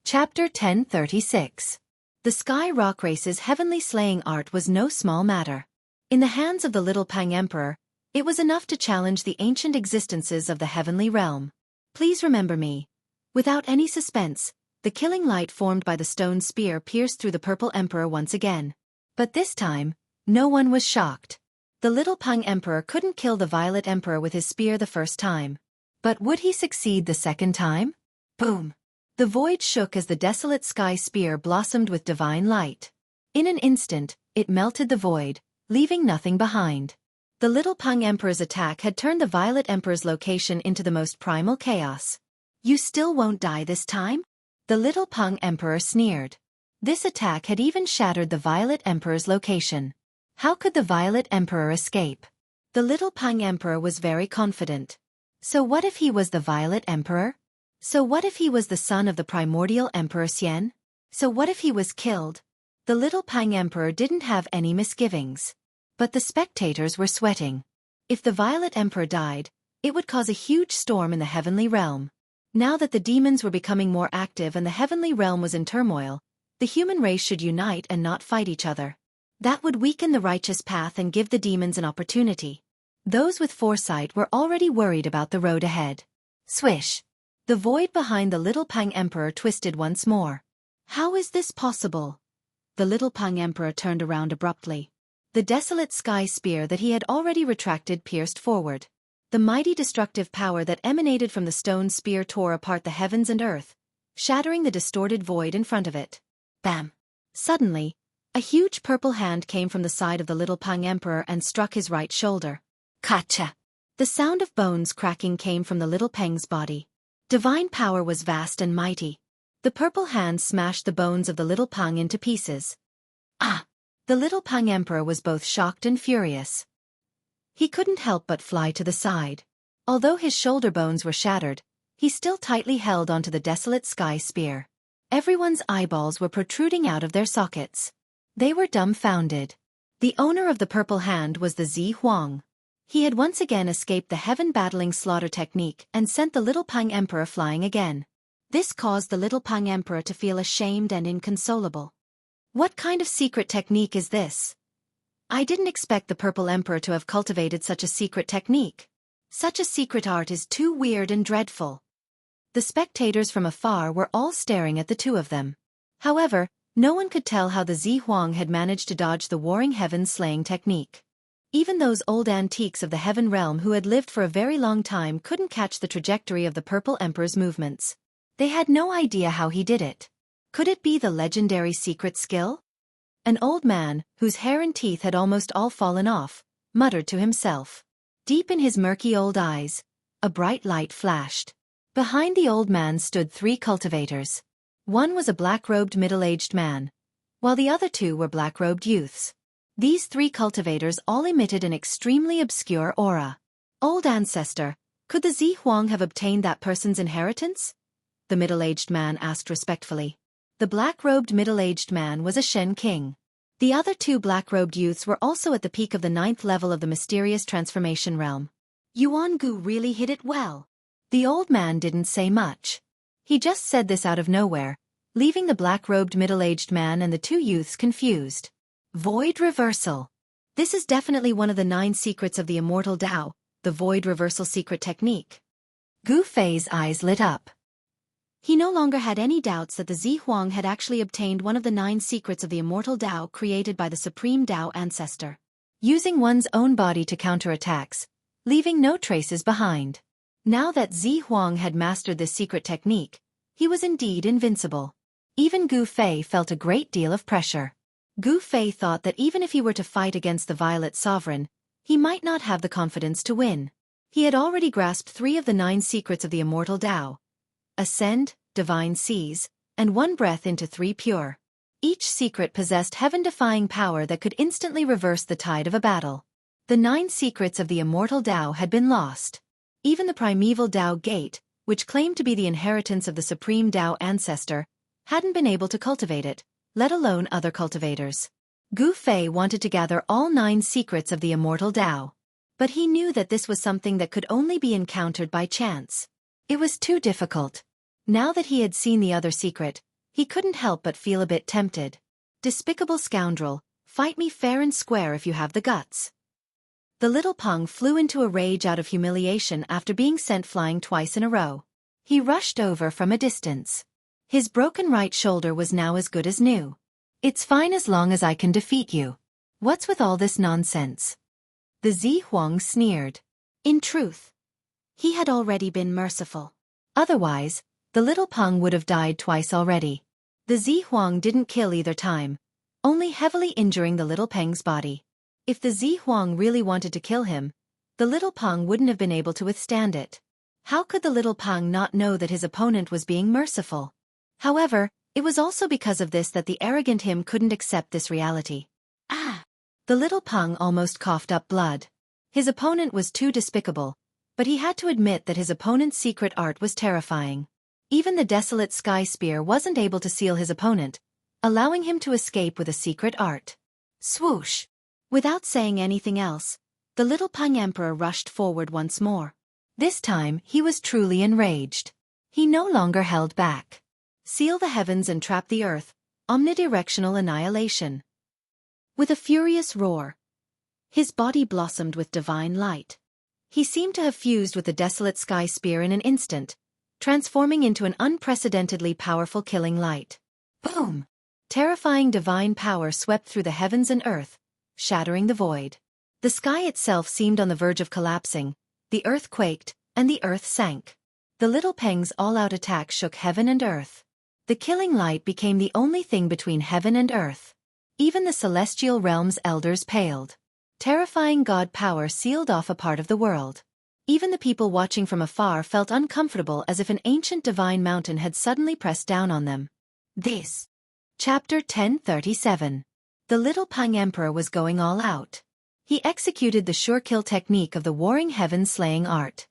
Chapter 1036. The Sky Rock Race's heavenly slaying art was no small matter. In the hands of the little Pang Emperor, it was enough to challenge the ancient existences of the heavenly realm. Please remember me. Without any suspense, the killing light formed by the stone spear pierced through the purple emperor once again. But this time, no one was shocked. The little Pang Emperor couldn't kill the violet emperor with his spear the first time. But would he succeed the second time? Boom! The void shook as the desolate sky spear blossomed with divine light. In an instant, it melted the void, leaving nothing behind. The little Pang Emperor's attack had turned the Violet Emperor's location into the most primal chaos. You still won't die this time? The little Pang Emperor sneered. This attack had even shattered the Violet Emperor's location. How could the Violet Emperor escape? The little Pang Emperor was very confident. So what if he was the Violet Emperor? So what if he was the son of the primordial Emperor Xian? So what if he was killed? The little Pang Emperor didn't have any misgivings. But the spectators were sweating. If the Violet Emperor died, it would cause a huge storm in the heavenly realm. Now that the demons were becoming more active and the heavenly realm was in turmoil, the human race should unite and not fight each other. That would weaken the righteous path and give the demons an opportunity. Those with foresight were already worried about the road ahead. Swish! The void behind the little Pang Emperor twisted once more. How is this possible? The little Pang Emperor turned around abruptly. The desolate sky spear that he had already retracted pierced forward. The mighty destructive power that emanated from the stone spear tore apart the heavens and earth, shattering the distorted void in front of it. Bam! Suddenly, a huge purple hand came from the side of the little Pang Emperor and struck his right shoulder. Kacha! The sound of bones cracking came from the little Pang's body. Divine power was vast and mighty. The purple hand smashed the bones of the little Pang into pieces. Ah! The little Pang Emperor was both shocked and furious. He couldn't help but fly to the side. Although his shoulder bones were shattered, he still tightly held onto the desolate sky spear. Everyone's eyeballs were protruding out of their sockets. They were dumbfounded. The owner of the purple hand was the Zi Huang. He had once again escaped the heaven-battling slaughter technique and sent the little Pang Emperor flying again. This caused the little Pang Emperor to feel ashamed and inconsolable. What kind of secret technique is this? I didn't expect the purple emperor to have cultivated such a secret technique. Such a secret art is too weird and dreadful. The spectators from afar were all staring at the two of them. However, no one could tell how the Zi Huang had managed to dodge the warring heaven slaying technique. Even those old antiques of the heaven realm who had lived for a very long time couldn't catch the trajectory of the purple emperor's movements. They had no idea how he did it. Could it be the legendary secret skill? An old man, whose hair and teeth had almost all fallen off, muttered to himself. Deep in his murky old eyes, a bright light flashed. Behind the old man stood three cultivators. One was a black-robed middle-aged man, while the other two were black-robed youths. These three cultivators all emitted an extremely obscure aura. Old ancestor, could the Zi Huang have obtained that person's inheritance? The middle-aged man asked respectfully. The black-robed middle-aged man was a Shen king. The other two black-robed youths were also at the peak of the 9th level of the mysterious transformation realm. Yuan Gu really hit it well. The old man didn't say much. He just said this out of nowhere, leaving the black-robed middle-aged man and the two youths confused. Void reversal. This is definitely one of the 9 secrets of the immortal Tao, the void reversal secret technique. Gu Fei's eyes lit up. He no longer had any doubts that the Zi Huang had actually obtained one of the 9 secrets of the immortal Tao created by the supreme Tao ancestor. Using one's own body to counter attacks, leaving no traces behind. Now that Zi Huang had mastered this secret technique, he was indeed invincible. Even Gu Fei felt a great deal of pressure. Gu Fei thought that even if he were to fight against the Violet Sovereign, he might not have the confidence to win. He had already grasped 3 of the 9 secrets of the immortal Tao. Ascend, Divine Seize, and 1 breath into 3 pure. Each secret possessed heaven-defying power that could instantly reverse the tide of a battle. The 9 secrets of the immortal Tao had been lost. Even the primeval Tao Gate, which claimed to be the inheritance of the supreme Tao ancestor, hadn't been able to cultivate it, let alone other cultivators. Gu Fei wanted to gather all 9 secrets of the immortal Tao. But he knew that this was something that could only be encountered by chance. It was too difficult. Now that he had seen the other secret, He couldn't help but feel a bit tempted. Despicable scoundrel, fight me fair and square if you have the guts. The little pung flew into a rage out of humiliation after being sent flying twice in a row. He rushed over from a distance. His broken right shoulder was now as good as new. It's fine as long as I can defeat you. What's with all this nonsense? The Zi Huang sneered. In truth, he had already been merciful. Otherwise, the little pung would have died twice already. The Zi Huang didn't kill either time, only heavily injuring the little peng's body. If the Zi Huang really wanted to kill him, the little pung wouldn't have been able to withstand it. How could the little pung not know that his opponent was being merciful? However, it was also because of this that the arrogant him couldn't accept this reality. Ah! The little pung almost coughed up blood. His opponent was too despicable, but he had to admit that his opponent's secret art was terrifying. Even the desolate sky spear wasn't able to seal his opponent, allowing him to escape with a secret art. Swoosh! Without saying anything else, the little pung emperor rushed forward once more. This time he was truly enraged. He no longer held back. Seal the heavens and trap the earth, omnidirectional annihilation. With a furious roar, his body blossomed with divine light. He seemed to have fused with the desolate sky spear in an instant, transforming into an unprecedentedly powerful killing light. Boom! Terrifying divine power swept through the heavens and earth, shattering the void. The sky itself seemed on the verge of collapsing, the earth quaked, and the earth sank. The little peng's all-out attack shook heaven and earth. The killing light became the only thing between heaven and earth. Even the celestial realm's elders paled. Terrifying god power sealed off a part of the world. Even the people watching from afar felt uncomfortable, as if an ancient divine mountain had suddenly pressed down on them. This. Chapter 1037. The little pung emperor was going all out. He executed the sure kill technique of the warring heaven slaying art.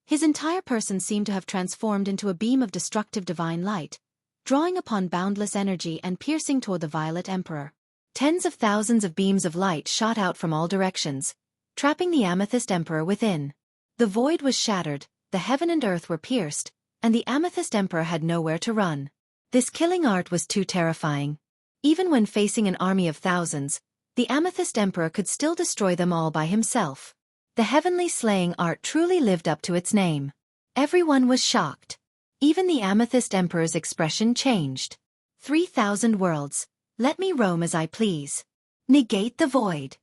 His entire person seemed to have transformed into a beam of destructive divine light, drawing upon boundless energy and piercing toward the violet emperor. Tens of thousands of beams of light shot out from all directions, trapping the amethyst emperor within. The void was shattered, the heaven and earth were pierced, and the amethyst emperor had nowhere to run. This killing art was too terrifying. Even when facing an army of thousands, the amethyst emperor could still destroy them all by himself. The heavenly slaying art truly lived up to its name. Everyone was shocked. Even the amethyst emperor's expression changed. 3,000 worlds, let me roam as I please. Negate the void.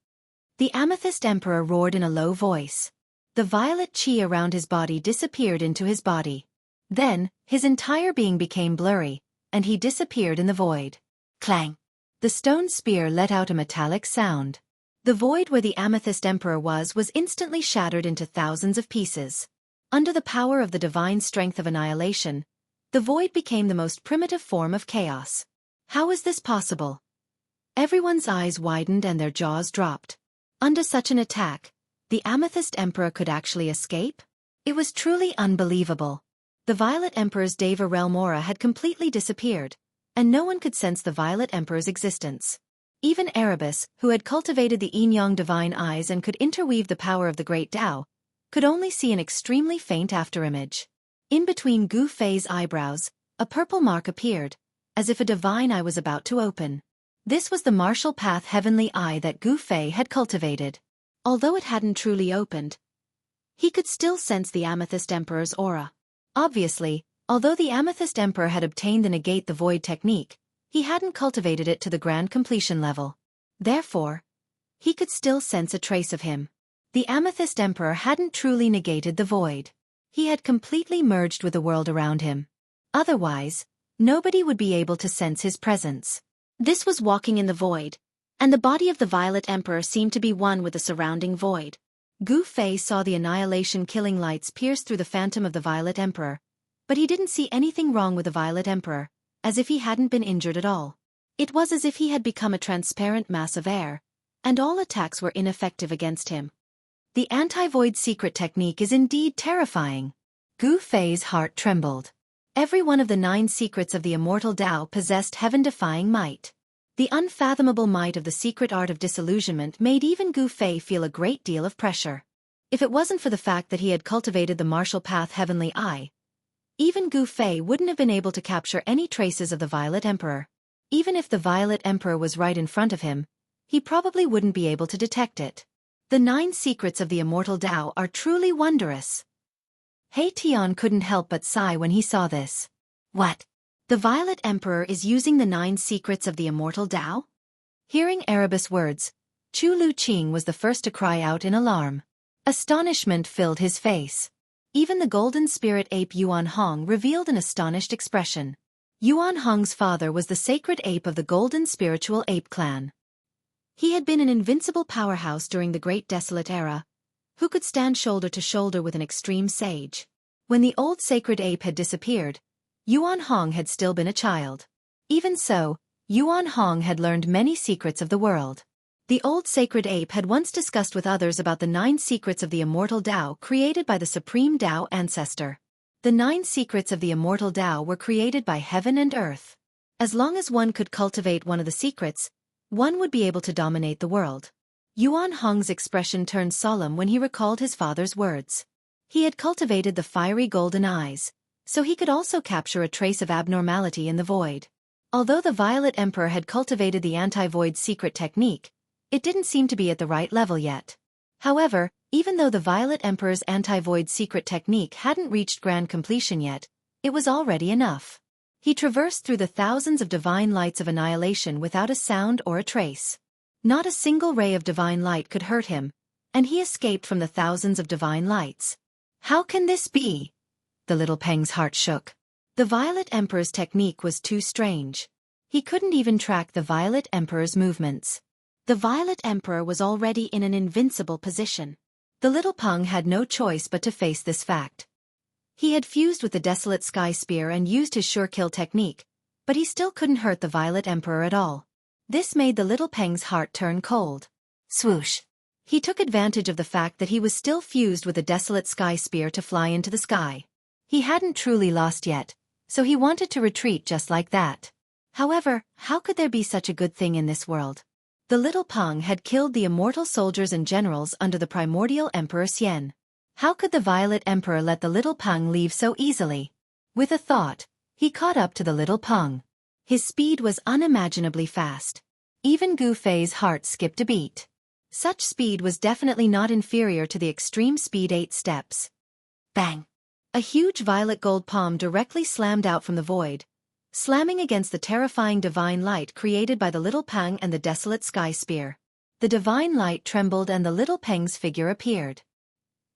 The amethyst emperor roared in a low voice. The violet chi around his body disappeared into his body. Then, his entire being became blurry, and he disappeared in the void. Clang! The stone spear let out a metallic sound. The void where the amethyst emperor was instantly shattered into thousands of pieces. Under the power of the divine strength of annihilation, the void became the most primitive form of chaos. How is this possible? Everyone's eyes widened and their jaws dropped. Under such an attack, the amethyst emperor could actually escape? It was truly unbelievable. The violet emperor's Deva realm aura had completely disappeared, and no one could sense the violet emperor's existence. Even Erebus, who had cultivated the yin-yang divine eyes and could interweave the power of the great Tao, could only see an extremely faint afterimage. In between Gu Fei's eyebrows, a purple mark appeared, as if a divine eye was about to open. This was the martial path heavenly eye that Gu Fei had cultivated. Although it hadn't truly opened, he could still sense the amethyst emperor's aura. Obviously, although the amethyst emperor had obtained the negate the void technique, he hadn't cultivated it to the grand completion level. Therefore, he could still sense a trace of him. The amethyst emperor hadn't truly negated the void. He had completely merged with the world around him. Otherwise, nobody would be able to sense his presence. This was walking in the void, and the body of the violet emperor seemed to be one with the surrounding void. Gu Fei saw the annihilation killing lights pierce through the phantom of the violet emperor, but he didn't see anything wrong with the violet emperor, as if he hadn't been injured at all. It was as if he had become a transparent mass of air, and all attacks were ineffective against him. The anti-void secret technique is indeed terrifying. Gu Fei's heart trembled. Every one of the 9 secrets of the immortal Tao possessed heaven-defying might. The unfathomable might of the secret art of disillusionment made even Gu Fei feel a great deal of pressure. If it wasn't for the fact that he had cultivated the martial path heavenly eye, Even Gu Fei wouldn't have been able to capture any traces of the Violet Emperor. Even if the Violet Emperor was right in front of him, he probably wouldn't be able to detect it. The 9 secrets of the immortal Tao are truly wondrous. He Tian couldn't help but sigh when he saw this. What? The Violet Emperor is using the 9 secrets of the immortal Tao? Hearing Erebus' words, Chu Lu Qing was the first to cry out in alarm. Astonishment filled his face. Even the golden spirit ape Yuan Hong revealed an astonished expression. Yuan Hong's father was the sacred ape of the golden spiritual ape clan. He had been an invincible powerhouse during the Great Desolate Era, who could stand shoulder to shoulder with an extreme sage. When the old sacred ape had disappeared, Yuan Hong had still been a child. Even so, Yuan Hong had learned many secrets of the world. The old sacred ape had once discussed with others about the 9 secrets of the immortal Tao created by the supreme Tao ancestor. The 9 secrets of the immortal Tao were created by heaven and earth. As long as one could cultivate one of the secrets, one would be able to dominate the world. Yuan Hong's expression turned solemn when he recalled his father's words. He had cultivated the fiery golden eyes, so he could also capture a trace of abnormality in the void. Although the Violet Emperor had cultivated the anti-void secret technique, it didn't seem to be at the right level yet. However, even though the Violet Emperor's anti-void secret technique hadn't reached grand completion yet, it was already enough. He traversed through the thousands of divine lights of annihilation without a sound or a trace. Not a single ray of divine light could hurt him, and he escaped from the thousands of divine lights. How can this be? The little Peng's heart shook. The Violet Emperor's technique was too strange. He couldn't even track the Violet Emperor's movements. The Violet Emperor was already in an invincible position. The little Peng had no choice but to face this fact. He had fused with the Desolate Sky Spear and used his sure kill technique, but he still couldn't hurt the Violet Emperor at all. This made the little Peng's heart turn cold. Swoosh! He took advantage of the fact that he was still fused with the Desolate Sky Spear to fly into the sky. He hadn't truly lost yet, so he wanted to retreat just like that. However, how could there be such a good thing in this world? The little Peng had killed the immortal soldiers and generals under the primordial Emperor Xian. How could the Violet Emperor let the little Peng leave so easily? With a thought, he caught up to the little Peng. His speed was unimaginably fast. Even Gu Fei's heart skipped a beat. Such speed was definitely not inferior to the extreme speed 8 steps. Bang! A huge violet gold palm directly slammed out from the void, slamming against the terrifying divine light created by the little Peng and the Desolate Sky Spear. The divine light trembled and the little Peng's figure appeared.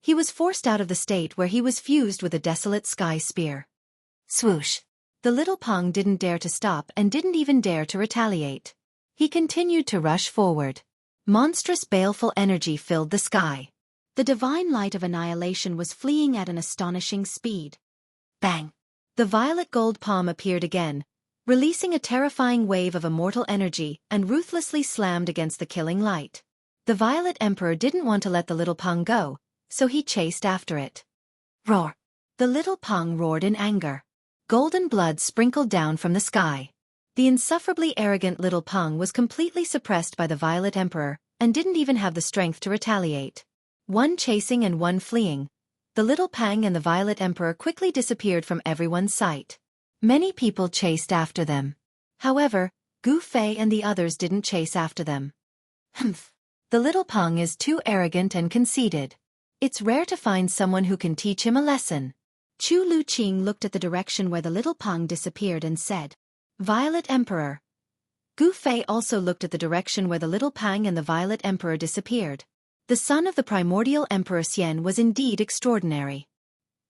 He was forced out of the state where he was fused with the Desolate Sky Spear. Swoosh! The little Peng didn't dare to stop and didn't even dare to retaliate. He continued to rush forward. Monstrous baleful energy filled the sky. The divine light of annihilation was fleeing at an astonishing speed. Bang! The violet gold palm appeared again, releasing a terrifying wave of immortal energy and ruthlessly slammed against the killing light. The Violet Emperor didn't want to let the little Peng go, so he chased after it. Roar! The little Peng roared in anger. Golden blood sprinkled down from the sky. The insufferably arrogant little Peng was completely suppressed by the Violet Emperor and didn't even have the strength to retaliate. One chasing and one fleeing, the little Peng and the Violet Emperor quickly disappeared from everyone's sight. Many people chased after them. However, Gu Fei and the others didn't chase after them. Humph! The little Peng is too arrogant and conceited. It's rare to find someone who can teach him a lesson. Chu Lu Qing looked at the direction where the little Peng disappeared and said, Violet Emperor. Gu Fei also looked at the direction where the little Peng and the Violet Emperor disappeared. The son of the primordial Emperor Xian was indeed extraordinary.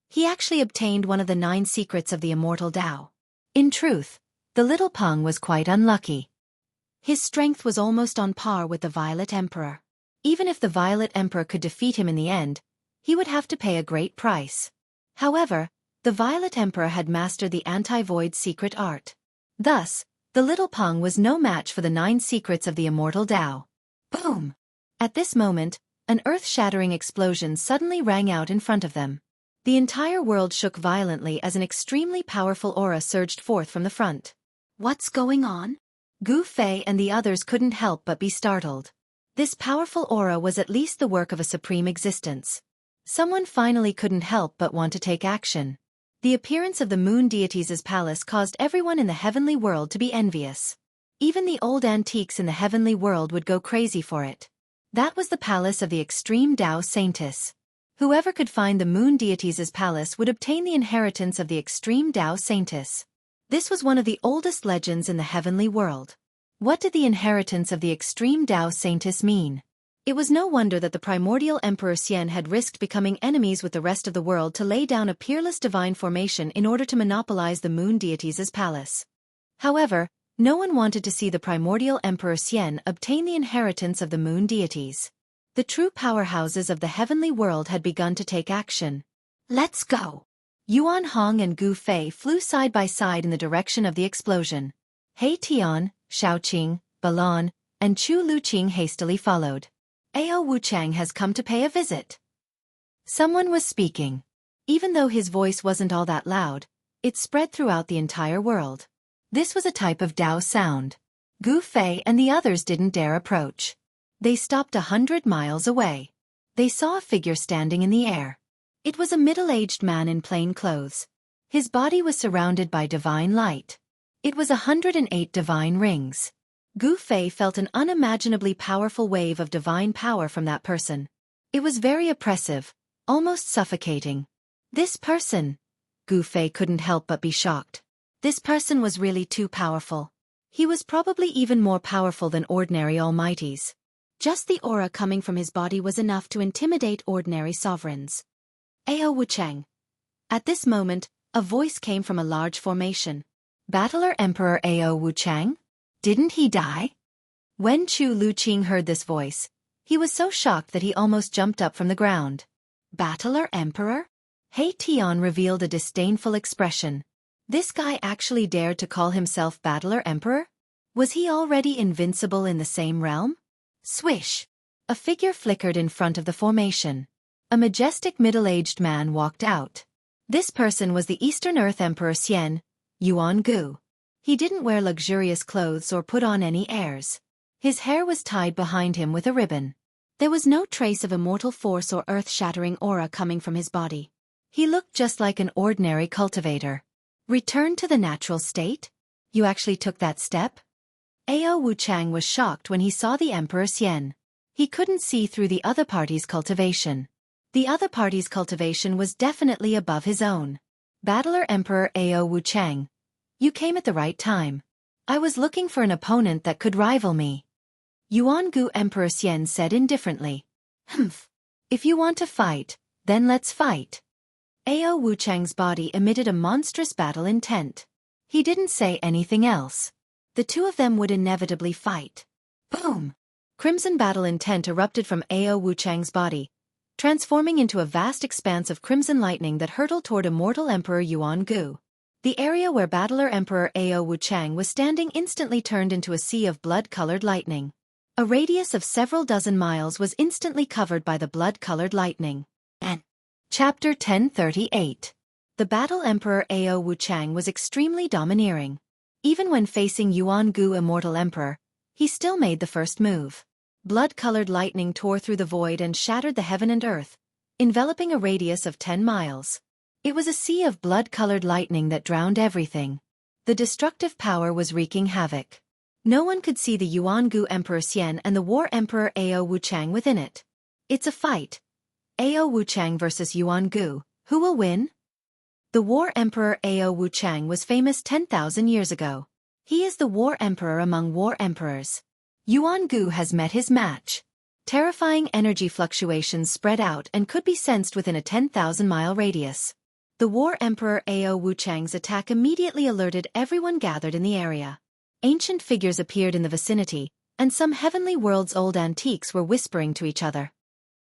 He actually obtained one of the 9 secrets of the immortal Tao. In truth, the little Peng was quite unlucky. His strength was almost on par with the Violet Emperor. Even if the Violet Emperor could defeat him in the end, he would have to pay a great price. However, the Violet Emperor had mastered the anti-void secret art. Thus, the little Peng was no match for the 9 secrets of the immortal Tao. Boom! At this moment, an earth-shattering explosion suddenly rang out in front of them. The entire world shook violently as an extremely powerful aura surged forth from the front. What's going on? Gu Fei and the others couldn't help but be startled. This powerful aura was at least the work of a supreme existence. Someone finally couldn't help but want to take action. The appearance of the moon deities' palace caused everyone in the heavenly world to be envious. Even the old antiques in the heavenly world would go crazy for it. That was the palace of the extreme Tao Saintess. Whoever could find the moon deities' palace would obtain the inheritance of the extreme Tao Saintess. This was one of the oldest legends in the heavenly world. What did the inheritance of the extreme Tao Saintess mean? It was no wonder that the primordial Emperor Xian had risked becoming enemies with the rest of the world to lay down a peerless divine formation in order to monopolize the moon deities' palace. However, no one wanted to see the primordial Emperor Xian obtain the inheritance of the moon deities. The true powerhouses of the heavenly world had begun to take action. Let's go! Yuan Hong and Gu Fei flew side by side in the direction of the explosion. He Tian, Shaoqing, Balan, and Chu Luqing hastily followed. Ao Wuchang has come to pay a visit. Someone was speaking. Even though his voice wasn't all that loud, it spread throughout the entire world. This was a type of Tao sound. Gu Fei and the others didn't dare approach. They stopped 100 miles away. They saw a figure standing in the air. It was a middle-aged man in plain clothes. His body was surrounded by divine light. It was 108 divine rings. Gu Fei felt an unimaginably powerful wave of divine power from that person. It was very oppressive, almost suffocating. This person! Gu Fei couldn't help but be shocked. This person was really too powerful. He was probably even more powerful than ordinary almighties. Just the aura coming from his body was enough to intimidate ordinary sovereigns. Ao Wuchang. At this moment, a voice came from a large formation. Battler Emperor Ao Wuchang? Didn't he die? When Chu Luqing heard this voice, he was so shocked that he almost jumped up from the ground. Battler Emperor? He Tian revealed a disdainful expression. This guy actually dared to call himself Battler Emperor? Was he already invincible in the same realm? Swish! A figure flickered in front of the formation. A majestic middle-aged man walked out. This person was the Eastern Earth Emperor Xian, Yuan Gu. He didn't wear luxurious clothes or put on any airs. His hair was tied behind him with a ribbon. There was no trace of immortal force or earth-shattering aura coming from his body. He looked just like an ordinary cultivator. Return to the natural state? You actually took that step? Ao Wuchang was shocked when he saw the Emperor Xian. He couldn't see through the other party's cultivation. The other party's cultivation was definitely above his own. Battler Emperor Ao Wuchang. You came at the right time. I was looking for an opponent that could rival me. Yuan Gu Emperor Xian said indifferently. Humph. If you want to fight, then let's fight. Ao Wuchang's body emitted a monstrous battle intent. He didn't say anything else. The two of them would inevitably fight. Boom! Crimson battle intent erupted from Ao Wuchang's body, transforming into a vast expanse of crimson lightning that hurtled toward immortal Emperor Yuan Gu. The area where Battler Emperor Ao Wuchang was standing instantly turned into a sea of blood-colored lightning. A radius of several dozen miles was instantly covered by the blood-colored lightning. Chapter 1038. The Battle Emperor Ao Wuchang was extremely domineering. Even when facing Yuan Gu Immortal Emperor, he still made the first move. Blood-colored lightning tore through the void and shattered the heaven and earth, enveloping a radius of 10 miles. It was a sea of blood-colored lightning that drowned everything. The destructive power was wreaking havoc. No one could see the Yuan Gu Emperor Xian and the War Emperor Ao Wuchang within it. It's a fight. Ao Wuchang versus Yuan Gu. Who will win? The War Emperor Ao Wuchang was famous 10,000 years ago. He is the War Emperor among War Emperors. Yuan Gu has met his match. Terrifying energy fluctuations spread out and could be sensed within a 10,000-mile radius. The War Emperor Ao Wuchang's attack immediately alerted everyone gathered in the area. Ancient figures appeared in the vicinity, and some heavenly world's old antiques were whispering to each other.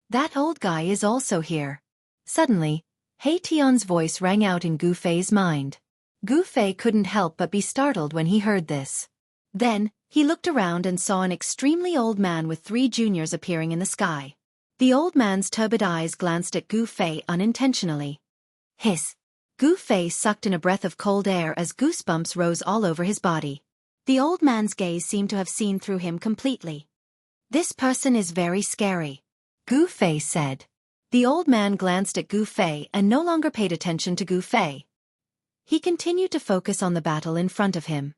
That old guy is also here. Suddenly, He Tian's voice rang out in Gu Fei's mind. Gu Fei couldn't help but be startled when he heard this. Then, he looked around and saw an extremely old man with 3 juniors appearing in the sky. The old man's turbid eyes glanced at Gu Fei unintentionally. Hiss! Gu Fei sucked in a breath of cold air as goosebumps rose all over his body. The old man's gaze seemed to have seen through him completely. This person is very scary, Gu Fei said. The old man glanced at Gu Fei and no longer paid attention to Gu Fei. He continued to focus on the battle in front of him.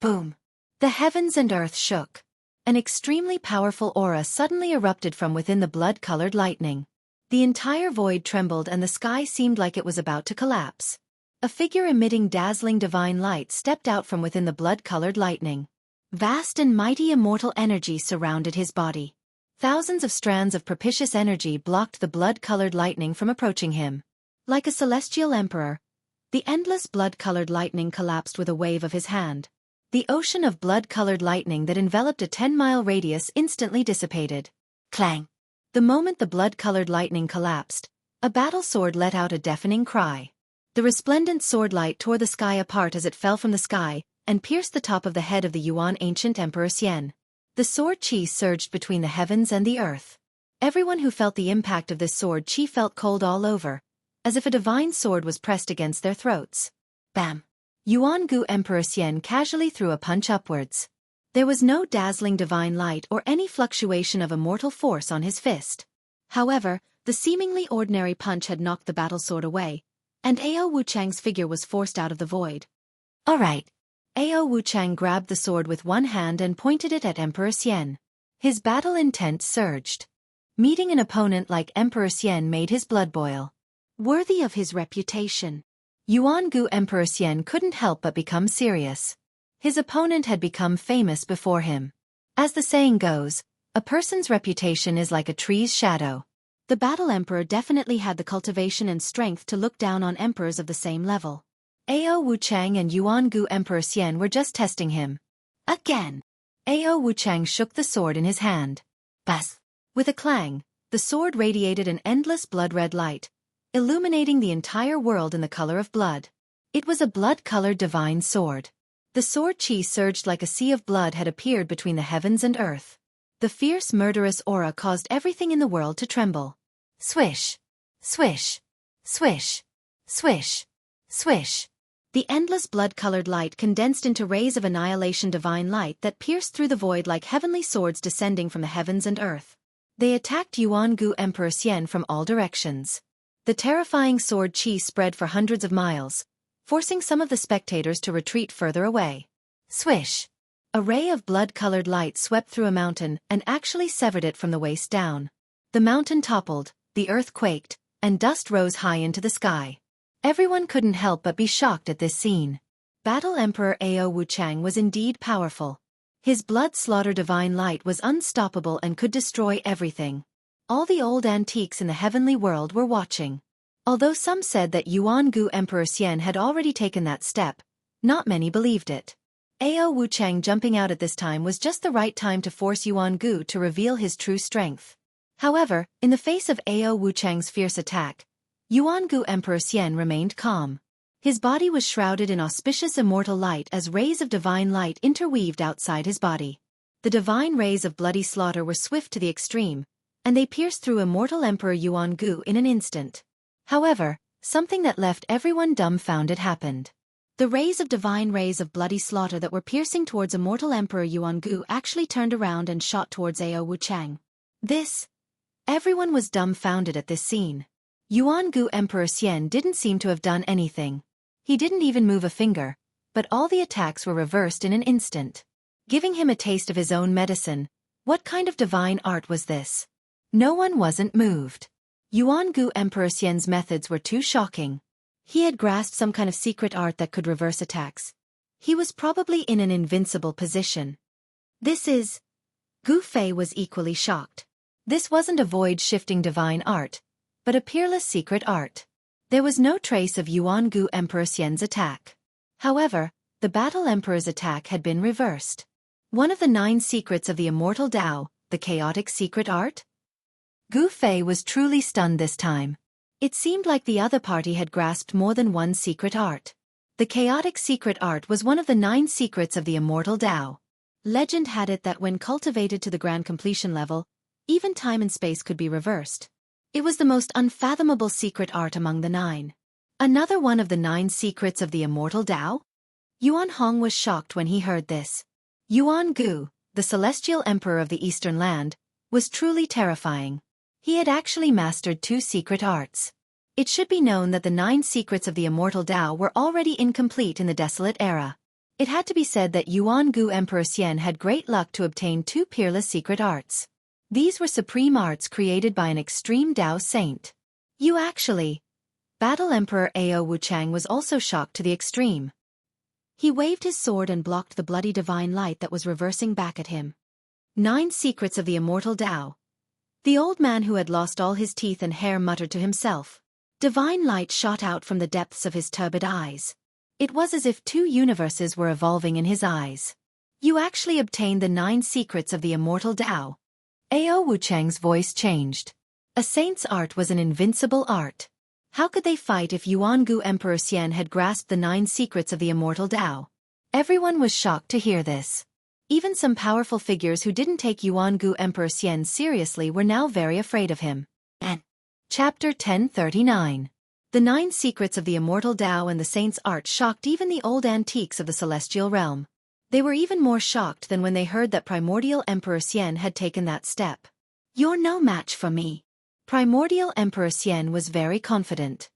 Boom! The heavens and earth shook. An extremely powerful aura suddenly erupted from within the blood-colored lightning. The entire void trembled and the sky seemed like it was about to collapse. A figure emitting dazzling divine light stepped out from within the blood-colored lightning. Vast and mighty immortal energy surrounded his body. Thousands of strands of propitious energy blocked the blood-colored lightning from approaching him. Like a celestial emperor, the endless blood-colored lightning collapsed with a wave of his hand. The ocean of blood-colored lightning that enveloped a 10-mile radius instantly dissipated. Clang! The moment the blood-colored lightning collapsed, a battle sword let out a deafening cry. The resplendent sword light tore the sky apart as it fell from the sky and pierced the top of the head of the Yuan ancient Emperor Xian. The sword chi surged between the heavens and the earth. Everyone who felt the impact of this sword chi felt cold all over, as if a divine sword was pressed against their throats. Bam! Yuan Gu Emperor Xian casually threw a punch upwards. There was no dazzling divine light or any fluctuation of immortal force on his fist. However, the seemingly ordinary punch had knocked the battle sword away, and Ao Wuchang's figure was forced out of the void. All right. Ao Wuchang grabbed the sword with one hand and pointed it at Emperor Xian. His battle intent surged. Meeting an opponent like Emperor Xian made his blood boil. Worthy of his reputation, Yuan Gu Emperor Xian couldn't help but become serious. His opponent had become famous before him. As the saying goes, a person's reputation is like a tree's shadow. The Battle Emperor definitely had the cultivation and strength to look down on emperors of the same level. Ao Wuchang and Yuan Gu Emperor Xian were just testing him. Again! Ao Wuchang shook the sword in his hand. Bas! With a clang, the sword radiated an endless blood-red light, illuminating the entire world in the color of blood. It was a blood-colored divine sword. The sword chi surged like a sea of blood had appeared between the heavens and earth. The fierce murderous aura caused everything in the world to tremble. Swish! Swish! Swish! Swish! Swish! The endless blood-colored light condensed into rays of annihilation divine light that pierced through the void like heavenly swords descending from the heavens and earth. They attacked Yuan Gu Emperor Xian from all directions. The terrifying sword chi spread for hundreds of miles, forcing some of the spectators to retreat further away. Swish! A ray of blood-colored light swept through a mountain and actually severed it from the waist down. The mountain toppled, the earth quaked, and dust rose high into the sky. Everyone couldn't help but be shocked at this scene. Battle Emperor Ao Wuchang was indeed powerful. His blood-slaughter divine light was unstoppable and could destroy everything. All the old antiques in the heavenly world were watching. Although some said that Yuan Gu Emperor Xian had already taken that step, not many believed it. Ao Wuchang jumping out at this time was just the right time to force Yuan Gu to reveal his true strength. However, in the face of Ao Wuchang's fierce attack, Yuan Gu Emperor Xian remained calm. His body was shrouded in auspicious immortal light as rays of divine light interweaved outside his body. The divine rays of bloody slaughter were swift to the extreme, and they pierced through immortal Emperor Yuan Gu in an instant. However, something that left everyone dumbfounded happened. The rays of bloody slaughter that were piercing towards immortal Emperor Yuan Gu actually turned around and shot towards Ao Wuchang. Everyone was dumbfounded at this scene. Yuan Gu Emperor Xian didn't seem to have done anything. He didn't even move a finger, but all the attacks were reversed in an instant. Giving him a taste of his own medicine, what kind of divine art was this? No one wasn't moved. Yuan Gu Emperor Xian's methods were too shocking. He had grasped some kind of secret art that could reverse attacks. He was probably in an invincible position. Gu Fei was equally shocked. This wasn't a void-shifting divine art, but a peerless secret art. There was no trace of Yuan Gu Emperor Xian's attack. However, the Battle Emperor's attack had been reversed. One of the 9 secrets of the immortal Tao, the chaotic secret art? Gu Fei was truly stunned this time. It seemed like the other party had grasped more than one secret art. The chaotic secret art was one of the 9 secrets of the immortal Tao. Legend had it that when cultivated to the grand completion level, even time and space could be reversed. It was the most unfathomable secret art among the 9. Another one of the 9 secrets of the immortal Tao? Yuan Hong was shocked when he heard this. Yuan Gu, the celestial emperor of the eastern land, was truly terrifying. He had actually mastered 2 secret arts. It should be known that the 9 secrets of the immortal Tao were already incomplete in the desolate era. It had to be said that Yuan-Gu Emperor Xian had great luck to obtain 2 peerless secret arts. These were supreme arts created by an extreme Tao saint. Battle Emperor Ao Wuchang was also shocked to the extreme. He waved his sword and blocked the bloody divine light that was reversing back at him. 9 secrets of the immortal Tao. The old man who had lost all his teeth and hair muttered to himself. Divine light shot out from the depths of his turbid eyes. It was as if 2 universes were evolving in his eyes. You actually obtained the 9 secrets of the immortal Tao. Ao Wuchang's voice changed. A saint's art was an invincible art. How could they fight if Yuan-Gu Emperor Xian had grasped the 9 secrets of the immortal Tao? Everyone was shocked to hear this. Even some powerful figures who didn't take Yuan-Gu Emperor Xian seriously were now very afraid of him. Chapter 1039. The 9 secrets of the immortal Tao and the saint's art shocked even the old antiques of the celestial realm. They were even more shocked than when they heard that Primordial Emperor Xian had taken that step. You're no match for me. Primordial Emperor Xian was very confident.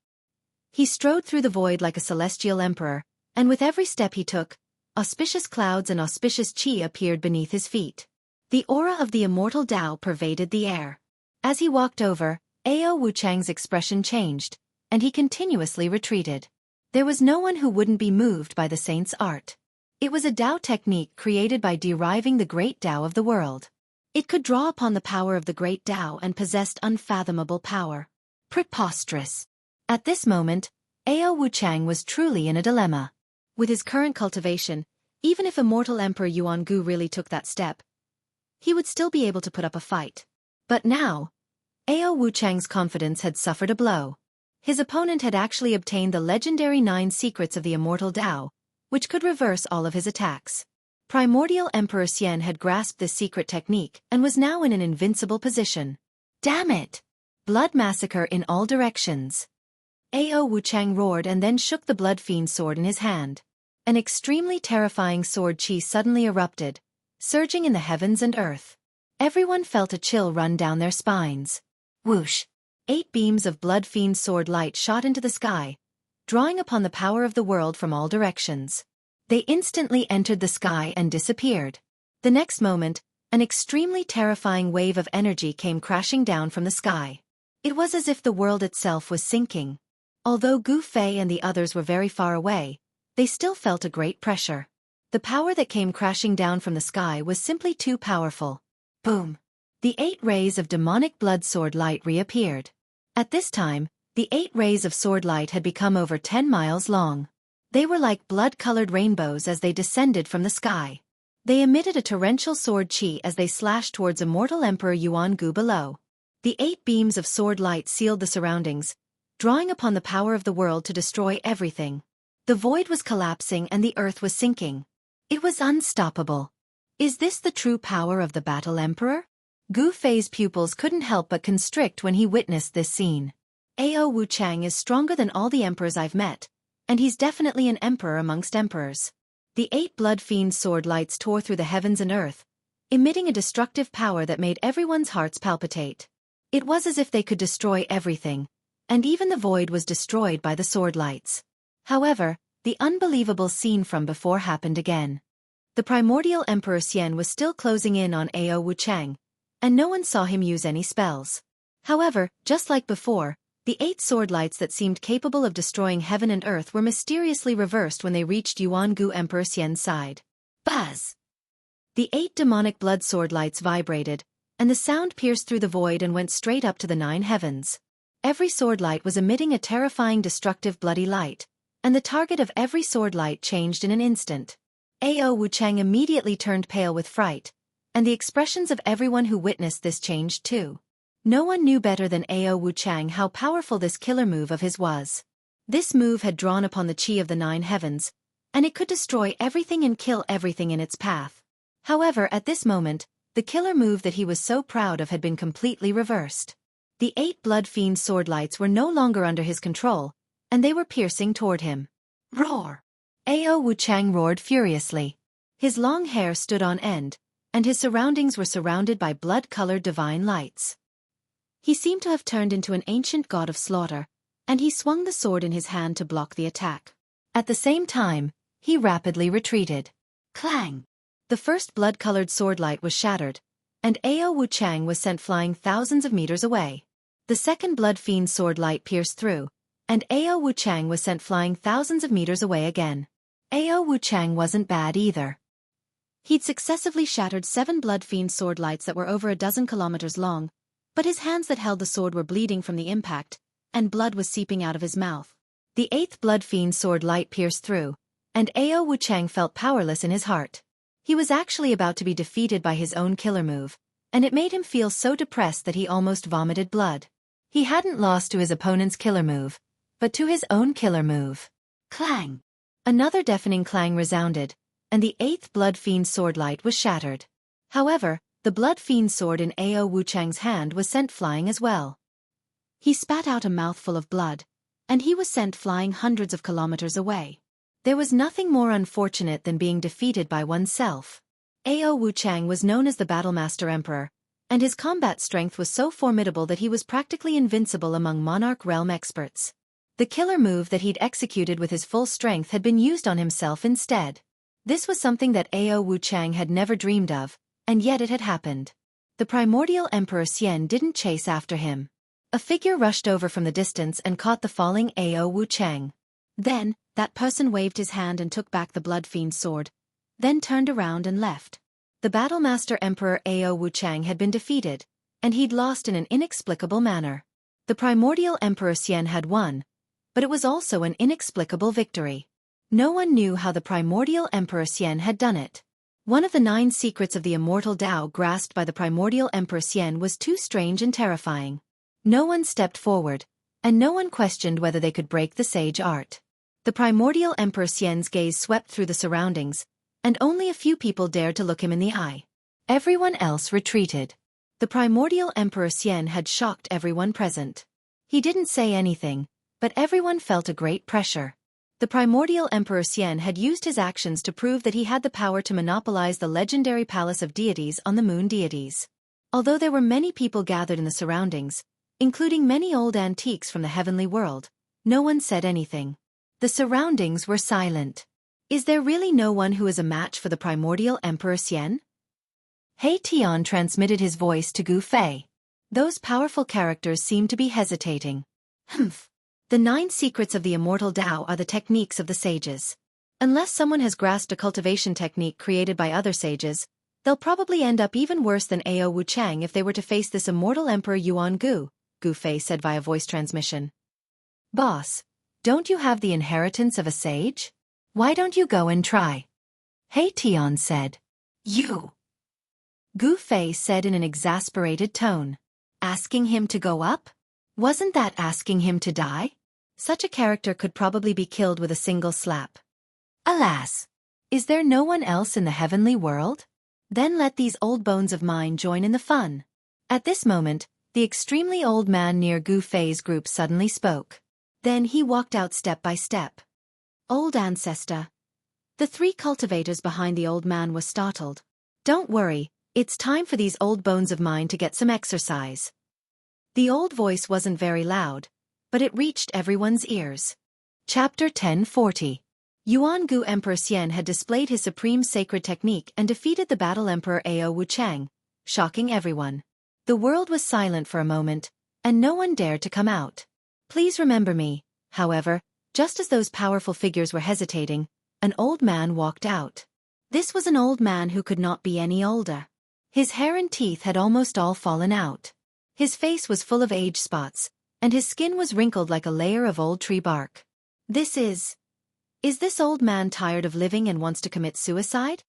He strode through the void like a celestial emperor, and with every step he took, auspicious clouds and auspicious chi appeared beneath his feet. The aura of the immortal Tao pervaded the air. As he walked over, Ao Wuchang's expression changed, and he continuously retreated. There was no one who wouldn't be moved by the saint's art. It was a Tao technique created by deriving the great Tao of the world. It could draw upon the power of the great Tao and possessed unfathomable power. Preposterous. At this moment, Ao Wuchang was truly in a dilemma. With his current cultivation, even if immortal Emperor Yuan-Gu really took that step, he would still be able to put up a fight. But now, Ao Wuchang's confidence had suffered a blow. His opponent had actually obtained the legendary 9 secrets of the immortal Tao, which could reverse all of his attacks. Primordial Emperor Xian had grasped this secret technique and was now in an invincible position. Damn it! Blood massacre in all directions. Ao Wuchang roared and then shook the blood fiend sword in his hand. An extremely terrifying sword chi suddenly erupted, surging in the heavens and earth. Everyone felt a chill run down their spines. Whoosh! 8 beams of blood fiend sword light shot into the sky, drawing upon the power of the world from all directions. They instantly entered the sky and disappeared. The next moment, an extremely terrifying wave of energy came crashing down from the sky. It was as if the world itself was sinking. Although Gu Fei and the others were very far away, they still felt a great pressure. The power that came crashing down from the sky was simply too powerful. Boom! The 8 rays of demonic blood sword light reappeared. At this time, the 8 rays of sword light had become over 10 miles long. They were like blood-colored rainbows as they descended from the sky. They emitted a torrential sword chi as they slashed towards immortal Emperor Yuan-Gu below. The 8 beams of sword light sealed the surroundings, drawing upon the power of the world to destroy everything. The void was collapsing and the earth was sinking. It was unstoppable. Is this the true power of the Battle Emperor? Gu Fei's pupils couldn't help but constrict when he witnessed this scene. Ao Wuchang is stronger than all the emperors I've met, and he's definitely an emperor amongst emperors. The 8 blood fiend sword lights tore through the heavens and earth, emitting a destructive power that made everyone's hearts palpitate. It was as if they could destroy everything, and even the void was destroyed by the sword lights. However, the unbelievable scene from before happened again. The primordial Emperor Xian was still closing in on Ao Wuchang, and no one saw him use any spells. However, just like before, the 8 sword lights that seemed capable of destroying heaven and earth were mysteriously reversed when they reached Yuan-Gu Emperor Xian's side. Buzz! The 8 demonic blood sword lights vibrated, and the sound pierced through the void and went straight up to the 9 heavens. Every sword light was emitting a terrifying destructive bloody light, and the target of every sword light changed in an instant. Ao Wuchang immediately turned pale with fright, and the expressions of everyone who witnessed this changed too. No one knew better than Ao Wuchang how powerful this killer move of his was. This move had drawn upon the chi of the 9 heavens, and it could destroy everything and kill everything in its path. However, at this moment, the killer move that he was so proud of had been completely reversed. The 8 blood fiend sword lights were no longer under his control, and they were piercing toward him. Roar! Ao Wuchang roared furiously. His long hair stood on end, and his surroundings were surrounded by blood-colored divine lights. He seemed to have turned into an ancient god of slaughter, and he swung the sword in his hand to block the attack. At the same time, he rapidly retreated. Clang! The first blood-colored sword light was shattered, and Ao Wu Chang was sent flying thousands of meters away. The second Blood Fiend sword light pierced through, and Ao Wu Chang was sent flying thousands of meters away again. Ao Wu Chang wasn't bad either. He'd successively shattered 7 Blood Fiend sword lights that were over a dozen kilometers long, but his hands that held the sword were bleeding from the impact, and blood was seeping out of his mouth. The 8th Blood Fiend sword light pierced through, and Ao Wu Chang felt powerless in his heart. He was actually about to be defeated by his own killer move, and it made him feel so depressed that he almost vomited blood. He hadn't lost to his opponent's killer move, but to his own killer move. Clang! Another deafening clang resounded, and the 8th Blood Fiend sword light was shattered. However, the Blood Fiend sword in Ao Wu Chang's hand was sent flying as well. He spat out a mouthful of blood, and he was sent flying hundreds of kilometers away. There was nothing more unfortunate than being defeated by oneself. Ao Wu Chang was known as the Battlemaster Emperor, and his combat strength was so formidable that he was practically invincible among Monarch Realm experts. The killer move that he'd executed with his full strength had been used on himself instead. This was something that Ao Wu Chang had never dreamed of, and yet it had happened. The primordial Emperor Xian didn't chase after him. A figure rushed over from the distance and caught the falling Ao Wu Chang. Then, that person waved his hand and took back the Blood Fiend sword, then turned around and left. The Battlemaster Emperor Ao Wu Chang had been defeated, and he'd lost in an inexplicable manner. The primordial Emperor Xian had won, but it was also an inexplicable victory. No one knew how the primordial Emperor Xian had done it. One of the 9 secrets of the immortal Tao grasped by the primordial Emperor Xian was too strange and terrifying. No one stepped forward, and no one questioned whether they could break the sage art. The primordial Emperor Xian's gaze swept through the surroundings, and only a few people dared to look him in the eye. Everyone else retreated. The primordial Emperor Xian had shocked everyone present. He didn't say anything, but everyone felt a great pressure. The primordial Emperor Xian had used his actions to prove that he had the power to monopolize the legendary palace of deities on the moon deities. Although there were many people gathered in the surroundings, including many old antiques from the heavenly world, no one said anything. The surroundings were silent. Is there really no one who is a match for the primordial Emperor Xian? He Tian transmitted his voice to Gu Fei. Those powerful characters seemed to be hesitating. Humph. The 9 secrets of the immortal Tao are the techniques of the sages. Unless someone has grasped a cultivation technique created by other sages, they'll probably end up even worse than Ao Wu Chang if they were to face this immortal Emperor Yuan Gu, Gu Fei said via voice transmission. Boss, don't you have the inheritance of a sage? Why don't you go and try? He Tian said. You. Gu Fei said in an exasperated tone. Asking him to go up? Wasn't that asking him to die? Such a character could probably be killed with a single slap. Alas! Is there no one else in the heavenly world? Then let these old bones of mine join in the fun. At this moment, the extremely old man near Gu Fei's group suddenly spoke. Then he walked out step by step. Old ancestor. The 3 cultivators behind the old man were startled. Don't worry, it's time for these old bones of mine to get some exercise. The old voice wasn't very loud, but it reached everyone's ears. Chapter 1040. Yuan Gu Emperor Xian had displayed his supreme sacred technique and defeated the Battle Emperor Ao Wu Chang, shocking everyone. The world was silent for a moment, and no one dared to come out. Please remember me, however, just as those powerful figures were hesitating, an old man walked out. This was an old man who could not be any older. His hair and teeth had almost all fallen out. His face was full of age spots, and his skin was wrinkled like a layer of old tree bark. Is this old man tired of living and wants to commit suicide?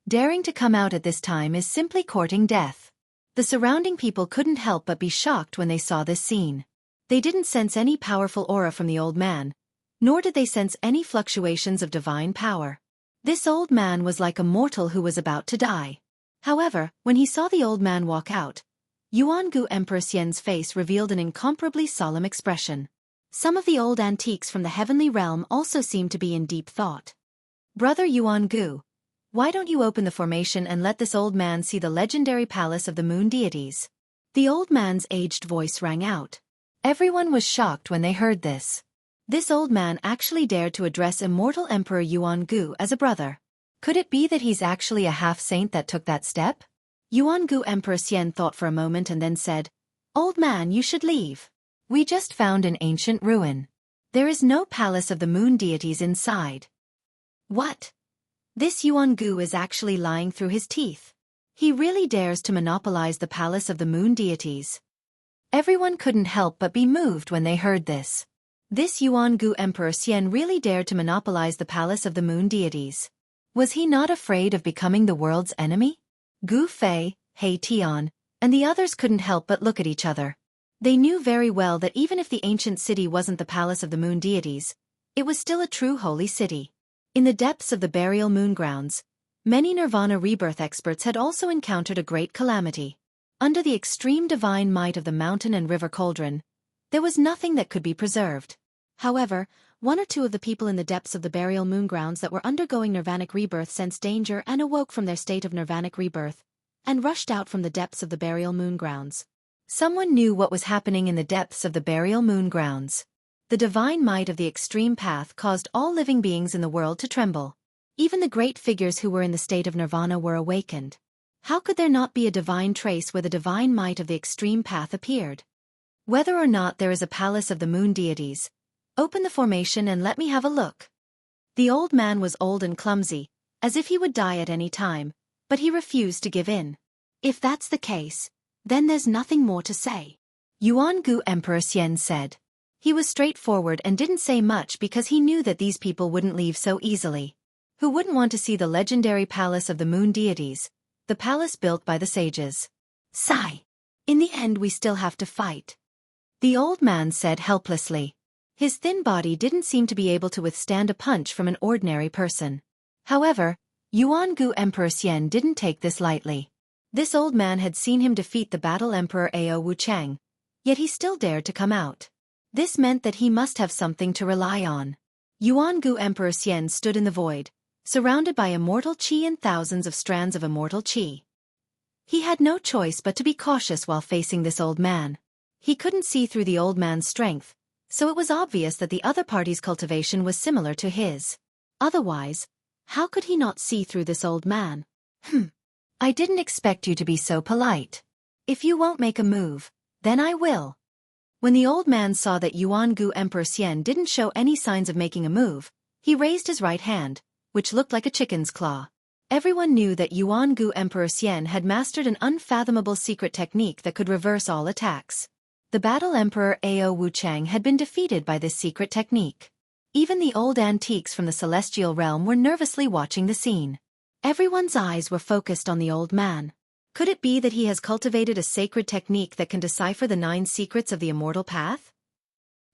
Daring to come out at this time is simply courting death. The surrounding people couldn't help but be shocked when they saw this scene. They didn't sense any powerful aura from the old man, nor did they sense any fluctuations of divine power. This old man was like a mortal who was about to die. However, when he saw the old man walk out, Yuan Gu Emperor Xian's face revealed an incomparably solemn expression. Some of the old antiques from the heavenly realm also seemed to be in deep thought. Brother Yuan Gu, why don't you open the formation and let this old man see the legendary palace of the moon deities? The old man's aged voice rang out. Everyone was shocked when they heard this. This old man actually dared to address immortal Emperor Yuan-gu as a brother. Could it be that he's actually a half-saint that took that step? Yuan-gu Emperor Xian thought for a moment and then said, "Old man, you should leave. We just found an ancient ruin. There is no palace of the moon deities inside." What? This Yuan-gu is actually lying through his teeth. He really dares to monopolize the palace of the moon deities. Everyone couldn't help but be moved when they heard this. This Yuan-gu Emperor Xian really dared to monopolize the palace of the moon deities. Was he not afraid of becoming the world's enemy? Gu Fei, He Tian, and the others couldn't help but look at each other. They knew very well that even if the ancient city wasn't the palace of the moon deities, it was still a true holy city. In the depths of the burial moon grounds, many Nirvana rebirth experts had also encountered a great calamity. Under the extreme divine might of the mountain and river cauldron, there was nothing that could be preserved. However, one or two of the people in the depths of the burial moon grounds that were undergoing nirvanic rebirth sensed danger and awoke from their state of nirvanic rebirth, and rushed out from the depths of the burial moon grounds. Someone knew what was happening in the depths of the burial moon grounds. The divine might of the extreme path caused all living beings in the world to tremble. Even the great figures who were in the state of nirvana were awakened. How could there not be a divine trace where the divine might of the extreme path appeared? Whether or not there is a palace of the moon deities, open the formation and let me have a look. The old man was old and clumsy, as if he would die at any time, but he refused to give in. If that's the case, then there's nothing more to say. Yuan-gu Emperor Xian said. He was straightforward and didn't say much because he knew that these people wouldn't leave so easily. Who wouldn't want to see the legendary palace of the moon deities, the palace built by the sages? Sigh. In the end we still have to fight. The old man said helplessly. His thin body didn't seem to be able to withstand a punch from an ordinary person. However, Yuan-gu Emperor Xian didn't take this lightly. This old man had seen him defeat the battle Emperor Ao Wuchang, yet he still dared to come out. This meant that he must have something to rely on. Yuan-gu Emperor Xian stood in the void, surrounded by immortal qi and thousands of strands of immortal qi. He had no choice but to be cautious while facing this old man. He couldn't see through the old man's strength, so it was obvious that the other party's cultivation was similar to his. Otherwise, how could he not see through this old man? I didn't expect you to be so polite. If you won't make a move, then I will. When the old man saw that Yuan-gu Emperor Xian didn't show any signs of making a move, he raised his right hand, which looked like a chicken's claw. Everyone knew that Yuan-gu Emperor Xian had mastered an unfathomable secret technique that could reverse all attacks. The battle Emperor Ao Wuchang had been defeated by this secret technique. Even the old antiques from the celestial realm were nervously watching the scene. Everyone's eyes were focused on the old man. Could it be that he has cultivated a sacred technique that can decipher the 9 secrets of the immortal path?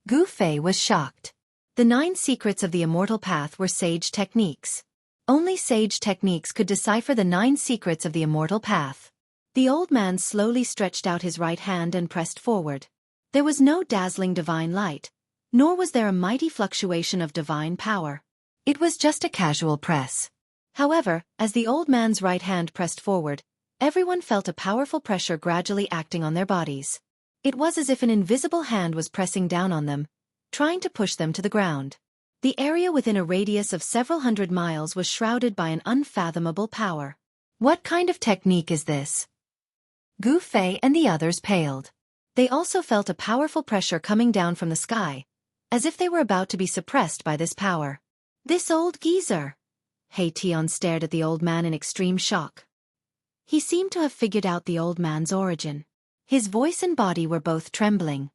Gu Fei was shocked. The 9 secrets of the immortal path were sage techniques. Only sage techniques could decipher the 9 secrets of the immortal path. The old man slowly stretched out his right hand and pressed forward. There was no dazzling divine light, nor was there a mighty fluctuation of divine power. It was just a casual press. However, as the old man's right hand pressed forward, everyone felt a powerful pressure gradually acting on their bodies. It was as if an invisible hand was pressing down on them, trying to push them to the ground. The area within a radius of several hundred miles was shrouded by an unfathomable power. What kind of technique is this? Gu Fei and the others paled. They also felt a powerful pressure coming down from the sky, as if they were about to be suppressed by this power. This old geezer! He Tian stared at the old man in extreme shock. He seemed to have figured out the old man's origin. His voice and body were both trembling.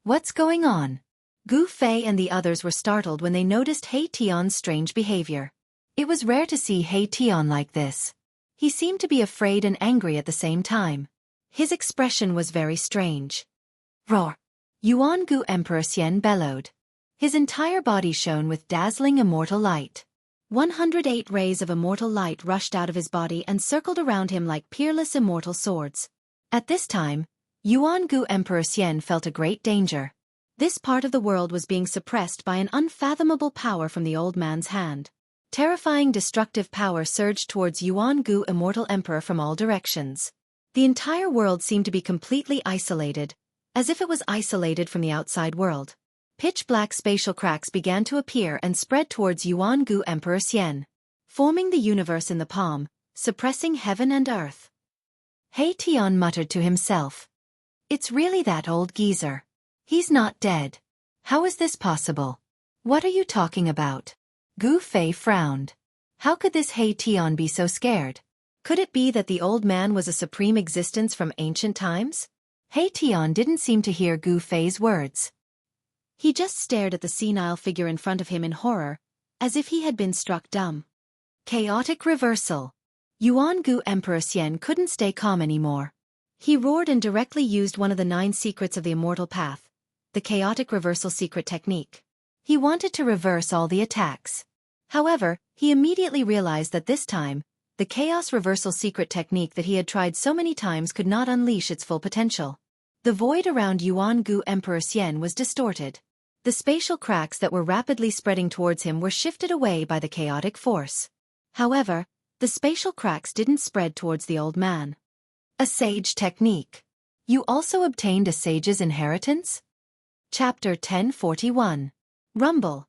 What's going on? Gu Fei and the others were startled when they noticed He Tian's strange behavior. It was rare to see He Tian like this. He seemed to be afraid and angry at the same time. His expression was very strange. Roar! Yuan-gu Emperor Xian bellowed. His entire body shone with dazzling immortal light. 108 rays of immortal light rushed out of his body and circled around him like peerless immortal swords. At this time, Yuan-gu Emperor Xian felt a great danger. This part of the world was being suppressed by an unfathomable power from the old man's hand. Terrifying destructive power surged towards Yuan-gu Immortal Emperor from all directions. The entire world seemed to be completely isolated, as if it was isolated from the outside world. Pitch-black spatial cracks began to appear and spread towards Yuan-gu Emperor Xian, forming the universe in the palm, suppressing heaven and earth. He Tian muttered to himself. It's really that old geezer. He's not dead. How is this possible? What are you talking about? Gu Fei frowned. How could this He Tian be so scared? Could it be that the old man was a supreme existence from ancient times? He Tian didn't seem to hear Gu Fei's words. He just stared at the senile figure in front of him in horror, as if he had been struck dumb. Chaotic reversal. Yuan-gu Emperor Xian couldn't stay calm anymore. He roared and directly used one of the 9 secrets of the immortal path, the chaotic reversal secret technique. He wanted to reverse all the attacks. However, he immediately realized that this time, the chaos reversal secret technique that he had tried so many times could not unleash its full potential. The void around Yuan-gu Emperor Xian was distorted. The spatial cracks that were rapidly spreading towards him were shifted away by the chaotic force. However, the spatial cracks didn't spread towards the old man. A sage technique. You also obtained a sage's inheritance? Chapter 1041. Rumble.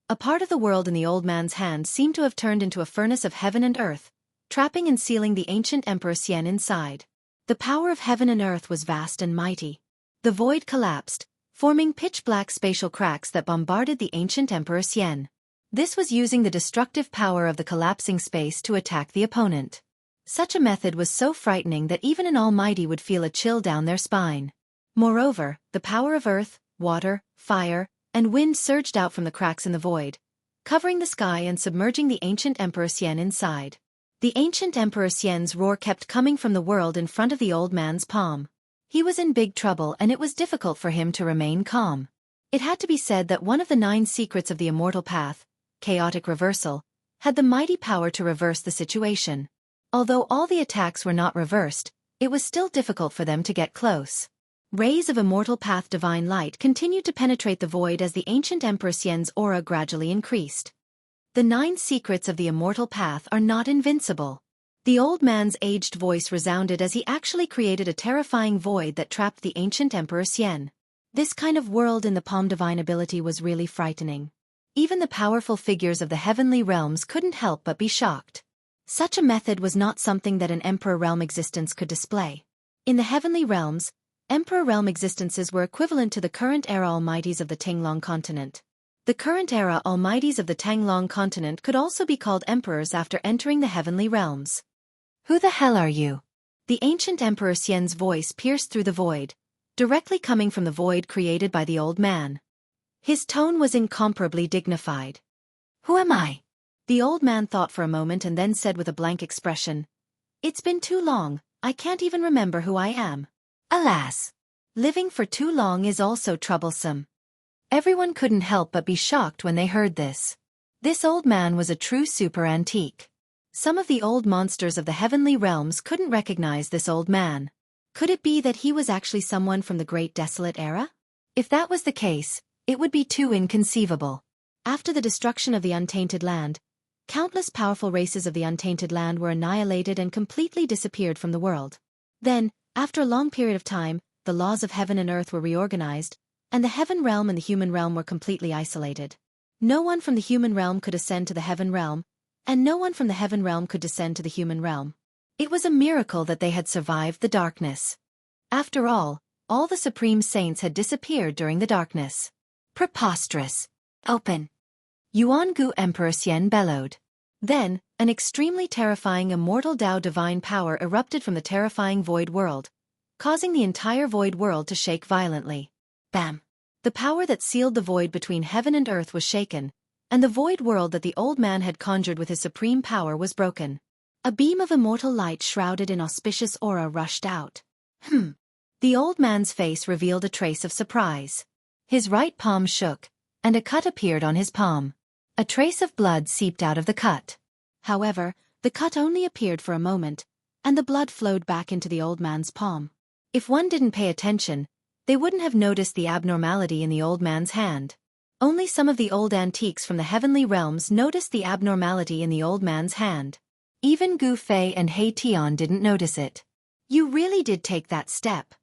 A part of the world in the old man's hand seemed to have turned into a furnace of heaven and earth, trapping and sealing the ancient Emperor Xian inside. The power of heaven and earth was vast and mighty. The void collapsed, forming pitch-black spatial cracks that bombarded the ancient Emperor Xian. This was using the destructive power of the collapsing space to attack the opponent. Such a method was so frightening that even an almighty would feel a chill down their spine. Moreover, the power of earth, water, fire, and wind surged out from the cracks in the void, covering the sky and submerging the ancient Emperor Xian inside. The ancient Emperor Xian's roar kept coming from the world in front of the old man's palm. He was in big trouble and it was difficult for him to remain calm. It had to be said that one of the 9 secrets of the immortal path, chaotic reversal, had the mighty power to reverse the situation. Although all the attacks were not reversed, it was still difficult for them to get close. Rays of immortal path divine light continued to penetrate the void as the ancient Emperor Xian's aura gradually increased. The 9 secrets of the immortal path are not invincible. The old man's aged voice resounded as he actually created a terrifying void that trapped the ancient Emperor Xian. This kind of world in the palm divine ability was really frightening. Even the powerful figures of the heavenly realms couldn't help but be shocked. Such a method was not something that an Emperor realm existence could display. In the heavenly realms, Emperor realm existences were equivalent to the current era almighties of the Tanglong continent. The current era almighties of the Tanglong continent could also be called emperors after entering the heavenly realms. Who the hell are you? The ancient Emperor Xian's voice pierced through the void, directly coming from the void created by the old man. His tone was incomparably dignified. Who am I? The old man thought for a moment and then said with a blank expression, It's been too long, I can't even remember who I am. Alas! Living for too long is also troublesome. Everyone couldn't help but be shocked when they heard this. This old man was a true super antique. Some of the old monsters of the heavenly realms couldn't recognize this old man. Could it be that he was actually someone from the Great Desolate Era? If that was the case, it would be too inconceivable. After the destruction of the Untainted Land, countless powerful races of the Untainted Land were annihilated and completely disappeared from the world. Then, after a long period of time, the laws of heaven and earth were reorganized, and the heaven realm and the human realm were completely isolated. No one from the human realm could ascend to the heaven realm, and no one from the heaven realm could descend to the human realm. It was a miracle that they had survived the darkness. After all the supreme saints had disappeared during the darkness. Preposterous. Open. Yuan-gu Emperor Xian bellowed. Then, an extremely terrifying immortal Tao divine power erupted from the terrifying void world, causing the entire void world to shake violently. Bam! The power that sealed the void between heaven and earth was shaken, and the void world that the old man had conjured with his supreme power was broken. A beam of immortal light shrouded in auspicious aura rushed out. The old man's face revealed a trace of surprise. His right palm shook, and a cut appeared on his palm. A trace of blood seeped out of the cut. However, the cut only appeared for a moment, and the blood flowed back into the old man's palm. If one didn't pay attention, they wouldn't have noticed the abnormality in the old man's hand. Only some of the old antiques from the heavenly realms noticed the abnormality in the old man's hand. Even Gu Fei and He Tian didn't notice it. You really did take that step.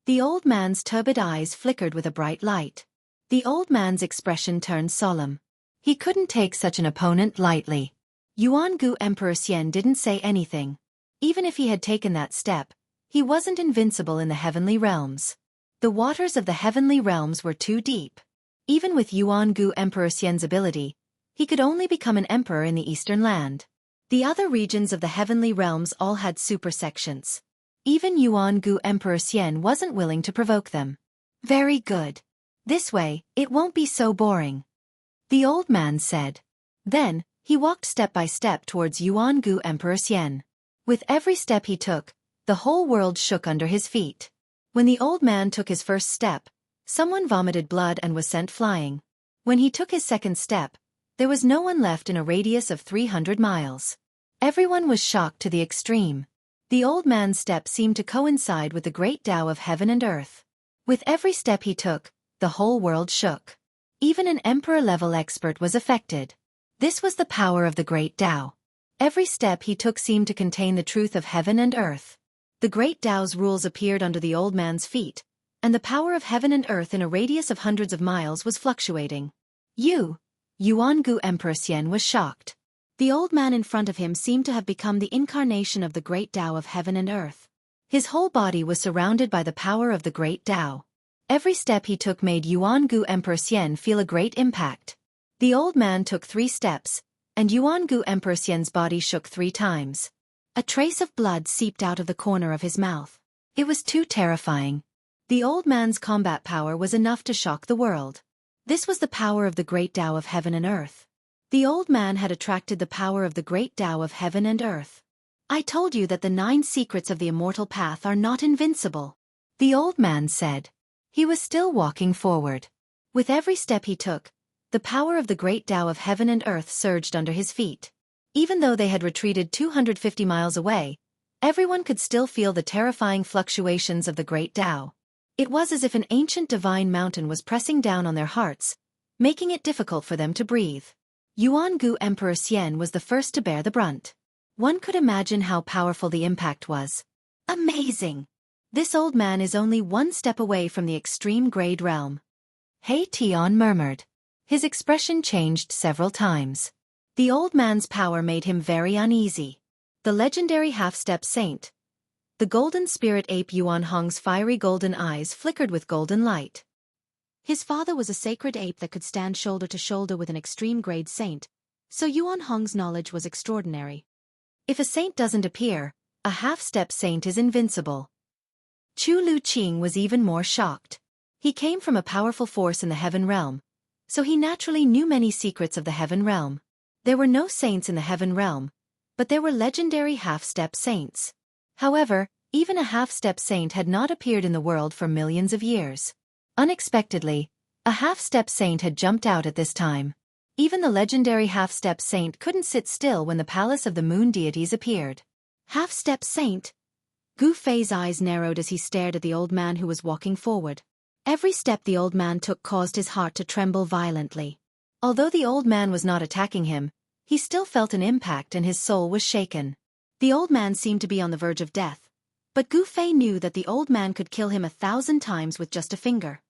The old man's turbid eyes flickered with a bright light. The old man's expression turned solemn. He couldn't take such an opponent lightly. Yuan-gu Emperor Xian didn't say anything. Even if he had taken that step, he wasn't invincible in the heavenly realms. The waters of the heavenly realms were too deep. Even with Yuan-gu Emperor Xian's ability, he could only become an emperor in the eastern land. The other regions of the heavenly realms all had super sections. Even Yuan-gu Emperor Xian wasn't willing to provoke them. Very good. This way, it won't be so boring, the old man said. Then, he walked step by step towards Yuan-gu Emperor Xian. With every step he took, the whole world shook under his feet. When the old man took his first step, someone vomited blood and was sent flying. When he took his second step, there was no one left in a radius of 300 miles. Everyone was shocked to the extreme. The old man's step seemed to coincide with the great Tao of heaven and earth. With every step he took, the whole world shook. Even an emperor-level expert was affected. This was the power of the great Tao. Every step he took seemed to contain the truth of heaven and earth. The great Tao's rules appeared under the old man's feet, and the power of heaven and earth in a radius of hundreds of miles was fluctuating. Yuan-gu Emperor Xian was shocked. The old man in front of him seemed to have become the incarnation of the great Tao of heaven and earth. His whole body was surrounded by the power of the great Tao. Every step he took made Yuan-gu Emperor Xian feel a great impact. The old man took 3 steps, and Yuan-gu Emperor Xian's body shook 3 times. A trace of blood seeped out of the corner of his mouth. It was too terrifying. The old man's combat power was enough to shock the world. This was the power of the great Tao of heaven and earth. The old man had attracted the power of the great Tao of heaven and earth. I told you that the 9 secrets of the immortal path are not invincible, the old man said. He was still walking forward. With every step he took, the power of the great Tao of heaven and earth surged under his feet. Even though they had retreated 250 miles away, everyone could still feel the terrifying fluctuations of the great Tao. It was as if an ancient divine mountain was pressing down on their hearts, making it difficult for them to breathe. Yuan-gu Emperor Xian was the first to bear the brunt. One could imagine how powerful the impact was. Amazing! This old man is only 1 step away from the extreme grade realm. He Tian murmured. His expression changed several times. The old man's power made him very uneasy. The legendary half-step saint. The golden spirit ape Yuan Hong's fiery golden eyes flickered with golden light. His father was a sacred ape that could stand shoulder to shoulder with an extreme grade saint, so Yuan Hong's knowledge was extraordinary. If a saint doesn't appear, a half-step saint is invincible. Chu Lu Qing was even more shocked. He came from a powerful force in the heaven realm, so he naturally knew many secrets of the heaven realm. There were no saints in the heaven realm, but there were legendary half-step saints. However, even a half-step saint had not appeared in the world for millions of years. Unexpectedly, a half-step saint had jumped out at this time. Even the legendary half-step saint couldn't sit still when the palace of the moon deities appeared. Half-step saint? Gu Fei's eyes narrowed as he stared at the old man who was walking forward. Every step the old man took caused his heart to tremble violently. Although the old man was not attacking him, he still felt an impact and his soul was shaken. The old man seemed to be on the verge of death, but Gu Fei knew that the old man could kill him 1,000 times with just a finger.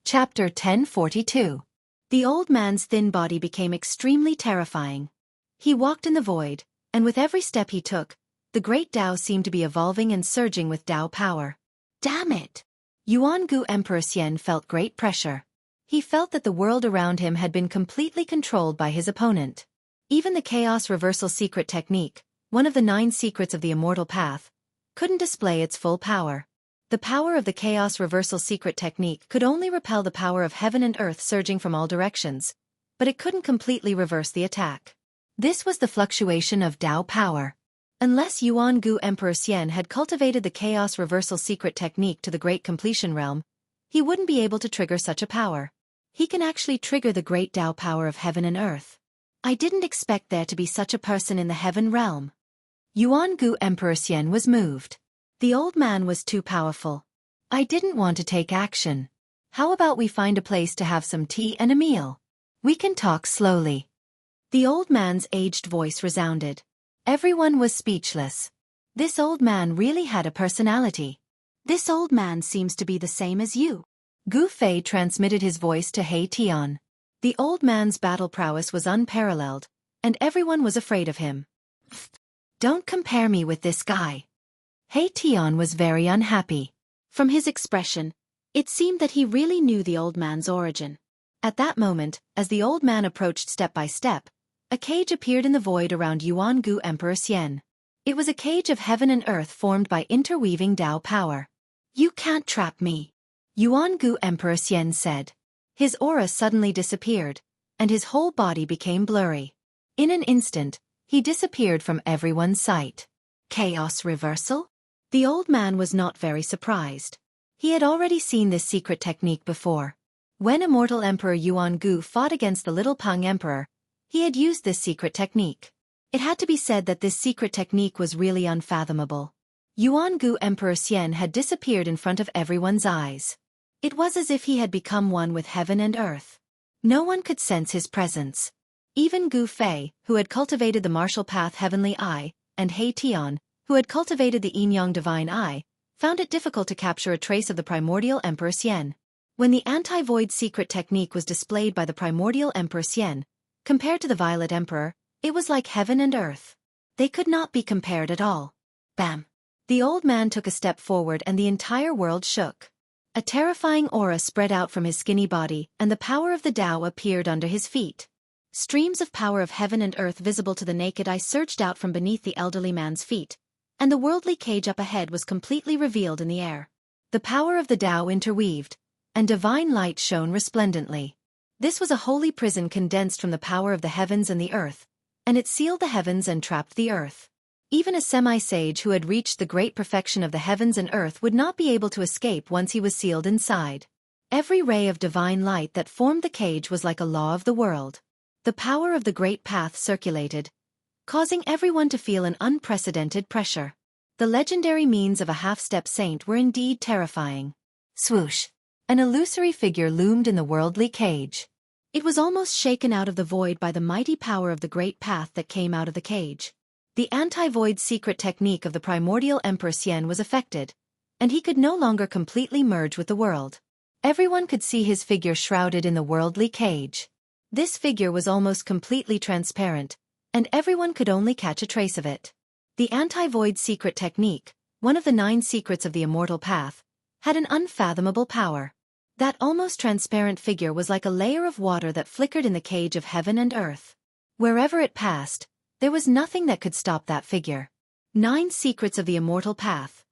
Chapter 1042. The old man's thin body became extremely terrifying. He walked in the void, and with every step he took, the great Tao seemed to be evolving and surging with Tao power. Damn it! Yuan-gu Emperor Xian felt great pressure. He felt that the world around him had been completely controlled by his opponent. Even the chaos reversal secret technique, one of the 9 secrets of the immortal path, couldn't display its full power. The power of the chaos reversal secret technique could only repel the power of heaven and earth surging from all directions, but it couldn't completely reverse the attack. This was the fluctuation of Tao power. Unless Yuan-gu Emperor Xian had cultivated the chaos reversal secret technique to the great completion realm, he wouldn't be able to trigger such a power. He can actually trigger the great Tao power of heaven and earth. I didn't expect there to be such a person in the heaven realm. Yuan-gu Emperor Xian was moved. The old man was too powerful. I didn't want to take action. How about we find a place to have some tea and a meal? We can talk slowly. The old man's aged voice resounded. Everyone was speechless. This old man really had a personality. This old man seems to be the same as you. Gu Fei transmitted his voice to He Tian. The old man's battle prowess was unparalleled, and everyone was afraid of him. Don't compare me with this guy. He Tian was very unhappy. From his expression, it seemed that he really knew the old man's origin. At that moment, as the old man approached step by step, a cage appeared in the void around Yuan Gu Emperor Xian. It was a cage of heaven and earth formed by interweaving Tao power. You can't trap me, Yuan Gu Emperor Xian said. His aura suddenly disappeared, and his whole body became blurry. In an instant, he disappeared from everyone's sight. Chaos reversal? The old man was not very surprised. He had already seen this secret technique before. When immortal Emperor Yuan Gu fought against the little Pang Emperor, he had used this secret technique. It had to be said that this secret technique was really unfathomable. Yuan Gu Emperor Xian had disappeared in front of everyone's eyes. It was as if he had become one with heaven and earth. No one could sense his presence. Even Gu Fei, who had cultivated the martial path Heavenly Eye, and He Tian, who had cultivated the Yin-Yang Divine Eye, found it difficult to capture a trace of the primordial Emperor Xian. When the anti-void secret technique was displayed by the primordial Emperor Xian, compared to the Violet Emperor, it was like heaven and earth. They could not be compared at all. Bam! The old man took a step forward and the entire world shook. A terrifying aura spread out from his skinny body, and the power of the Tao appeared under his feet. Streams of power of heaven and earth visible to the naked eye surged out from beneath the elderly man's feet, and the worldly cage up ahead was completely revealed in the air. The power of the Tao interweaved, and divine light shone resplendently. This was a holy prison condensed from the power of the heavens and the earth, and it sealed the heavens and trapped the earth. Even a semi-sage who had reached the great perfection of the heavens and earth would not be able to escape once he was sealed inside. Every ray of divine light that formed the cage was like a law of the world. The power of the great path circulated, causing everyone to feel an unprecedented pressure. The legendary means of a half-step saint were indeed terrifying. Swoosh! An illusory figure loomed in the worldly cage. It was almost shaken out of the void by the mighty power of the great path that came out of the cage. The anti-void secret technique of the primordial Emperor Xian was affected, and he could no longer completely merge with the world. Everyone could see his figure shrouded in the worldly cage. This figure was almost completely transparent, and everyone could only catch a trace of it. The anti-void secret technique, one of the 9 secrets of the immortal path, had an unfathomable power. That almost transparent figure was like a layer of water that flickered in the cage of heaven and earth. Wherever it passed, there was nothing that could stop that figure. 9 secrets of the immortal path.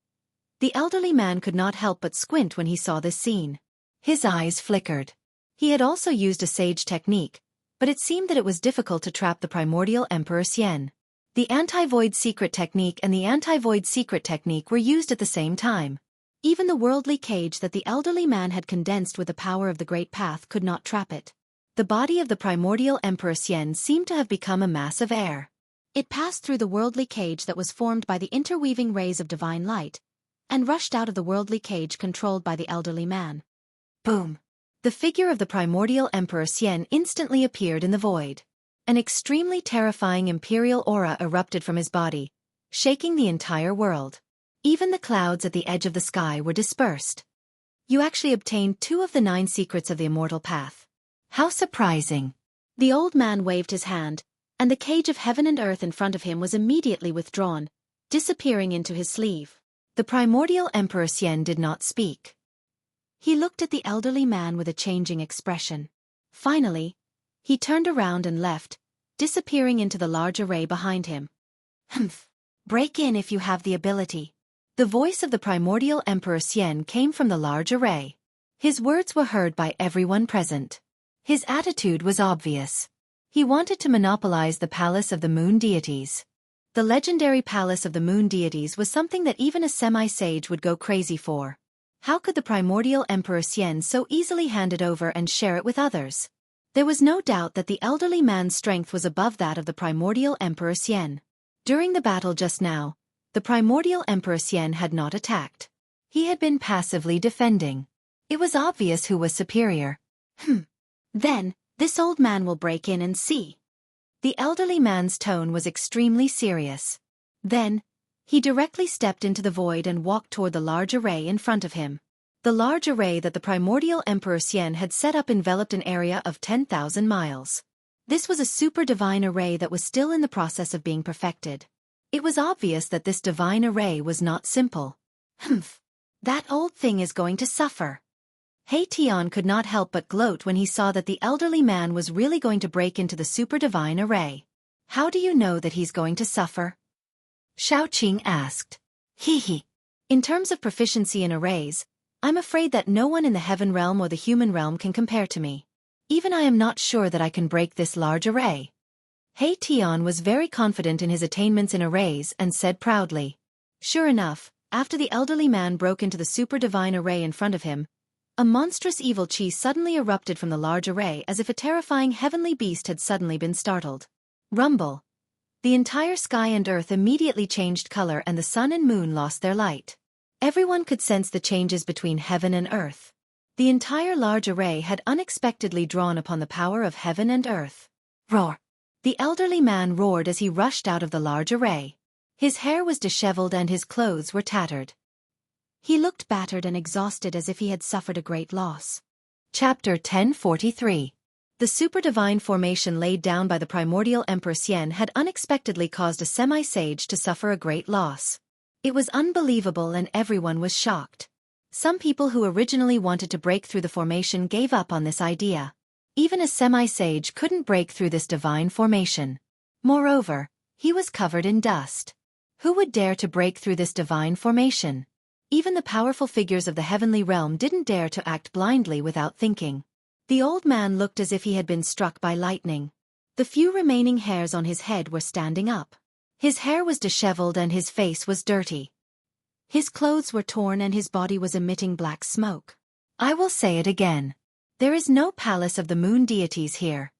The elderly man could not help but squint when he saw this scene. His eyes flickered. He had also used a sage technique, but it seemed that it was difficult to trap the primordial Emperor Xian. The anti-void secret technique and the anti-void secret technique were used at the same time. Even the worldly cage that the elderly man had condensed with the power of the great path could not trap it. The body of the primordial Emperor Xian seemed to have become a mass of air. It passed through the worldly cage that was formed by the interweaving rays of divine light, and rushed out of the worldly cage controlled by the elderly man. Boom! The figure of the primordial Emperor Xian instantly appeared in the void. An extremely terrifying imperial aura erupted from his body, shaking the entire world. Even the clouds at the edge of the sky were dispersed. You actually obtained 2 of the 9 secrets of the immortal path. How surprising! The old man waved his hand, and the cage of heaven and earth in front of him was immediately withdrawn, disappearing into his sleeve. The primordial Emperor Xian did not speak. He looked at the elderly man with a changing expression. Finally, he turned around and left, disappearing into the large array behind him. Humph! Break in if you have the ability. The voice of the primordial Emperor Xian came from the large array. His words were heard by everyone present. His attitude was obvious. He wanted to monopolize the palace of the moon deities. The legendary palace of the moon deities was something that even a semi-sage would go crazy for. How could the primordial Emperor Xian so easily hand it over and share it with others? There was no doubt that the elderly man's strength was above that of the primordial Emperor Xian. During the battle just now, the primordial Emperor Xian had not attacked. He had been passively defending. It was obvious who was superior. Then, this old man will break in and see. The elderly man's tone was extremely serious. Then, He directly stepped into the void and walked toward the large array in front of him. The large array that the primordial Emperor Xian had set up enveloped an area of 10,000 miles. This was a super divine array that was still in the process of being perfected. It was obvious that this divine array was not simple. Humph. That old thing is going to suffer. He Tian could not help but gloat when he saw that the elderly man was really going to break into the super divine array. How do you know that he's going to suffer? Shao Qing asked. Hee. In terms of proficiency in arrays, I'm afraid that no one in the heaven realm or the human realm can compare to me. Even I am not sure that I can break this large array. He Tian was very confident in his attainments in arrays and said proudly. Sure enough, after the elderly man broke into the super divine array in front of him, a monstrous evil chi suddenly erupted from the large array as if a terrifying heavenly beast had suddenly been startled. Rumble. The entire sky and earth immediately changed color and the sun and moon lost their light. Everyone could sense the changes between heaven and earth. The entire large array had unexpectedly drawn upon the power of heaven and earth. Roar! The elderly man roared as he rushed out of the large array. His hair was disheveled and his clothes were tattered. He looked battered and exhausted as if he had suffered a great loss. Chapter 1043. The super divine formation laid down by the primordial Emperor Xian had unexpectedly caused a semi-sage to suffer a great loss. It was unbelievable and everyone was shocked. Some people who originally wanted to break through the formation gave up on this idea. Even a semi-sage couldn't break through this divine formation. Moreover, he was covered in dust. Who would dare to break through this divine formation? Even the powerful figures of the heavenly realm didn't dare to act blindly without thinking. The old man looked as if he had been struck by lightning. The few remaining hairs on his head were standing up. His hair was disheveled and his face was dirty. His clothes were torn and his body was emitting black smoke. I will say it again. There is no palace of the moon deities here.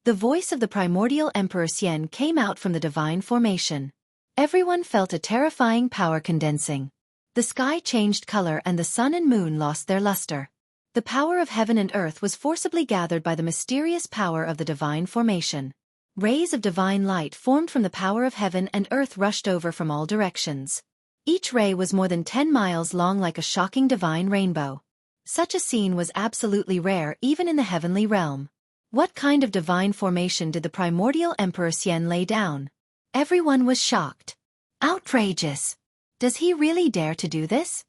The voice of the primordial Emperor Xian came out from the divine formation. Everyone felt a terrifying power condensing. The sky changed color and the sun and moon lost their luster. The power of heaven and earth was forcibly gathered by the mysterious power of the divine formation. Rays of divine light formed from the power of heaven and earth rushed over from all directions. Each ray was more than 10 miles long like a shocking divine rainbow. Such a scene was absolutely rare even in the heavenly realm. What kind of divine formation did the primordial Emperor Xian lay down? Everyone was shocked. Outrageous! Does he really dare to do this?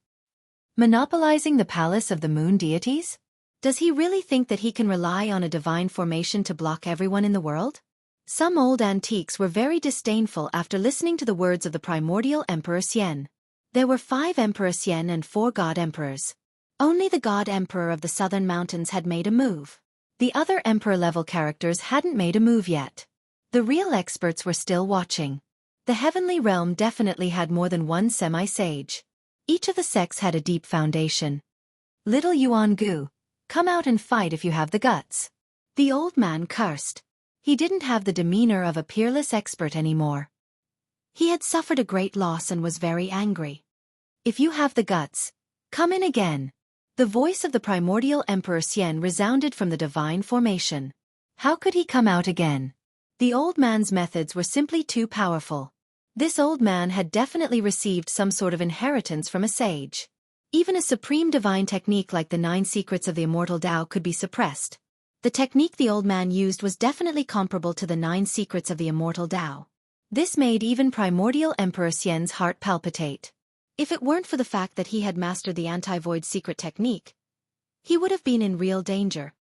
Monopolizing the palace of the moon deities? Does he really think that he can rely on a divine formation to block everyone in the world? Some old antiques were very disdainful after listening to the words of the primordial Emperor Xian. There were 5 Emperor Xian and 4 God Emperors. Only the God Emperor of the Southern Mountains had made a move. The other Emperor-level characters hadn't made a move yet. The real experts were still watching. The heavenly realm definitely had more than one semi-sage. Each of the sects had a deep foundation. Little Yuan Gu, come out and fight if you have the guts. The old man cursed. He didn't have the demeanor of a peerless expert anymore. He had suffered a great loss and was very angry. If you have the guts, come in again. The voice of the primordial Emperor Xian resounded from the divine formation. How could he come out again? The old man's methods were simply too powerful. This old man had definitely received some sort of inheritance from a sage. Even a supreme divine technique like the 9 secrets of the immortal Tao could be suppressed. The technique the old man used was definitely comparable to the 9 secrets of the immortal Tao. This made even primordial Emperor Xian's heart palpitate. If it weren't for the fact that he had mastered the anti-void secret technique, he would have been in real danger.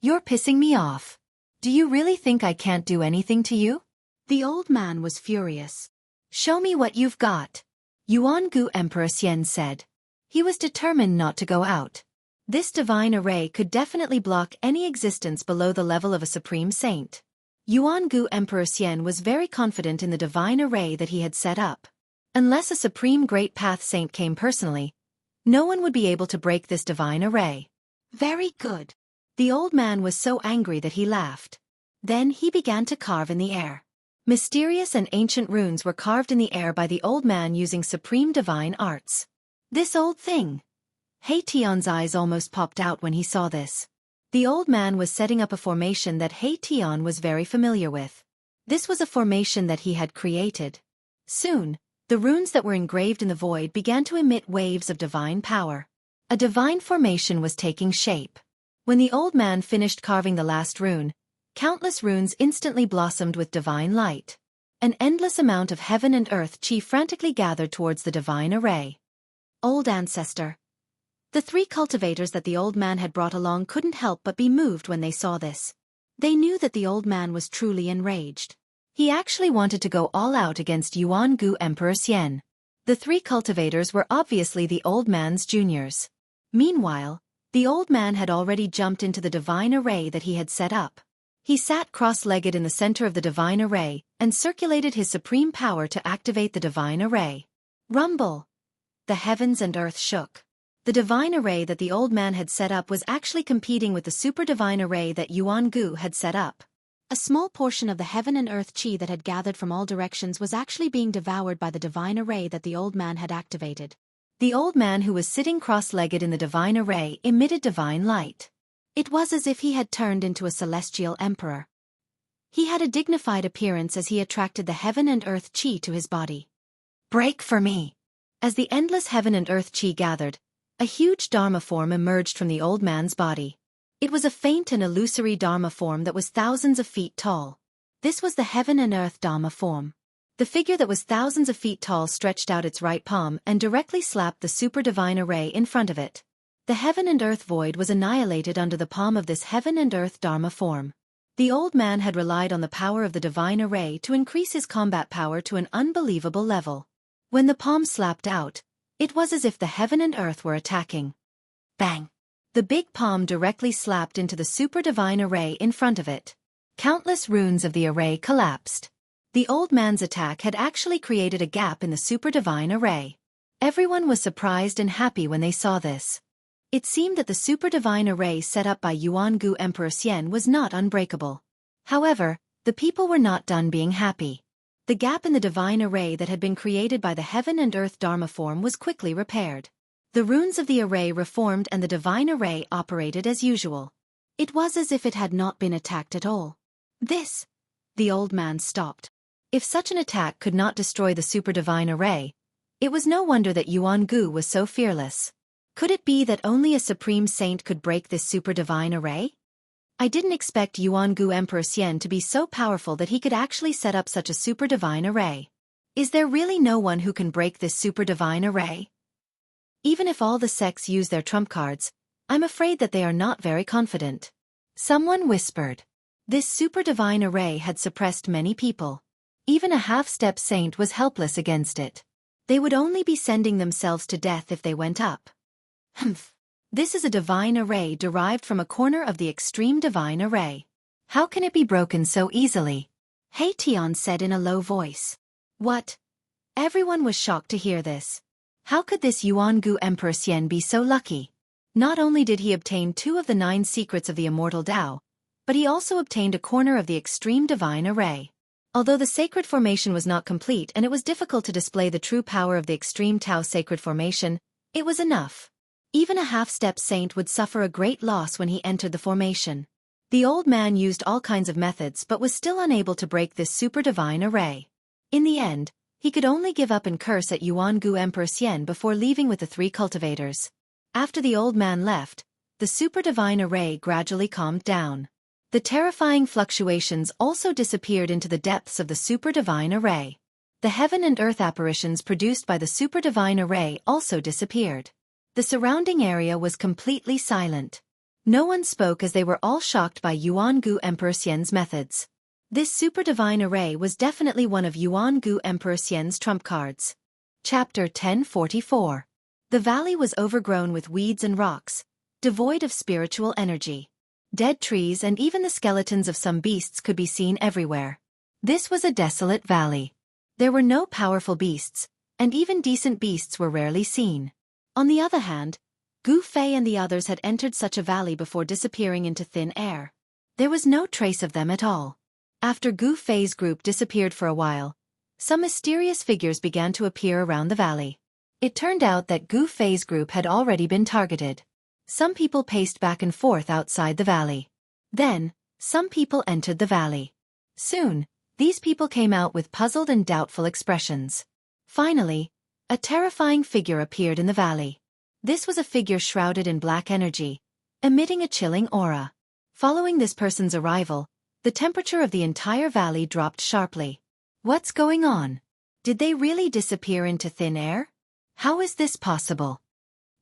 You're pissing me off. Do you really think I can't do anything to you? The old man was furious. Show me what you've got. Yuan Gu Emperor Xian said. He was determined not to go out. This divine array could definitely block any existence below the level of a supreme saint. Yuan Gu Emperor Xian was very confident in the divine array that he had set up. Unless a supreme great path saint came personally, no one would be able to break this divine array. Very good. The old man was so angry that he laughed. Then he began to carve in the air. Mysterious and ancient runes were carved in the air by the old man using supreme divine arts. This old thing. He Tian's eyes almost popped out when he saw this. The old man was setting up a formation that He Tian was very familiar with. This was a formation that he had created. Soon, The runes that were engraved in the void began to emit waves of divine power. A divine formation was taking shape. When the old man finished carving the last rune, countless runes instantly blossomed with divine light. An endless amount of heaven and earth chi frantically gathered towards the divine array. Old ancestor. The three cultivators that the old man had brought along couldn't help but be moved when they saw this. They knew that the old man was truly enraged. He actually wanted to go all out against Yuan-gu Emperor Xian. The three cultivators were obviously the old man's juniors. Meanwhile, the old man had already jumped into the divine array that he had set up. He sat cross-legged in the center of the divine array and circulated his supreme power to activate the divine array. Rumble! The heavens and earth shook. The divine array that the old man had set up was actually competing with the super divine array that Yuan-gu had set up. A small portion of the heaven and earth chi that had gathered from all directions was actually being devoured by the divine array that the old man had activated. The old man who was sitting cross-legged in the divine array emitted divine light. It was as if he had turned into a celestial emperor. He had a dignified appearance as he attracted the heaven and earth chi to his body. Break for me! As the endless heaven and earth chi gathered, a huge Dharma form emerged from the old man's body. It was a faint and illusory Dharma form that was thousands of feet tall. This was the heaven and earth Dharma form. The figure that was thousands of feet tall stretched out its right palm and directly slapped the super divine array in front of it. The heaven and earth void was annihilated under the palm of this heaven and earth Dharma form. The old man had relied on the power of the divine array to increase his combat power to an unbelievable level. When the palm slapped out, it was as if the heaven and earth were attacking. Bang! The big palm directly slapped into the super divine array in front of it. Countless runes of the array collapsed. The old man's attack had actually created a gap in the super divine array. Everyone was surprised and happy when they saw this. It seemed that the super divine array set up by Yuan-gu Emperor Xian was not unbreakable. However, the people were not done being happy. The gap in the divine array that had been created by the heaven and earth Dharma form was quickly repaired. The runes of the array reformed and the divine array operated as usual. It was as if it had not been attacked at all. The old man stopped. If such an attack could not destroy the super divine array, it was no wonder that Yuan-gu was so fearless. Could it be that only a supreme saint could break this super divine array? I didn't expect Yuan-gu Emperor Xian to be so powerful that he could actually set up such a super divine array. Is there really no one who can break this super divine array? Even if all the sects use their trump cards, I'm afraid that they are not very confident. Someone whispered. This super divine array had suppressed many people. Even a half-step saint was helpless against it. They would only be sending themselves to death if they went up. Humph. This is a divine array derived from a corner of the extreme divine array. How can it be broken so easily? Hei Tian said in a low voice. What? Everyone was shocked to hear this. How could this Yuan-gu Emperor Xian be so lucky? Not only did he obtain 2 of the 9 secrets of the immortal Tao, but he also obtained a corner of the extreme divine array. Although the sacred formation was not complete and it was difficult to display the true power of the extreme Tao sacred formation, it was enough. Even a half-step saint would suffer a great loss when he entered the formation. The old man used all kinds of methods but was still unable to break this super divine array. In the end, he could only give up and curse at Yuan-gu Emperor Xian before leaving with the 3 cultivators. After the old man left, the super divine array gradually calmed down. The terrifying fluctuations also disappeared into the depths of the super divine array. The heaven and earth apparitions produced by the super divine array also disappeared. The surrounding area was completely silent. No one spoke as they were all shocked by Yuan-gu Emperor Xian's methods. This super divine array was definitely one of Yuan-gu Emperor Xian's trump cards. Chapter 1044. The valley was overgrown with weeds and rocks, devoid of spiritual energy. Dead trees and even the skeletons of some beasts could be seen everywhere. This was a desolate valley. There were no powerful beasts, and even decent beasts were rarely seen. On the other hand, Gu Fei and the others had entered such a valley before disappearing into thin air. There was no trace of them at all. After Gu Fei's group disappeared for a while, some mysterious figures began to appear around the valley. It turned out that Gu Fei's group had already been targeted. Some people paced back and forth outside the valley. Then, some people entered the valley. Soon, these people came out with puzzled and doubtful expressions. Finally, a terrifying figure appeared in the valley. This was a figure shrouded in black energy, emitting a chilling aura. Following this person's arrival, the temperature of the entire valley dropped sharply. What's going on? Did they really disappear into thin air? How is this possible?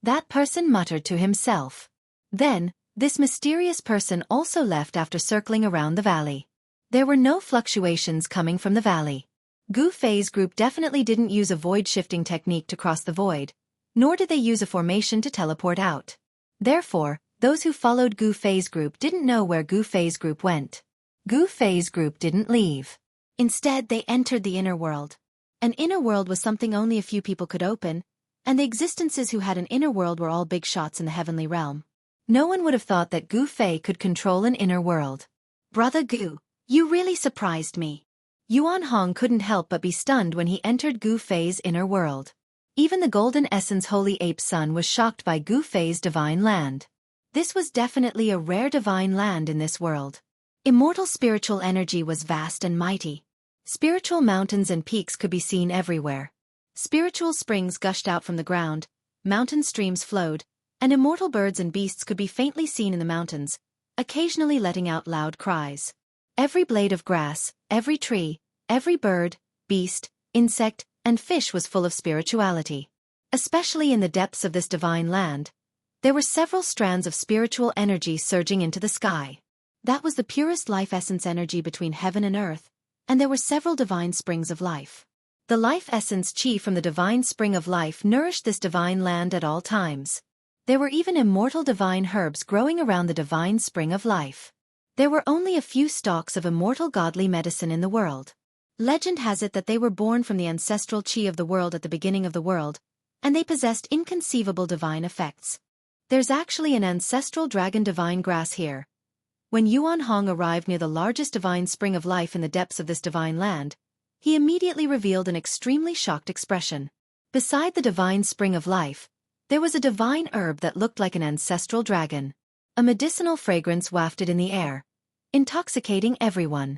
That person muttered to himself. Then, this mysterious person also left after circling around the valley. There were no fluctuations coming from the valley. Gu Fei's group definitely didn't use a void-shifting technique to cross the void, nor did they use a formation to teleport out. Therefore, those who followed Gu Fei's group didn't know where Gu Fei's group went. Gu Fei's group didn't leave. Instead, they entered the inner world. An inner world was something only a few people could open, and the existences who had an inner world were all big shots in the heavenly realm. No one would have thought that Gu Fei could control an inner world. Brother Gu, you really surprised me. Yuan Hong couldn't help but be stunned when he entered Gu Fei's inner world. Even the Golden Essence Holy Ape Son was shocked by Gu Fei's divine land. This was definitely a rare divine land in this world. Immortal spiritual energy was vast and mighty. Spiritual mountains and peaks could be seen everywhere. Spiritual springs gushed out from the ground, mountain streams flowed, and immortal birds and beasts could be faintly seen in the mountains, occasionally letting out loud cries. Every blade of grass, every tree, every bird, beast, insect, and fish was full of spirituality. Especially in the depths of this divine land, there were several strands of spiritual energy surging into the sky. That was the purest life essence energy between heaven and earth, and there were several divine springs of life. The life essence chi from the divine spring of life nourished this divine land at all times. There were even immortal divine herbs growing around the divine spring of life. There were only a few stalks of immortal godly medicine in the world. Legend has it that they were born from the ancestral chi of the world at the beginning of the world, and they possessed inconceivable divine effects. There's actually an ancestral dragon divine grass here. When Yuan Hong arrived near the largest divine spring of life in the depths of this divine land, he immediately revealed an extremely shocked expression. Beside the divine spring of life, there was a divine herb that looked like an ancestral dragon. A medicinal fragrance wafted in the air, intoxicating everyone.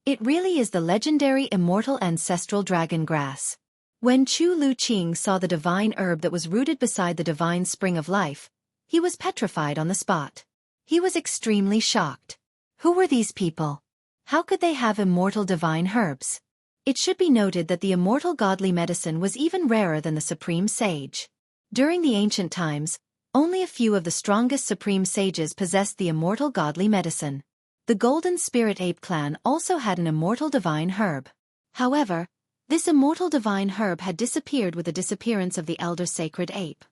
It really is the legendary immortal ancestral dragon grass. When Chu Lu Qing saw the divine herb that was rooted beside the divine spring of life, he was petrified on the spot. He was extremely shocked. Who were these people? How could they have immortal divine herbs? It should be noted that the immortal godly medicine was even rarer than the supreme sage. During the ancient times, only a few of the strongest supreme sages possessed the immortal godly medicine. The Golden Spirit Ape clan also had an immortal divine herb. However, this immortal divine herb had disappeared with the disappearance of the elder sacred ape.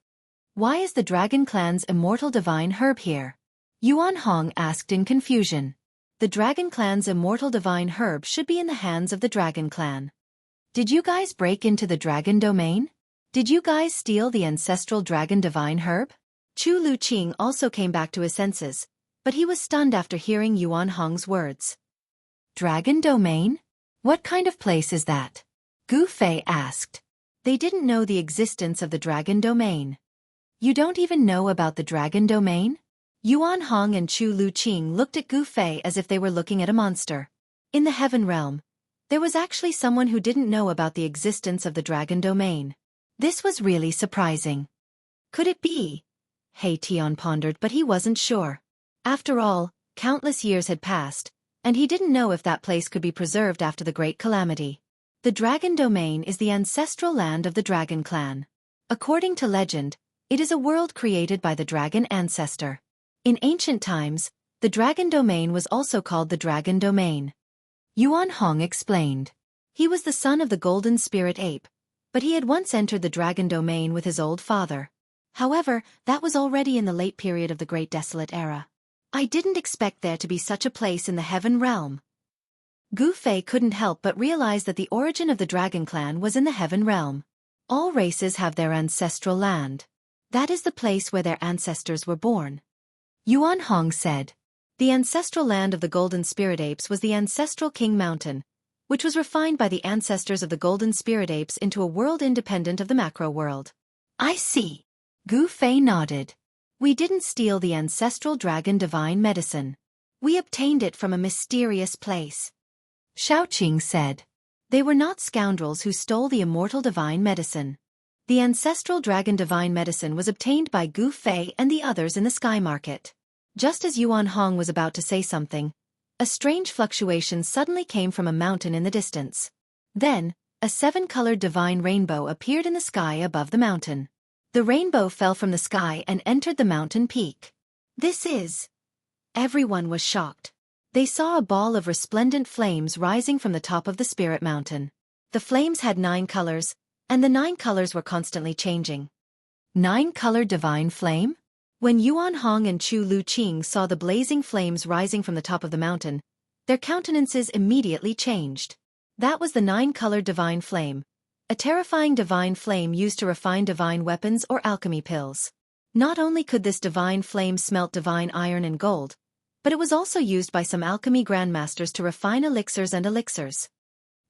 Why is the Dragon clan's immortal divine herb here? Yuan Hong asked in confusion. The Dragon clan's immortal divine herb should be in the hands of the Dragon clan. Did you guys break into the Dragon domain? Did you guys steal the ancestral Dragon divine herb? Chu Lu Qing also came back to his senses, but he was stunned after hearing Yuan Hong's words. Dragon domain? What kind of place is that? Gu Fei asked. They didn't know the existence of the Dragon domain. You don't even know about the Dragon domain? Yuan Hong and Chu Lu Qing looked at Gu Fei as if they were looking at a monster. In the heaven realm, there was actually someone who didn't know about the existence of the Dragon domain. This was really surprising. Could it be? He Tian pondered, but he wasn't sure. After all, countless years had passed, and he didn't know if that place could be preserved after the great calamity. The Dragon domain is the ancestral land of the Dragon clan. According to legend, it is a world created by the Dragon ancestor. In ancient times, the Dragon domain was also called the Dragon domain. Yuan Hong explained. He was the son of the Golden Spirit Ape, but he had once entered the Dragon domain with his old father. However, that was already in the late period of the Great Desolate Era. I didn't expect there to be such a place in the heaven realm. Gu Fei couldn't help but realize that the origin of the Dragon clan was in the heaven realm. All races have their ancestral land. That is the place where their ancestors were born. Yuan Hong said. The ancestral land of the Golden Spirit Apes was the ancestral King Mountain, which was refined by the ancestors of the Golden Spirit Apes into a world independent of the macro world. I see. Gu Fei nodded. We didn't steal the ancestral dragon divine medicine. We obtained it from a mysterious place. Xiaoqing said. They were not scoundrels who stole the immortal divine medicine. The ancestral dragon divine medicine was obtained by Gu Fei and the others in the sky market. Just as Yuan Hong was about to say something, a strange fluctuation suddenly came from a mountain in the distance. Then, a 7-colored divine rainbow appeared in the sky above the mountain. The rainbow fell from the sky and entered the mountain peak. This is... Everyone was shocked. They saw a ball of resplendent flames rising from the top of the spirit mountain. The flames had 9 colors, and the 9 colors were constantly changing. 9-colored divine flame? When Yuan Hong and Chu Luqing saw the blazing flames rising from the top of the mountain, their countenances immediately changed. That was the 9-colored divine flame, a terrifying divine flame used to refine divine weapons or alchemy pills. Not only could this divine flame smelt divine iron and gold, but it was also used by some alchemy grandmasters to refine elixirs and elixirs.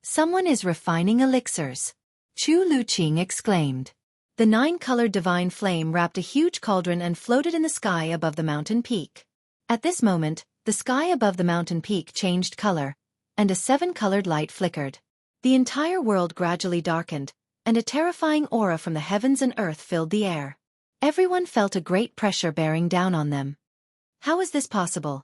Someone is refining elixirs, Chu Luqing exclaimed. The 9-colored divine flame wrapped a huge cauldron and floated in the sky above the mountain peak. At this moment, the sky above the mountain peak changed color, and a 7-colored light flickered. The entire world gradually darkened, and a terrifying aura from the heavens and earth filled the air. Everyone felt a great pressure bearing down on them. How is this possible?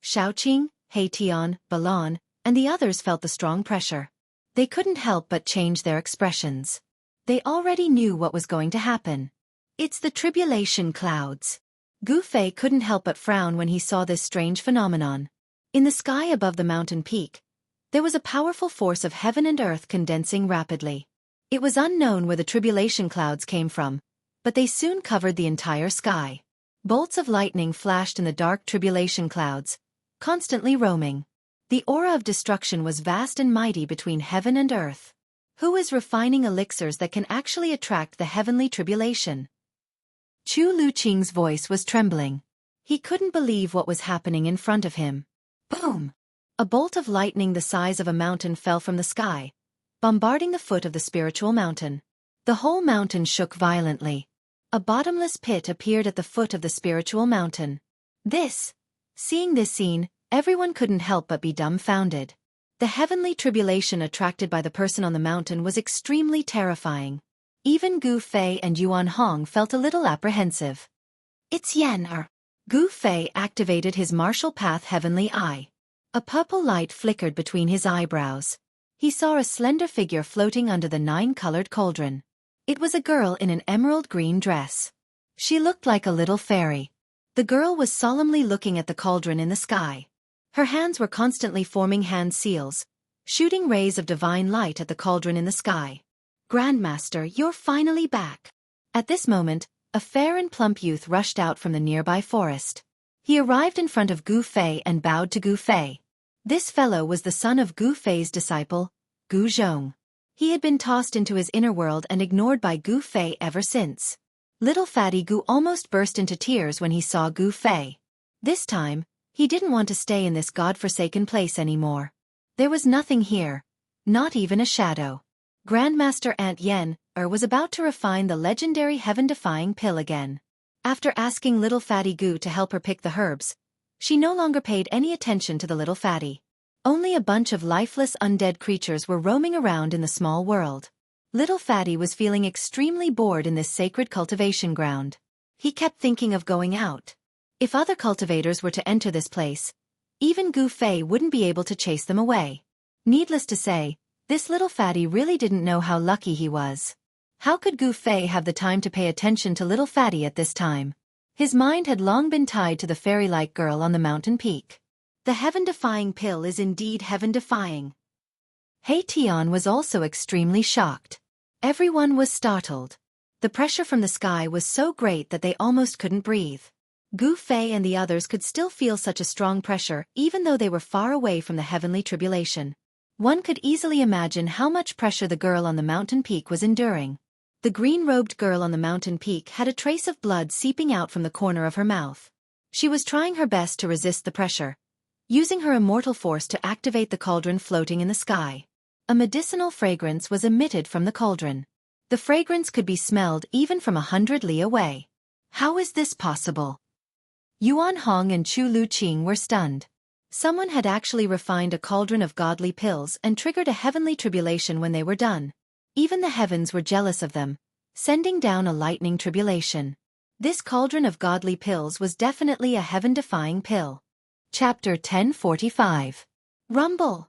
Shaoqing, Heitian, Balan, and the others felt the strong pressure. They couldn't help but change their expressions. They already knew what was going to happen. It's the tribulation clouds. Gu Fei couldn't help but frown when he saw this strange phenomenon. In the sky above the mountain peak, there was a powerful force of heaven and earth condensing rapidly. It was unknown where the tribulation clouds came from, but they soon covered the entire sky. Bolts of lightning flashed in the dark tribulation clouds, constantly roaming. The aura of destruction was vast and mighty between heaven and earth. Who is refining elixirs that can actually attract the heavenly tribulation? Chu Luqing's voice was trembling. He couldn't believe what was happening in front of him. Boom! A bolt of lightning the size of a mountain fell from the sky, bombarding the foot of the spiritual mountain. The whole mountain shook violently. A bottomless pit appeared at the foot of the spiritual mountain. Seeing this scene, everyone couldn't help but be dumbfounded. The heavenly tribulation attracted by the person on the mountain was extremely terrifying. Even Gu Fei and Yuan Hong felt a little apprehensive. It's Yan. Gu Fei activated his martial path heavenly eye. A purple light flickered between his eyebrows. He saw a slender figure floating under the 9-colored cauldron. It was a girl in an emerald green dress. She looked like a little fairy. The girl was solemnly looking at the cauldron in the sky. Her hands were constantly forming hand seals, shooting rays of divine light at the cauldron in the sky. Grandmaster, you're finally back. At this moment, a fair and plump youth rushed out from the nearby forest. He arrived in front of Gu Fei and bowed to Gu Fei. This fellow was the son of Gu Fei's disciple, Gu Zhong. He had been tossed into his inner world and ignored by Gu Fei ever since. Little fatty Gu almost burst into tears when he saw Gu Fei. This time, he didn't want to stay in this god-forsaken place anymore. There was nothing here, not even a shadow. Grandmaster Aunt Yen was about to refine the legendary heaven-defying pill again. After asking little fatty Gu to help her pick the herbs, she no longer paid any attention to the little fatty. Only a bunch of lifeless undead creatures were roaming around in the small world. Little fatty was feeling extremely bored in this sacred cultivation ground. He kept thinking of going out. If other cultivators were to enter this place, even Gu Fei wouldn't be able to chase them away. Needless to say, this little fatty really didn't know how lucky he was. How could Gu Fei have the time to pay attention to little fatty at this time? His mind had long been tied to the fairy-like girl on the mountain peak. The heaven-defying pill is indeed heaven-defying. Heitian was also extremely shocked. Everyone was startled. The pressure from the sky was so great that they almost couldn't breathe. Gu Fei and the others could still feel such a strong pressure even though they were far away from the heavenly tribulation. One could easily imagine how much pressure the girl on the mountain peak was enduring. The green-robed girl on the mountain peak had a trace of blood seeping out from the corner of her mouth. She was trying her best to resist the pressure, using her immortal force to activate the cauldron floating in the sky. A medicinal fragrance was emitted from the cauldron. The fragrance could be smelled even from 100 li away. How is this possible? Yuan Hong and Chu Luqing were stunned. Someone had actually refined a cauldron of godly pills and triggered a heavenly tribulation when they were done. Even the heavens were jealous of them, sending down a lightning tribulation. This cauldron of godly pills was definitely a heaven-defying pill. Chapter 1045. Rumble.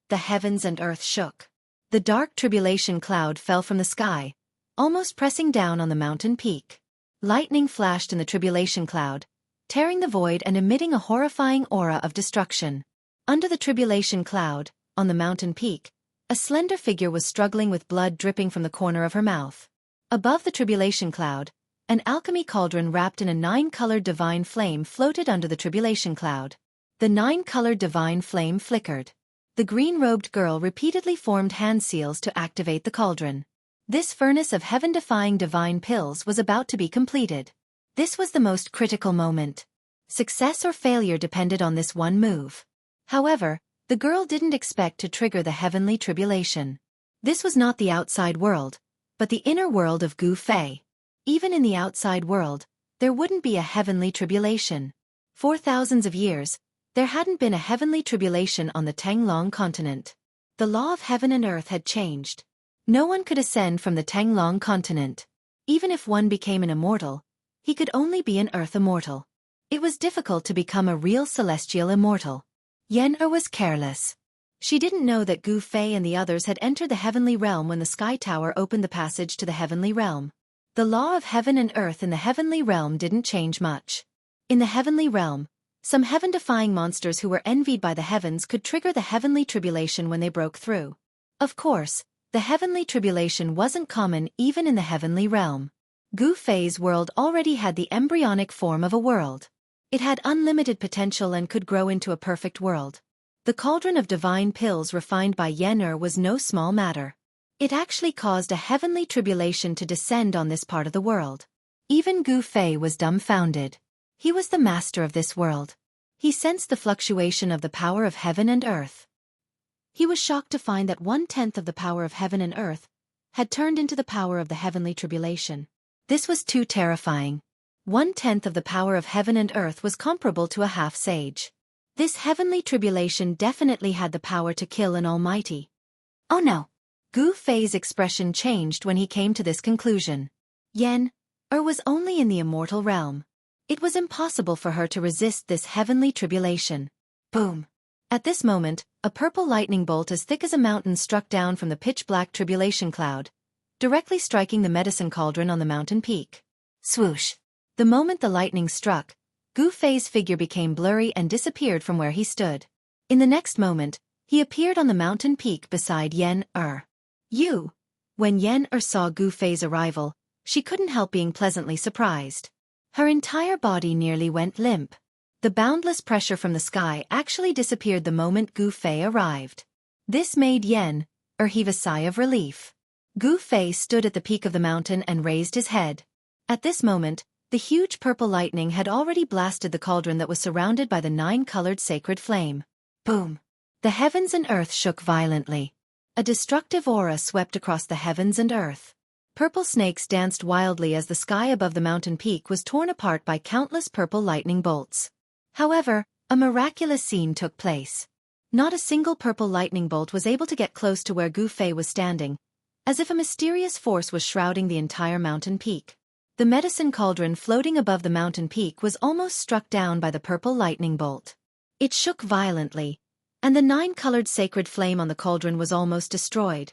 The heavens and earth shook. The dark tribulation cloud fell from the sky, almost pressing down on the mountain peak. Lightning flashed in the tribulation cloud, tearing the void and emitting a horrifying aura of destruction. Under the tribulation cloud, on the mountain peak, a slender figure was struggling with blood dripping from the corner of her mouth. Above the tribulation cloud, an alchemy cauldron wrapped in a 9-colored divine flame floated under the tribulation cloud. The 9-colored divine flame flickered. The green-robed girl repeatedly formed hand seals to activate the cauldron. This furnace of heaven-defying divine pills was about to be completed. This was the most critical moment. Success or failure depended on this one move. However, the girl didn't expect to trigger the heavenly tribulation. This was not the outside world, but the inner world of Gu Fei. Even in the outside world, there wouldn't be a heavenly tribulation. For thousands of years, there hadn't been a heavenly tribulation on the Tanglong continent. The law of heaven and earth had changed. No one could ascend from the Tanglong continent. Even if one became an immortal, he could only be an earth immortal. It was difficult to become a real celestial immortal. Yen-Er was careless. She didn't know that Gu Fei and the others had entered the heavenly realm when the Sky Tower opened the passage to the heavenly realm. The law of heaven and earth in the heavenly realm didn't change much. In the heavenly realm, some heaven-defying monsters who were envied by the heavens could trigger the heavenly tribulation when they broke through. Of course, the heavenly tribulation wasn't common even in the heavenly realm. Gu Fei's world already had the embryonic form of a world. It had unlimited potential and could grow into a perfect world. The cauldron of divine pills refined by Yen-Er was no small matter. It actually caused a heavenly tribulation to descend on this part of the world. Even Gu Fei was dumbfounded. He was the master of this world. He sensed the fluctuation of the power of heaven and earth. He was shocked to find that 1/10 of the power of heaven and earth had turned into the power of the heavenly tribulation. This was too terrifying. 1/10 of the power of heaven and earth was comparable to a half-sage. This heavenly tribulation definitely had the power to kill an almighty. Oh no! Gu Fei's expression changed when he came to this conclusion. Yen-Er was only in the immortal realm. It was impossible for her to resist this heavenly tribulation. Boom! At this moment, a purple lightning bolt as thick as a mountain struck down from the pitch-black tribulation cloud, directly striking the medicine cauldron on the mountain peak. Swoosh! The moment the lightning struck, Gu Fei's figure became blurry and disappeared from where he stood. In the next moment, he appeared on the mountain peak beside Yen-Er. When Yen-Er saw Gu Fei's arrival, she couldn't help being pleasantly surprised. Her entire body nearly went limp. The boundless pressure from the sky actually disappeared the moment Gu Fei arrived. This made Yen-Er heave a sigh of relief. Gu Fei stood at the peak of the mountain and raised his head. At this moment, the huge purple lightning had already blasted the cauldron that was surrounded by the 9-colored sacred flame. Boom! The heavens and earth shook violently. A destructive aura swept across the heavens and earth. Purple snakes danced wildly as the sky above the mountain peak was torn apart by countless purple lightning bolts. However, a miraculous scene took place. Not a single purple lightning bolt was able to get close to where Gu Fei was standing, as if a mysterious force was shrouding the entire mountain peak. The medicine cauldron floating above the mountain peak was almost struck down by the purple lightning bolt. It shook violently, and the 9-colored sacred flame on the cauldron was almost destroyed.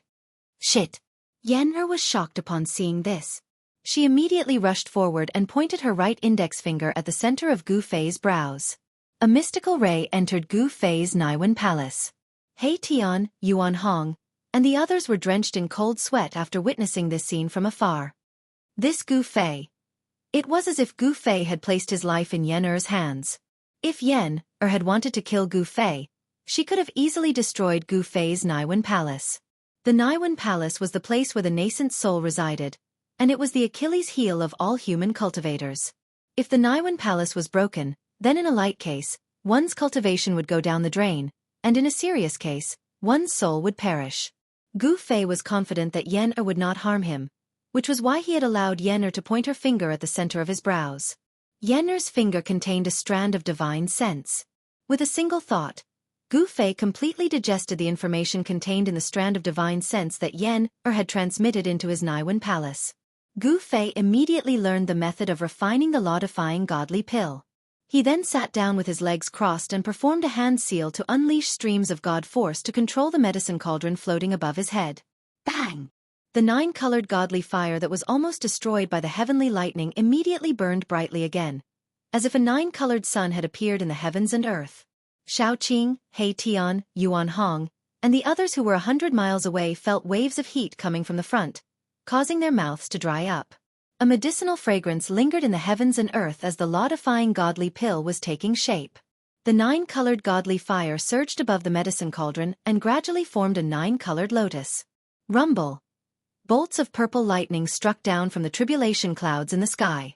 Shit! Yen-Er was shocked upon seeing this. She immediately rushed forward and pointed her right index finger at the center of Gu Fei's brows. A mystical ray entered Gu Fei's Naiwen Palace. Hei Tian, Yuan Hong, and the others were drenched in cold sweat after witnessing this scene from afar. This Gu Fei. It was as if Gu Fei had placed his life in Yen-Er's hands. If Yen-Er had wanted to kill Gu Fei, she could have easily destroyed Gu Fei's Naiwen Palace. The Naiwen Palace was the place where the nascent soul resided, and it was the Achilles heel of all human cultivators. If the Naiwen Palace was broken, then in a light case, one's cultivation would go down the drain, and in a serious case, one's soul would perish. Gu Fei was confident that Yen-Er would not harm him, which was why he had allowed Yen-Er to point her finger at the center of his brows. Yen-Er's finger contained a strand of divine sense. With a single thought, Gu Fei completely digested the information contained in the strand of divine sense that Yen-Er had transmitted into his Naiwen palace. Gu Fei immediately learned the method of refining the law-defying godly pill. He then sat down with his legs crossed and performed a hand seal to unleash streams of god force to control the medicine cauldron floating above his head. Bang! The 9-colored godly fire that was almost destroyed by the heavenly lightning immediately burned brightly again, as if a 9-colored sun had appeared in the heavens and earth. Shaoqing, He Tian, Yuan Hong, and the others who were 100 miles away felt waves of heat coming from the front, causing their mouths to dry up. A medicinal fragrance lingered in the heavens and earth as the law-defying godly pill was taking shape. The 9-colored godly fire surged above the medicine cauldron and gradually formed a 9-colored lotus. Rumble! Bolts of purple lightning struck down from the tribulation clouds in the sky.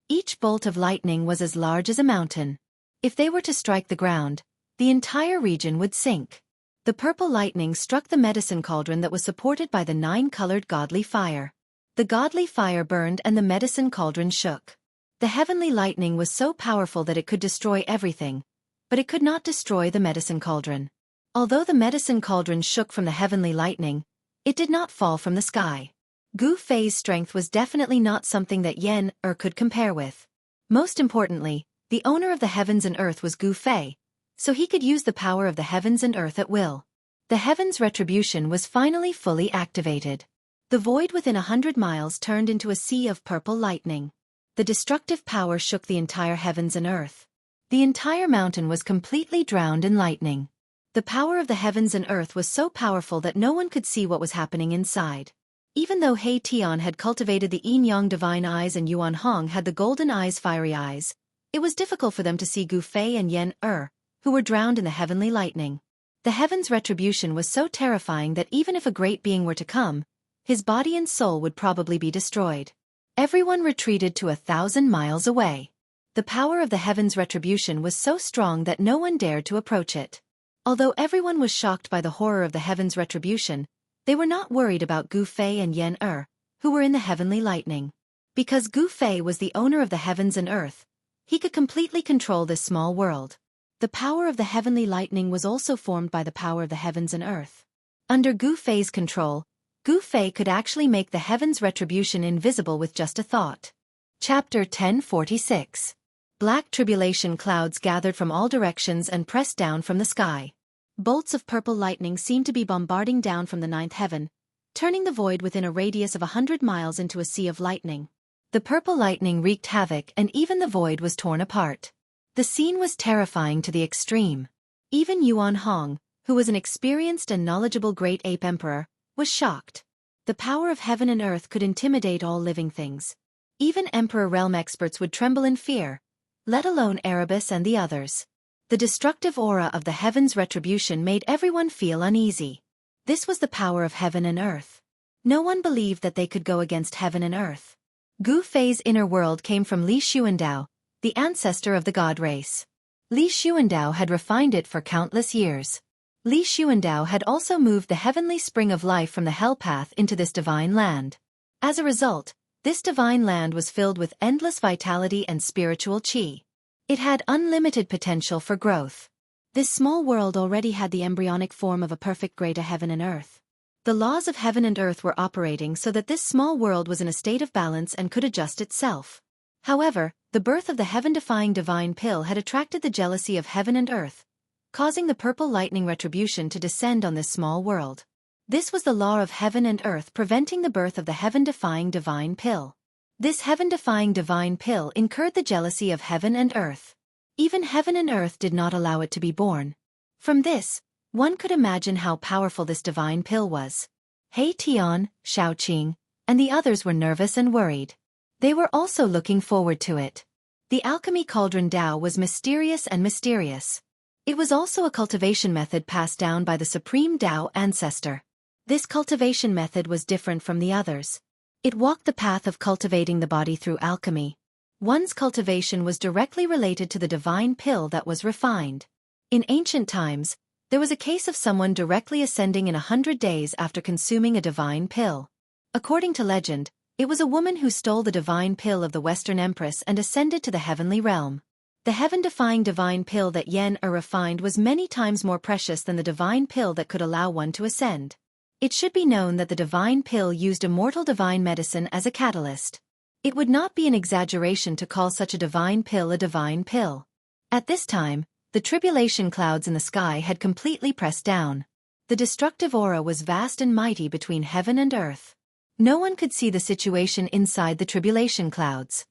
Each bolt of lightning was as large as a mountain. If they were to strike the ground, the entire region would sink. The purple lightning struck the medicine cauldron that was supported by the 9-colored godly fire. The godly fire burned and the medicine cauldron shook. The heavenly lightning was so powerful that it could destroy everything, but it could not destroy the medicine cauldron. Although the medicine cauldron shook from the heavenly lightning, it did not fall from the sky. Gu Fei's strength was definitely not something that Yen-Er could compare with. Most importantly, the owner of the heavens and earth was Gu Fei, so he could use the power of the heavens and earth at will. The heavens' retribution was finally fully activated. The void within 100 miles turned into a sea of purple lightning. The destructive power shook the entire heavens and earth. The entire mountain was completely drowned in lightning. The power of the heavens and earth was so powerful that no one could see what was happening inside. Even though He Tian had cultivated the yin-yang divine eyes and Yuan Hong had the golden eyes fiery eyes, it was difficult for them to see Gu Fei and Yen-Er, who were drowned in the heavenly lightning. The heavens' retribution was so terrifying that even if a great being were to come, his body and soul would probably be destroyed. Everyone retreated to 1,000 miles away. The power of the heavens' retribution was so strong that no one dared to approach it. Although everyone was shocked by the horror of the heavens' retribution, they were not worried about Gu Fei and Yen-Er, who were in the heavenly lightning. Because Gu Fei was the owner of the heavens and earth, he could completely control this small world. The power of the heavenly lightning was also formed by the power of the heavens and earth. Under Gu Fei's control, Gu Fei could actually make the heavens' retribution invisible with just a thought. Chapter 1046. Black tribulation clouds gathered from all directions and pressed down from the sky. Bolts of purple lightning seemed to be bombarding down from the 9th heaven, turning the void within a radius of 100 miles into a sea of lightning. The purple lightning wreaked havoc and even the void was torn apart. The scene was terrifying to the extreme. Even Yuan Hong, who was an experienced and knowledgeable great ape emperor, was shocked. The power of heaven and earth could intimidate all living things. Even Emperor Realm experts would tremble in fear, let alone Erebus and the others. The destructive aura of the heavens' retribution made everyone feel uneasy. This was the power of heaven and earth. No one believed that they could go against heaven and earth. Gu Fei's inner world came from Li Xuandao, the ancestor of the god race. Li Xuandao had refined it for countless years. Li Xuandao had also moved the heavenly spring of life from the hell path into this divine land. As a result, this divine land was filled with endless vitality and spiritual qi. It had unlimited potential for growth. This small world already had the embryonic form of a perfect greater heaven and earth. The laws of heaven and earth were operating so that this small world was in a state of balance and could adjust itself. However, the birth of the heaven-defying divine pill had attracted the jealousy of heaven and earth, causing the purple lightning retribution to descend on this small world. This was the law of heaven and earth preventing the birth of the heaven-defying divine pill. This heaven-defying divine pill incurred the jealousy of heaven and earth. Even heaven and earth did not allow it to be born. From this, one could imagine how powerful this divine pill was. He Tian, Shaoqing, and the others were nervous and worried. They were also looking forward to it. The alchemy cauldron Dao was mysterious and mysterious. It was also a cultivation method passed down by the supreme Dao ancestor. This cultivation method was different from the others. It walked the path of cultivating the body through alchemy. One's cultivation was directly related to the divine pill that was refined. In ancient times, there was a case of someone directly ascending in 100 days after consuming a divine pill. According to legend, it was a woman who stole the divine pill of the Western Empress and ascended to the heavenly realm. The heaven-defying divine pill that Yen-Er refined was many times more precious than the divine pill that could allow one to ascend. It should be known that the divine pill used immortal divine medicine as a catalyst. It would not be an exaggeration to call such a divine pill a divine pill. At this time, the tribulation clouds in the sky had completely pressed down. The destructive aura was vast and mighty between heaven and earth. No one could see the situation inside the tribulation clouds.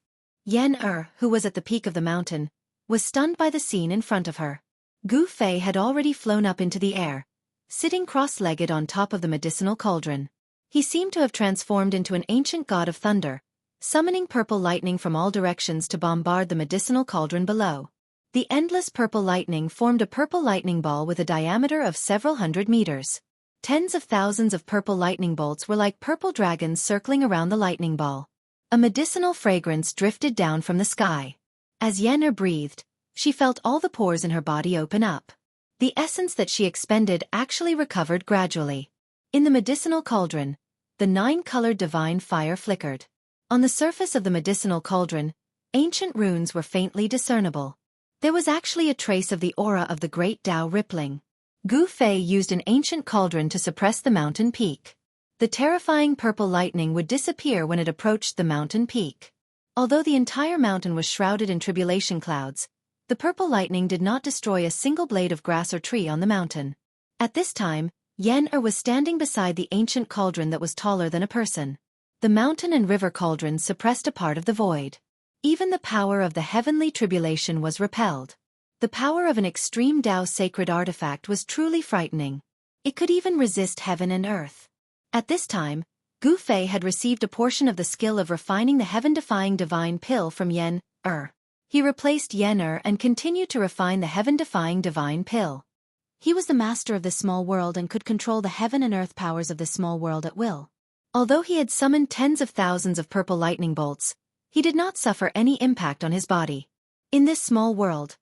Yen-Er, who was at the peak of the mountain, was stunned by the scene in front of her. Gu Fei had already flown up into the air, sitting cross-legged on top of the medicinal cauldron. He seemed to have transformed into an ancient god of thunder, summoning purple lightning from all directions to bombard the medicinal cauldron below. The endless purple lightning formed a purple lightning ball with a diameter of several hundred meters. Tens of thousands of purple lightning bolts were like purple dragons circling around the lightning ball. A medicinal fragrance drifted down from the sky. As Yen-Er breathed, she felt all the pores in her body open up. The essence that she expended actually recovered gradually. In the medicinal cauldron, the 9-colored divine fire flickered. On the surface of the medicinal cauldron, ancient runes were faintly discernible. There was actually a trace of the aura of the great Tao rippling. Gu Fei used an ancient cauldron to suppress the mountain peak. The terrifying purple lightning would disappear when it approached the mountain peak. Although the entire mountain was shrouded in tribulation clouds, the purple lightning did not destroy a single blade of grass or tree on the mountain. At this time, Yen-Er was standing beside the ancient cauldron that was taller than a person. The mountain and river cauldrons suppressed a part of the void. Even the power of the heavenly tribulation was repelled. The power of an extreme Tao sacred artifact was truly frightening. It could even resist heaven and earth. At this time, Gu Fei had received a portion of the skill of refining the heaven-defying divine pill from Yen-Er. He replaced Yen-Er and continued to refine the heaven-defying divine pill. He was the master of this small world and could control the heaven and earth powers of this small world at will. Although he had summoned tens of thousands of purple lightning bolts, he did not suffer any impact on his body. In this small world,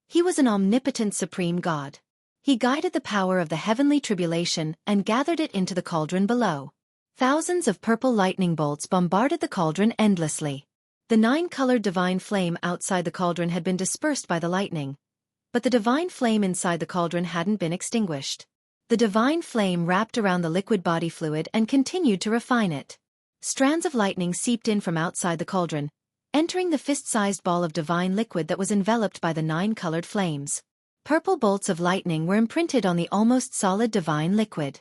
he was an omnipotent supreme god. He guided the power of the heavenly tribulation and gathered it into the cauldron below. Thousands of purple lightning bolts bombarded the cauldron endlessly. The 9-colored divine flame outside the cauldron had been dispersed by the lightning, but the divine flame inside the cauldron hadn't been extinguished. The divine flame wrapped around the liquid body fluid and continued to refine it. Strands of lightning seeped in from outside the cauldron, entering the fist-sized ball of divine liquid that was enveloped by the 9-colored flames. Purple bolts of lightning were imprinted on the almost solid divine liquid.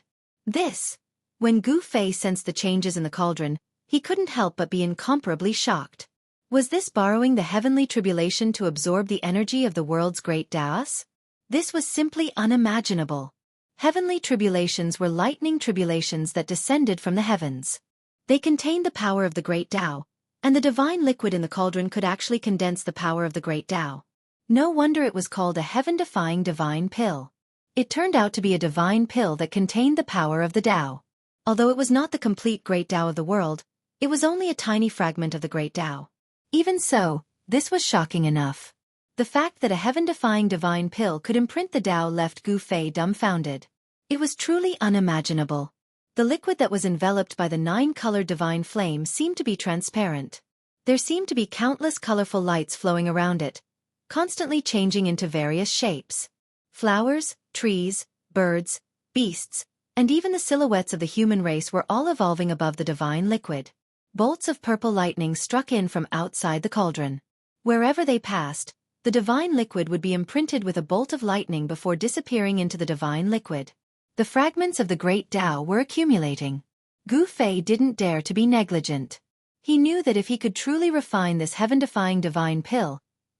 When Gu Fei sensed the changes in the cauldron, he couldn't help but be incomparably shocked. Was this borrowing the heavenly tribulation to absorb the energy of the world's great Taos? This was simply unimaginable. Heavenly tribulations were lightning tribulations that descended from the heavens. They contained the power of the great Tao, and the divine liquid in the cauldron could actually condense the power of the great Tao. No wonder it was called a heaven-defying divine pill. It turned out to be a divine pill that contained the power of the Tao. Although it was not the complete great Tao of the world, it was only a tiny fragment of the great Tao. Even so, this was shocking enough. The fact that a heaven-defying divine pill could imprint the Tao left Gu Fei dumbfounded. It was truly unimaginable. The liquid that was enveloped by the 9-colored divine flame seemed to be transparent. There seemed to be countless colorful lights flowing around it, constantly changing into various shapes. Flowers, trees, birds, beasts, and even the silhouettes of the human race were all evolving above the divine liquid. Bolts of purple lightning struck in from outside the cauldron. Wherever they passed, the divine liquid would be imprinted with a bolt of lightning before disappearing into the divine liquid. The fragments of the great Tao were accumulating. Gu Fei didn't dare to be negligent. He knew that if he could truly refine this heaven-defying divine pill,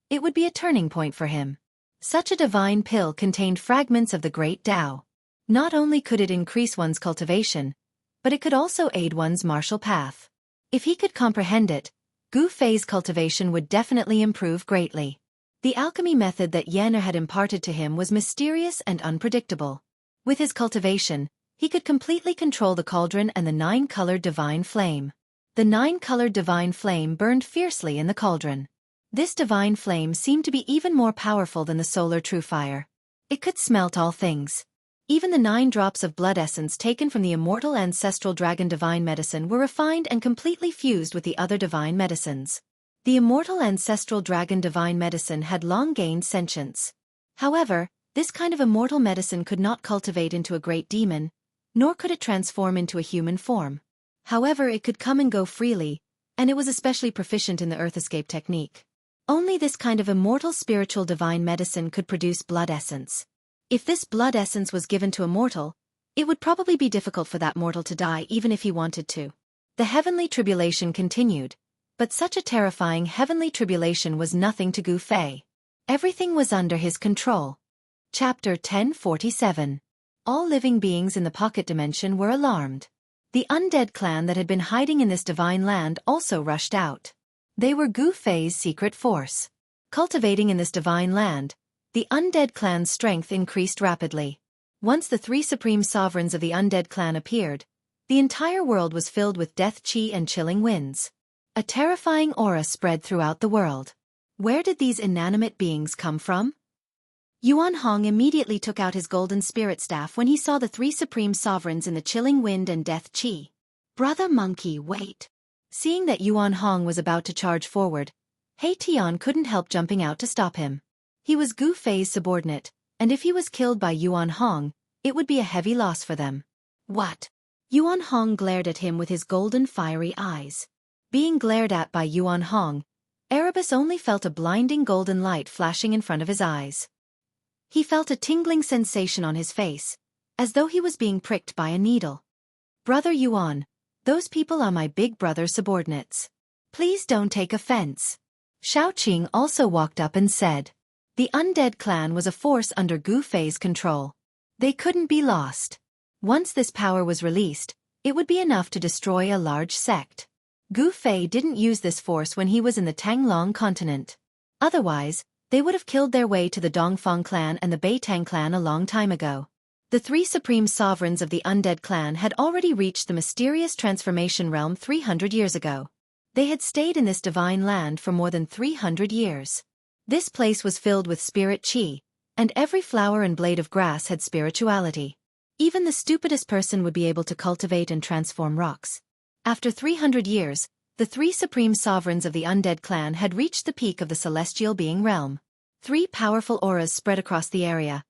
it would be a turning point for him. Such a divine pill contained fragments of the great Tao. Not only could it increase one's cultivation, but it could also aid one's martial path. If he could comprehend it, Gu Fei's cultivation would definitely improve greatly. The alchemy method that Yen-Er had imparted to him was mysterious and unpredictable. With his cultivation, he could completely control the cauldron and the 9-colored divine flame. The 9-colored divine flame burned fiercely in the cauldron. This divine flame seemed to be even more powerful than the solar true fire. It could smelt all things. Even the 9 drops of blood essence taken from the immortal ancestral dragon divine medicine were refined and completely fused with the other divine medicines. The immortal ancestral dragon divine medicine had long gained sentience. However, this kind of immortal medicine could not cultivate into a great demon, nor could it transform into a human form. However, it could come and go freely, and it was especially proficient in the earth escape technique. Only this kind of immortal spiritual divine medicine could produce blood essence. If this blood essence was given to a mortal, it would probably be difficult for that mortal to die even if he wanted to. The heavenly tribulation continued, but such a terrifying heavenly tribulation was nothing to Gu Fei. Everything was under his control. Chapter 1047. All living beings in the pocket dimension were alarmed. The undead clan that had been hiding in this divine land also rushed out. They were Gu Fei's secret force. Cultivating in this divine land, the undead clan's strength increased rapidly. Once the three supreme sovereigns of the undead clan appeared, the entire world was filled with death chi and chilling winds. A terrifying aura spread throughout the world. Where did these inanimate beings come from? Yuan Hong immediately took out his golden spirit staff when he saw the three supreme sovereigns in the chilling wind and death chi. Brother Monkey, wait. Seeing that Yuan Hong was about to charge forward, He Tian couldn't help jumping out to stop him. He was Gu Fei's subordinate, and if he was killed by Yuan Hong, it would be a heavy loss for them. What? Yuan Hong glared at him with his golden fiery eyes. Being glared at by Yuan Hong, Erebus only felt a blinding golden light flashing in front of his eyes. He felt a tingling sensation on his face, as though he was being pricked by a needle. Brother Yuan, those people are my big brother's subordinates. Please don't take offense. Shao Qing also walked up and said. The undead clan was a force under Gu Fei's control. They couldn't be lost. Once this power was released, it would be enough to destroy a large sect. Gu Fei didn't use this force when he was in the Tanglong continent. Otherwise, they would have killed their way to the Dongfang clan and the Beitang clan a long time ago. The three supreme sovereigns of the undead clan had already reached the mysterious transformation realm 300 years ago. They had stayed in this divine land for more than 300 years. This place was filled with spirit chi, and every flower and blade of grass had spirituality. Even the stupidest person would be able to cultivate and transform rocks. After 300 years, the three supreme sovereigns of the undead clan had reached the peak of the celestial being realm. Three powerful auras spread across the area,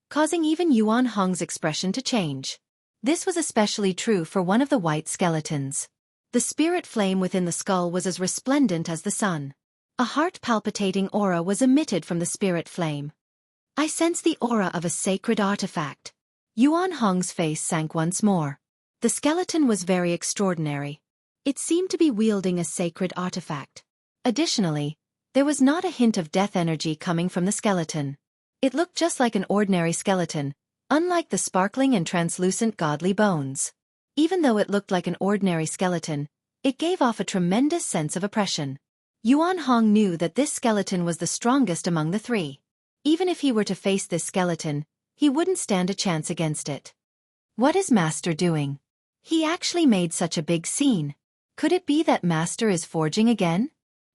causing even Yuan Hong's expression to change. This was especially true for one of the white skeletons. The spirit flame within the skull was as resplendent as the sun. A heart-palpitating aura was emitted from the spirit flame. I sense the aura of a sacred artifact. Yuan Hong's face sank once more. The skeleton was very extraordinary. It seemed to be wielding a sacred artifact. Additionally, there was not a hint of death energy coming from the skeleton. It looked just like an ordinary skeleton, unlike the sparkling and translucent godly bones. Even though it looked like an ordinary skeleton, it gave off a tremendous sense of oppression. Yuan Hong knew that this skeleton was the strongest among the three. Even if he were to face this skeleton, he wouldn't stand a chance against it. What is Master doing? He actually made such a big scene. Could it be that Master is forging again?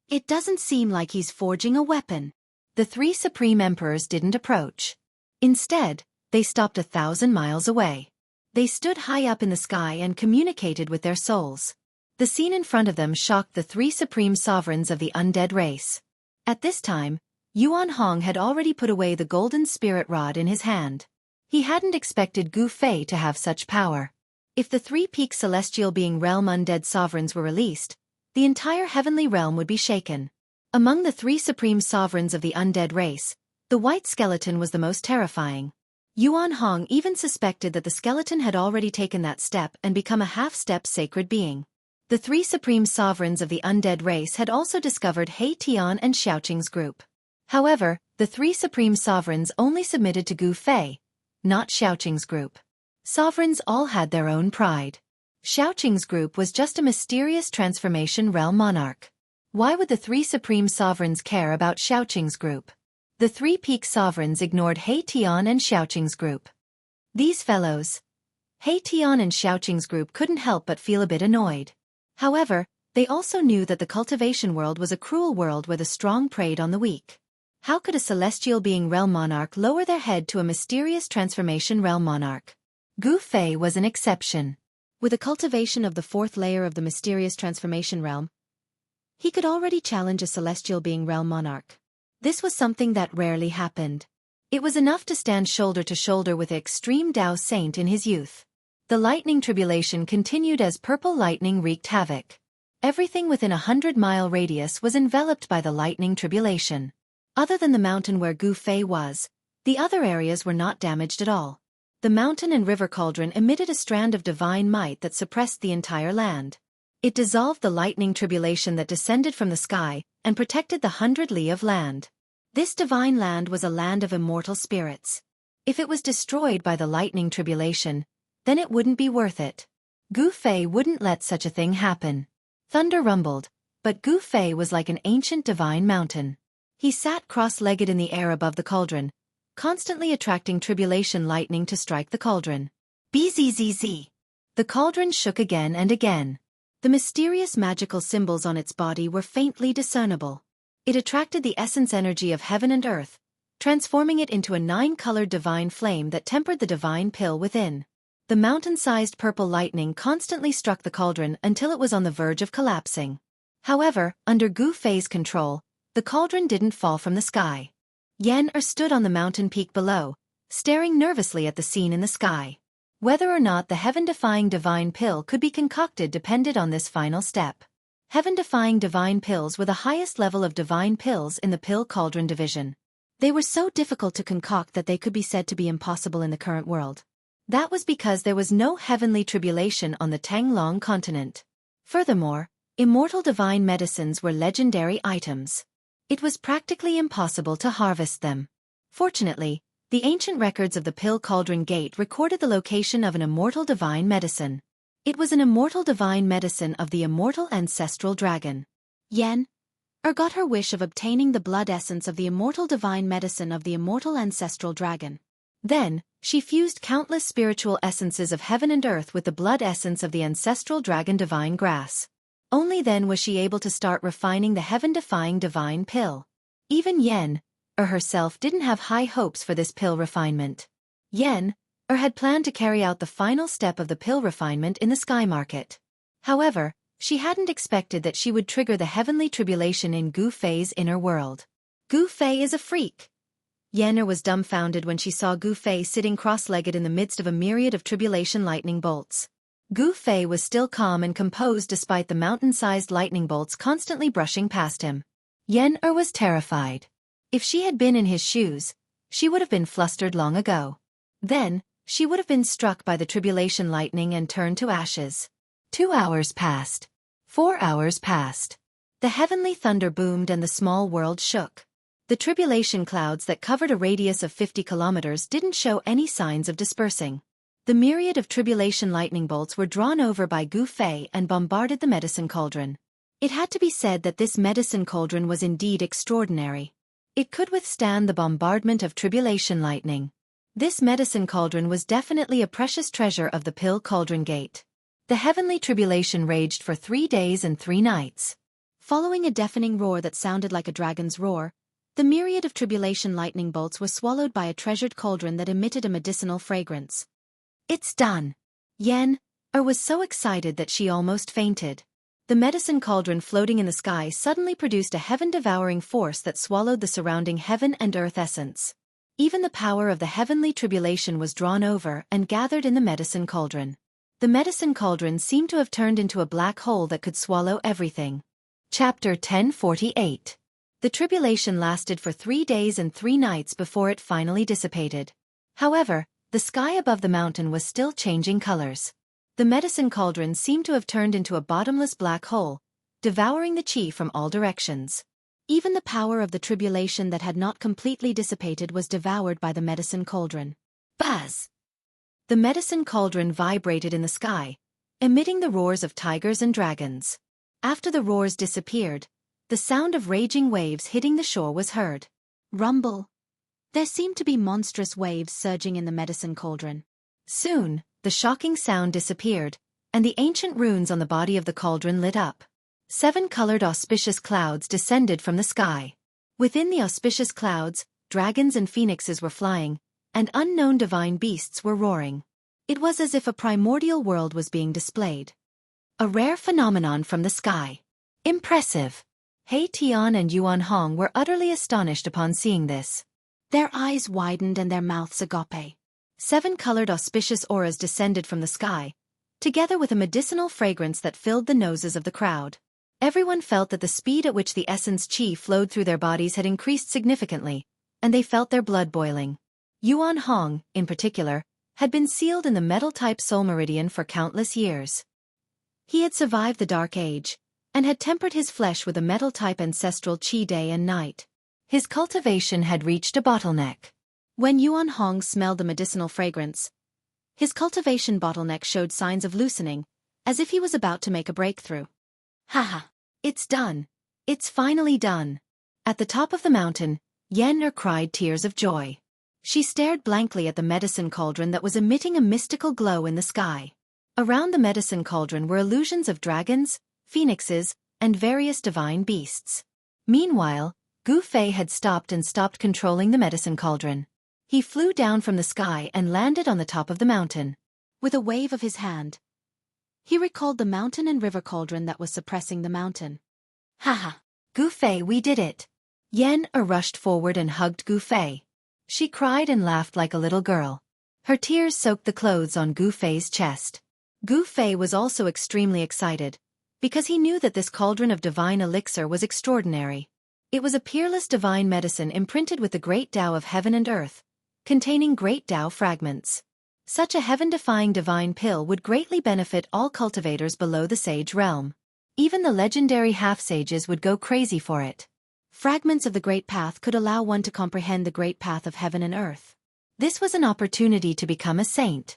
It doesn't seem like he's forging a weapon. The three supreme emperors didn't approach. Instead, they stopped 1,000 miles away. They stood high up in the sky and communicated with their souls. The scene in front of them shocked the three supreme sovereigns of the undead race. At this time, Yuan Hong had already put away the golden spirit rod in his hand. He hadn't expected Gu Fei to have such power. If the three-peak celestial being realm undead sovereigns were released, the entire heavenly realm would be shaken. Among the three supreme sovereigns of the undead race, the white skeleton was the most terrifying. Yuan Hong even suspected that the skeleton had already taken that step and become a half-step sacred being. The three supreme sovereigns of the undead race had also discovered He Tian and Xiaoqing's group. However, the three supreme sovereigns only submitted to Gu Fei, not Xiaoqing's group. Sovereigns all had their own pride. Xiaoqing's group was just a mysterious transformation realm monarch. Why would the three supreme sovereigns care about Xiaoqing's group? The three peak sovereigns ignored He Tian and Xiaoqing's group. These fellows, He Tian and Xiaoqing's group, couldn't help but feel a bit annoyed. However, they also knew that the cultivation world was a cruel world where the strong preyed on the weak. How could a celestial being realm monarch lower their head to a mysterious transformation realm monarch? Gu Fei was an exception. With the cultivation of the fourth layer of the mysterious transformation realm, He could already challenge a celestial being realm monarch. This was something that rarely happened. It was enough to stand shoulder to shoulder with the extreme Tao saint in his youth. The lightning tribulation continued as purple lightning wreaked havoc. Everything within 100-mile radius was enveloped by the lightning tribulation. Other than the mountain where Gu Fei was, the other areas were not damaged at all. The mountain and river cauldron emitted a strand of divine might that suppressed the entire land. It dissolved the lightning tribulation that descended from the sky and protected the 100 li of land. This divine land was a land of immortal spirits. If it was destroyed by the lightning tribulation, then it wouldn't be worth it. Gu Fei wouldn't let such a thing happen. Thunder rumbled, but Gu Fei was like an ancient divine mountain. He sat cross-legged in the air above the cauldron, constantly attracting tribulation lightning to strike the cauldron. Bzzz. The cauldron shook again and again. The mysterious magical symbols on its body were faintly discernible. It attracted the essence energy of heaven and earth, transforming it into a 9-colored divine flame that tempered the divine pill within. The mountain-sized purple lightning constantly struck the cauldron until it was on the verge of collapsing. However, under Gu Fei's control, the cauldron didn't fall from the sky. Yen-Er stood on the mountain peak below, staring nervously at the scene in the sky. Whether or not the heaven-defying divine pill could be concocted depended on this final step. Heaven-defying divine pills were the highest level of divine pills in the pill cauldron division. They were so difficult to concoct that they could be said to be impossible in the current world. That was because there was no heavenly tribulation on the Tanglong continent. Furthermore, immortal divine medicines were legendary items. It was practically impossible to harvest them. Fortunately, the ancient records of the Pill Cauldron Gate recorded the location of an immortal divine medicine. It was an immortal divine medicine of the immortal ancestral dragon. Yen-Er got her wish of obtaining the blood essence of the immortal divine medicine of the immortal ancestral dragon. Then, she fused countless spiritual essences of heaven and earth with the blood essence of the ancestral dragon divine grass. Only then was she able to start refining the heaven-defying divine pill. Even Yen-Er herself didn't have high hopes for this pill refinement. Yen-Er had planned to carry out the final step of the pill refinement in the sky market. However, she hadn't expected that she would trigger the heavenly tribulation in Gu Fei's inner world. Gu Fei is a freak. Yen-Er was dumbfounded when she saw Gu Fei sitting cross-legged in the midst of a myriad of tribulation lightning bolts. Gu Fei was still calm and composed despite the mountain-sized lightning bolts constantly brushing past him. Yen-Er was terrified. If she had been in his shoes, she would have been flustered long ago. Then, she would have been struck by the tribulation lightning and turned to ashes. 2 hours passed. 4 hours passed. The heavenly thunder boomed and the small world shook. The tribulation clouds that covered a radius of 50 kilometers didn't show any signs of dispersing. The myriad of tribulation lightning bolts were drawn over by Gu Fei and bombarded the medicine cauldron. It had to be said that this medicine cauldron was indeed extraordinary. It could withstand the bombardment of tribulation lightning. This medicine cauldron was definitely a precious treasure of the Pill Cauldron Gate. The heavenly tribulation raged for 3 days and 3 nights. Following a deafening roar that sounded like a dragon's roar, the myriad of tribulation lightning bolts were swallowed by a treasured cauldron that emitted a medicinal fragrance. It's done! Yen-Er was so excited that she almost fainted. The medicine cauldron floating in the sky suddenly produced a heaven-devouring force that swallowed the surrounding heaven and earth essence. Even the power of the heavenly tribulation was drawn over and gathered in the medicine cauldron. The medicine cauldron seemed to have turned into a black hole that could swallow everything. Chapter 1048. The tribulation lasted for 3 days and 3 nights before it finally dissipated. However, the sky above the mountain was still changing colors. The medicine cauldron seemed to have turned into a bottomless black hole, devouring the chi from all directions. Even the power of the tribulation that had not completely dissipated was devoured by the medicine cauldron. Buzz! The medicine cauldron vibrated in the sky, emitting the roars of tigers and dragons. After the roars disappeared, the sound of raging waves hitting the shore was heard. Rumble! There seemed to be monstrous waves surging in the medicine cauldron. Soon, the shocking sound disappeared, and the ancient runes on the body of the cauldron lit up. 7-colored auspicious clouds descended from the sky. Within the auspicious clouds, dragons and phoenixes were flying, and unknown divine beasts were roaring. It was as if a primordial world was being displayed. A rare phenomenon from the sky. Impressive! He Tian and Yuan Hong were utterly astonished upon seeing this. Their eyes widened and their mouths agape. 7 colored auspicious auras descended from the sky, together with a medicinal fragrance that filled the noses of the crowd. Everyone felt that the speed at which the essence qi flowed through their bodies had increased significantly, and they felt their blood boiling. Yuan Hong, in particular, had been sealed in the metal-type soul meridian for countless years. He had survived the Dark Age, and had tempered his flesh with a metal-type ancestral qi day and night. His cultivation had reached a bottleneck. When Yuan Hong smelled the medicinal fragrance, his cultivation bottleneck showed signs of loosening, as if he was about to make a breakthrough. Haha! It's done! It's finally done! At the top of the mountain, Yen cried tears of joy. She stared blankly at the medicine cauldron that was emitting a mystical glow in the sky. Around the medicine cauldron were illusions of dragons, phoenixes, and various divine beasts. Meanwhile, Gu Fei had stopped controlling the medicine cauldron. He flew down from the sky and landed on the top of the mountain. With a wave of his hand, he recalled the mountain and river cauldron that was suppressing the mountain. Haha! Gu Fei, we did it! Yen rushed forward and hugged Gu Fei. She cried and laughed like a little girl. Her tears soaked the clothes on Gu Fei's chest. Gu Fei was also extremely excited, because he knew that this cauldron of divine elixir was extraordinary. It was a peerless divine medicine imprinted with the great Tao of heaven and earth, containing great Tao fragments. Such a heaven-defying divine pill would greatly benefit all cultivators below the sage realm. Even the legendary half-sages would go crazy for it. Fragments of the Great Path could allow one to comprehend the Great Path of heaven and earth. This was an opportunity to become a saint.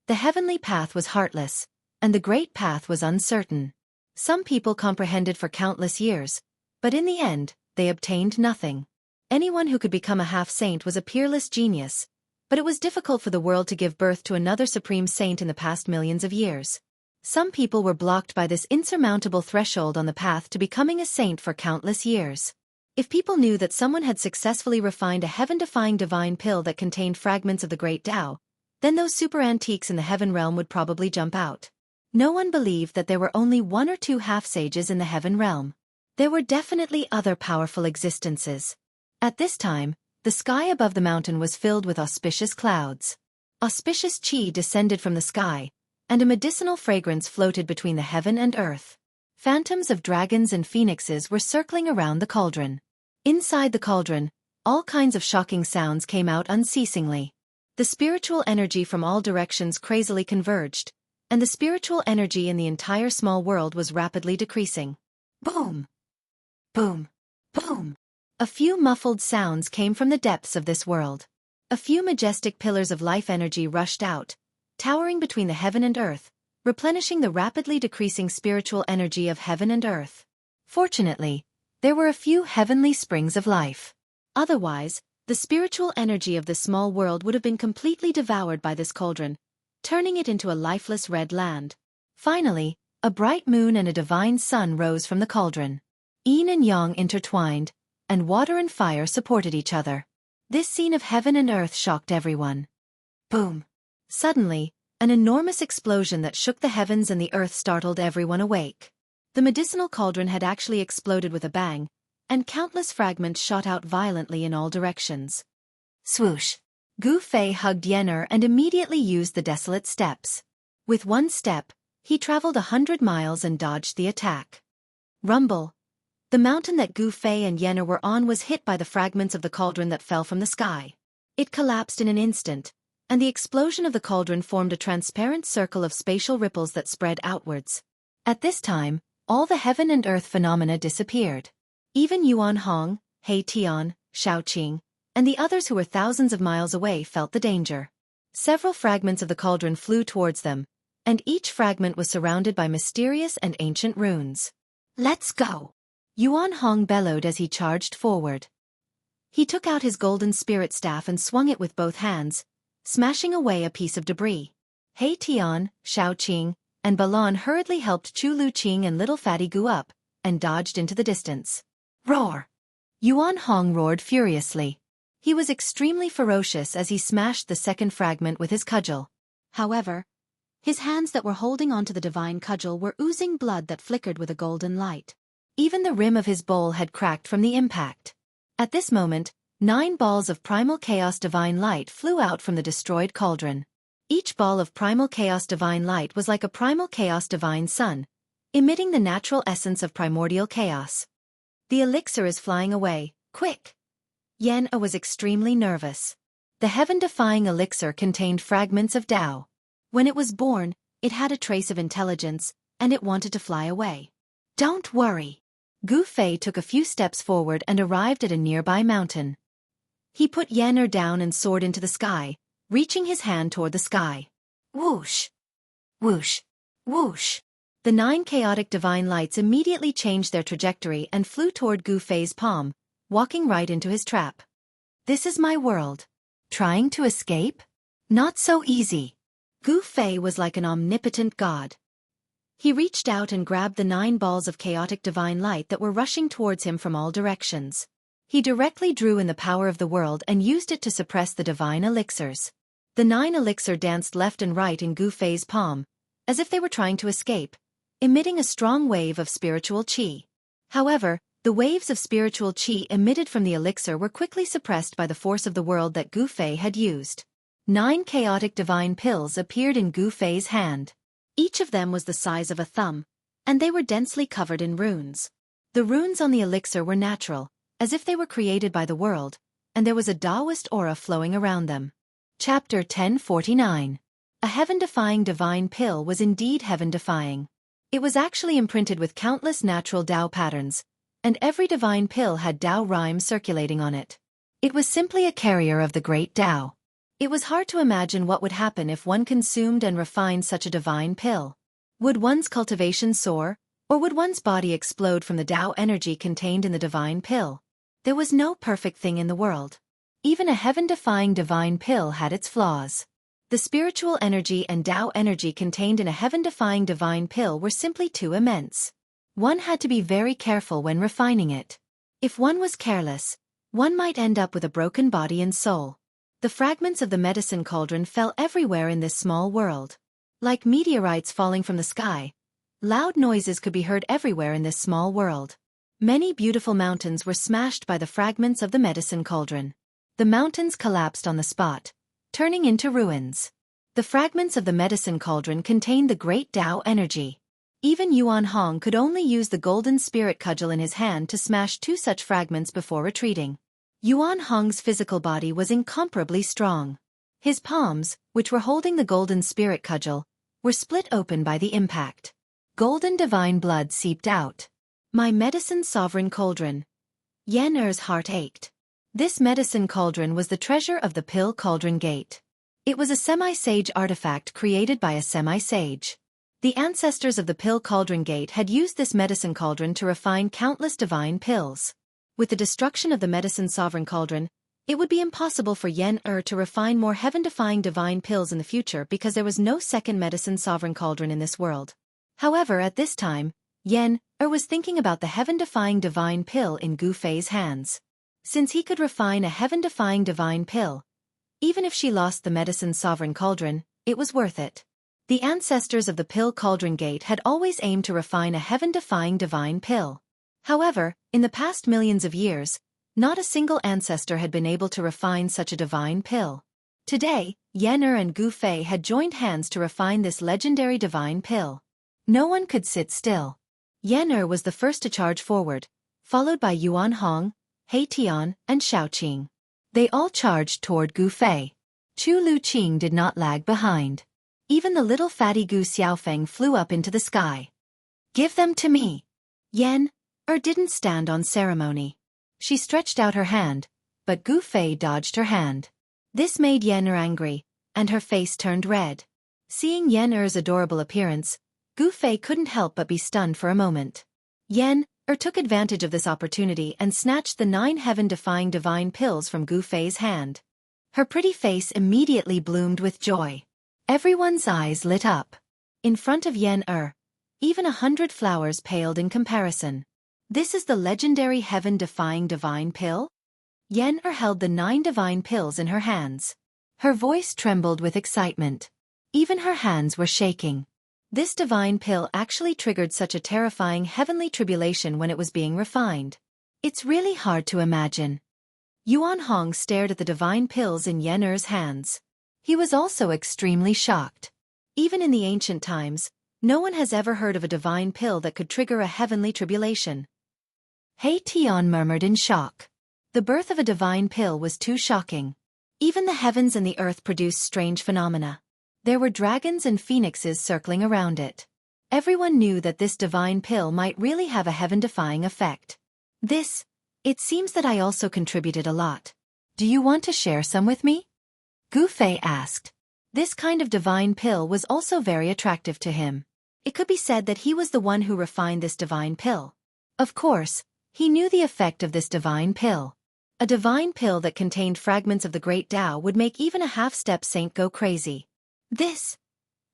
The heavenly path was heartless, and the Great Path was uncertain. Some people comprehended for countless years, but in the end, they obtained nothing. Anyone who could become a half-saint was a peerless genius, but it was difficult for the world to give birth to another supreme saint in the past millions of years. Some people were blocked by this insurmountable threshold on the path to becoming a saint for countless years. If people knew that someone had successfully refined a heaven-defying divine pill that contained fragments of the Great Tao, then those super antiques in the heaven realm would probably jump out. No one believed that there were only 1 or 2 half-sages in the heaven realm. There were definitely other powerful existences. At this time, the sky above the mountain was filled with auspicious clouds. Auspicious qi descended from the sky, and a medicinal fragrance floated between the heaven and earth. Phantoms of dragons and phoenixes were circling around the cauldron. Inside the cauldron, all kinds of shocking sounds came out unceasingly. The spiritual energy from all directions crazily converged, and the spiritual energy in the entire small world was rapidly decreasing. Boom! Boom! Boom! A few muffled sounds came from the depths of this world. A few majestic pillars of life energy rushed out, towering between the heaven and earth, replenishing the rapidly decreasing spiritual energy of heaven and earth. Fortunately, there were a few heavenly springs of life. Otherwise, the spiritual energy of this small world would have been completely devoured by this cauldron, turning it into a lifeless red land. Finally, a bright moon and a divine sun rose from the cauldron. Yin and yang intertwined, and water and fire supported each other. This scene of heaven and earth shocked everyone. Boom! Suddenly, an enormous explosion that shook the heavens and the earth startled everyone awake. The medicinal cauldron had actually exploded with a bang, and countless fragments shot out violently in all directions. Swoosh! Gu Fei hugged Yen'er and immediately used the desolate steps. With one step, he traveled 100 miles and dodged the attack. Rumble! The mountain that Gu Fei and Yen'er were on was hit by the fragments of the cauldron that fell from the sky. It collapsed in an instant, and the explosion of the cauldron formed a transparent circle of spatial ripples that spread outwards. At this time, all the heaven and earth phenomena disappeared. Even Yuan Hong, He Tian, Shaoqing, and the others who were thousands of miles away felt the danger. Several fragments of the cauldron flew towards them, and each fragment was surrounded by mysterious and ancient runes. Let's go! Yuan Hong bellowed as he charged forward. He took out his golden spirit staff and swung it with both hands, smashing away a piece of debris. He Tian, Shaoqing, and Balan hurriedly helped Chu Luqing and little Fatty Gu up, and dodged into the distance. Roar! Yuan Hong roared furiously. He was extremely ferocious as he smashed the second fragment with his cudgel. However, his hands that were holding onto the divine cudgel were oozing blood that flickered with a golden light. Even the rim of his bowl had cracked from the impact. At this moment, 9 balls of primal chaos divine light flew out from the destroyed cauldron. Each ball of primal chaos divine light was like a primal chaos divine sun, emitting the natural essence of primordial chaos. The elixir is flying away, quick! Yen-Er was extremely nervous. The heaven-defying elixir contained fragments of Tao. When it was born, it had a trace of intelligence, and it wanted to fly away. Don't worry. Gu Fei took a few steps forward and arrived at a nearby mountain. He put Yen-Er down and soared into the sky, reaching his hand toward the sky. Whoosh! Whoosh! Whoosh! The 9 chaotic divine lights immediately changed their trajectory and flew toward Gu Fei's palm, walking right into his trap. This is my world. Trying to escape? Not so easy. Gu Fei was like an omnipotent god. He reached out and grabbed the 9 balls of chaotic divine light that were rushing towards him from all directions. He directly drew in the power of the world and used it to suppress the divine elixirs. The 9 elixir danced left and right in Gu Fei's palm, as if they were trying to escape, emitting a strong wave of spiritual qi. However, the waves of spiritual qi emitted from the elixir were quickly suppressed by the force of the world that Gu Fei had used. 9 chaotic divine pills appeared in Gu Fei's hand. Each of them was the size of a thumb, and they were densely covered in runes. The runes on the elixir were natural, as if they were created by the world, and there was a Taoist aura flowing around them. Chapter 1049. A heaven-defying divine pill was indeed heaven-defying. It was actually imprinted with countless natural Tao patterns, and every divine pill had Tao rhymes circulating on it. It was simply a carrier of the great Tao. It was hard to imagine what would happen if one consumed and refined such a divine pill. Would one's cultivation soar, or would one's body explode from the Tao energy contained in the divine pill? There was no perfect thing in the world. Even a heaven-defying divine pill had its flaws. The spiritual energy and Tao energy contained in a heaven-defying divine pill were simply too immense. One had to be very careful when refining it. If one was careless, one might end up with a broken body and soul. The fragments of the medicine cauldron fell everywhere in this small world. Like meteorites falling from the sky, loud noises could be heard everywhere in this small world. Many beautiful mountains were smashed by the fragments of the medicine cauldron. The mountains collapsed on the spot, turning into ruins. The fragments of the medicine cauldron contained the great Tao energy. Even Yuan Hong could only use the golden spirit cudgel in his hand to smash 2 such fragments before retreating. Yuan Hong's physical body was incomparably strong. His palms, which were holding the golden spirit cudgel, were split open by the impact. Golden divine blood seeped out. My medicine sovereign cauldron. Yen-Er's heart ached. This medicine cauldron was the treasure of the Pill Cauldron Gate. It was a semi-sage artifact created by a semi-sage. The ancestors of the Pill Cauldron Gate had used this medicine cauldron to refine countless divine pills. With the destruction of the medicine sovereign cauldron, it would be impossible for Yen-Er to refine more heaven-defying divine pills in the future because there was no second medicine sovereign cauldron in this world. However, at this time, Yen-Er was thinking about the heaven-defying divine pill in Gu Fei's hands. Since he could refine a heaven-defying divine pill, even if she lost the medicine sovereign cauldron, it was worth it. The ancestors of the Pill Cauldron Gate had always aimed to refine a heaven-defying divine pill. However, in the past millions of years, not a single ancestor had been able to refine such a divine pill. Today, Yen-Er and Gu Fei had joined hands to refine this legendary divine pill. No one could sit still. Yen-Er was the first to charge forward, followed by Yuan Hong, He Tian, and Shaoqing. They all charged toward Gu Fei. Chu Luqing did not lag behind. Even the little fatty Gu Xiaofeng flew up into the sky. Give them to me. Yen-Er didn't stand on ceremony. She stretched out her hand, but Gu Fei dodged her hand. This made Yen-Er angry, and her face turned red. Seeing Yen-Er's adorable appearance, Gu Fei couldn't help but be stunned for a moment. Yen-Er took advantage of this opportunity and snatched the 9 heaven-defying divine pills from Gu Fei's hand. Her pretty face immediately bloomed with joy. Everyone's eyes lit up. In front of Yen-Er, even 100 flowers paled in comparison. This is the legendary heaven-defying divine pill? Yen-Er held the 9 divine pills in her hands. Her voice trembled with excitement. Even her hands were shaking. This divine pill actually triggered such a terrifying heavenly tribulation when it was being refined. It's really hard to imagine. Yuan Hong stared at the divine pills in Yen Er's hands. He was also extremely shocked. Even in the ancient times, no one has ever heard of a divine pill that could trigger a heavenly tribulation. He Tian murmured in shock. The birth of a divine pill was too shocking. Even the heavens and the earth produced strange phenomena. There were dragons and phoenixes circling around it. Everyone knew that this divine pill might really have a heaven-defying effect. It seems that I also contributed a lot. Do you want to share some with me? Gu Fei asked. This kind of divine pill was also very attractive to him. It could be said that he was the one who refined this divine pill. Of course, he knew the effect of this divine pill. A divine pill that contained fragments of the great Tao would make even a half-step saint go crazy.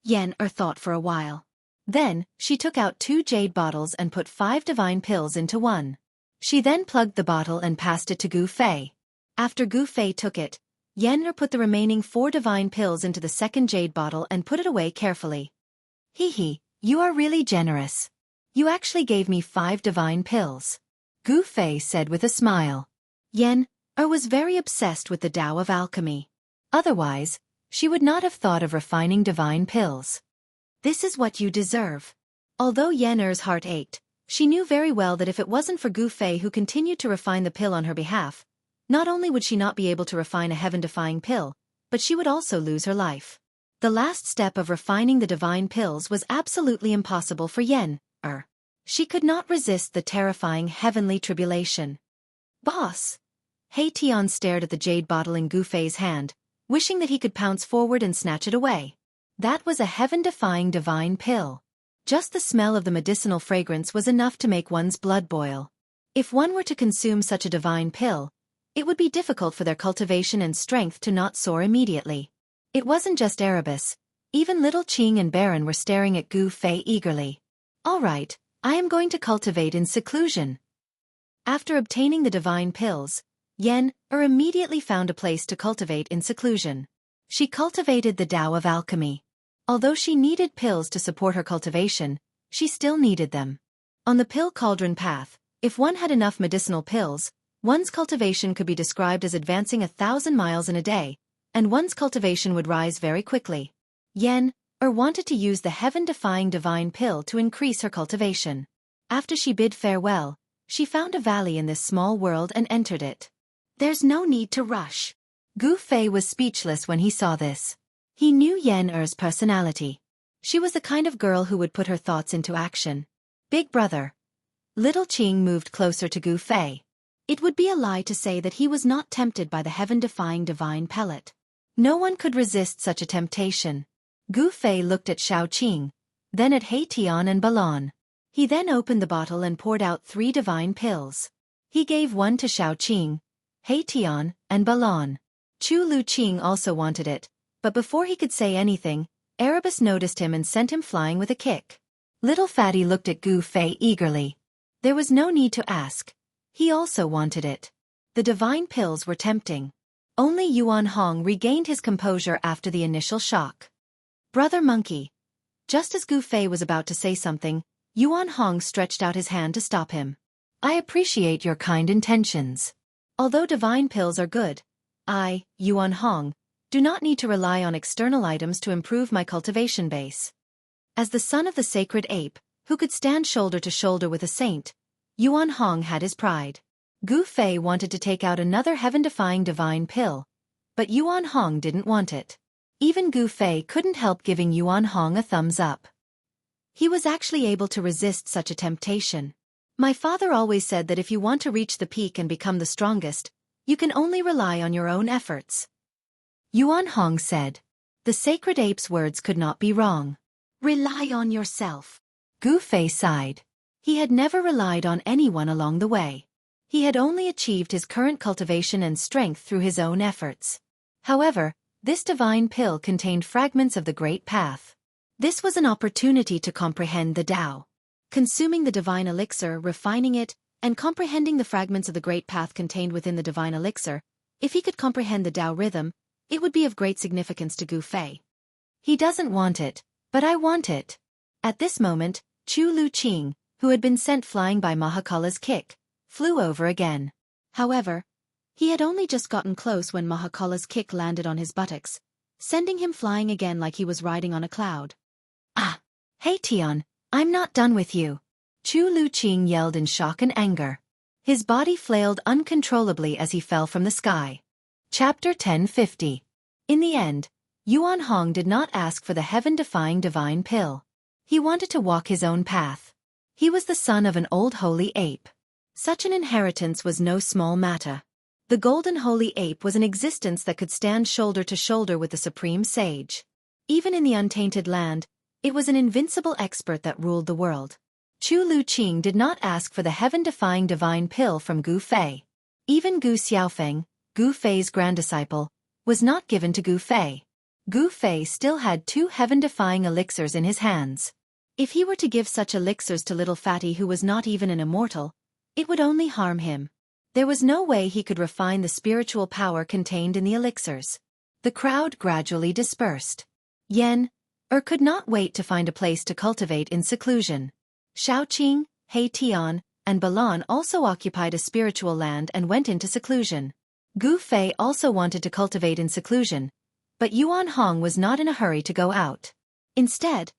Yen Er thought for a while. Then, she took out 2 jade bottles and put 5 divine pills into one. She then plugged the bottle and passed it to Gu Fei. After Gu Fei took it, Yen Er put the remaining 4 divine pills into the second jade bottle and put it away carefully. You are really generous. You actually gave me 5 divine pills. Gu Fei said with a smile. Yen Er was very obsessed with the Tao of alchemy. Otherwise, she would not have thought of refining divine pills. This is what you deserve. Although Yen Er's heart ached, she knew very well that if it wasn't for Gu Fei who continued to refine the pill on her behalf, not only would she not be able to refine a heaven-defying pill, but she would also lose her life. The last step of refining the divine pills was absolutely impossible for Yen Er. She could not resist the terrifying heavenly tribulation. Boss! He Tian stared at the jade bottle in Gu Fei's hand, wishing that he could pounce forward and snatch it away. That was a heaven-defying divine pill. Just the smell of the medicinal fragrance was enough to make one's blood boil. If one were to consume such a divine pill, it would be difficult for their cultivation and strength to not soar immediately. It wasn't just Erebus. Even little Qing and Baron were staring at Gu Fei eagerly. All right, I am going to cultivate in seclusion. After obtaining the divine pills, Yen Er immediately found a place to cultivate in seclusion. She cultivated the Tao of alchemy. Although she needed pills to support her cultivation, she still needed them. On the pill cauldron path, if one had enough medicinal pills, one's cultivation could be described as advancing 1,000 miles in a day, and one's cultivation would rise very quickly. Yen Er wanted to use the heaven-defying divine pill to increase her cultivation. After she bid farewell, she found a valley in this small world and entered it. There's no need to rush. Gu Fei was speechless when he saw this. He knew Yen Er's personality. She was the kind of girl who would put her thoughts into action. Big brother. Little Qing moved closer to Gu Fei. It would be a lie to say that he was not tempted by the heaven-defying divine pellet. No one could resist such a temptation. Gu Fei looked at Xiao Qing, then at He Tian and Balon. He then opened the bottle and poured out 3 divine pills. He gave one to Xiao Qing, He Tian, and Balon. Chu Lu Qing also wanted it, but before he could say anything, Erebus noticed him and sent him flying with a kick. Little Fatty looked at Gu Fei eagerly. There was no need to ask. He also wanted it. The divine pills were tempting. Only Yuan Hong regained his composure after the initial shock. Brother Monkey. Just as Gu Fei was about to say something, Yuan Hong stretched out his hand to stop him. I appreciate your kind intentions. Although divine pills are good, I, Yuan Hong, do not need to rely on external items to improve my cultivation base. As the son of the sacred ape, who could stand shoulder to shoulder with a saint, Yuan Hong had his pride. Gu Fei wanted to take out another heaven-defying divine pill, but Yuan Hong didn't want it. Even Gu Fei couldn't help giving Yuan Hong a thumbs up. He was actually able to resist such a temptation. My father always said that if you want to reach the peak and become the strongest, you can only rely on your own efforts. Yuan Hong said. The sacred ape's words could not be wrong. Rely on yourself. Gu Fei sighed. He had never relied on anyone along the way. He had only achieved his current cultivation and strength through his own efforts. However, this divine pill contained fragments of the Great Path. This was an opportunity to comprehend the Tao. Consuming the divine elixir, refining it, and comprehending the fragments of the Great Path contained within the divine elixir, if he could comprehend the Tao rhythm, it would be of great significance to Gu Fei. He doesn't want it, but I want it. At this moment, Chu Lu Qing, who had been sent flying by Mahakala's kick, flew over again. However, he had only just gotten close when Mahakala's kick landed on his buttocks, sending him flying again like he was riding on a cloud. Ah! Hey Tian, I'm not done with you! Chu Lu Qing yelled in shock and anger. His body flailed uncontrollably as he fell from the sky. Chapter 1050. In the end, Yuan Hong did not ask for the heaven-defying divine pill. He wanted to walk his own path. He was the son of an old holy ape. Such an inheritance was no small matter. The golden holy ape was an existence that could stand shoulder to shoulder with the supreme sage. Even in the untainted land, it was an invincible expert that ruled the world. Chu Lu Qing did not ask for the heaven-defying divine pill from Gu Fei. Even Gu Xiaofeng, Gu Fei's granddisciple, was not given to Gu Fei. Gu Fei still had 2 heaven-defying elixirs in his hands. If he were to give such elixirs to little Fatty who was not even an immortal, it would only harm him. There was no way he could refine the spiritual power contained in the elixirs. The crowd gradually dispersed. Yen could not wait to find a place to cultivate in seclusion. Shaoqing, He Tian, and Balan also occupied a spiritual land and went into seclusion. Gu Fei also wanted to cultivate in seclusion, but Yuan Hong was not in a hurry to go out. Instead,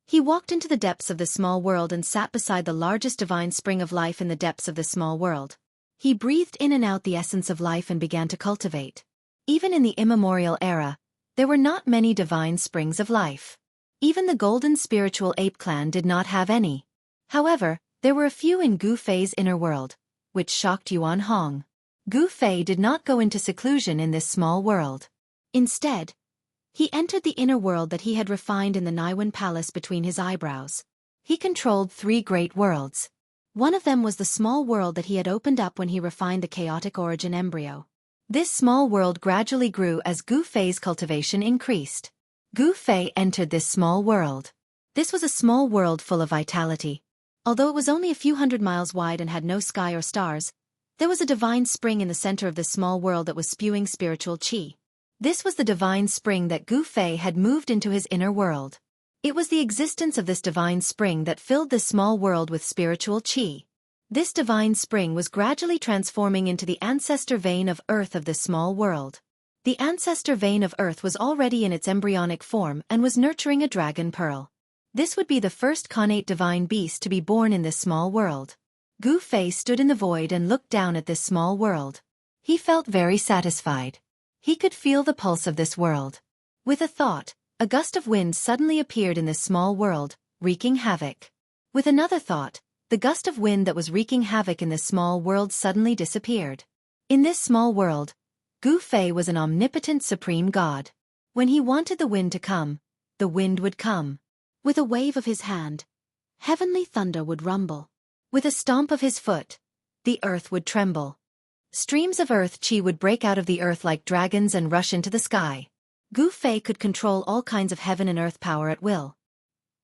he walked into the depths of this small world and sat beside the largest divine spring of life in the depths of this small world. He breathed in and out the essence of life and began to cultivate. Even in the immemorial era, there were not many divine springs of life. Even the golden spiritual ape clan did not have any. However, there were a few in Gu Fei's inner world, which shocked Yuan Hong. Gu Fei did not go into seclusion in this small world. Instead, he entered the inner world that he had refined in the Naiwan Palace between his eyebrows. He controlled 3 great worlds. One of them was the small world that he had opened up when he refined the chaotic origin embryo. This small world gradually grew as Gu Fei's cultivation increased. Gu Fei entered this small world. This was a small world full of vitality. Although it was only a few hundred miles wide and had no sky or stars, there was a divine spring in the center of this small world that was spewing spiritual qi. This was the divine spring that Gu Fei had moved into his inner world. It was the existence of this divine spring that filled this small world with spiritual qi. This divine spring was gradually transforming into the ancestor vein of earth of this small world. The ancestor vein of earth was already in its embryonic form and was nurturing a dragon pearl. This would be the first connate divine beast to be born in this small world. Gu Fei stood in the void and looked down at this small world. He felt very satisfied. He could feel the pulse of this world. With a thought, a gust of wind suddenly appeared in this small world, wreaking havoc. With another thought, the gust of wind that was wreaking havoc in this small world suddenly disappeared. In this small world, Gu Fei was an omnipotent supreme god. When he wanted the wind to come, the wind would come. With a wave of his hand, heavenly thunder would rumble. With a stomp of his foot, the earth would tremble. Streams of earth chi would break out of the earth like dragons and rush into the sky. Gu Fei could control all kinds of heaven and earth power at will.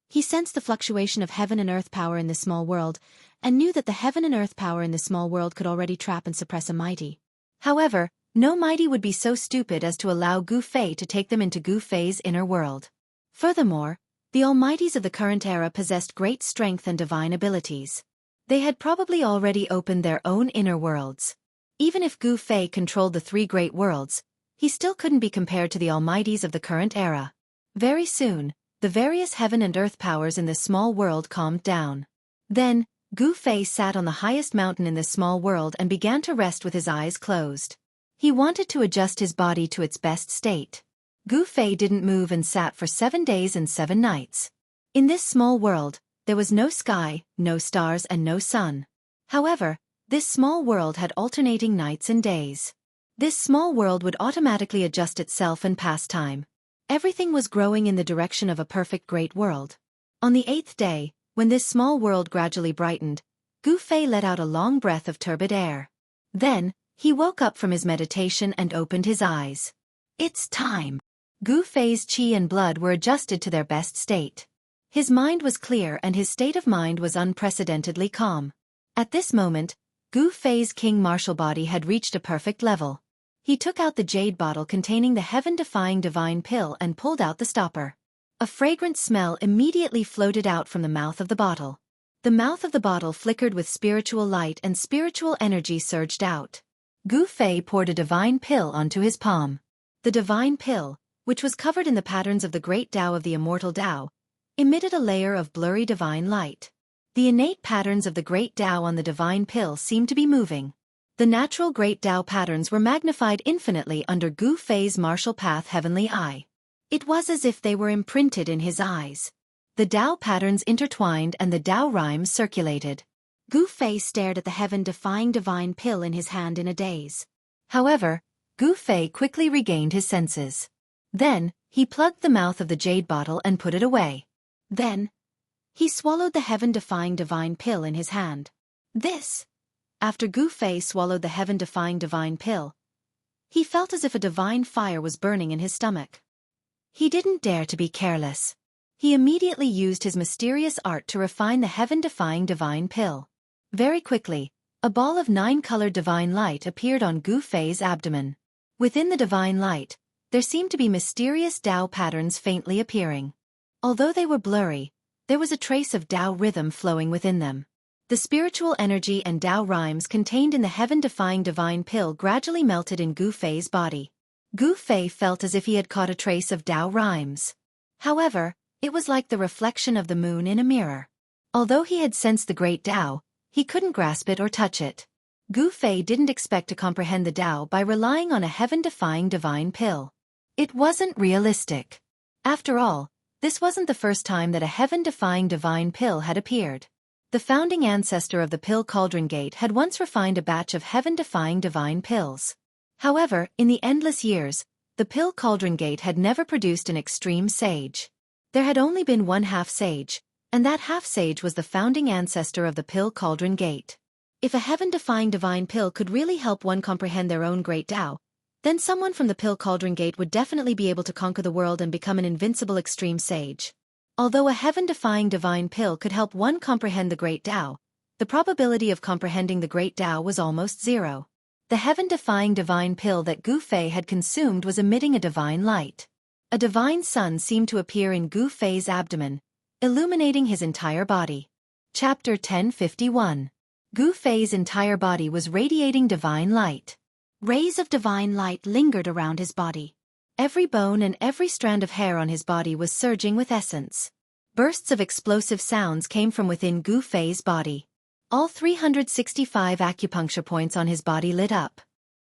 He sensed the fluctuation of heaven and earth power in this small world, and knew that the heaven and earth power in this small world could already trap and suppress a mighty. However, no mighty would be so stupid as to allow Gu Fei to take them into Gu Fei's inner world. Furthermore, the almighties of the current era possessed great strength and divine abilities. They had probably already opened their own inner worlds. Even if Gu Fei controlled the 3 great worlds, he still couldn't be compared to the almighties of the current era. Very soon, the various heaven and earth powers in this small world calmed down. Then, Gu Fei sat on the highest mountain in this small world and began to rest with his eyes closed. He wanted to adjust his body to its best state. Gu Fei didn't move and sat for 7 days and 7 nights. In this small world, there was no sky, no stars and no sun. However, this small world had alternating nights and days. This small world would automatically adjust itself and pass time. Everything was growing in the direction of a perfect great world. On the 8th day, when this small world gradually brightened, Gu Fei let out a long breath of turbid air. Then, he woke up from his meditation and opened his eyes. It's time! Gu Fei's qi and blood were adjusted to their best state. His mind was clear and his state of mind was unprecedentedly calm. At this moment, Gu Fei's king martial body had reached a perfect level. He took out the jade bottle containing the heaven-defying divine pill and pulled out the stopper. A fragrant smell immediately floated out from the mouth of the bottle. The mouth of the bottle flickered with spiritual light and spiritual energy surged out. Gu Fei poured a divine pill onto his palm. The divine pill, which was covered in the patterns of the great Tao of the immortal Tao, emitted a layer of blurry divine light. The innate patterns of the great Tao on the divine pill seemed to be moving. The natural great Tao patterns were magnified infinitely under Gu Fei's martial path heavenly eye. It was as if they were imprinted in his eyes. The Tao patterns intertwined and the Tao rhymes circulated. Gu Fei stared at the heaven-defying divine pill in his hand in a daze. However, Gu Fei quickly regained his senses. Then, he plugged the mouth of the jade bottle and put it away. Then, he swallowed the heaven-defying divine pill in his hand. After Gu Fei swallowed the heaven-defying divine pill, he felt as if a divine fire was burning in his stomach. He didn't dare to be careless. He immediately used his mysterious art to refine the heaven-defying divine pill. Very quickly, a ball of 9-colored divine light appeared on Gu Fei's abdomen. Within the divine light, there seemed to be mysterious Tao patterns faintly appearing. Although they were blurry, there was a trace of Tao rhythm flowing within them. The spiritual energy and Tao rhymes contained in the heaven-defying divine pill gradually melted in Gu Fei's body. Gu Fei felt as if he had caught a trace of Tao rhymes. However, it was like the reflection of the moon in a mirror. Although he had sensed the great Tao, he couldn't grasp it or touch it. Gu Fei didn't expect to comprehend the Tao by relying on a heaven-defying divine pill. It wasn't realistic. After all, this wasn't the first time that a heaven-defying divine pill had appeared. The founding ancestor of the pill Cauldron Gate had once refined a batch of heaven-defying divine pills. However, in the endless years, the pill Cauldron Gate had never produced an extreme sage. There had only been one half-sage, and that half-sage was the founding ancestor of the pill Cauldron Gate. If a heaven-defying divine pill could really help one comprehend their own great Tao, then someone from the pill Cauldron Gate would definitely be able to conquer the world and become an invincible extreme sage. Although a heaven-defying divine pill could help one comprehend the great Tao, the probability of comprehending the great Tao was almost zero. The heaven-defying divine pill that Gu Fei had consumed was emitting a divine light. A divine sun seemed to appear in Gu Fei's abdomen, illuminating his entire body. Chapter 1051. Gu Fei's entire body was radiating divine light. Rays of divine light lingered around his body. Every bone and every strand of hair on his body was surging with essence. Bursts of explosive sounds came from within Gu Fei's body. All 365 acupuncture points on his body lit up.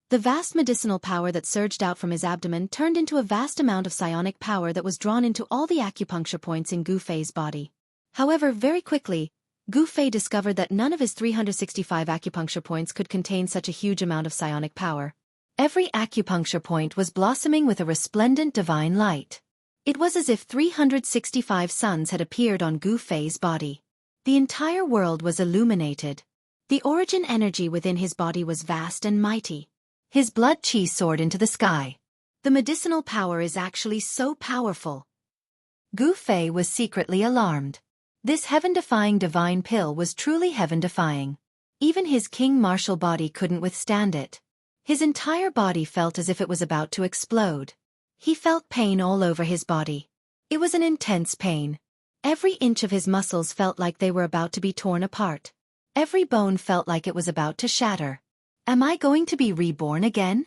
The vast medicinal power that surged out from his abdomen turned into a vast amount of psionic power that was drawn into all the acupuncture points in Gu Fei's body. However, very quickly, Gu Fei discovered that none of his 365 acupuncture points could contain such a huge amount of psionic power. Every acupuncture point was blossoming with a resplendent divine light. It was as if 365 suns had appeared on Gu Fei's body. The entire world was illuminated. The origin energy within his body was vast and mighty. His blood chi soared into the sky. The medicinal power is actually so powerful. Gu Fei was secretly alarmed. This heaven-defying divine pill was truly heaven-defying. Even his king martial body couldn't withstand it. His entire body felt as if it was about to explode. He felt pain all over his body. It was an intense pain. Every inch of his muscles felt like they were about to be torn apart. Every bone felt like it was about to shatter. Am I going to be reborn again?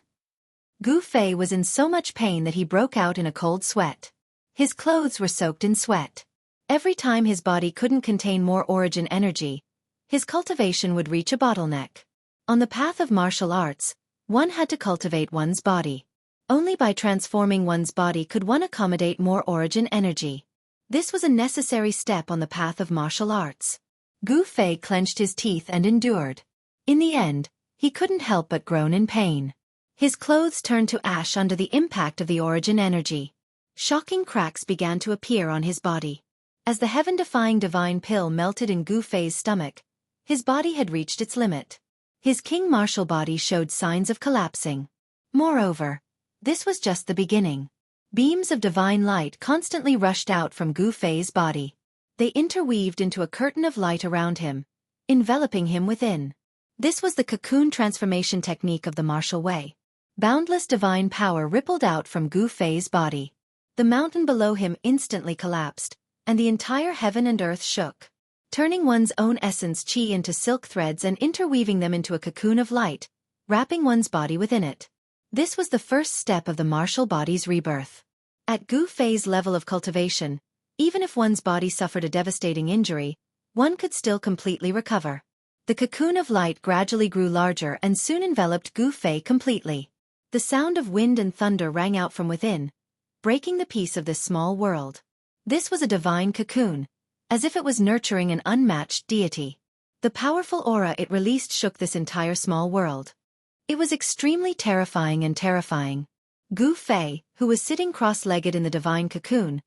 Gu Fei was in so much pain that he broke out in a cold sweat. His clothes were soaked in sweat. Every time his body couldn't contain more origin energy, his cultivation would reach a bottleneck. On the path of martial arts, one had to cultivate one's body. Only by transforming one's body could one accommodate more origin energy. This was a necessary step on the path of martial arts. Gu Fei clenched his teeth and endured. In the end, he couldn't help but groan in pain. His clothes turned to ash under the impact of the origin energy. Shocking cracks began to appear on his body. As the heaven-defying divine pill melted in Gu Fei's stomach, his body had reached its limit. His king martial body showed signs of collapsing. Moreover, this was just the beginning. Beams of divine light constantly rushed out from Gu Fei's body. They interweaved into a curtain of light around him, enveloping him within. This was the cocoon transformation technique of the martial way. Boundless divine power rippled out from Gu Fei's body. The mountain below him instantly collapsed, and the entire heaven and earth shook. Turning one's own essence chi into silk threads and interweaving them into a cocoon of light, wrapping one's body within it. This was the first step of the martial body's rebirth. At Gu Fei's level of cultivation, even if one's body suffered a devastating injury, one could still completely recover. The cocoon of light gradually grew larger and soon enveloped Gu Fei completely. The sound of wind and thunder rang out from within, breaking the peace of this small world. This was a divine cocoon, as if it was nurturing an unmatched deity. The powerful aura it released shook this entire small world. It was extremely terrifying. Gu Fei, who was sitting cross-legged in the divine cocoon,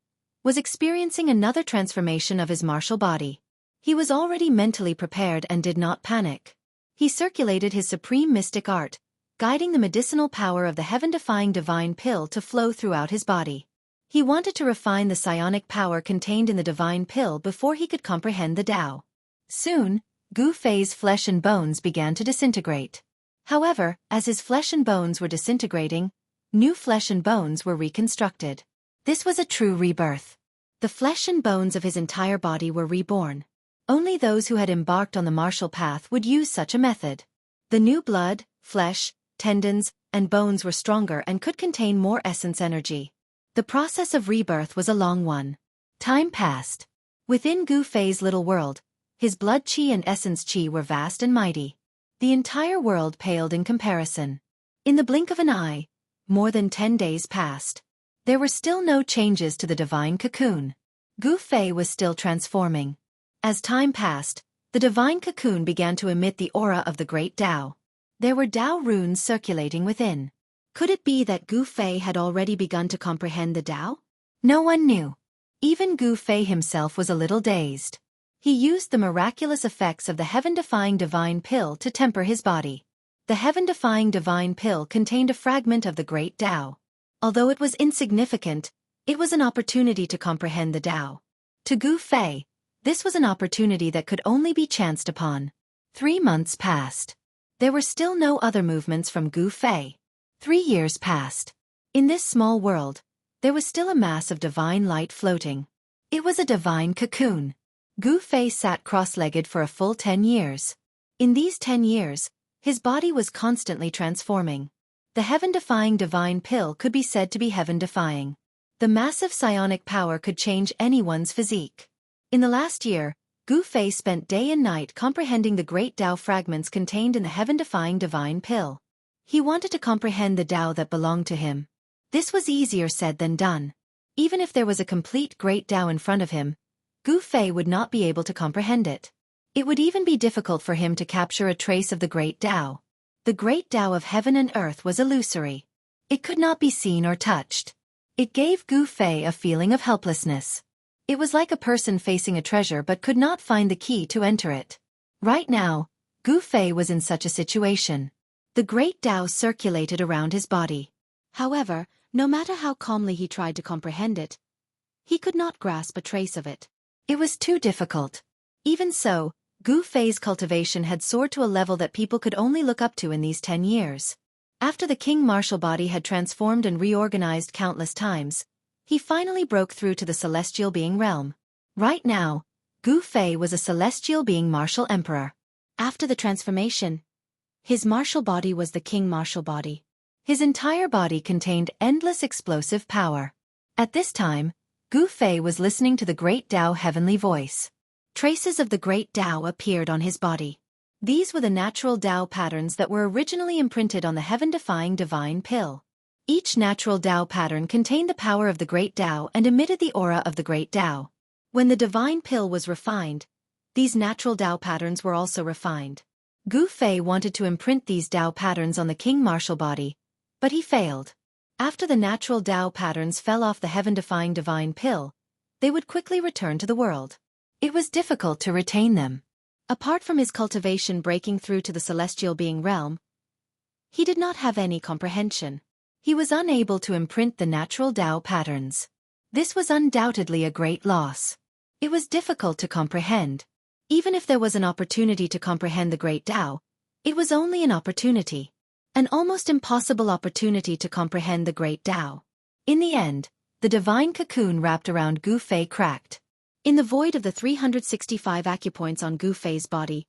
was experiencing another transformation of his martial body. He was already mentally prepared and did not panic. He circulated his supreme mystic art, guiding the medicinal power of the heaven-defying divine pill to flow throughout his body. He wanted to refine the psionic power contained in the divine pill before he could comprehend the Tao. Soon, Gu Fei's flesh and bones began to disintegrate. However, as his flesh and bones were disintegrating, new flesh and bones were reconstructed. This was a true rebirth. The flesh and bones of his entire body were reborn. Only those who had embarked on the martial path would use such a method. The new blood, flesh, tendons, and bones were stronger and could contain more essence energy. The process of rebirth was a long one. Time passed. Within Gu Fei's little world, his blood chi and essence chi were vast and mighty. The entire world paled in comparison. In the blink of an eye, more than 10 days passed. There were still no changes to the divine cocoon. Gu Fei was still transforming. As time passed, the divine cocoon began to emit the aura of the great Tao. There were Tao runes circulating within. Could it be that Gu Fei had already begun to comprehend the Tao? No one knew. Even Gu Fei himself was a little dazed. He used the miraculous effects of the heaven-defying divine pill to temper his body. The heaven-defying divine pill contained a fragment of the great Tao. Although it was insignificant, it was an opportunity to comprehend the Tao. To Gu Fei, this was an opportunity that could only be chanced upon. 3 months passed. There were still no other movements from Gu Fei. 3 years passed. In this small world, there was still a mass of divine light floating. It was a divine cocoon. Gu Fei sat cross-legged for a full 10 years. In these 10 years, his body was constantly transforming. The heaven-defying divine pill could be said to be heaven-defying. The massive psionic power could change anyone's physique. In the last year, Gu Fei spent day and night comprehending the great Tao fragments contained in the heaven-defying divine pill. He wanted to comprehend the Tao that belonged to him. This was easier said than done. Even if there was a complete great Tao in front of him, Gu Fei would not be able to comprehend it. It would even be difficult for him to capture a trace of the great Tao. The great Tao of heaven and earth was illusory. It could not be seen or touched. It gave Gu Fei a feeling of helplessness. It was like a person facing a treasure but could not find the key to enter it. Right now, Gu Fei was in such a situation. The great Tao circulated around his body. However, no matter how calmly he tried to comprehend it, he could not grasp a trace of it. It was too difficult. Even so, Gu Fei's cultivation had soared to a level that people could only look up to in these 10 years. After the king martial body had transformed and reorganized countless times, he finally broke through to the celestial being realm. Right now, Gu Fei was a celestial being martial emperor. After the transformation, his martial body was the king martial body. His entire body contained endless explosive power. At this time, Gu Fei was listening to the great Tao heavenly voice. Traces of the great Tao appeared on his body. These were the natural Tao patterns that were originally imprinted on the heaven-defying divine pill. Each natural Tao pattern contained the power of the great Tao and emitted the aura of the great Tao. When the divine pill was refined, these natural Tao patterns were also refined. Gu Fei wanted to imprint these Tao patterns on the king martial body, but he failed. After the natural Tao patterns fell off the heaven-defying divine pill, they would quickly return to the world. It was difficult to retain them. Apart from his cultivation breaking through to the celestial being realm, he did not have any comprehension. He was unable to imprint the natural Tao patterns. This was undoubtedly a great loss. It was difficult to comprehend. Even if there was an opportunity to comprehend the great Tao, it was only an opportunity. An almost impossible opportunity to comprehend the great Tao. In the end, the divine cocoon wrapped around Gu Fei cracked. In the void of the 365 acupoints on Gu Fei's body,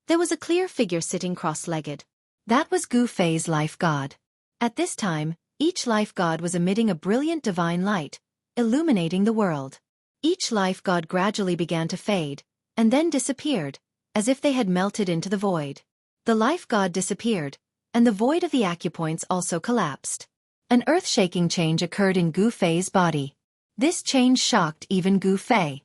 there was a clear figure sitting cross-legged. That was Gu Fei's life god. At this time, each life god was emitting a brilliant divine light, illuminating the world. Each life god gradually began to fade, and then disappeared, as if they had melted into the void. The life god disappeared, and the void of the acupoints also collapsed. An earth-shaking change occurred in Gu Fei's body. This change shocked even Gu Fei.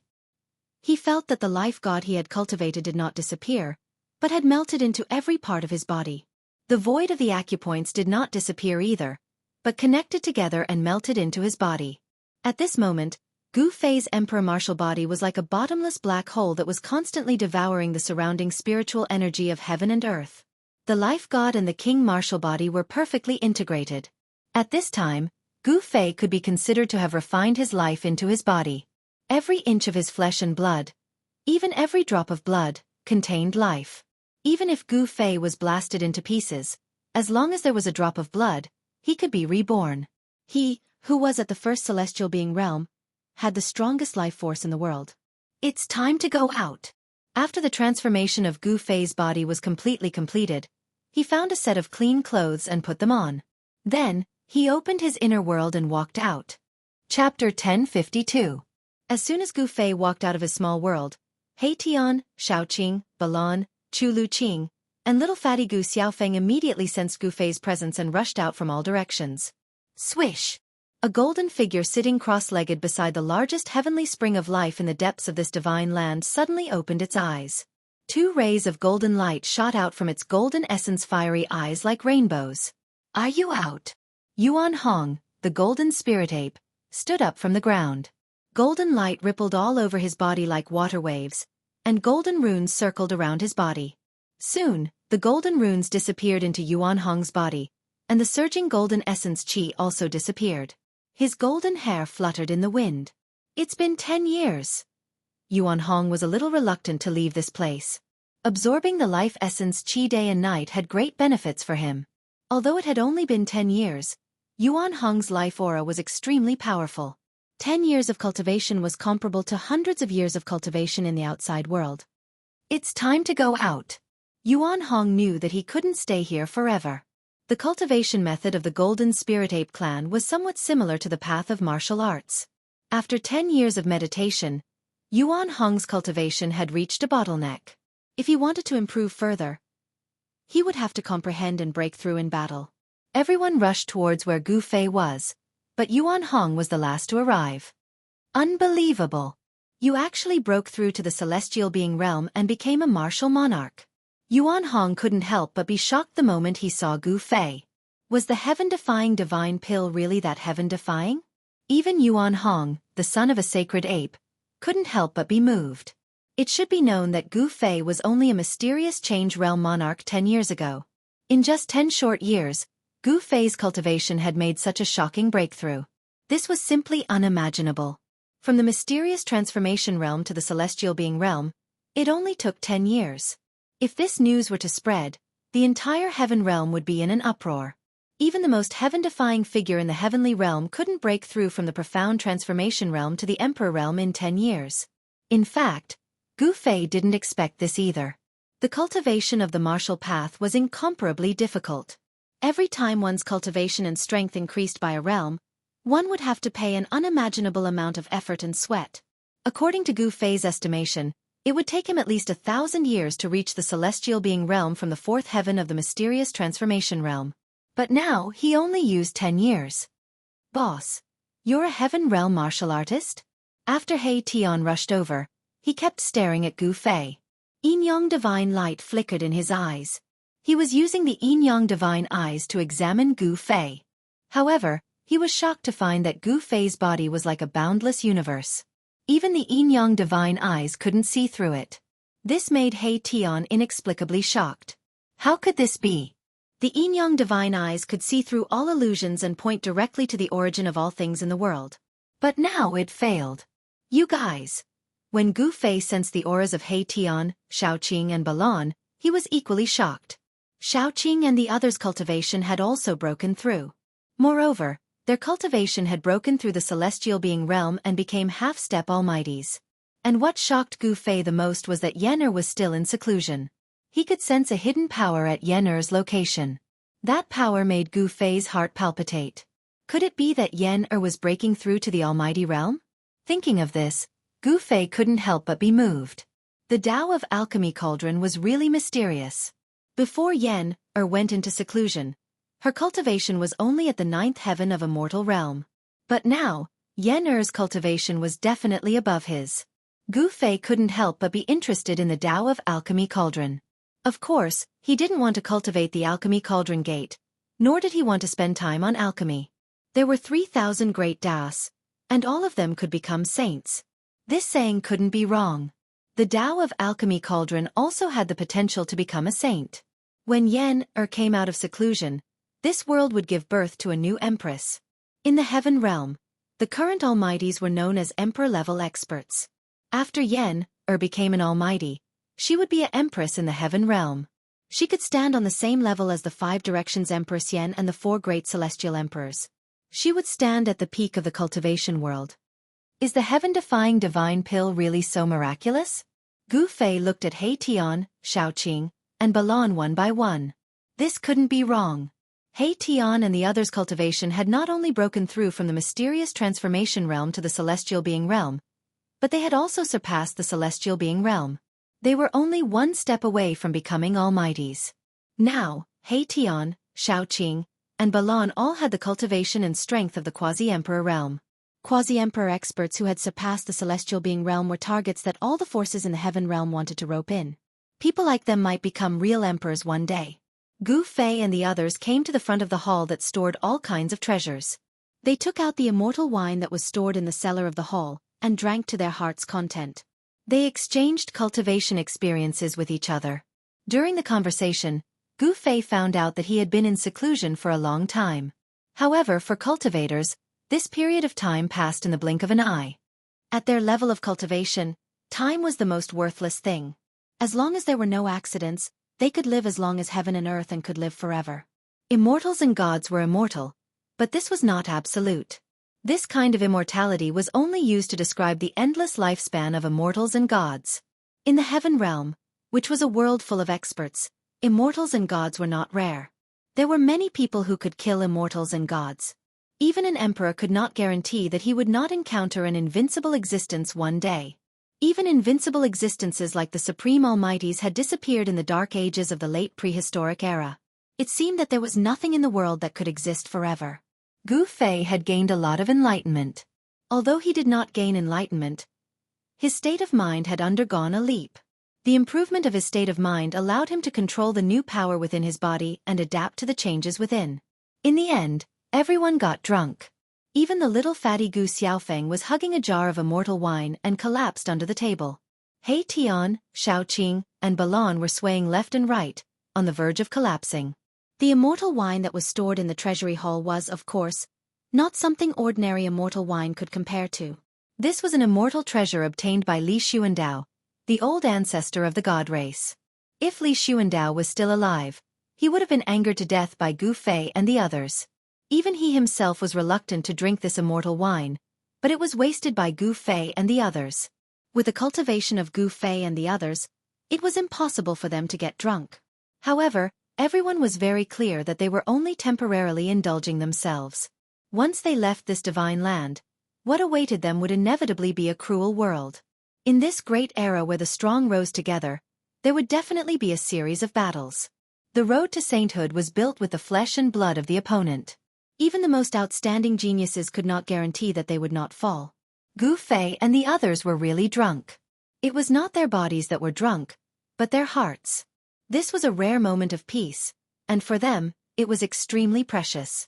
He felt that the life god he had cultivated did not disappear, but had melted into every part of his body. The void of the acupoints did not disappear either, but connected together and melted into his body. At this moment, Gu Fei's emperor martial body was like a bottomless black hole that was constantly devouring the surrounding spiritual energy of heaven and earth. The life god and the king martial body were perfectly integrated. At this time, Gu Fei could be considered to have refined his life into his body. Every inch of his flesh and blood, even every drop of blood, contained life. Even if Gu Fei was blasted into pieces, as long as there was a drop of blood, he could be reborn. He, who was at the first celestial being realm, had the strongest life force in the world. It's time to go out. After the transformation of Gu Fei's body was completely completed, he found a set of clean clothes and put them on. Then, he opened his inner world and walked out. Chapter 1052. As soon as Gu Fei walked out of his small world, He Tian, Shaoqing, Balan, Chu Luqing, and little fatty Gu Xiaofeng immediately sensed Gu Fei's presence and rushed out from all directions. Swish! A golden figure sitting cross-legged beside the largest heavenly spring of life in the depths of this divine land suddenly opened its eyes. 2 rays of golden light shot out from its golden essence fiery eyes like rainbows. Are you out? Yuan Hong, the golden spirit ape, stood up from the ground. Golden light rippled all over his body like water waves, and golden runes circled around his body. Soon, the golden runes disappeared into Yuan Hong's body, and the surging golden essence qi also disappeared. His golden hair fluttered in the wind. It's been 10 years. Yuan Hong was a little reluctant to leave this place. Absorbing the life essence qi day and night had great benefits for him. Although it had only been 10 years, Yuan Hong's life aura was extremely powerful. 10 years of cultivation was comparable to hundreds of years of cultivation in the outside world. It's time to go out. Yuan Hong knew that he couldn't stay here forever. The cultivation method of the Golden Spirit Ape clan was somewhat similar to the path of martial arts. After 10 years of meditation, Yuan Hong's cultivation had reached a bottleneck. If he wanted to improve further, he would have to comprehend and break through in battle. Everyone rushed towards where Gu Fei was, but Yuan Hong was the last to arrive. Unbelievable! You actually broke through to the celestial being realm and became a martial monarch. Yuan Hong couldn't help but be shocked the moment he saw Gu Fei. Was the heaven-defying divine pill really that heaven-defying? Even Yuan Hong, the son of a sacred ape, couldn't help but be moved. It should be known that Gu Fei was only a mysterious change realm monarch 10 years ago. In just 10 short years, Gu Fei's cultivation had made such a shocking breakthrough. This was simply unimaginable. From the mysterious transformation realm to the celestial being realm, it only took 10 years. If this news were to spread, the entire heaven realm would be in an uproar. Even the most heaven-defying figure in the heavenly realm couldn't break through from the profound transformation realm to the emperor realm in 10 years. In fact, Gu Fei didn't expect this either. The cultivation of the martial path was incomparably difficult. Every time one's cultivation and strength increased by a realm, one would have to pay an unimaginable amount of effort and sweat. According to Gu Fei's estimation, it would take him at least 1,000 years to reach the celestial being realm from the 4th heaven of the mysterious transformation realm. But now he only used 10 years. Boss, you're a heaven realm martial artist? After He Tian rushed over, he kept staring at Gu Fei. Yin-yang divine light flickered in his eyes. He was using the yin-yang divine eyes to examine Gu Fei. However, he was shocked to find that Gu Fei's body was like a boundless universe. Even the yin-yang divine eyes couldn't see through it. This made He Tian inexplicably shocked. How could this be? The yin-yang divine eyes could see through all illusions and point directly to the origin of all things in the world. But now it failed. You guys. When Gu Fei sensed the auras of He Tian, Shaoqing and Balan, he was equally shocked. Shaoqing and the others' cultivation had also broken through. Moreover, Their cultivation had broken through the celestial being realm and became half-step almighties. And what shocked Gu Fei the most was that Yen was still in seclusion. He could sense a hidden power at Yen's location. That power made Gu Fei's heart palpitate. Could it be that Yen was breaking through to the almighty realm? Thinking of this, Gu Fei couldn't help but be moved. The Tao of Alchemy Cauldron was really mysterious. Before Yen went into seclusion, her cultivation was only at the 9th heaven of a mortal realm. But now, Yen's cultivation was definitely above his. Gu Fei couldn't help but be interested in the Tao of Alchemy Cauldron. Of course, he didn't want to cultivate the Alchemy Cauldron Gate, nor did he want to spend time on alchemy. There were 3,000 great Taos, and all of them could become saints. This saying couldn't be wrong. The Tao of Alchemy Cauldron also had the potential to become a saint. When Yen came out of seclusion, this world would give birth to a new empress. In the heaven realm, the current almighties were known as emperor-level experts. After Yen became an almighty, she would be an empress in the heaven realm. She could stand on the same level as the 5 directions Empress Yen and the 4 great celestial emperors. She would stand at the peak of the cultivation world. Is the heaven-defying divine pill really so miraculous? Gu Fei looked at He Tian, Shaoqing, and Balan one by one. This couldn't be wrong. He Tian and the others' cultivation had not only broken through from the mysterious transformation realm to the celestial being realm, but they had also surpassed the celestial being realm. They were only one step away from becoming almighties. Now, He Tian, Shaoqing, and Balan all had the cultivation and strength of the quasi-emperor realm. Quasi-emperor experts who had surpassed the celestial being realm were targets that all the forces in the heaven realm wanted to rope in. People like them might become real emperors one day. Gu Fei and the others came to the front of the hall that stored all kinds of treasures. They took out the immortal wine that was stored in the cellar of the hall, and drank to their heart's content. They exchanged cultivation experiences with each other. During the conversation, Gu Fei found out that he had been in seclusion for a long time. However, for cultivators, this period of time passed in the blink of an eye. At their level of cultivation, time was the most worthless thing. As long as there were no accidents, they could live as long as heaven and earth and could live forever. Immortals and gods were immortal, but this was not absolute. This kind of immortality was only used to describe the endless lifespan of immortals and gods. In the heaven realm, which was a world full of experts, immortals and gods were not rare. There were many people who could kill immortals and gods. Even an emperor could not guarantee that he would not encounter an invincible existence one day. Even invincible existences like the Supreme Almighties had disappeared in the dark ages of the late prehistoric era. It seemed that there was nothing in the world that could exist forever. Gu Fei had gained a lot of enlightenment. Although he did not gain enlightenment, his state of mind had undergone a leap. The improvement of his state of mind allowed him to control the new power within his body and adapt to the changes within. In the end, everyone got drunk. Even the little fatty Gu Xiaofeng was hugging a jar of immortal wine and collapsed under the table. He Tian, Shaoqing, and Balan were swaying left and right, on the verge of collapsing. The immortal wine that was stored in the treasury hall was, of course, not something ordinary immortal wine could compare to. This was an immortal treasure obtained by Li Xuandao, the old ancestor of the god race. If Li Xuandao was still alive, he would have been angered to death by Gu Fei and the others. Even he himself was reluctant to drink this immortal wine, but it was wasted by Gu Fei and the others. With the cultivation of Gu Fei and the others, it was impossible for them to get drunk. However, everyone was very clear that they were only temporarily indulging themselves. Once they left this divine land, what awaited them would inevitably be a cruel world. In this great era where the strong rose together, there would definitely be a series of battles. The road to sainthood was built with the flesh and blood of the opponent. Even the most outstanding geniuses could not guarantee that they would not fall. Gu Fei and the others were really drunk. It was not their bodies that were drunk, but their hearts. This was a rare moment of peace, and for them, it was extremely precious.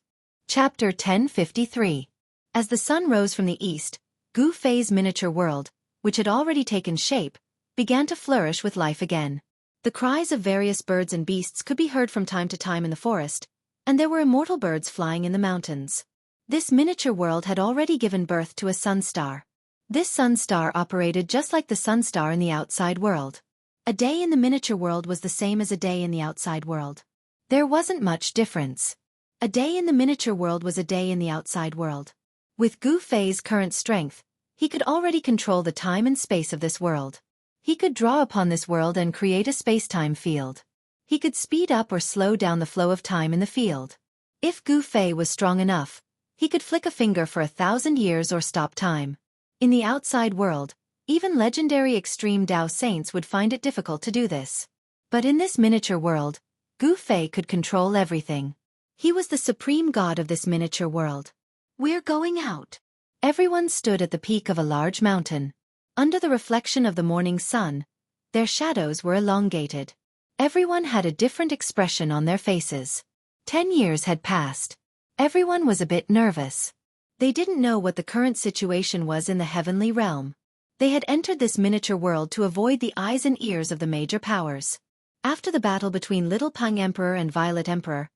Chapter 1053. As the sun rose from the east, Gu Fei's miniature world, which had already taken shape, began to flourish with life again. The cries of various birds and beasts could be heard from time to time in the forest, and there were immortal birds flying in the mountains. This miniature world had already given birth to a sun star. This sun star operated just like the sun star in the outside world. A day in the miniature world was the same as a day in the outside world. There wasn't much difference. A day in the miniature world was a day in the outside world. With Gu Fei's current strength, he could already control the time and space of this world. He could draw upon this world and create a space-time field. He could speed up or slow down the flow of time in the field. If Gu Fei was strong enough, he could flick a finger for 1,000 years or stop time. In the outside world, even legendary extreme Dao saints would find it difficult to do this. But in this miniature world, Gu Fei could control everything. He was the supreme god of this miniature world. We're going out. Everyone stood at the peak of a large mountain. Under the reflection of the morning sun, their shadows were elongated. Everyone had a different expression on their faces. 10 years had passed. Everyone was a bit nervous. They didn't know what the current situation was in the heavenly realm. They had entered this miniature world to avoid the eyes and ears of the major powers. After the battle between Little Pang Emperor and Violet Emperor,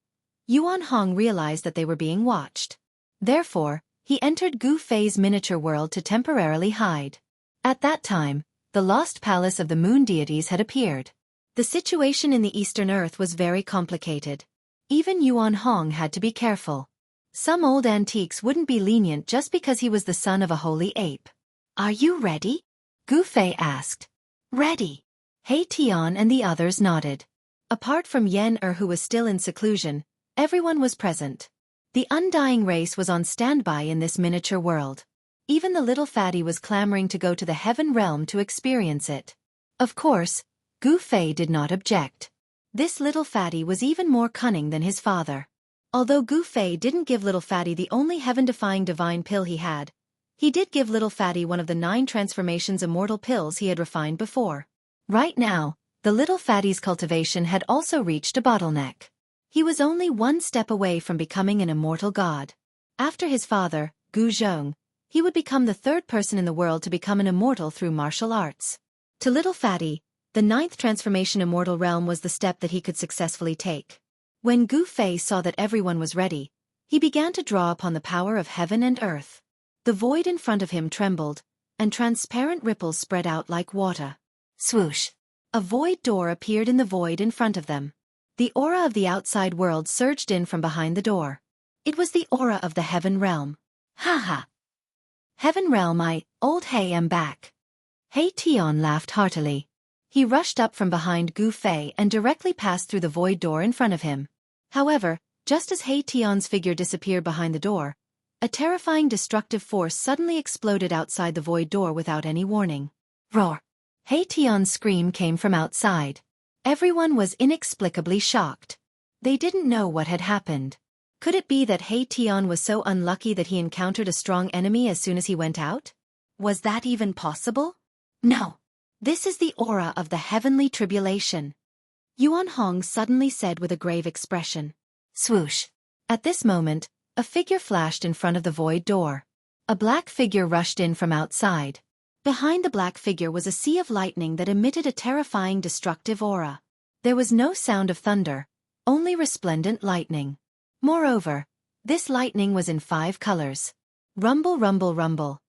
Yuan Hong realized that they were being watched. Therefore, he entered Gu Fei's miniature world to temporarily hide. At that time, the lost palace of the moon deities had appeared. The situation in the Eastern Earth was very complicated. Even Yuan Hong had to be careful. Some old antiques wouldn't be lenient just because he was the son of a holy ape. Are you ready? Gu Fei asked. Ready. He Tian and the others nodded. Apart from Yen who was still in seclusion, everyone was present. The undying race was on standby in this miniature world. Even the little fatty was clamoring to go to the heaven realm to experience it. Of course, Gu Fei did not object. This little fatty was even more cunning than his father. Although Gu Fei didn't give little fatty the only heaven-defying divine pill he had, he did give little fatty one of the 9 transformations immortal pills he had refined before. Right now, the little fatty's cultivation had also reached a bottleneck. He was only one step away from becoming an immortal god. After his father, Gu Zhong, he would become the 3rd person in the world to become an immortal through martial arts. To little fatty, the 9th transformation immortal realm was the step that he could successfully take. When Gu Fei saw that everyone was ready, he began to draw upon the power of heaven and earth. The void in front of him trembled, and transparent ripples spread out like water. Swoosh! A void door appeared in the void in front of them. The aura of the outside world surged in from behind the door. It was the aura of the heaven realm. Ha ha! Heaven realm, old He am back. He Tian laughed heartily. He rushed up from behind Gu Fei and directly passed through the void door in front of him. However, just as He Tian's figure disappeared behind the door, a terrifying destructive force suddenly exploded outside the void door without any warning. Roar! He Tian's scream came from outside. Everyone was inexplicably shocked. They didn't know what had happened. Could it be that He Tian was so unlucky that he encountered a strong enemy as soon as he went out? Was that even possible? No. This is the aura of the heavenly tribulation. Yuan Hong suddenly said with a grave expression. Swoosh. At this moment, a figure flashed in front of the void door. A black figure rushed in from outside. Behind the black figure was a sea of lightning that emitted a terrifying destructive aura. There was no sound of thunder, only resplendent lightning. Moreover, this lightning was in 5 colors. Rumble, rumble, rumble.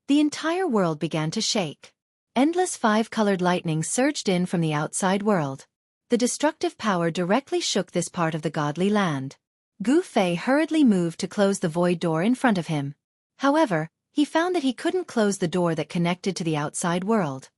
The entire world began to shake. Endless 5-colored lightning surged in from the outside world. The destructive power directly shook this part of the godly land. Gu Fei hurriedly moved to close the void door in front of him. However, he found that he couldn't close the door that connected to the outside world.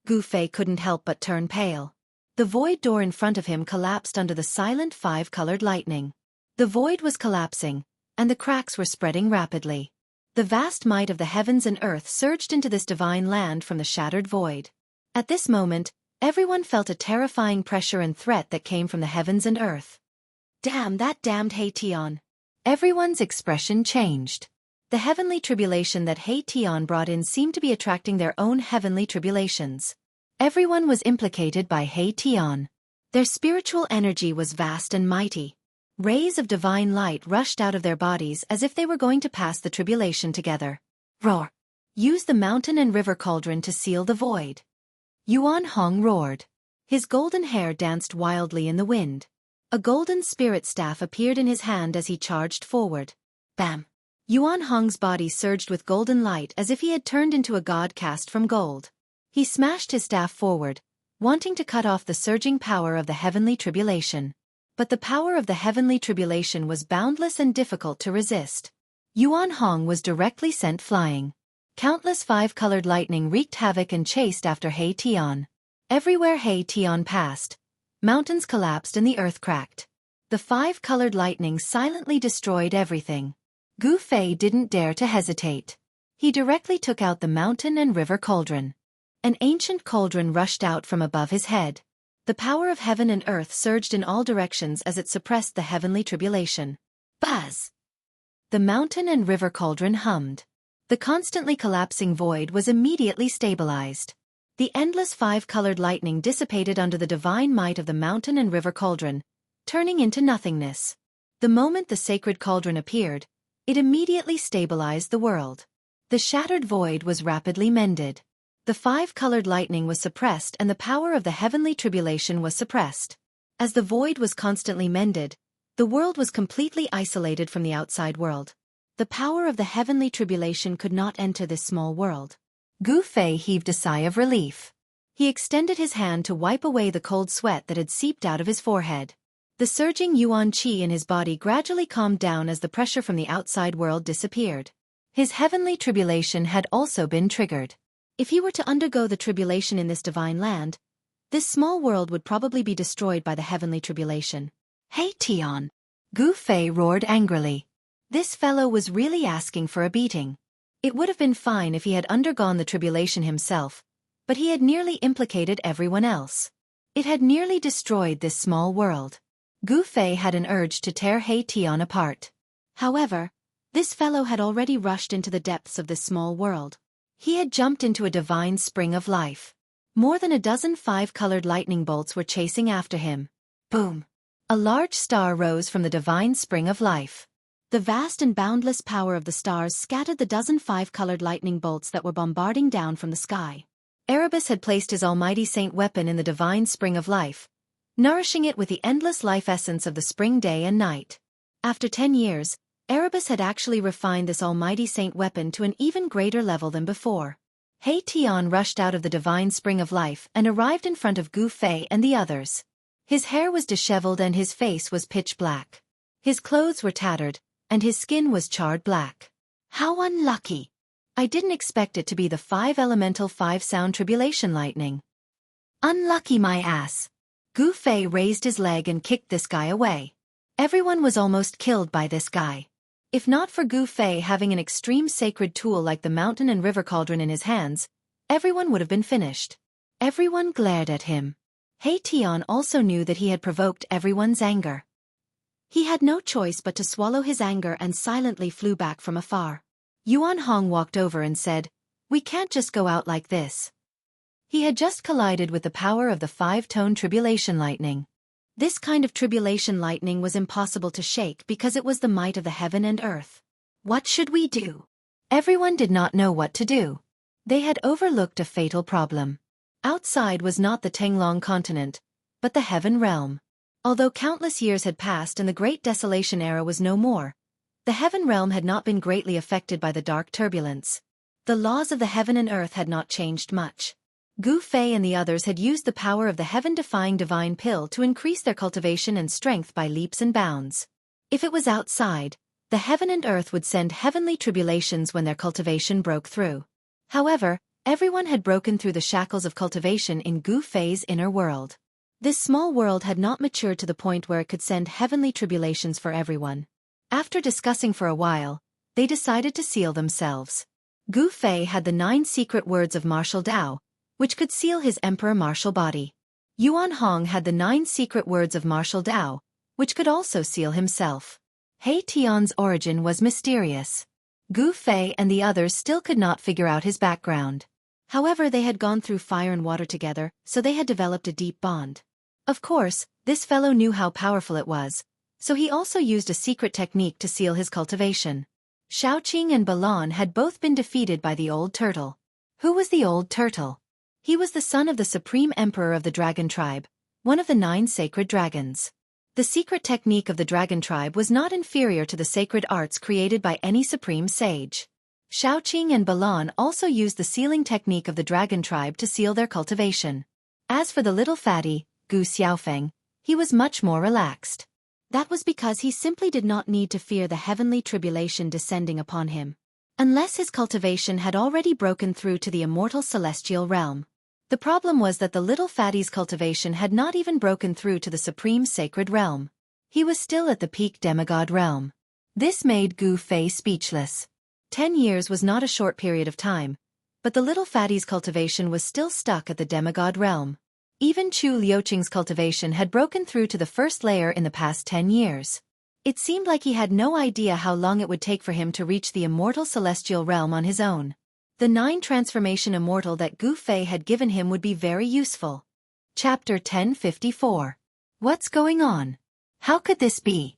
Gu Fei couldn't help but turn pale. The void door in front of him collapsed under the silent 5-colored lightning. The void was collapsing, and the cracks were spreading rapidly. The vast might of the heavens and earth surged into this divine land from the shattered void. At this moment, everyone felt a terrifying pressure and threat that came from the heavens and earth. Damn that damned He Tian! Everyone's expression changed. The heavenly tribulation that He Tian brought in seemed to be attracting their own heavenly tribulations. Everyone was implicated by He Tian. Their spiritual energy was vast and mighty. Rays of divine light rushed out of their bodies as if they were going to pass the tribulation together. Roar! Use the mountain and river cauldron to seal the void. Yuan Hong roared. His golden hair danced wildly in the wind. A golden spirit staff appeared in his hand as he charged forward. Bam! Yuan Hong's body surged with golden light as if he had turned into a god cast from gold. He smashed his staff forward, wanting to cut off the surging power of the heavenly tribulation. But the power of the heavenly tribulation was boundless and difficult to resist. Yuan Hong was directly sent flying. Countless five-colored lightning wreaked havoc and chased after He Tian. Everywhere He Tian passed, mountains collapsed and the earth cracked. The five-colored lightning silently destroyed everything. Gu Fei didn't dare to hesitate. He directly took out the mountain and river cauldron. An ancient cauldron rushed out from above his head. The power of heaven and earth surged in all directions as it suppressed the heavenly tribulation. Buzz! The mountain and river cauldron hummed. The constantly collapsing void was immediately stabilized. The endless five-colored lightning dissipated under the divine might of the mountain and river cauldron, turning into nothingness. The moment the sacred cauldron appeared, it immediately stabilized the world. The shattered void was rapidly mended. The five-colored lightning was suppressed and the power of the heavenly tribulation was suppressed. As the void was constantly mended, the world was completely isolated from the outside world. The power of the heavenly tribulation could not enter this small world. Gu Fei heaved a sigh of relief. He extended his hand to wipe away the cold sweat that had seeped out of his forehead. The surging yuan qi in his body gradually calmed down as the pressure from the outside world disappeared. His heavenly tribulation had also been triggered. If he were to undergo the tribulation in this divine land, this small world would probably be destroyed by the heavenly tribulation. Hey Tian! Gu Fei roared angrily. This fellow was really asking for a beating. It would have been fine if he had undergone the tribulation himself, but he had nearly implicated everyone else. It had nearly destroyed this small world. Gu Fei had an urge to tear He Tian apart. However, this fellow had already rushed into the depths of this small world. He had jumped into a divine spring of life. More than a dozen five-colored lightning bolts were chasing after him. Boom! A large star rose from the divine spring of life. The vast and boundless power of the stars scattered the dozen five-colored lightning bolts that were bombarding down from the sky. Erebus had placed his almighty saint weapon in the divine spring of life, nourishing it with the endless life essence of the spring day and night. After 10 years, Erebus had actually refined this almighty saint weapon to an even greater level than before. He Tian rushed out of the divine spring of life and arrived in front of Gu Fei and the others. His hair was disheveled and his face was pitch black. His clothes were tattered, and his skin was charred black. How unlucky! I didn't expect it to be the five-elemental five-sound tribulation lightning. Unlucky my ass! Gu Fei raised his leg and kicked this guy away. Everyone was almost killed by this guy. If not for Gu Fei having an extreme sacred tool like the mountain and river cauldron in his hands, everyone would have been finished. Everyone glared at him. He Tian also knew that he had provoked everyone's anger. He had no choice but to swallow his anger and silently flew back from afar. Yuan Hong walked over and said, "We can't just go out like this." He had just collided with the power of the five-tone tribulation lightning. This kind of tribulation lightning was impossible to shake because it was the might of the heaven and earth. What should we do? Everyone did not know what to do. They had overlooked a fatal problem. Outside was not the Tenglong continent, but the heaven realm. Although countless years had passed and the Great Desolation era was no more, the heaven realm had not been greatly affected by the dark turbulence. The laws of the heaven and earth had not changed much. Gu Fei and the others had used the power of the heaven-defying divine pill to increase their cultivation and strength by leaps and bounds. If it was outside, the heaven and earth would send heavenly tribulations when their cultivation broke through. However, everyone had broken through the shackles of cultivation in Gu Fei's inner world. This small world had not matured to the point where it could send heavenly tribulations for everyone. After discussing for a while, they decided to seal themselves. Gu Fei had the 9 secret words of martial Tao, which could seal his emperor martial body. Yuan Hong had the 9 secret words of martial Tao, which could also seal himself. He Tian's origin was mysterious. Gu Fei and the others still could not figure out his background. However, they had gone through fire and water together, so they had developed a deep bond. Of course, this fellow knew how powerful it was, so he also used a secret technique to seal his cultivation. Shaoqing and Balan had both been defeated by the old turtle. Who was the old turtle? He was the son of the supreme emperor of the dragon tribe, one of the 9 sacred dragons. The secret technique of the dragon tribe was not inferior to the sacred arts created by any supreme sage. Shaoqing and Balan also used the sealing technique of the dragon tribe to seal their cultivation. As for the little fatty, Gu Xiaofeng, he was much more relaxed. That was because he simply did not need to fear the heavenly tribulation descending upon him, unless his cultivation had already broken through to the immortal celestial realm. The problem was that the little fatty's cultivation had not even broken through to the supreme sacred realm. He was still at the peak demigod realm. This made Gu Fei speechless. 10 years was not a short period of time, but the little fatty's cultivation was still stuck at the demigod realm. Even Chu Liuqing's cultivation had broken through to the first layer in the past 10 years. It seemed like he had no idea how long it would take for him to reach the immortal celestial realm on his own. The 9 transformation immortal that Gu Fei had given him would be very useful. Chapter 1054. What's going on? How could this be?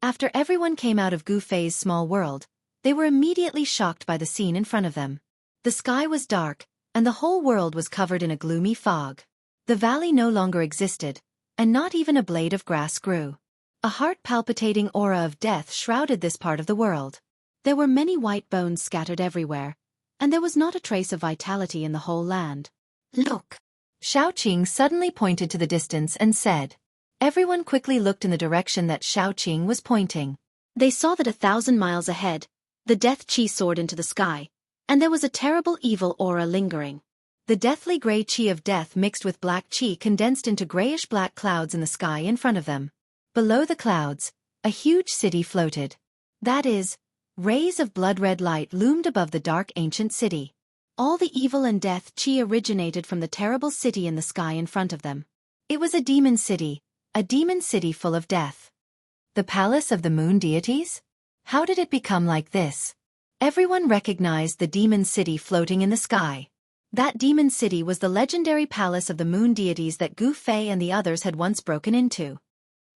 After everyone came out of Gu Fei's small world, they were immediately shocked by the scene in front of them. The sky was dark, and the whole world was covered in a gloomy fog. The valley no longer existed, and not even a blade of grass grew. A heart-palpitating aura of death shrouded this part of the world. There were many white bones scattered everywhere, and there was not a trace of vitality in the whole land. Look! Shaoqing suddenly pointed to the distance and said. Everyone quickly looked in the direction that Shaoqing was pointing. They saw that 1,000 miles ahead, the death chi soared into the sky, and there was a terrible evil aura lingering. The deathly gray chi of death mixed with black chi condensed into grayish-black clouds in the sky in front of them. Below the clouds, a huge city floated. That is, rays of blood-red light loomed above the dark ancient city. All the evil and death chi originated from the terrible city in the sky in front of them. It was a demon city full of death. The palace of the moon deities? How did it become like this? Everyone recognized the demon city floating in the sky. That demon city was the legendary palace of the moon deities that Gu Fei and the others had once broken into.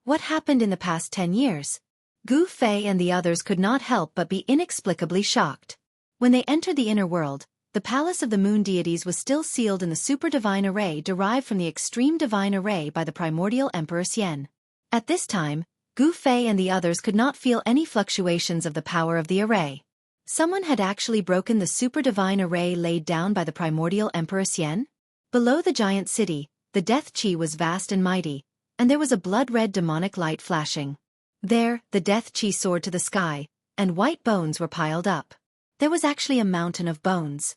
What happened in the past 10 years? Gu Fei and the others could not help but be inexplicably shocked. When they entered the inner world, the palace of the moon deities was still sealed in the super divine array derived from the extreme divine array by the primordial Emperor Xian. At this time, Gu Fei and the others could not feel any fluctuations of the power of the array. Someone had actually broken the super divine array laid down by the primordial Emperor Xian? Below the giant city, the death chi was vast and mighty, and there was a blood-red demonic light flashing. There, the death chi soared to the sky, and white bones were piled up. There was actually a mountain of bones.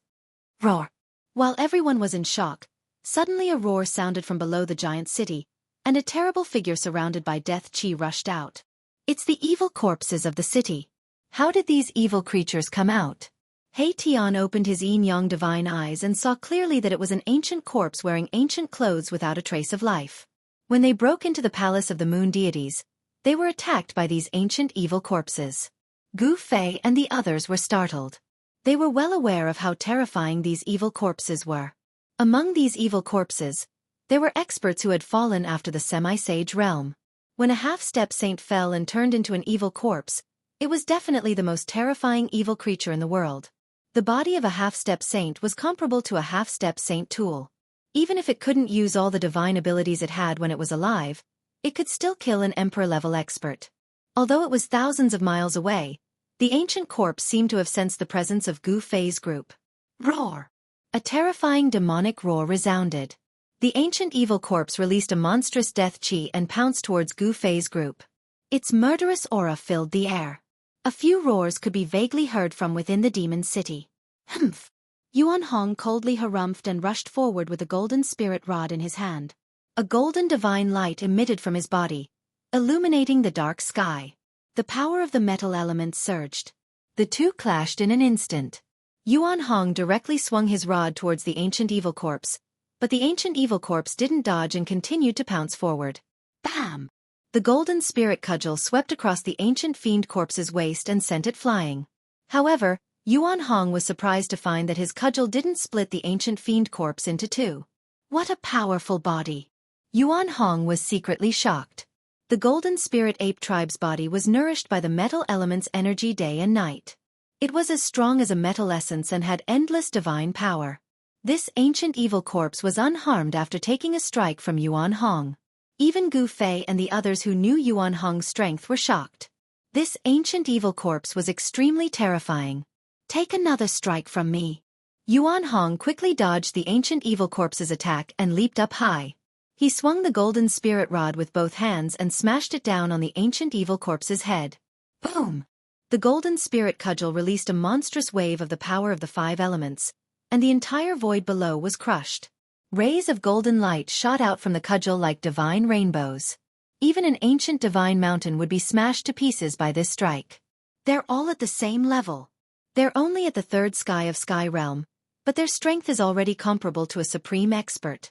Roar! While everyone was in shock, suddenly a roar sounded from below the giant city, and a terrible figure surrounded by death chi rushed out. It's the evil corpses of the city. How did these evil creatures come out? He Tian opened his yin-yang divine eyes and saw clearly that it was an ancient corpse wearing ancient clothes without a trace of life. When they broke into the palace of the moon deities, they were attacked by these ancient evil corpses. Gu Fei and the others were startled. They were well aware of how terrifying these evil corpses were. Among these evil corpses, there were experts who had fallen after the semi-sage realm. When a half-step saint fell and turned into an evil corpse, it was definitely the most terrifying evil creature in the world. The body of a half-step saint was comparable to a half-step saint tool. Even if it couldn't use all the divine abilities it had when it was alive, it could still kill an emperor-level expert. Although it was thousands of miles away, the ancient corpse seemed to have sensed the presence of Gu Fei's group. Roar! A terrifying demonic roar resounded. The ancient evil corpse released a monstrous death chi and pounced towards Gu Fei's group. Its murderous aura filled the air. A few roars could be vaguely heard from within the demon city. Humph! Yuan Hong coldly harumphed and rushed forward with a golden spirit rod in his hand. A golden divine light emitted from his body, illuminating the dark sky. The power of the metal element surged. The two clashed in an instant. Yuan Hong directly swung his rod towards the ancient evil corpse, but the ancient evil corpse didn't dodge and continued to pounce forward. Bam! The golden spirit cudgel swept across the ancient fiend corpse's waist and sent it flying. However, Yuan Hong was surprised to find that his cudgel didn't split the ancient fiend corpse into two. What a powerful body! Yuan Hong was secretly shocked. The golden spirit ape tribe's body was nourished by the metal element's energy day and night. It was as strong as a metal essence and had endless divine power. This ancient evil corpse was unharmed after taking a strike from Yuan Hong. Even Gu Fei and the others who knew Yuan Hong's strength were shocked. This ancient evil corpse was extremely terrifying. Take another strike from me. Yuan Hong quickly dodged the ancient evil corpse's attack and leaped up high. He swung the golden spirit rod with both hands and smashed it down on the ancient evil corpse's head. Boom! The golden spirit cudgel released a monstrous wave of the power of the 5 elements, and the entire void below was crushed. Rays of golden light shot out from the cudgel like divine rainbows. Even an ancient divine mountain would be smashed to pieces by this strike. They're all at the same level. They're only at the 3rd sky of Sky Realm, but their strength is already comparable to a supreme expert.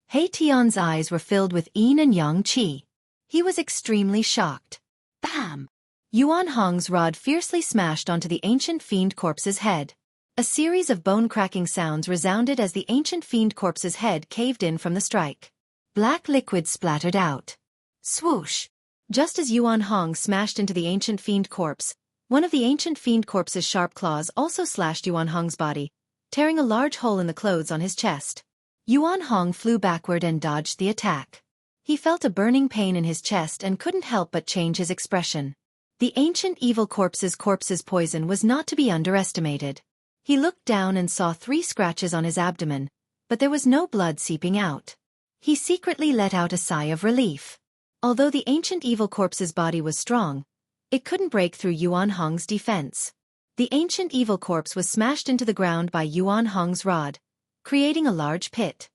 Hei Tian's eyes were filled with yin and yang qi. He was extremely shocked. Bam! Yuan Hong's rod fiercely smashed onto the ancient fiend corpse's head. A series of bone-cracking sounds resounded as the ancient fiend corpse's head caved in from the strike. Black liquid splattered out. Swoosh! Just as Yuan Hong smashed into the ancient fiend corpse, one of the ancient fiend corpse's sharp claws also slashed Yuan Hong's body, tearing a large hole in the clothes on his chest. Yuan Hong flew backward and dodged the attack. He felt a burning pain in his chest and couldn't help but change his expression. The ancient evil corpse's poison was not to be underestimated. He looked down and saw 3 scratches on his abdomen, but there was no blood seeping out. He secretly let out a sigh of relief. Although the ancient evil corpse's body was strong, it couldn't break through Yuan Hong's defense. The ancient evil corpse was smashed into the ground by Yuan Hong's rod, creating a large pit.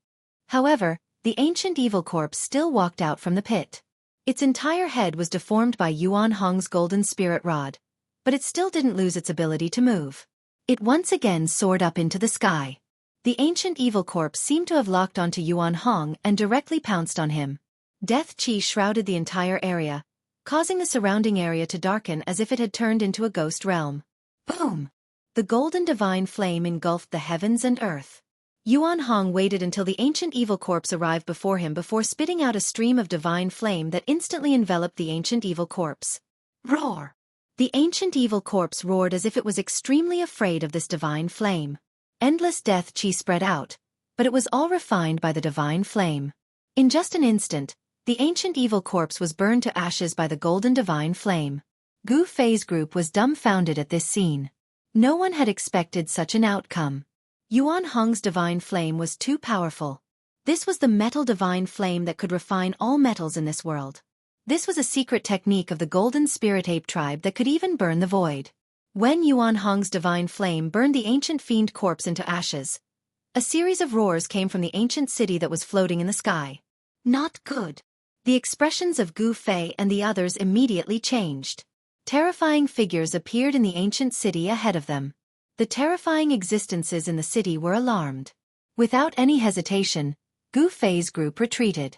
However, the ancient evil corpse still walked out from the pit. Its entire head was deformed by Yuan Hong's golden spirit rod, but it still didn't lose its ability to move. It once again soared up into the sky. The ancient evil corpse seemed to have locked onto Yuan Hong and directly pounced on him. Death Qi shrouded the entire area, causing the surrounding area to darken as if it had turned into a ghost realm. Boom! The golden divine flame engulfed the heavens and earth. Yuan Hong waited until the ancient evil corpse arrived before him before spitting out a stream of divine flame that instantly enveloped the ancient evil corpse. Roar! The ancient evil corpse roared as if it was extremely afraid of this divine flame. Endless death qi spread out, but it was all refined by the divine flame. In just an instant, the ancient evil corpse was burned to ashes by the golden divine flame. Gu Fei's group was dumbfounded at this scene. No one had expected such an outcome. Yuan Hong's divine flame was too powerful. This was the metal divine flame that could refine all metals in this world. This was a secret technique of the golden spirit ape tribe that could even burn the void. When Yuan Hong's divine flame burned the ancient fiend corpse into ashes, a series of roars came from the ancient city that was floating in the sky. Not good. The expressions of Gu Fei and the others immediately changed. Terrifying figures appeared in the ancient city ahead of them. The terrifying existences in the city were alarmed. Without any hesitation, Gu Fei's group retreated.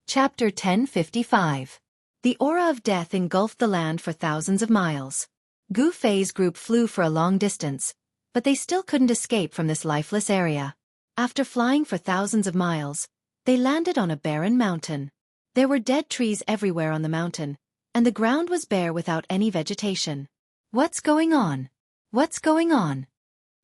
Chapter 1055. The aura of death engulfed the land for thousands of miles. Gu Fei's group flew for a long distance, but they still couldn't escape from this lifeless area. After flying for thousands of miles, they landed on a barren mountain. There were dead trees everywhere on the mountain, and the ground was bare without any vegetation. What's going on? What's going on?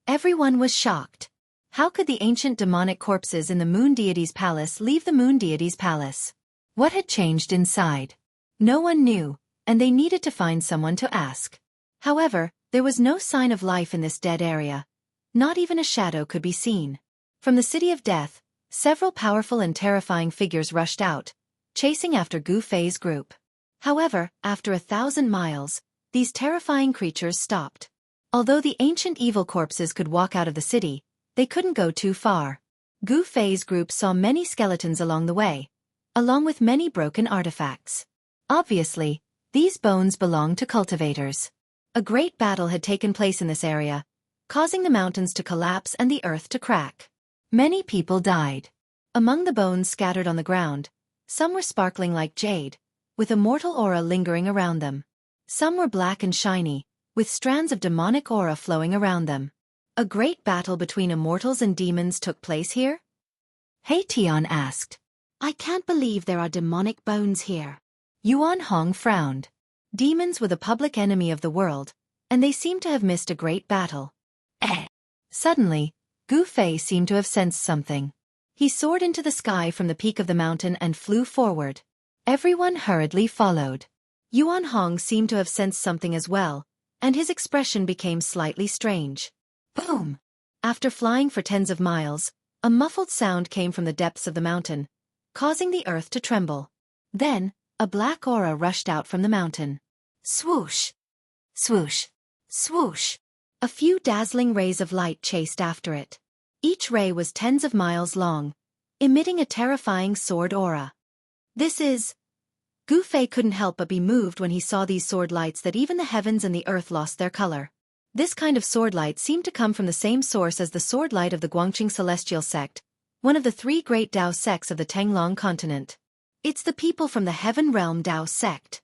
Everyone was shocked. How could the ancient demonic corpses in the moon deity's palace leave the moon deity's palace? What had changed inside? No one knew, and they needed to find someone to ask. However, there was no sign of life in this dead area. Not even a shadow could be seen. From the city of death, several powerful and terrifying figures rushed out, chasing after Gu Fei's group. However, after 1,000 miles, these terrifying creatures stopped. Although the ancient evil corpses could walk out of the city, they couldn't go too far. Gu Fei's group saw many skeletons along the way, along with many broken artifacts. Obviously, these bones belonged to cultivators. A great battle had taken place in this area, causing the mountains to collapse and the earth to crack. Many people died. Among the bones scattered on the ground, some were sparkling like jade, with a mortal aura lingering around them. Some were black and shiny, with strands of demonic aura flowing around them. A great battle between immortals and demons took place here? Hei Tian asked. I can't believe there are demonic bones here. Yuan Hong frowned. Demons were the public enemy of the world, and they seemed to have missed a great battle. Suddenly, Gu Fei seemed to have sensed something. He soared into the sky from the peak of the mountain and flew forward. Everyone hurriedly followed. Yuan Hong seemed to have sensed something as well, and his expression became slightly strange. Boom! After flying for tens of miles, a muffled sound came from the depths of the mountain, causing the earth to tremble. Then, a black aura rushed out from the mountain. Swoosh! Swoosh! Swoosh! A few dazzling rays of light chased after it. Each ray was tens of miles long, emitting a terrifying sword aura. This is... Goofy couldn't help but be moved when he saw these sword lights that even the heavens and the earth lost their color. This kind of sword light seemed to come from the same source as the sword light of the Guangqing Celestial Sect, one of the three great Dao sects of the Tanglong continent. It's the people from the Heaven Realm Dao sect.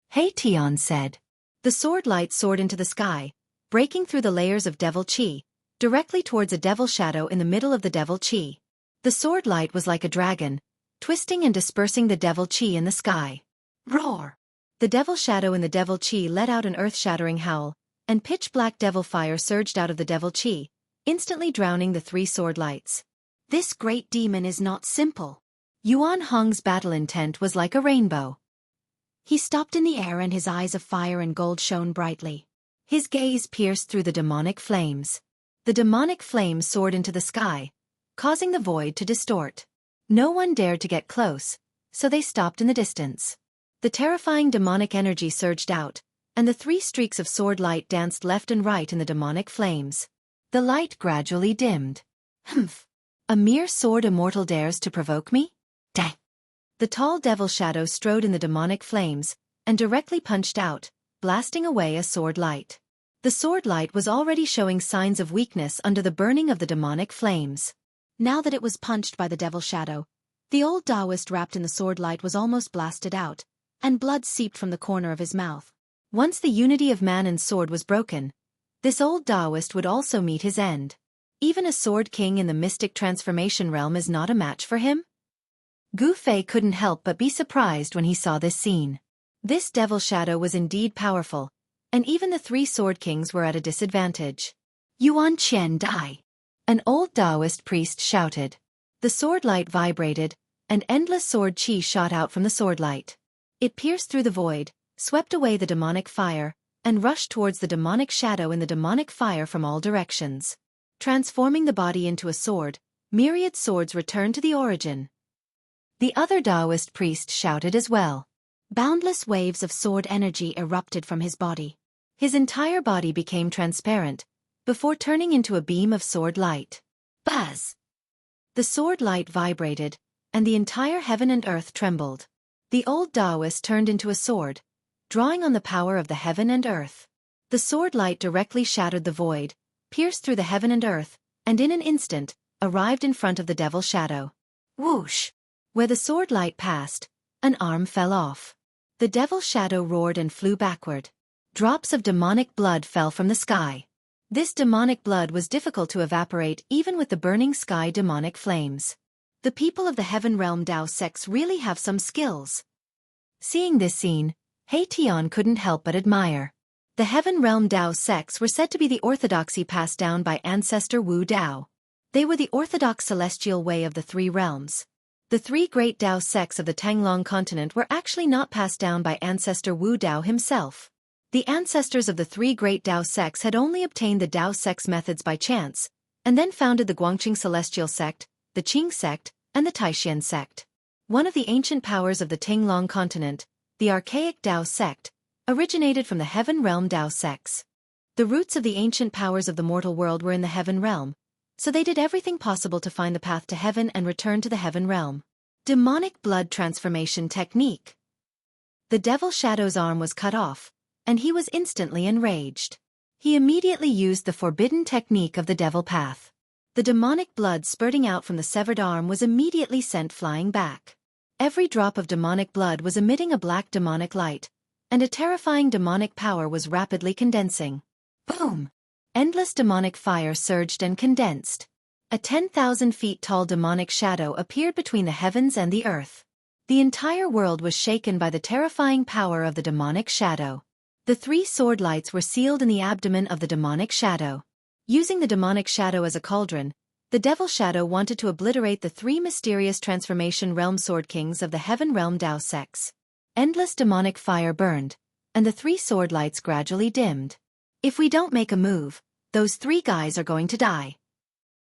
Hey, Tian said. The sword light soared into the sky, breaking through the layers of devil chi, directly towards a devil shadow in the middle of the devil chi. The sword light was like a dragon, twisting and dispersing the devil chi in the sky. Roar! The devil shadow in the devil chi let out an earth-shattering howl, and pitch-black devil fire surged out of the devil chi, instantly drowning the three sword lights. This great demon is not simple. Yuan Hong's battle intent was like a rainbow. He stopped in the air and his eyes of fire and gold shone brightly. His gaze pierced through the demonic flames. The demonic flames soared into the sky, causing the void to distort. No one dared to get close, so they stopped in the distance. The terrifying demonic energy surged out, and the three streaks of sword light danced left and right in the demonic flames. The light gradually dimmed. Humph! A mere sword immortal dares to provoke me? Dang! The tall devil shadow strode in the demonic flames, and directly punched out, blasting away a sword light. The sword light was already showing signs of weakness under the burning of the demonic flames. Now that it was punched by the devil shadow, the old Taoist wrapped in the sword light was almost blasted out, and blood seeped from the corner of his mouth. Once the unity of man and sword was broken, this old Taoist would also meet his end. Even a sword king in the mystic transformation realm is not a match for him? Gu Fei couldn't help but be surprised when he saw this scene. This devil shadow was indeed powerful, and even the three sword kings were at a disadvantage. Yuan Qian Dai! An old Taoist priest shouted. The sword light vibrated, and endless sword chi shot out from the sword light. It pierced through the void, swept away the demonic fire, and rushed towards the demonic shadow in the demonic fire from all directions. Transforming the body into a sword, myriad swords returned to the origin. The other Taoist priest shouted as well. Boundless waves of sword energy erupted from his body. His entire body became transparent, before turning into a beam of sword light. Buzz! The sword light vibrated, and the entire heaven and earth trembled. The old Taoist turned into a sword, drawing on the power of the heaven and earth. The sword light directly shattered the void, pierced through the heaven and earth, and in an instant, arrived in front of the devil shadow. Whoosh! Where the sword light passed, an arm fell off. The devil shadow roared and flew backward. Drops of demonic blood fell from the sky. This demonic blood was difficult to evaporate even with the burning sky demonic flames. The people of the Heaven Realm Dao sects really have some skills. Seeing this scene, He Tian couldn't help but admire. The Heaven Realm Dao sects were said to be the orthodoxy passed down by ancestor Wu Dao. They were the orthodox celestial way of the three realms. The three great Dao sects of the Tanglong continent were actually not passed down by ancestor Wu Dao himself. The ancestors of the three great Dao sects had only obtained the Dao sect's methods by chance, and then founded the Guangqing Celestial Sect, the Qing sect, and the Taishan sect. One of the ancient powers of the Tanglong continent, the archaic Dao sect, originated from the Heaven Realm Dao sects. The roots of the ancient powers of the mortal world were in the Heaven Realm, so they did everything possible to find the path to heaven and return to the Heaven Realm. Demonic blood transformation technique. The devil shadow's arm was cut off, and he was instantly enraged. He immediately used the forbidden technique of the devil path. The demonic blood spurting out from the severed arm was immediately sent flying back. Every drop of demonic blood was emitting a black demonic light, and a terrifying demonic power was rapidly condensing. Boom! Endless demonic fire surged and condensed. A 10,000 feet tall demonic shadow appeared between the heavens and the earth. The entire world was shaken by the terrifying power of the demonic shadow. The three sword lights were sealed in the abdomen of the demonic shadow. Using the demonic shadow as a cauldron, the devil shadow wanted to obliterate the three mysterious transformation realm sword kings of the Heaven Realm Dao sects. Endless demonic fire burned, and the three sword lights gradually dimmed. If we don't make a move, those three guys are going to die.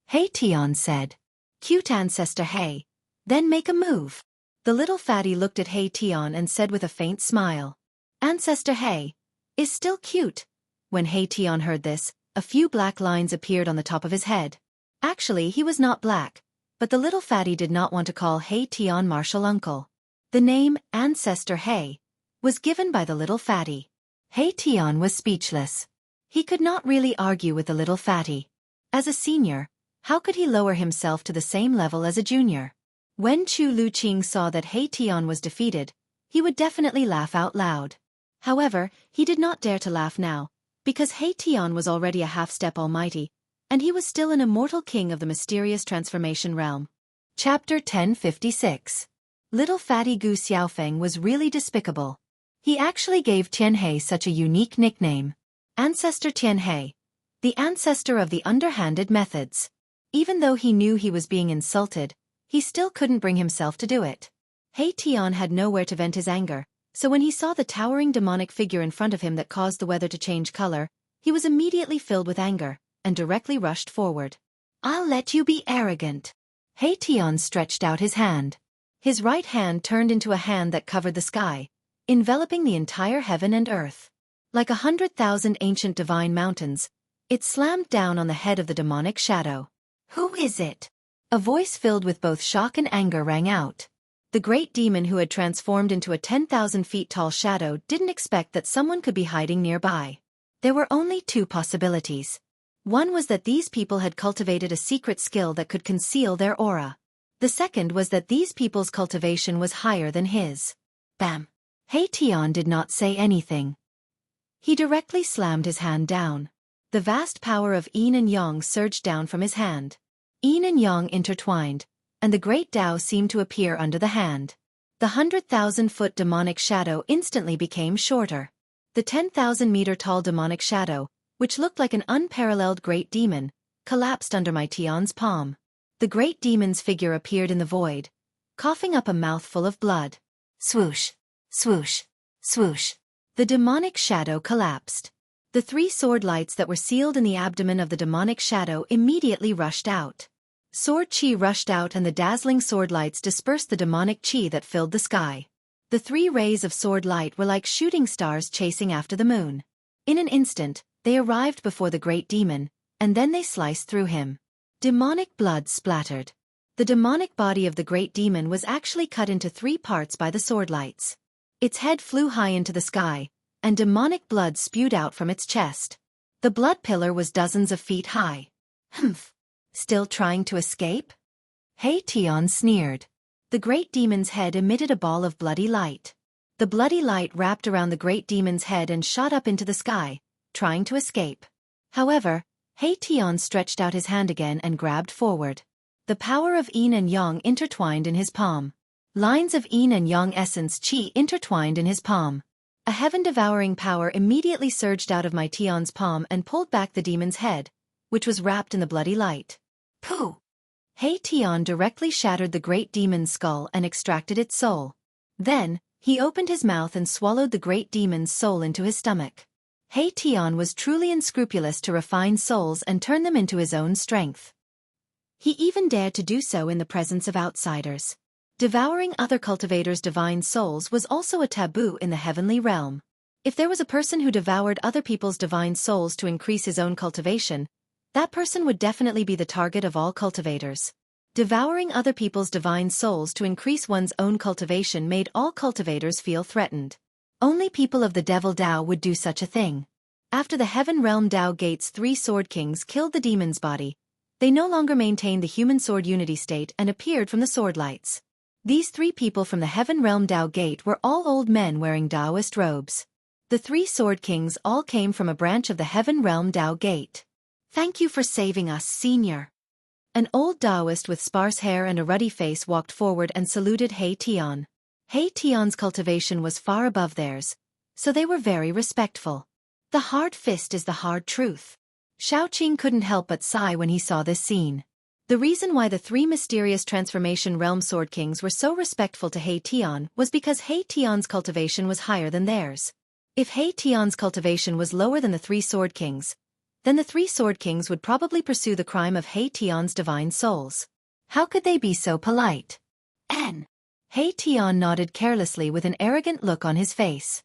He Tian said. Cute ancestor He, Then make a move. The little fatty looked at Hey Tian and said with a faint smile. Ancestor Hey is still cute. When Hey Tian heard this, a few black lines appeared on the top of his head. Actually, he was not black, but the little fatty did not want to call Hey Tian martial uncle. The name, Ancestor Hey, was given by the little fatty. Hey Tian was speechless. He could not really argue with the little fatty. As a senior, how could he lower himself to the same level as a junior? When Chu Luqing saw that Hey Tian was defeated, he would definitely laugh out loud. However, he did not dare to laugh now, because Hey Tian was already a half-step almighty, and he was still an immortal king of the mysterious transformation realm. Chapter 1056. Little fatty Gu Xiaofeng was really despicable. He actually gave Tianhe such a unique nickname. Ancestor Tianhe, the ancestor of the underhanded methods. Even though he knew he was being insulted, he still couldn't bring himself to do it. Hey Tian had nowhere to vent his anger, so when he saw the towering demonic figure in front of him that caused the weather to change color, he was immediately filled with anger, and directly rushed forward. I'll let you be arrogant. Hey Tian stretched out his hand. His right hand turned into a hand that covered the sky, enveloping the entire heaven and earth. Like 100,000 ancient divine mountains, it slammed down on the head of the demonic shadow. Who is it? A voice filled with both shock and anger rang out. The great demon who had transformed into a 10,000 feet tall shadow didn't expect that someone could be hiding nearby. There were only two possibilities. One was that these people had cultivated a secret skill that could conceal their aura. The second was that these people's cultivation was higher than his. Bam! Hey Tian did not say anything. He directly slammed his hand down. The vast power of yin and yang surged down from his hand. Yin and yang intertwined, and the great Tao seemed to appear under the hand. The 100,000-foot demonic shadow instantly became shorter. The 10,000-meter-tall demonic shadow, which looked like an unparalleled great demon, collapsed under my Tian's palm. The great demon's figure appeared in the void, coughing up a mouthful of blood. Swoosh, swoosh, swoosh. The demonic shadow collapsed. The three sword lights that were sealed in the abdomen of the demonic shadow immediately rushed out. Sword chi rushed out and the dazzling sword lights dispersed the demonic chi that filled the sky. The three rays of sword light were like shooting stars chasing after the moon. In an instant, they arrived before the great demon, and then they sliced through him. Demonic blood splattered. The demonic body of the great demon was actually cut into 3 parts by the sword lights. Its head flew high into the sky, and demonic blood spewed out from its chest. The blood pillar was dozens of feet high. Humph! Still trying to escape? Hey Tian sneered. The great demon's head emitted a ball of bloody light. The bloody light wrapped around the great demon's head and shot up into the sky, trying to escape. However, Hey Tian stretched out his hand again and grabbed forward. The power of yin and yang intertwined in his palm. Lines of yin and yang essence chi intertwined in his palm. A heaven-devouring power immediately surged out of my Tian's palm and pulled back the demon's head, which was wrapped in the bloody light. Pooh! Hey Tian directly shattered the great demon's skull and extracted its soul. Then, he opened his mouth and swallowed the great demon's soul into his stomach. Hey Tian was truly unscrupulous to refine souls and turn them into his own strength. He even dared to do so in the presence of outsiders. Devouring other cultivators' divine souls was also a taboo in the heavenly realm. If there was a person who devoured other people's divine souls to increase his own cultivation, that person would definitely be the target of all cultivators. Devouring other people's divine souls to increase one's own cultivation made all cultivators feel threatened. Only people of the Devil Dao would do such a thing. After the Heaven Realm Dao Gate's 3 Sword Kings killed the demon's body, they no longer maintained the human sword unity state and appeared from the sword lights. These 3 people from the Heaven Realm Dao Gate were all old men wearing Daoist robes. The 3 Sword Kings all came from a branch of the Heaven Realm Dao Gate. Thank you for saving us, Senior. An old Daoist with sparse hair and a ruddy face walked forward and saluted Hey Tian. Hey Tian's cultivation was far above theirs, so they were very respectful. The hard fist is the hard truth. Shaoqing couldn't help but sigh when he saw this scene. The reason why the 3 mysterious transformation realm sword kings were so respectful to Hey Tian was because Hey Tian's cultivation was higher than theirs. If Hey Tian's cultivation was lower than the 3 sword kings, then the 3 sword kings would probably pursue the crime of Hey Tian's divine souls. How could they be so polite? N. Hei Tian nodded carelessly with an arrogant look on his face.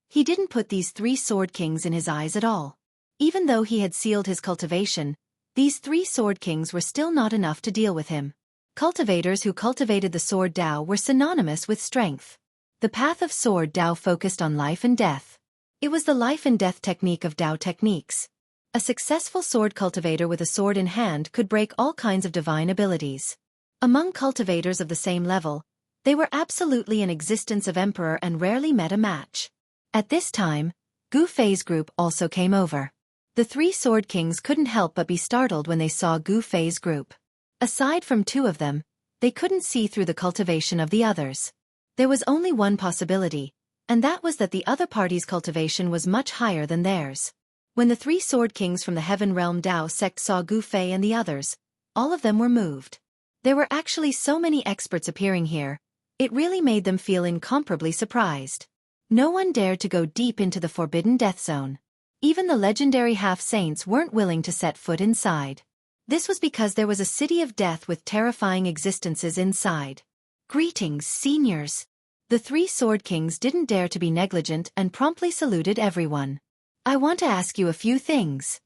He didn't put these 3 sword kings in his eyes at all. Even though he had sealed his cultivation, these 3 sword kings were still not enough to deal with him. Cultivators who cultivated the sword Dao were synonymous with strength. The path of sword Dao focused on life and death. It was the life and death technique of Dao techniques. A successful sword cultivator with a sword in hand could break all kinds of divine abilities. Among cultivators of the same level, they were absolutely an existence of emperor and rarely met a match. At this time, Gu Fei's group also came over. The 3 sword kings couldn't help but be startled when they saw Gu Fei's group. Aside from 2 of them, they couldn't see through the cultivation of the others. There was only one possibility, and that was that the other party's cultivation was much higher than theirs. When the 3 sword kings from the Heaven Realm Dao sect saw Gu Fei and the others, all of them were moved. There were actually so many experts appearing here, it really made them feel incomparably surprised. No one dared to go deep into the forbidden death zone. Even the legendary half-saints weren't willing to set foot inside. This was because there was a city of death with terrifying existences inside. Greetings, seniors. The 3 sword kings didn't dare to be negligent and promptly saluted everyone. I want to ask you a few things.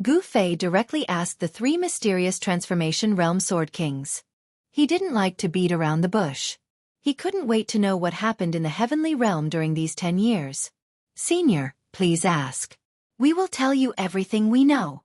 Gu Fei directly asked the 3 mysterious transformation realm sword kings. He didn't like to beat around the bush. He couldn't wait to know what happened in the heavenly realm during these 10 years. Senior, please ask. We will tell you everything we know.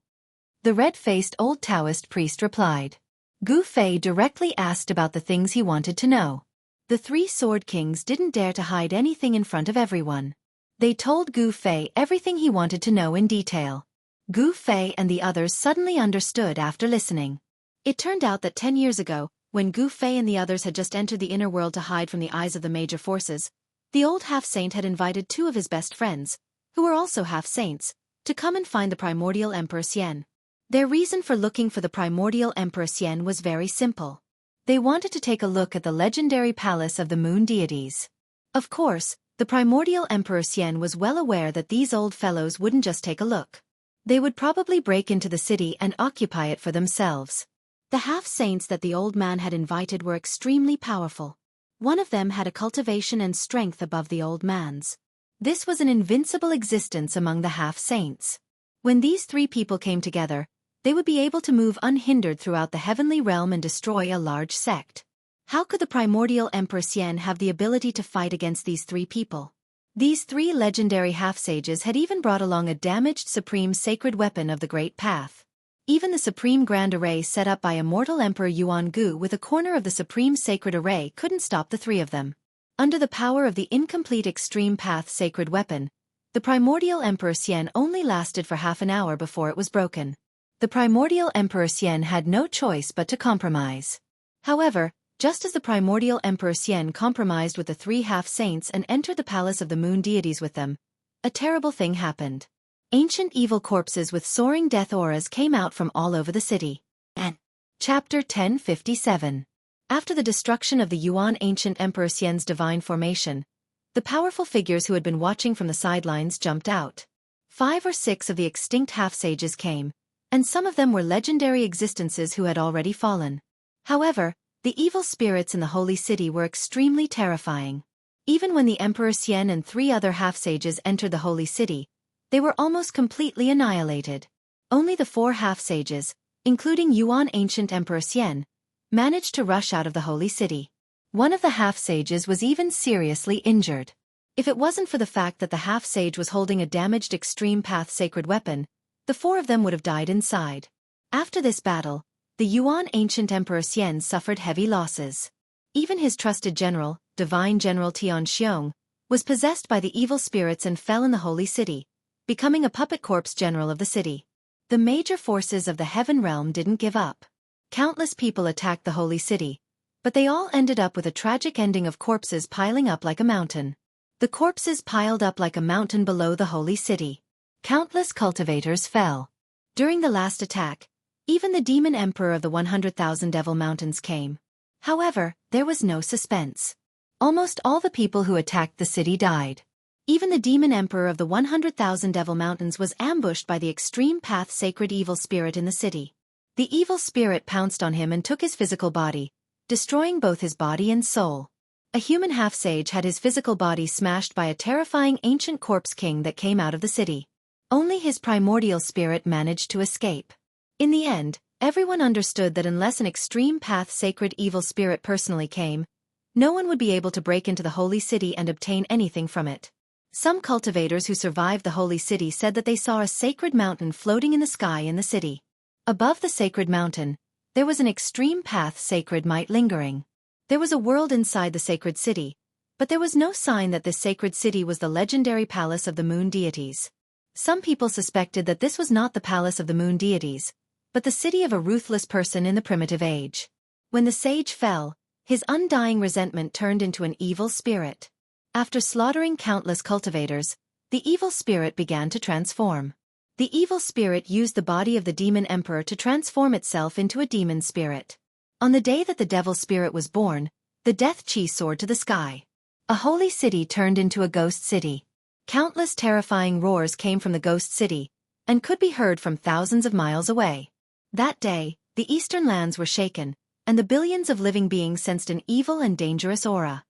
The red-faced old Taoist priest replied. Gu Fei directly asked about the things he wanted to know. The 3 sword kings didn't dare to hide anything in front of everyone. They told Gu Fei everything he wanted to know in detail. Gu Fei and the others suddenly understood after listening. It turned out that 10 years ago, when Gu Fei and the others had just entered the inner world to hide from the eyes of the major forces, the old half-saint had invited 2 of his best friends, who were also half-saints, to come and find the primordial Emperor Xian. Their reason for looking for the primordial Emperor Xian was very simple. They wanted to take a look at the legendary palace of the moon deities. Of course, the primordial Emperor Xian was well aware that these old fellows wouldn't just take a look. They would probably break into the city and occupy it for themselves. The half-saints that the old man had invited were extremely powerful. One of them had a cultivation and strength above the old man's. This was an invincible existence among the half-saints. When these 3 people came together, they would be able to move unhindered throughout the heavenly realm and destroy a large sect. How could the primordial Emperor Xian have the ability to fight against these 3 people? These 3 legendary half-sages had even brought along a damaged supreme sacred weapon of the Great Path. Even the supreme grand array set up by immortal Emperor Yuan Gu with a corner of the supreme sacred array couldn't stop the 3 of them. Under the power of the incomplete extreme path sacred weapon, the primordial Emperor Xian only lasted for half an hour before it was broken. The primordial Emperor Xian had no choice but to compromise. However, just as the primordial Emperor Xian compromised with the 3 half-saints and entered the palace of the moon deities with them, a terrible thing happened. Ancient evil corpses with soaring death auras came out from all over the city. And Chapter 1057. After the destruction of the Yuan ancient Emperor Xian's divine formation, the powerful figures who had been watching from the sidelines jumped out. 5 or 6 of the extinct half-sages came, and some of them were legendary existences who had already fallen. However, the evil spirits in the holy city were extremely terrifying. Even when the Emperor Xian and 3 other half-sages entered the holy city, they were almost completely annihilated. Only the 4 half-sages, including Yuan ancient Emperor Xian, managed to rush out of the holy city. One of the half-sages was even seriously injured. If it wasn't for the fact that the half-sage was holding a damaged extreme path sacred weapon, the 4 of them would have died inside. After this battle, the Yuan ancient Emperor Xian suffered heavy losses. Even his trusted general, Divine General Tian Xiong, was possessed by the evil spirits and fell in the holy city, becoming a puppet corpse general of the city. The major forces of the heaven realm didn't give up. Countless people attacked the holy city, but they all ended up with a tragic ending of corpses piling up like a mountain. The corpses piled up like a mountain below the holy city. Countless cultivators fell. During the last attack, even the demon emperor of the 100,000 Devil Mountains came. However, there was no suspense. Almost all the people who attacked the city died. Even the demon emperor of the 100,000 Devil Mountains was ambushed by the extreme path sacred evil spirit in the city. The evil spirit pounced on him and took his physical body, destroying both his body and soul. A human half-sage had his physical body smashed by a terrifying ancient corpse king that came out of the city. Only his primordial spirit managed to escape. In the end, everyone understood that unless an extreme path sacred evil spirit personally came, no one would be able to break into the holy city and obtain anything from it. Some cultivators who survived the holy city said that they saw a sacred mountain floating in the sky in the city. Above the sacred mountain, there was an extreme path sacred might lingering. There was a world inside the sacred city, but there was no sign that this sacred city was the legendary palace of the moon deities. Some people suspected that this was not the palace of the moon deities, but the city of a ruthless person in the primitive age. When the sage fell, his undying resentment turned into an evil spirit. After slaughtering countless cultivators, the evil spirit began to transform. The evil spirit used the body of the demon emperor to transform itself into a demon spirit. On the day that the devil spirit was born, the death chi soared to the sky. A holy city turned into a ghost city. Countless terrifying roars came from the ghost city, and could be heard from thousands of miles away. That day, the eastern lands were shaken, and the billions of living beings sensed an evil and dangerous aura.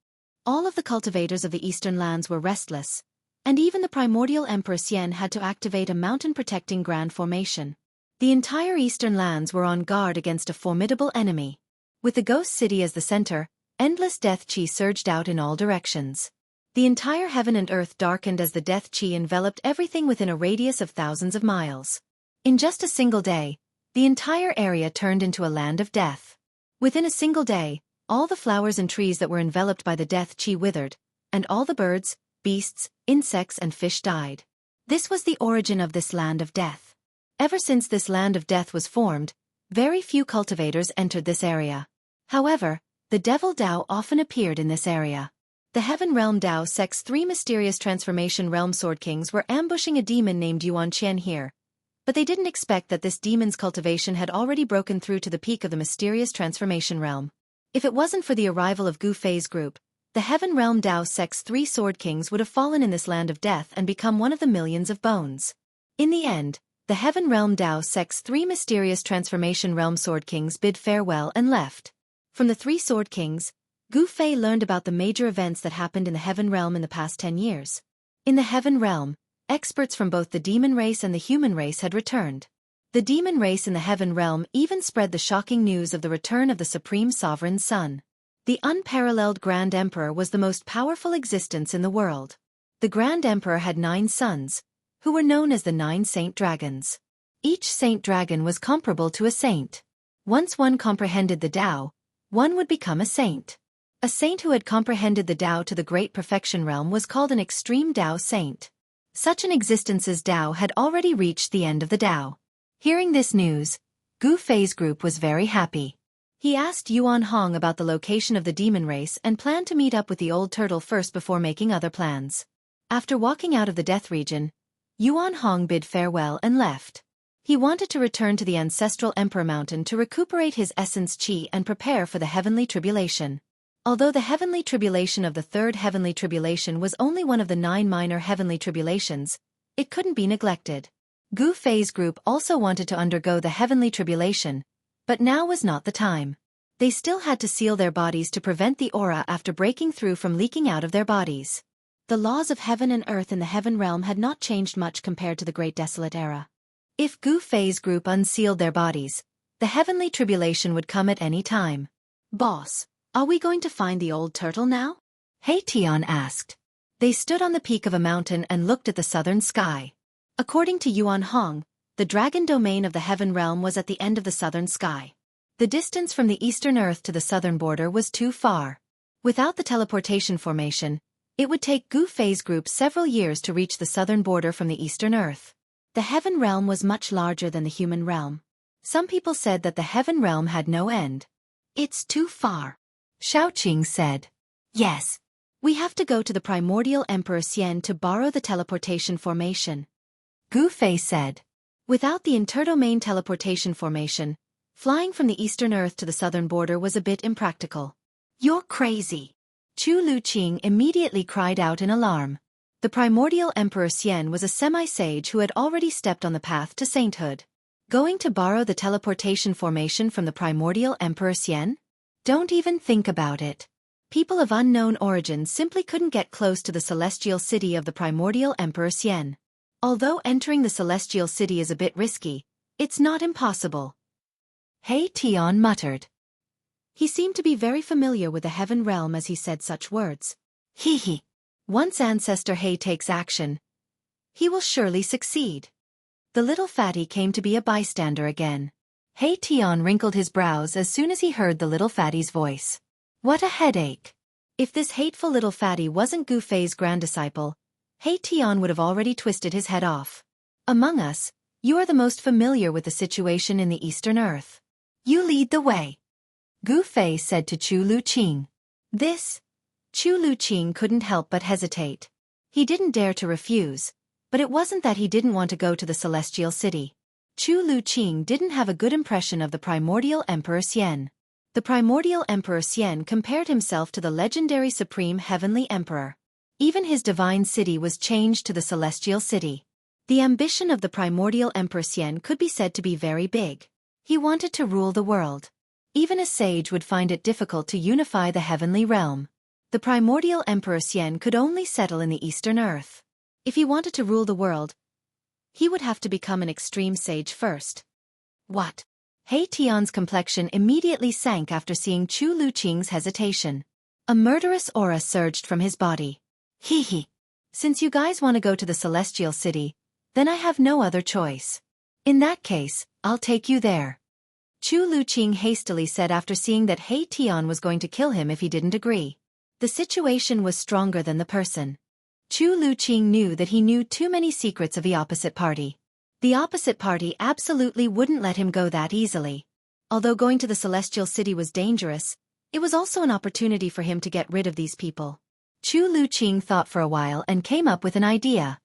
All of the cultivators of the eastern lands were restless, and even the primordial Emperor Xian had to activate a mountain-protecting grand formation. The entire eastern lands were on guard against a formidable enemy. With the ghost city as the center, endless death chi surged out in all directions. The entire heaven and earth darkened as the death chi enveloped everything within a radius of thousands of miles. In just a single day, the entire area turned into a land of death. Within a single day, all the flowers and trees that were enveloped by the death chi withered, and all the birds, beasts, insects and fish died. This was the origin of this land of death. Ever since this land of death was formed, very few cultivators entered this area. However, the devil Dao often appeared in this area. The Heaven Realm Dao Sect's 3 mysterious transformation realm sword kings were ambushing a demon named Yuan Qian here, but they didn't expect that this demon's cultivation had already broken through to the peak of the mysterious transformation realm. If it wasn't for the arrival of Gu Fei's group, the Heaven Realm Dao Sect's 3 sword kings would have fallen in this land of death and become one of the millions of bones. In the end, the Heaven Realm Dao Sect's 3 mysterious transformation realm sword kings bid farewell and left. From the 3 sword kings, Gu Fei learned about the major events that happened in the Heaven Realm in the past 10 years. In the Heaven Realm, experts from both the demon race and the human race had returned. The demon race in the Heaven Realm even spread the shocking news of the return of the Supreme Sovereign Son. The unparalleled Grand Emperor was the most powerful existence in the world. The Grand Emperor had 9 sons, who were known as the 9 Saint Dragons. Each Saint Dragon was comparable to a saint. Once one comprehended the Tao, one would become a saint. A saint who had comprehended the Tao to the Great Perfection Realm was called an Extreme Tao Saint. Such an existence's Tao had already reached the end of the Tao. Hearing this news, Gu Fei's group was very happy. He asked Yuan Hong about the location of the demon race and planned to meet up with the old turtle first before making other plans. After walking out of the death region, Yuan Hong bid farewell and left. He wanted to return to the ancestral Emperor Mountain to recuperate his essence chi and prepare for the heavenly tribulation. Although the heavenly tribulation of the third heavenly tribulation was only one of the 9 minor heavenly tribulations, it couldn't be neglected. Gu Fei's group also wanted to undergo the heavenly tribulation, but now was not the time. They still had to seal their bodies to prevent the aura after breaking through from leaking out of their bodies. The laws of heaven and earth in the Heaven Realm had not changed much compared to the Great Desolate Era. If Gu Fei's group unsealed their bodies, the heavenly tribulation would come at any time. Boss, are we going to find the old turtle now? Hei Tian asked. They stood on the peak of a mountain and looked at the southern sky. According to Yuan Hong, the dragon domain of the Heaven Realm was at the end of the southern sky. The distance from the eastern earth to the southern border was too far. Without the teleportation formation, it would take Gu Fei's group several years to reach the southern border from the eastern earth. The Heaven Realm was much larger than the human realm. Some people said that the Heaven Realm had no end. It's too far. Shaoqing said. Yes. We have to go to the primordial Emperor Xian to borrow the teleportation formation. Gu Fei said. Without the interdomain teleportation formation, flying from the eastern earth to the southern border was a bit impractical. You're crazy. Chu Luqing immediately cried out in alarm. The primordial Emperor Xian was a semi-sage who had already stepped on the path to sainthood. Going to borrow the teleportation formation from the primordial Emperor Xian? Don't even think about it. People of unknown origin simply couldn't get close to the celestial city of the primordial Emperor Xian. Although entering the celestial city is a bit risky, it's not impossible. He Tian muttered. He seemed to be very familiar with the heaven realm as he said such words. He. Once Ancestor He takes action, he will surely succeed. The little fatty came to be a bystander again. He Tian wrinkled his brows as soon as he heard the little fatty's voice. What a headache. If this hateful little fatty wasn't Gu Fei's grand disciple, He Tian would have already twisted his head off. Among us, you are the most familiar with the situation in the Eastern Earth. You lead the way. Gu Fei said to Chu Luqing. Chu Luqing couldn't help but hesitate. He didn't dare to refuse, but it wasn't that he didn't want to go to the celestial city. Chu Luqing didn't have a good impression of the primordial Emperor Xian. The primordial Emperor Xian compared himself to the legendary supreme heavenly emperor. Even his divine city was changed to the celestial city. The ambition of the primordial Emperor Xian could be said to be very big. He wanted to rule the world. Even a sage would find it difficult to unify the heavenly realm. The primordial Emperor Xian could only settle in the Eastern Earth. If he wanted to rule the world, he would have to become an extreme sage first. What? He Tian's complexion immediately sank after seeing Chu Luqing's hesitation. A murderous aura surged from his body. He. Since you guys want to go to the celestial city, then I have no other choice. In that case, I'll take you there. Chu Luqing hastily said after seeing that He Tian was going to kill him if he didn't agree. The situation was stronger than the person. Chu Luqing knew that he knew too many secrets of the opposite party. The opposite party absolutely wouldn't let him go that easily. Although going to the celestial city was dangerous, it was also an opportunity for him to get rid of these people. Chu Luqing thought for a while and came up with an idea.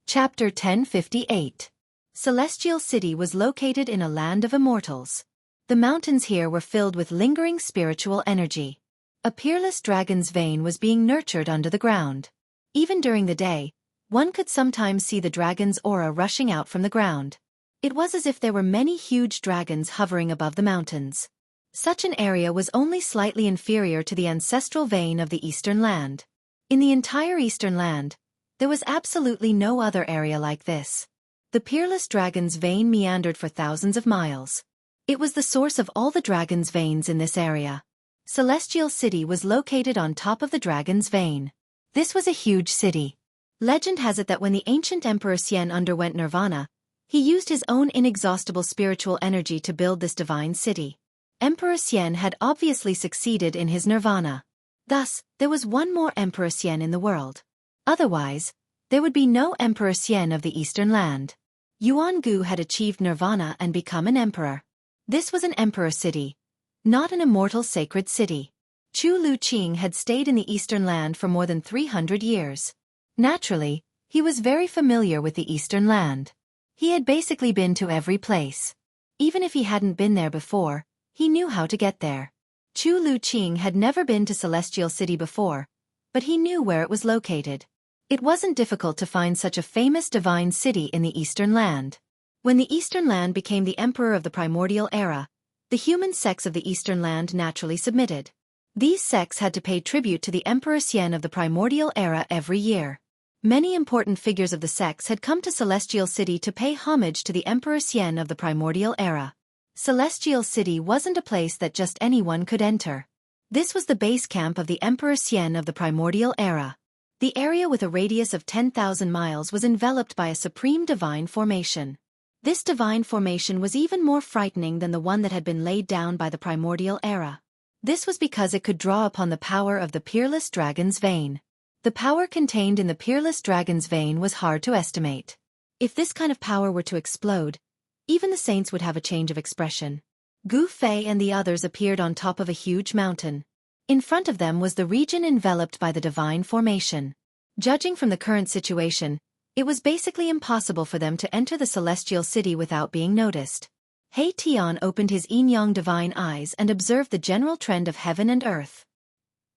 Chapter 1058. Celestial City was located in a land of immortals. The mountains here were filled with lingering spiritual energy. A peerless dragon's vein was being nurtured under the ground. Even during the day, one could sometimes see the dragon's aura rushing out from the ground. It was as if there were many huge dragons hovering above the mountains. Such an area was only slightly inferior to the ancestral vein of the Eastern Land. In the entire Eastern Land, there was absolutely no other area like this. The peerless dragon's vein meandered for thousands of miles. It was the source of all the dragon's veins in this area. Celestial City was located on top of the dragon's vein. This was a huge city. Legend has it that when the ancient Emperor Xian underwent nirvana, he used his own inexhaustible spiritual energy to build this divine city. Emperor Xian had obviously succeeded in his nirvana. Thus, there was one more Emperor Xian in the world. Otherwise, there would be no Emperor Xian of the Eastern Land. Yuan Gu had achieved nirvana and become an emperor. This was an emperor city, not an immortal sacred city. Chu Luqing had stayed in the Eastern Land for more than 300 years. Naturally, he was very familiar with the Eastern Land. He had basically been to every place. Even if he hadn't been there before, he knew how to get there. Chu Luqing had never been to Celestial City before, but he knew where it was located. It wasn't difficult to find such a famous divine city in the Eastern Land. When the Eastern Land became the emperor of the primordial era, the human sects of the Eastern Land naturally submitted. These sects had to pay tribute to the Emperor Xian of the primordial era every year. Many important figures of the sects had come to Celestial City to pay homage to the Emperor Xian of the primordial era. Celestial City wasn't a place that just anyone could enter. This was the base camp of the Emperor Xian of the primordial era. The area with a radius of 10,000 miles was enveloped by a supreme divine formation. This divine formation was even more frightening than the one that had been laid down by the primordial era. This was because it could draw upon the power of the peerless dragon's vein. The power contained in the peerless dragon's vein was hard to estimate. If this kind of power were to explode, even the saints would have a change of expression. Gu Fei and the others appeared on top of a huge mountain. In front of them was the region enveloped by the divine formation. Judging from the current situation, it was basically impossible for them to enter the celestial city without being noticed. He Tian opened his yin-yang divine eyes and observed the general trend of heaven and earth.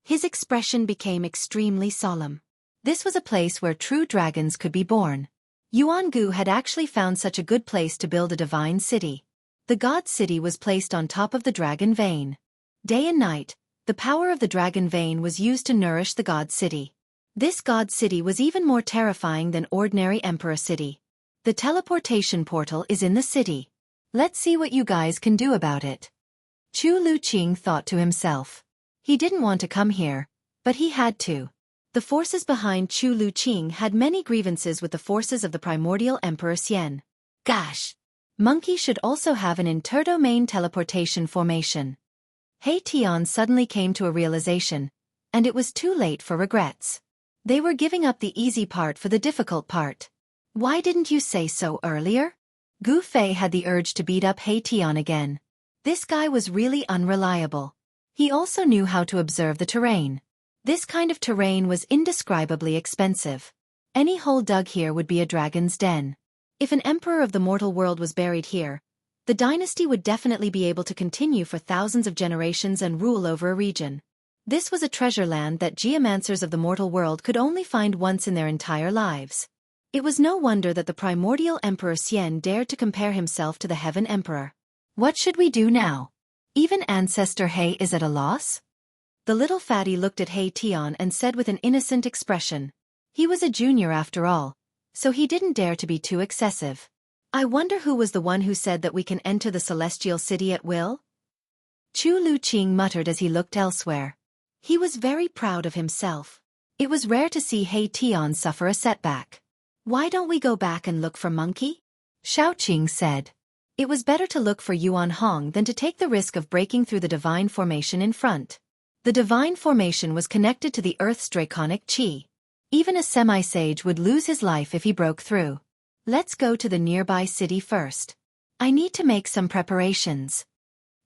His expression became extremely solemn. This was a place where true dragons could be born. Yuan Gu had actually found such a good place to build a divine city. The god city was placed on top of the dragon vein. Day and night, the power of the dragon vein was used to nourish the god city. This god city was even more terrifying than ordinary emperor city. The teleportation portal is in the city. Let's see what you guys can do about it. Chu Luqing thought to himself. He didn't want to come here, but he had to. The forces behind Chu Luqing had many grievances with the forces of the primordial Emperor Xian. Gosh! Monkey should also have an interdomain teleportation formation. He Tian suddenly came to a realization, and it was too late for regrets. They were giving up the easy part for the difficult part. Why didn't you say so earlier? Gu Fei had the urge to beat up He Tian again. This guy was really unreliable. He also knew how to observe the terrain. This kind of terrain was indescribably expensive. Any hole dug here would be a dragon's den. If an emperor of the mortal world was buried here, the dynasty would definitely be able to continue for thousands of generations and rule over a region. This was a treasure land that geomancers of the mortal world could only find once in their entire lives. It was no wonder that the primordial Emperor Xian dared to compare himself to the Heaven Emperor. What should we do now? Even Ancestor He is at a loss? The little fatty looked at He Tian and said with an innocent expression. He was a junior after all, so he didn't dare to be too excessive. I wonder who was the one who said that we can enter the celestial city at will? Chu Luqing muttered as he looked elsewhere. He was very proud of himself. It was rare to see He Tian suffer a setback. Why don't we go back and look for Monkey? Shaoqing said. It was better to look for Yuan Hong than to take the risk of breaking through the divine formation in front. The divine formation was connected to the Earth's draconic chi. Even a semi-sage would lose his life if he broke through. Let's go to the nearby city first. I need to make some preparations.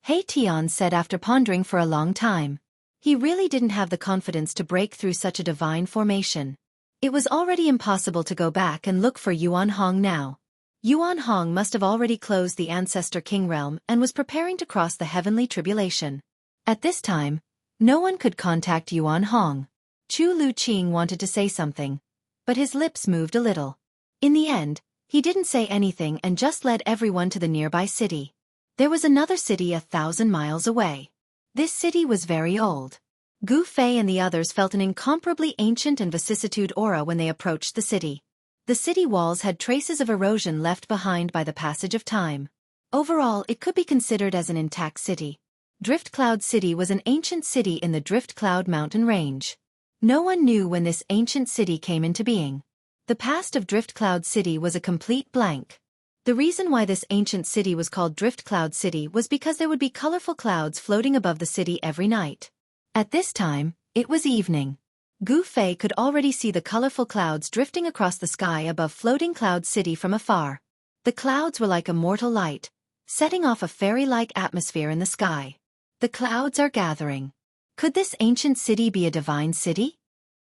He Tian said after pondering for a long time. He really didn't have the confidence to break through such a divine formation. It was already impossible to go back and look for Yuan Hong now. Yuan Hong must have already closed the Ancestor King realm and was preparing to cross the heavenly tribulation. At this time, no one could contact Yuan Hong. Chu Luqing wanted to say something, but his lips moved a little. In the end, he didn't say anything and just led everyone to the nearby city. There was another city 1,000 miles away. This city was very old. Gu Fei and the others felt an incomparably ancient and vicissitude aura when they approached the city. The city walls had traces of erosion left behind by the passage of time. Overall, it could be considered as an intact city. Drift Cloud City was an ancient city in the Drift Cloud mountain range. No one knew when this ancient city came into being. The past of Drift Cloud City was a complete blank. The reason why this ancient city was called Drift Cloud City was because there would be colorful clouds floating above the city every night. At this time, it was evening. Gu Fei could already see the colorful clouds drifting across the sky above floating Cloud City from afar. The clouds were like immortal light, setting off a fairy-like atmosphere in the sky. The clouds are gathering. Could this ancient city be a divine city?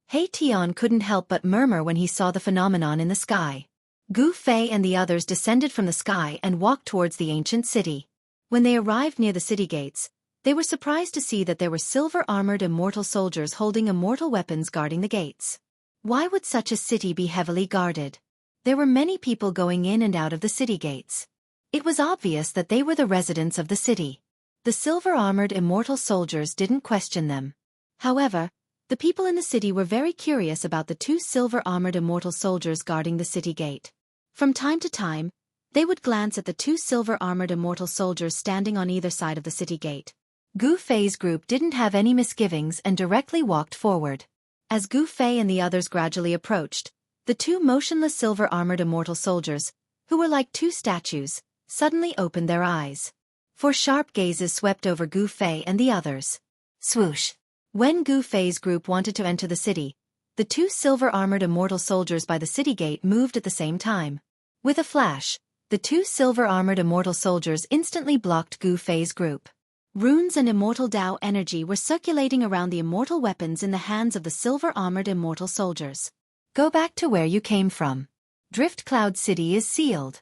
He Tian couldn't help but murmur when he saw the phenomenon in the sky. Gu Fei and the others descended from the sky and walked towards the ancient city. When they arrived near the city gates, they were surprised to see that there were silver-armored immortal soldiers holding immortal weapons guarding the gates. Why would such a city be heavily guarded? There were many people going in and out of the city gates. It was obvious that they were the residents of the city. The silver-armored immortal soldiers didn't question them. However, the people in the city were very curious about the two silver-armored immortal soldiers guarding the city gate. From time to time, they would glance at the two silver-armored immortal soldiers standing on either side of the city gate. Gu Fei's group didn't have any misgivings and directly walked forward. As Gu Fei and the others gradually approached, the two motionless silver-armored immortal soldiers, who were like two statues, suddenly opened their eyes. Four sharp gazes swept over Gu Fei and the others. Swoosh! When Gu Fei's group wanted to enter the city, the two silver-armored immortal soldiers by the city gate moved at the same time. With a flash, the two silver-armored immortal soldiers instantly blocked Gu Fei's group. Runes and immortal Dao energy were circulating around the immortal weapons in the hands of the silver-armored immortal soldiers. Go back to where you came from. Drift Cloud City is sealed.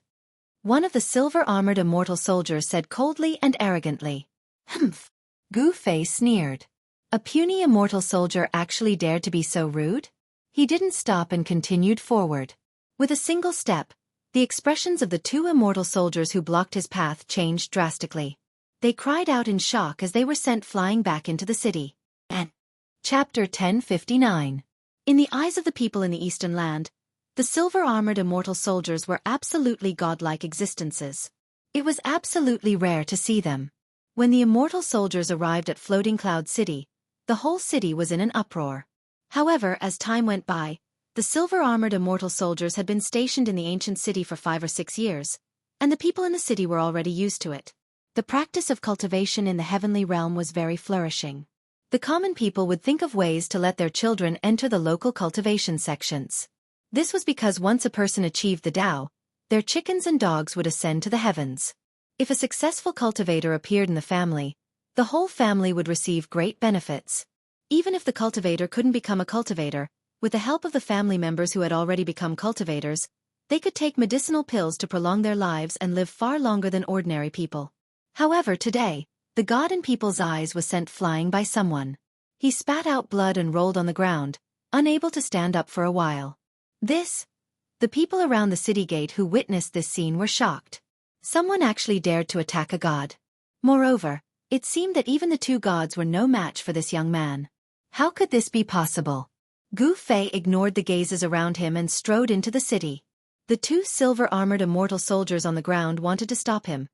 One of the silver-armored immortal soldiers said coldly and arrogantly. Humph! Gu Fei sneered. A puny immortal soldier actually dared to be so rude? He didn't stop and continued forward. With a single step, the expressions of the two immortal soldiers who blocked his path changed drastically. They cried out in shock as they were sent flying back into the city. And Chapter 1059. In the eyes of the people in the Eastern Land, the silver-armored immortal soldiers were absolutely godlike existences. It was absolutely rare to see them. When the immortal soldiers arrived at Floating Cloud City, the whole city was in an uproar. However, as time went by, the silver-armored immortal soldiers had been stationed in the ancient city for 5 or 6 years, and the people in the city were already used to it. The practice of cultivation in the heavenly realm was very flourishing. The common people would think of ways to let their children enter the local cultivation sections. This was because once a person achieved the Tao, their chickens and dogs would ascend to the heavens. If a successful cultivator appeared in the family, the whole family would receive great benefits. Even if the cultivator couldn't become a cultivator, with the help of the family members who had already become cultivators, they could take medicinal pills to prolong their lives and live far longer than ordinary people. However, today, the god in people's eyes was sent flying by someone. He spat out blood and rolled on the ground, unable to stand up for a while. The people around the city gate who witnessed this scene were shocked. Someone actually dared to attack a god. Moreover, it seemed that even the 2 gods were no match for this young man. How could this be possible? Gu Fei ignored the gazes around him and strode into the city. The 2 silver-armored immortal soldiers on the ground wanted to stop him,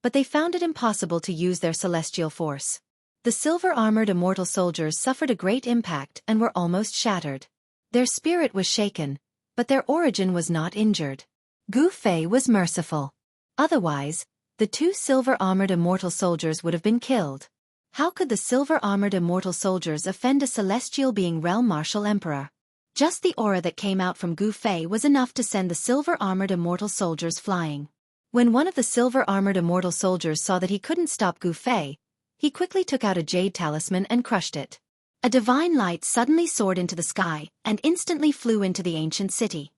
but they found it impossible to use their celestial force. The silver-armored immortal soldiers suffered a great impact and were almost shattered. Their spirit was shaken, but their origin was not injured. Gu Fei was merciful. Otherwise, the 2 silver-armored immortal soldiers would have been killed. How could the silver-armored immortal soldiers offend a celestial being realm martial emperor? Just the aura that came out from Gu Fei was enough to send the silver-armored immortal soldiers flying. When one of the silver-armored immortal soldiers saw that he couldn't stop Gu Fei, he quickly took out a jade talisman and crushed it. A divine light suddenly soared into the sky and instantly flew into the ancient city.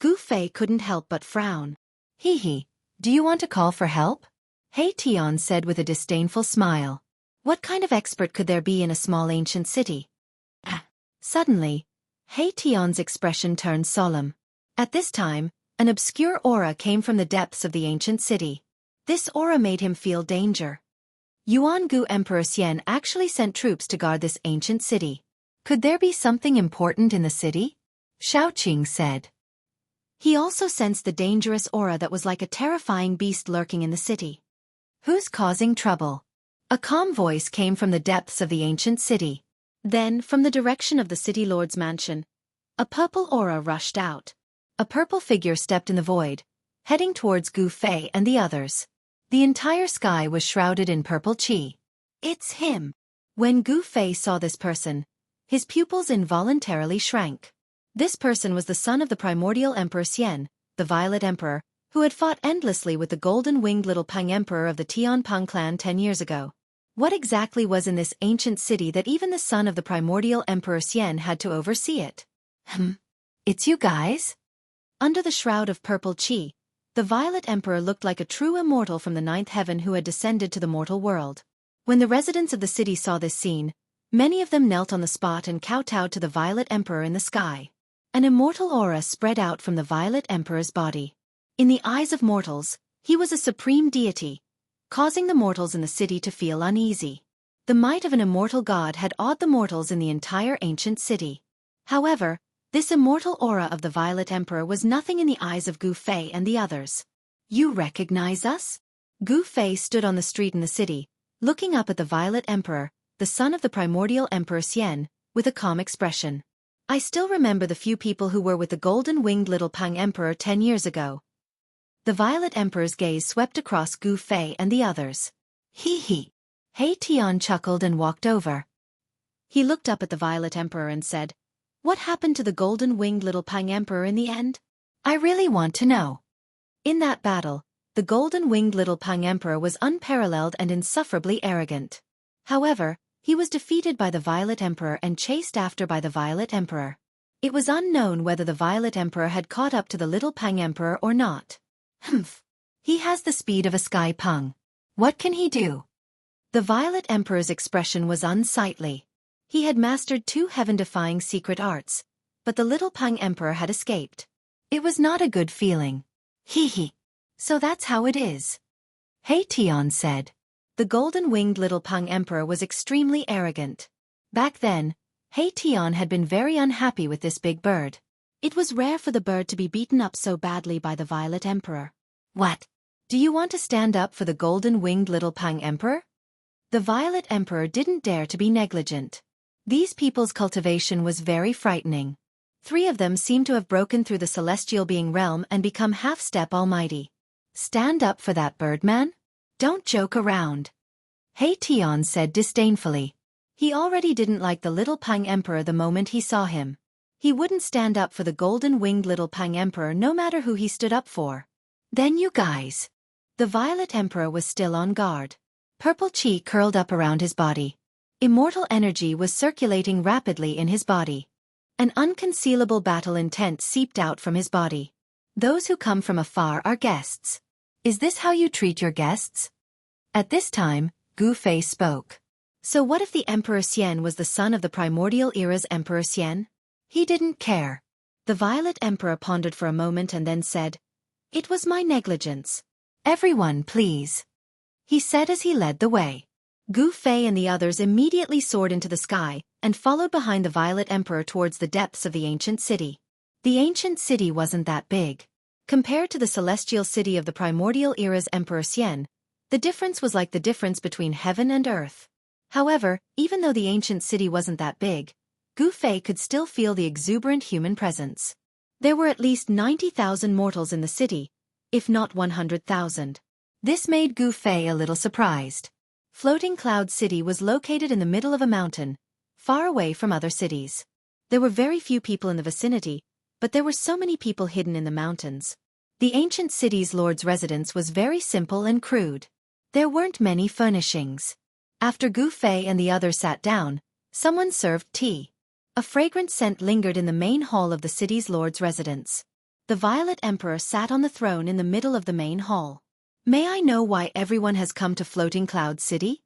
Gu Fei couldn't help but frown. Hee, do you want to call for help? Hei Tian said with a disdainful smile. What kind of expert could there be in a small ancient city? Suddenly, Hei Tian's expression turned solemn. At this time, an obscure aura came from the depths of the ancient city. This aura made him feel danger. Yuan Gu Emperor Xian actually sent troops to guard this ancient city. Could there be something important in the city? Shaoqing said. He also sensed the dangerous aura that was like a terrifying beast lurking in the city. Who's causing trouble? A calm voice came from the depths of the ancient city. Then, from the direction of the city lord's mansion, a purple aura rushed out. A purple figure stepped in the void, heading towards Gu Fei and the others. The entire sky was shrouded in purple qi. It's him! When Gu Fei saw this person, his pupils involuntarily shrank. This person was the son of the primordial Emperor Xian, the Violet Emperor, who had fought endlessly with the golden-winged little Pang Emperor of the Tianpeng clan 10 years ago. What exactly was in this ancient city that even the son of the primordial Emperor Xian had to oversee it? It's you guys? Under the shroud of purple qi, the Violet Emperor looked like a true immortal from the 9th heaven who had descended to the mortal world. When the residents of the city saw this scene, many of them knelt on the spot and kowtowed to the Violet Emperor in the sky. An immortal aura spread out from the Violet Emperor's body. In the eyes of mortals, he was a supreme deity, causing the mortals in the city to feel uneasy. The might of an immortal god had awed the mortals in the entire ancient city. However, this immortal aura of the Violet Emperor was nothing in the eyes of Gu Fei and the others. You recognize us? Gu Fei stood on the street in the city, looking up at the Violet Emperor, the son of the primordial Emperor Xian, with a calm expression. I still remember the few people who were with the golden-winged little Pang Emperor 10 years ago. The Violet Emperor's gaze swept across Gu Fei and the others. Hee. Hei Tian chuckled and walked over. He looked up at the Violet Emperor and said, What happened to the golden-winged little Pang Emperor in the end? I really want to know. In that battle, the golden-winged little Pang Emperor was unparalleled and insufferably arrogant. However, he was defeated by the Violet Emperor and chased after by the Violet Emperor. It was unknown whether the Violet Emperor had caught up to the little Pang Emperor or not. He has the speed of a sky pung. What can he do? The Violet Emperor's expression was unsightly. He had mastered 2 heaven-defying secret arts, but the little Pang Emperor had escaped. It was not a good feeling. Hee. So that's how it is. Hei Tian said. The golden-winged little Peng Emperor was extremely arrogant. Back then, Hei Tian had been very unhappy with this big bird. It was rare for the bird to be beaten up so badly by the Violet Emperor. What? Do you want to stand up for the golden-winged little Peng Emperor? The Violet Emperor didn't dare to be negligent. These people's cultivation was very frightening. 3 of them seemed to have broken through the celestial being realm and become half-step almighty. Stand up for that birdman? Don't joke around. Hei Tian said disdainfully. He already didn't like the little Peng Emperor the moment he saw him. He wouldn't stand up for the golden-winged little Peng Emperor no matter who he stood up for. Then you guys. The Violet Emperor was still on guard. Purple chi curled up around his body. Immortal energy was circulating rapidly in his body. An unconcealable battle intent seeped out from his body. Those who come from afar are guests. Is this how you treat your guests? At this time, Gu Fei spoke. So what if the Emperor Xian was the son of the primordial era's Emperor Xian? He didn't care. The Violet Emperor pondered for a moment and then said, "It was my negligence. Everyone please," he said as he led the way. Gu Fei and the others immediately soared into the sky and followed behind the Violet Emperor towards the depths of the ancient city. The ancient city wasn't that big. Compared to the celestial city of the primordial era's Emperor Xian, the difference was like the difference between heaven and earth. However, even though the ancient city wasn't that big, Gu Fei could still feel the exuberant human presence. There were at least 90,000 mortals in the city, if not 100,000. This made Gu Fei a little surprised. Floating Cloud City was located in the middle of a mountain, far away from other cities. There were very few people in the vicinity, but there were so many people hidden in the mountains. The ancient city's lord's residence was very simple and crude. There weren't many furnishings. After Gu Fei and the others sat down, someone served tea. A fragrant scent lingered in the main hall of the city's lord's residence. The Violet Emperor sat on the throne in the middle of the main hall. "May I know why everyone has come to Floating Cloud City?"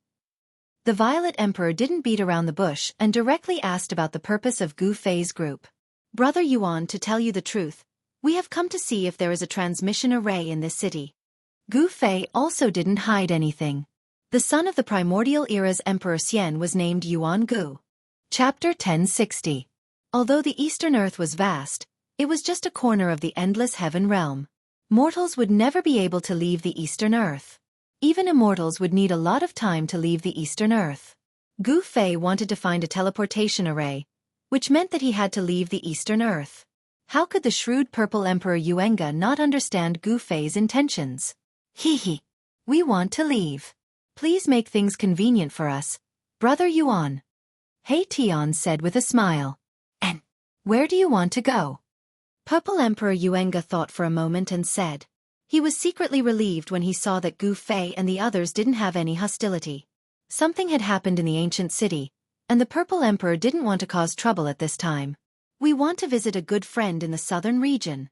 The Violet Emperor didn't beat around the bush and directly asked about the purpose of Gu Fei's group. "Brother Yuan, to tell you the truth, we have come to see if there is a transmission array in this city." Gu Fei also didn't hide anything. The son of the primordial era's Emperor Xian was named Yuan Gu. Chapter 1060. Although the Eastern Earth was vast, it was just a corner of the endless heaven realm. Mortals would never be able to leave the Eastern Earth. Even immortals would need a lot of time to leave the Eastern Earth. Gu Fei wanted to find a teleportation array, which meant that he had to leave the Eastern Earth. How could the shrewd Purple Emperor Yuenga not understand Gu Fei's intentions? "Hee. We want to leave. Please make things convenient for us, Brother Yuan," Hei Tian said with a smile. "And where do you want to go?" Purple Emperor Yuenga thought for a moment and said. He was secretly relieved when he saw that Gu Fei and the others didn't have any hostility. Something had happened in the ancient city, and the Purple Emperor didn't want to cause trouble at this time. "We want to visit a good friend in the southern region,"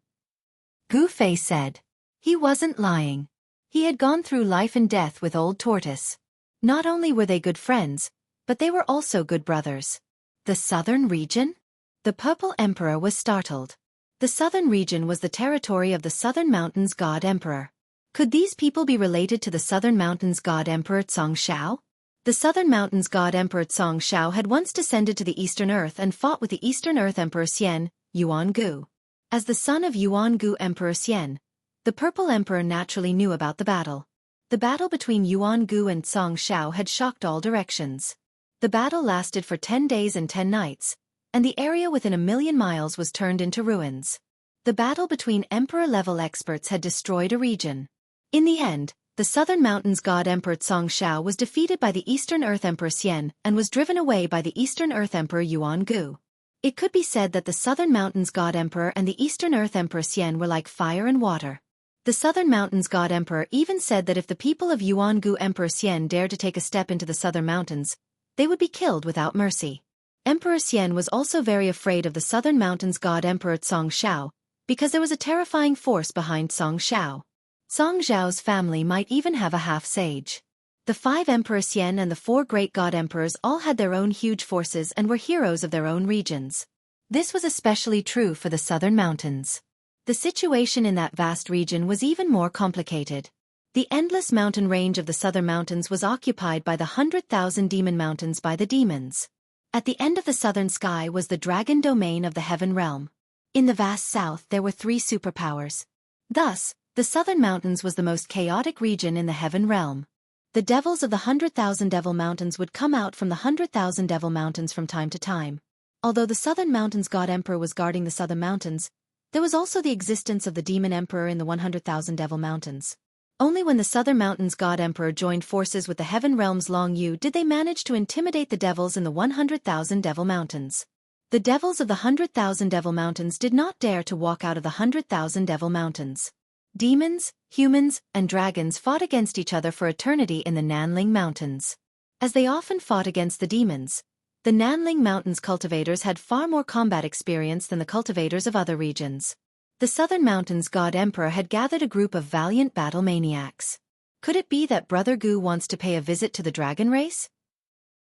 Gu Fei said. He wasn't lying. He had gone through life and death with Old Tortoise. Not only were they good friends, but they were also good brothers. The southern region? The Purple Emperor was startled. The southern region was the territory of the Southern Mountains God Emperor. Could these people be related to the Southern Mountains God Emperor Tsong Shao? The Southern Mountains God Emperor Tsong Shao had once descended to the Eastern Earth and fought with the Eastern Earth Emperor Xian, Yuan Gu. As the son of Yuan Gu Emperor Xian, the Purple Emperor naturally knew about the battle. The battle between Yuan Gu and Tsong Shao had shocked all directions. The battle lasted for 10 days and 10 nights, and the area within 1,000,000 miles was turned into ruins. The battle between Emperor-level experts had destroyed a region. In the end, the Southern Mountains God Emperor Tsong Shao was defeated by the Eastern Earth Emperor Xian and was driven away by the Eastern Earth Emperor Yuan Gu. It could be said that the Southern Mountains God Emperor and the Eastern Earth Emperor Xian were like fire and water. The Southern Mountains God Emperor even said that if the people of Yuan Gu Emperor Xian dared to take a step into the Southern Mountains, they would be killed without mercy. Emperor Xian was also very afraid of the Southern Mountains God Emperor Tsong Shao, because there was a terrifying force behind Tsong Shao. Tsong Zhao's family might even have a half-sage. The 5 Emperor Xian and the 4 great god emperors all had their own huge forces and were heroes of their own regions. This was especially true for the Southern Mountains. The situation in that vast region was even more complicated. The endless mountain range of the southern mountains was occupied by the 100,000 demon mountains by the demons. At the end of the southern sky was the dragon domain of the heaven realm. In the vast south there were 3 superpowers. Thus, the southern mountains was the most chaotic region in the heaven realm. The devils of the 100,000 devil mountains would come out from the 100,000 devil mountains from time to time. Although the southern mountains god emperor was guarding the southern mountains, there was also the existence of the demon emperor in the 100,000 devil mountains. Only when the southern mountains god emperor joined forces with the heaven realm's Long Yu did they manage to intimidate the devils in the 100,000 devil mountains. The devils of the 100,000 devil mountains did not dare to walk out of the 100,000 devil mountains. Demons, humans, and dragons fought against each other for eternity in the Nanling Mountains. As they often fought against the demons, the Nanling Mountains cultivators had far more combat experience than the cultivators of other regions. The Southern Mountains God Emperor had gathered a group of valiant battle maniacs. Could it be that Brother Gu wants to pay a visit to the dragon race?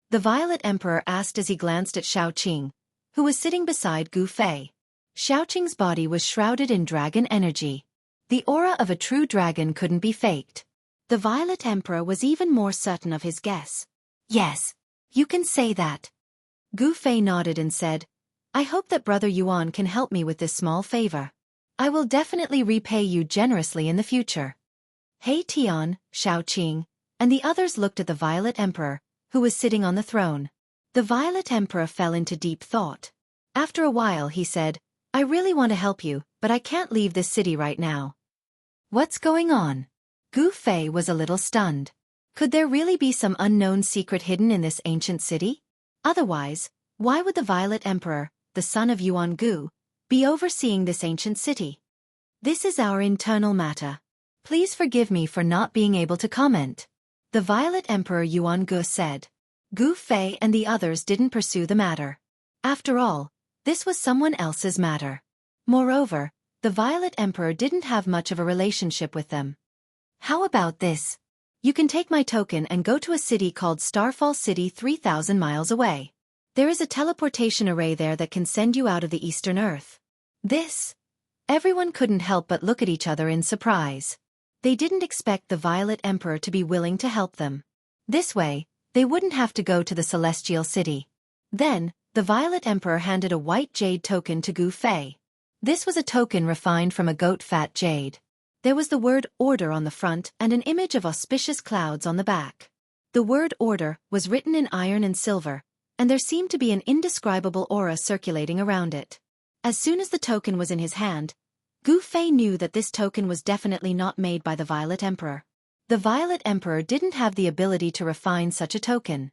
The Violet Emperor asked as he glanced at Xiaoqing, who was sitting beside Gu Fei. Xiaoqing's body was shrouded in dragon energy. The aura of a true dragon couldn't be faked. The Violet Emperor was even more certain of his guess. Yes, you can say that. Gu Fei nodded and said, I hope that Brother Yuan can help me with this small favor. I will definitely repay you generously in the future. He Tian, Xiaoqing, and the others looked at the Violet Emperor, who was sitting on the throne. The Violet Emperor fell into deep thought. After a while he said, I really want to help you, but I can't leave this city right now. What's going on? Gu Fei was a little stunned. Could there really be some unknown secret hidden in this ancient city? Otherwise, why would the Violet Emperor, the son of Yuan Gu, be overseeing this ancient city? This is our internal matter. Please forgive me for not being able to comment. The Violet Emperor Yuan Gu said. Gu Fei and the others didn't pursue the matter. After all, this was someone else's matter. Moreover, the Violet Emperor didn't have much of a relationship with them. How about this? You can take my token and go to a city called Starfall City 3,000 miles away. There is a teleportation array there that can send you out of the Eastern Earth. This? Everyone couldn't help but look at each other in surprise. They didn't expect the Violet Emperor to be willing to help them. This way, they wouldn't have to go to the Celestial City. Then, the Violet Emperor handed a white jade token to Gu Fei. This was a token refined from a goat-fat jade. There was the word order on the front and an image of auspicious clouds on the back. The word order was written in iron and silver, and there seemed to be an indescribable aura circulating around it. As soon as the token was in his hand, Gu Fei knew that this token was definitely not made by the Violet Emperor. The Violet Emperor didn't have the ability to refine such a token.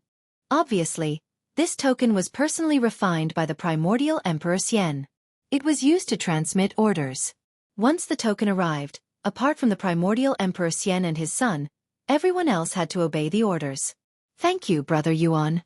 Obviously, this token was personally refined by the primordial Emperor Xian. It was used to transmit orders. Once the token arrived, apart from the primordial Emperor Xian and his son, everyone else had to obey the orders. Thank you, Brother Yuan.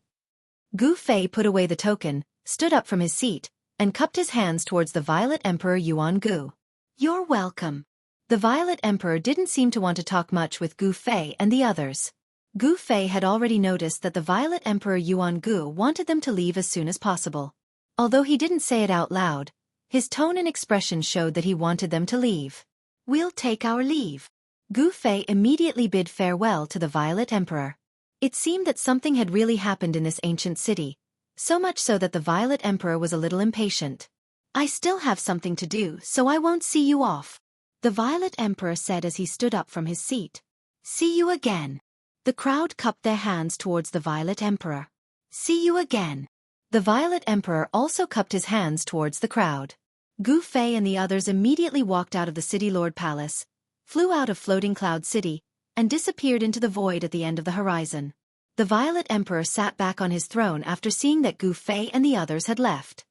Gu Fei put away the token, stood up from his seat, and cupped his hands towards the Violet Emperor Yuan Gu. You're welcome. The Violet Emperor didn't seem to want to talk much with Gu Fei and the others. Gu Fei had already noticed that the Violet Emperor Yuan Gu wanted them to leave as soon as possible. Although he didn't say it out loud, his tone and expression showed that he wanted them to leave. We'll take our leave. Gu Fei immediately bid farewell to the Violet Emperor. It seemed that something had really happened in this ancient city, so much so that the Violet Emperor was a little impatient. I still have something to do, so I won't see you off, the Violet Emperor said as he stood up from his seat. See you again. The crowd cupped their hands towards the Violet Emperor. See you again. The Violet Emperor also cupped his hands towards the crowd. Gu Fei and the others immediately walked out of the City Lord Palace, flew out of Floating Cloud City, and disappeared into the void at the end of the horizon. The Violet Emperor sat back on his throne after seeing that Gu Fei and the others had left.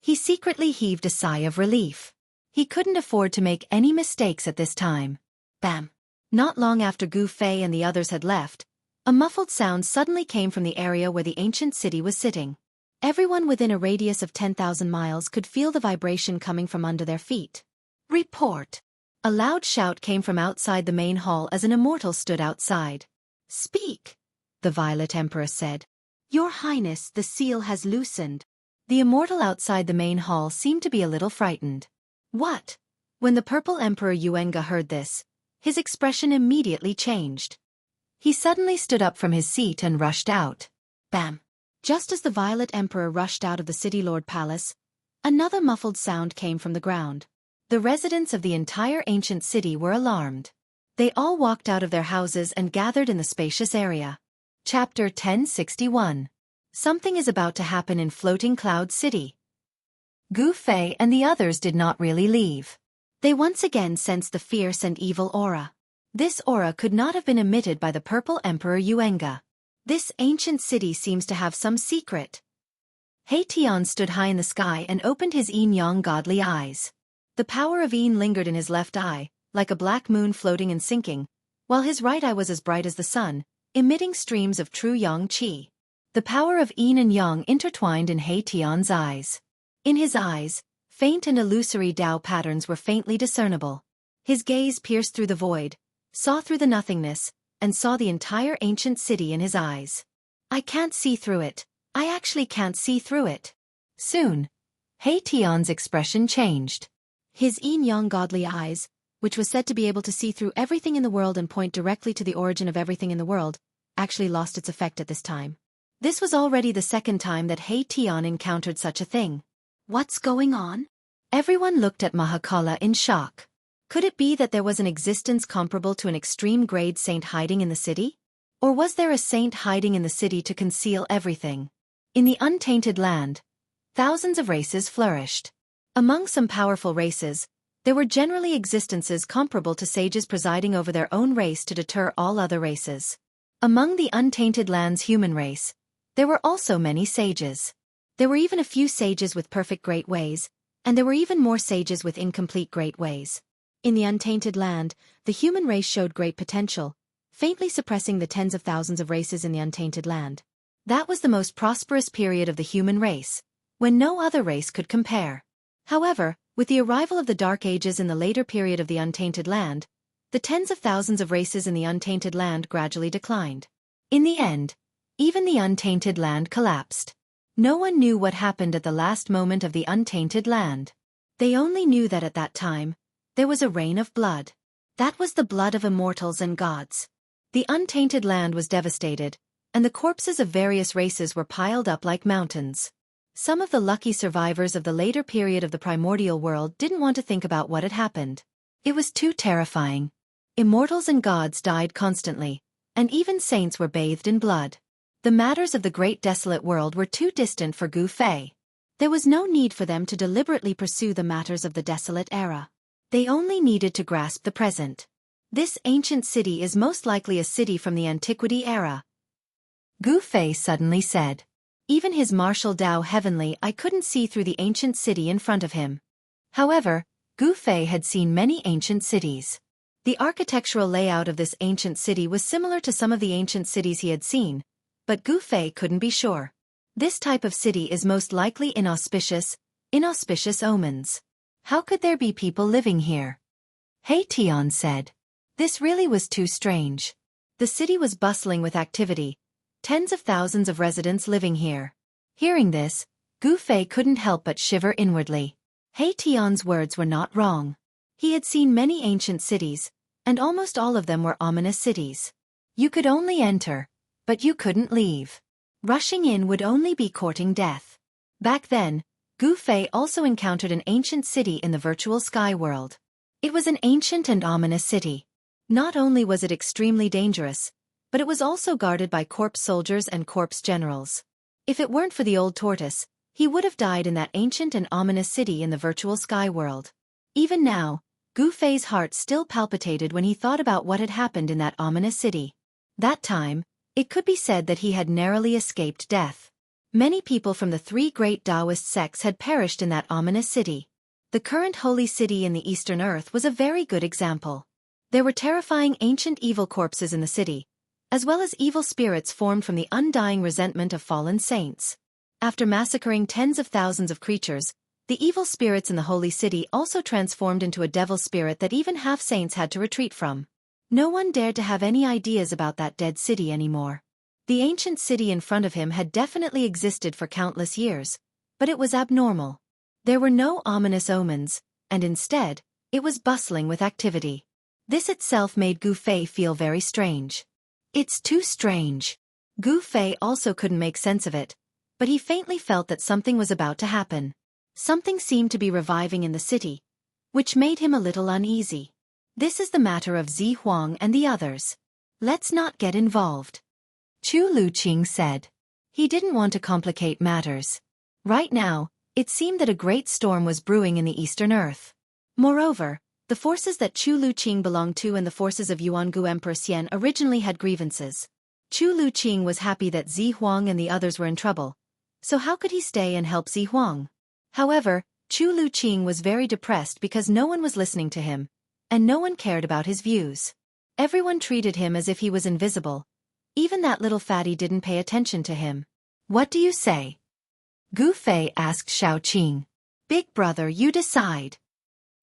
He secretly heaved a sigh of relief. He couldn't afford to make any mistakes at this time. Bam! Not long after Gu Fei and the others had left, a muffled sound suddenly came from the area where the ancient city was sitting. Everyone within a radius of 10,000 miles could feel the vibration coming from under their feet. Report! A loud shout came from outside the main hall as an immortal stood outside. Speak! The Violet Emperor said. Your Highness, the seal has loosened. The immortal outside the main hall seemed to be a little frightened. What? When the Purple Emperor Yuenga heard this, his expression immediately changed. He suddenly stood up from his seat and rushed out. Bam! Just as the Violet Emperor rushed out of the City Lord Palace, another muffled sound came from the ground. The residents of the entire ancient city were alarmed. They all walked out of their houses and gathered in the spacious area. Chapter 1061. Something is about to happen in Floating Cloud City. Gu Fei and the others did not really leave. They once again sensed the fierce and evil aura. This aura could not have been emitted by the Purple Emperor Yuenga. This ancient city seems to have some secret. He Tian stood high in the sky and opened his yin-yang godly eyes. The power of yin lingered in his left eye, like a black moon floating and sinking, while his right eye was as bright as the sun, emitting streams of true yang qi. The power of yin and yang intertwined in He Tian's eyes. In his eyes, faint and illusory Tao patterns were faintly discernible. His gaze pierced through the void, saw through the nothingness, and saw the entire ancient city in his eyes. I can't see through it. I actually can't see through it. Soon, He Tian's expression changed. His yin-yang godly eyes, which was said to be able to see through everything in the world and point directly to the origin of everything in the world, actually lost its effect at this time. This was already the second time that He Tian encountered such a thing. What's going on? Everyone looked at Mahakala in shock. Could it be that there was an existence comparable to an extreme-grade saint hiding in the city? Or was there a saint hiding in the city to conceal everything? In the untainted land, thousands of races flourished. Among some powerful races, there were generally existences comparable to sages presiding over their own race to deter all other races. Among the untainted land's human race, there were also many sages. There were even a few sages with perfect great ways, and there were even more sages with incomplete great ways. In the untainted land, the human race showed great potential, faintly suppressing the tens of thousands of races in the untainted land. That was the most prosperous period of the human race, when no other race could compare. However, with the arrival of the Dark Ages in the later period of the untainted land, the tens of thousands of races in the untainted land gradually declined. In the end, even the untainted land collapsed. No one knew what happened at the last moment of the untainted land. They only knew that at that time, there was a rain of blood. That was the blood of immortals and gods. The untainted land was devastated, and the corpses of various races were piled up like mountains. Some of the lucky survivors of the later period of the primordial world didn't want to think about what had happened. It was too terrifying. Immortals and gods died constantly, and even saints were bathed in blood. The matters of the great desolate world were too distant for Gu Fei. There was no need for them to deliberately pursue the matters of the desolate era. They only needed to grasp the present. This ancient city is most likely a city from the antiquity era. Gu Fei suddenly said. Even his martial Tao heavenly eye couldn't see through the ancient city in front of him. However, Gu Fei had seen many ancient cities. The architectural layout of this ancient city was similar to some of the ancient cities he had seen, but Gu Fei couldn't be sure. This type of city is most likely inauspicious omens. How could there be people living here? He Tian said. This really was too strange. The city was bustling with activity. Tens of thousands of residents living here. Hearing this, Gu Fei couldn't help but shiver inwardly. He Tian's words were not wrong. He had seen many ancient cities, and almost all of them were ominous cities. You could only enter, but you couldn't leave. Rushing in would only be courting death. Back then, Gu Fei also encountered an ancient city in the virtual sky world. It was an ancient and ominous city. Not only was it extremely dangerous, but it was also guarded by corpse soldiers and corpse generals. If it weren't for the old tortoise, he would have died in that ancient and ominous city in the virtual sky world. Even now, Gu Fei's heart still palpitated when he thought about what had happened in that ominous city. That time, it could be said that he had narrowly escaped death. Many people from the three great Taoist sects had perished in that ominous city. The current holy city in the Eastern Earth was a very good example. There were terrifying ancient evil corpses in the city, as well as evil spirits formed from the undying resentment of fallen saints. After massacring tens of thousands of creatures, the evil spirits in the holy city also transformed into a devil spirit that even half-saints had to retreat from. No one dared to have any ideas about that dead city anymore. The ancient city in front of him had definitely existed for countless years, but it was abnormal. There were no ominous omens, and instead, it was bustling with activity. This itself made Gu Fei feel very strange. It's too strange. Gu Fei also couldn't make sense of it, but he faintly felt that something was about to happen. Something seemed to be reviving in the city, which made him a little uneasy. This is the matter of Zi Huang and the others. Let's not get involved. Chu Luqing said. He didn't want to complicate matters. Right now, it seemed that a great storm was brewing in the Eastern Earth. Moreover, the forces that Chu Luqing belonged to and the forces of Yuangu Emperor Xian originally had grievances. Chu Luqing was happy that Zi Huang and the others were in trouble, so how could he stay and help Zi Huang? However, Chu Luqing was very depressed because no one was listening to him, and no one cared about his views. Everyone treated him as if he was invisible. Even that little fatty didn't pay attention to him. What do you say? Gu Fei asked Shaoqing. Big brother, you decide.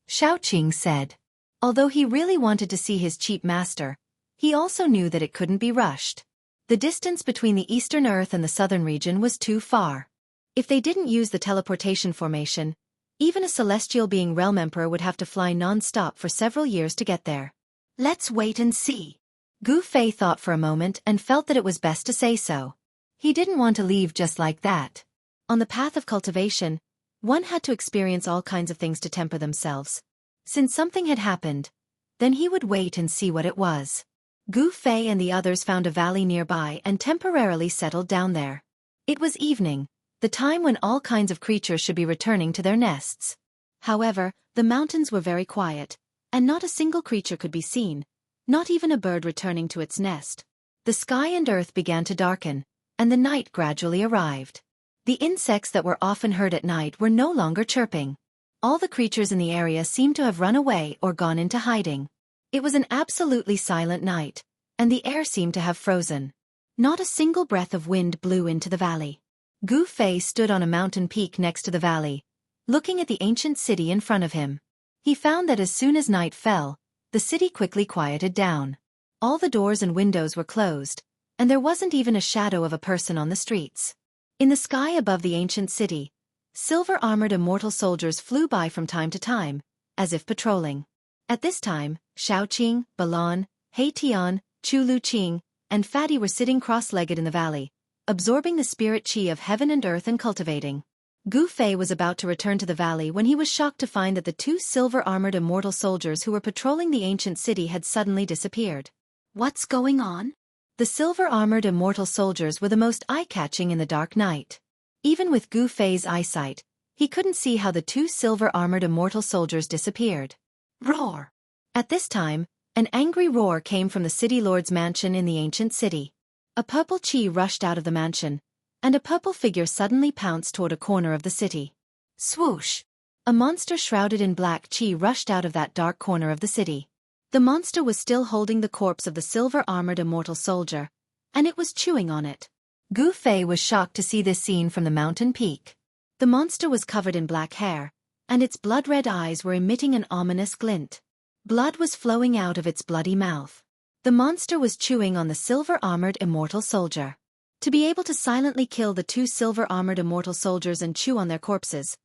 Shaoqing said. Although he really wanted to see his cheap master, he also knew that it couldn't be rushed. The distance between the Eastern Earth and the Southern region was too far. If they didn't use the teleportation formation, even a celestial being realm emperor would have to fly non-stop for several years to get there. Let's wait and see. Gu Fei thought for a moment and felt that it was best to say so. He didn't want to leave just like that. On the path of cultivation, one had to experience all kinds of things to temper themselves. Since something had happened, then he would wait and see what it was. Gu Fei and the others found a valley nearby and temporarily settled down there. It was evening, the time when all kinds of creatures should be returning to their nests. However, the mountains were very quiet, and not a single creature could be seen, not even a bird returning to its nest. The sky and earth began to darken, and the night gradually arrived. The insects that were often heard at night were no longer chirping. All the creatures in the area seemed to have run away or gone into hiding. It was an absolutely silent night, and the air seemed to have frozen. Not a single breath of wind blew into the valley. Gu Fei stood on a mountain peak next to the valley, looking at the ancient city in front of him. He found that as soon as night fell, the city quickly quieted down. All the doors and windows were closed, and there wasn't even a shadow of a person on the streets. In the sky above the ancient city, silver-armored immortal soldiers flew by from time to time, as if patrolling. At this time, Shaoqing, Balan, He Tian, Chu Luqing, and Fatty were sitting cross-legged in the valley, absorbing the spirit qi of heaven and earth and cultivating. Gu Fei was about to return to the valley when he was shocked to find that the two silver-armored immortal soldiers who were patrolling the ancient city had suddenly disappeared. What's going on? The silver-armored immortal soldiers were the most eye-catching in the dark night. Even with Gu Fei's eyesight, he couldn't see how the two silver-armored immortal soldiers disappeared. Roar! At this time, an angry roar came from the city lord's mansion in the ancient city. A purple qi rushed out of the mansion, and a purple figure suddenly pounced toward a corner of the city. Swoosh! A monster shrouded in black qi rushed out of that dark corner of the city. The monster was still holding the corpse of the silver-armored immortal soldier, and it was chewing on it. Gu Fei was shocked to see this scene from the mountain peak. The monster was covered in black hair, and its blood-red eyes were emitting an ominous glint. Blood was flowing out of its bloody mouth. The monster was chewing on the silver-armored immortal soldier. To be able to silently kill the two silver-armored immortal soldiers and chew on their corpses,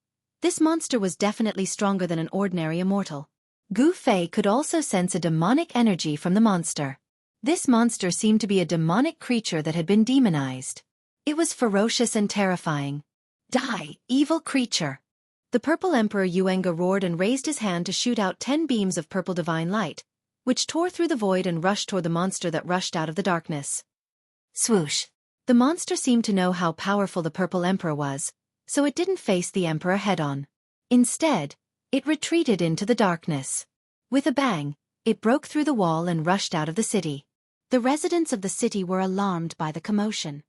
this monster was definitely stronger than an ordinary immortal. Gu Fei could also sense a demonic energy from the monster. This monster seemed to be a demonic creature that had been demonized. It was ferocious and terrifying. Die, evil creature! The purple emperor Yuenga roared and raised his hand to shoot out 10 beams of purple divine light, which tore through the void and rushed toward the monster that rushed out of the darkness. Swoosh! The monster seemed to know how powerful the purple emperor was, so it didn't face the emperor head-on. Instead, it retreated into the darkness. With a bang, it broke through the wall and rushed out of the city. The residents of the city were alarmed by the commotion.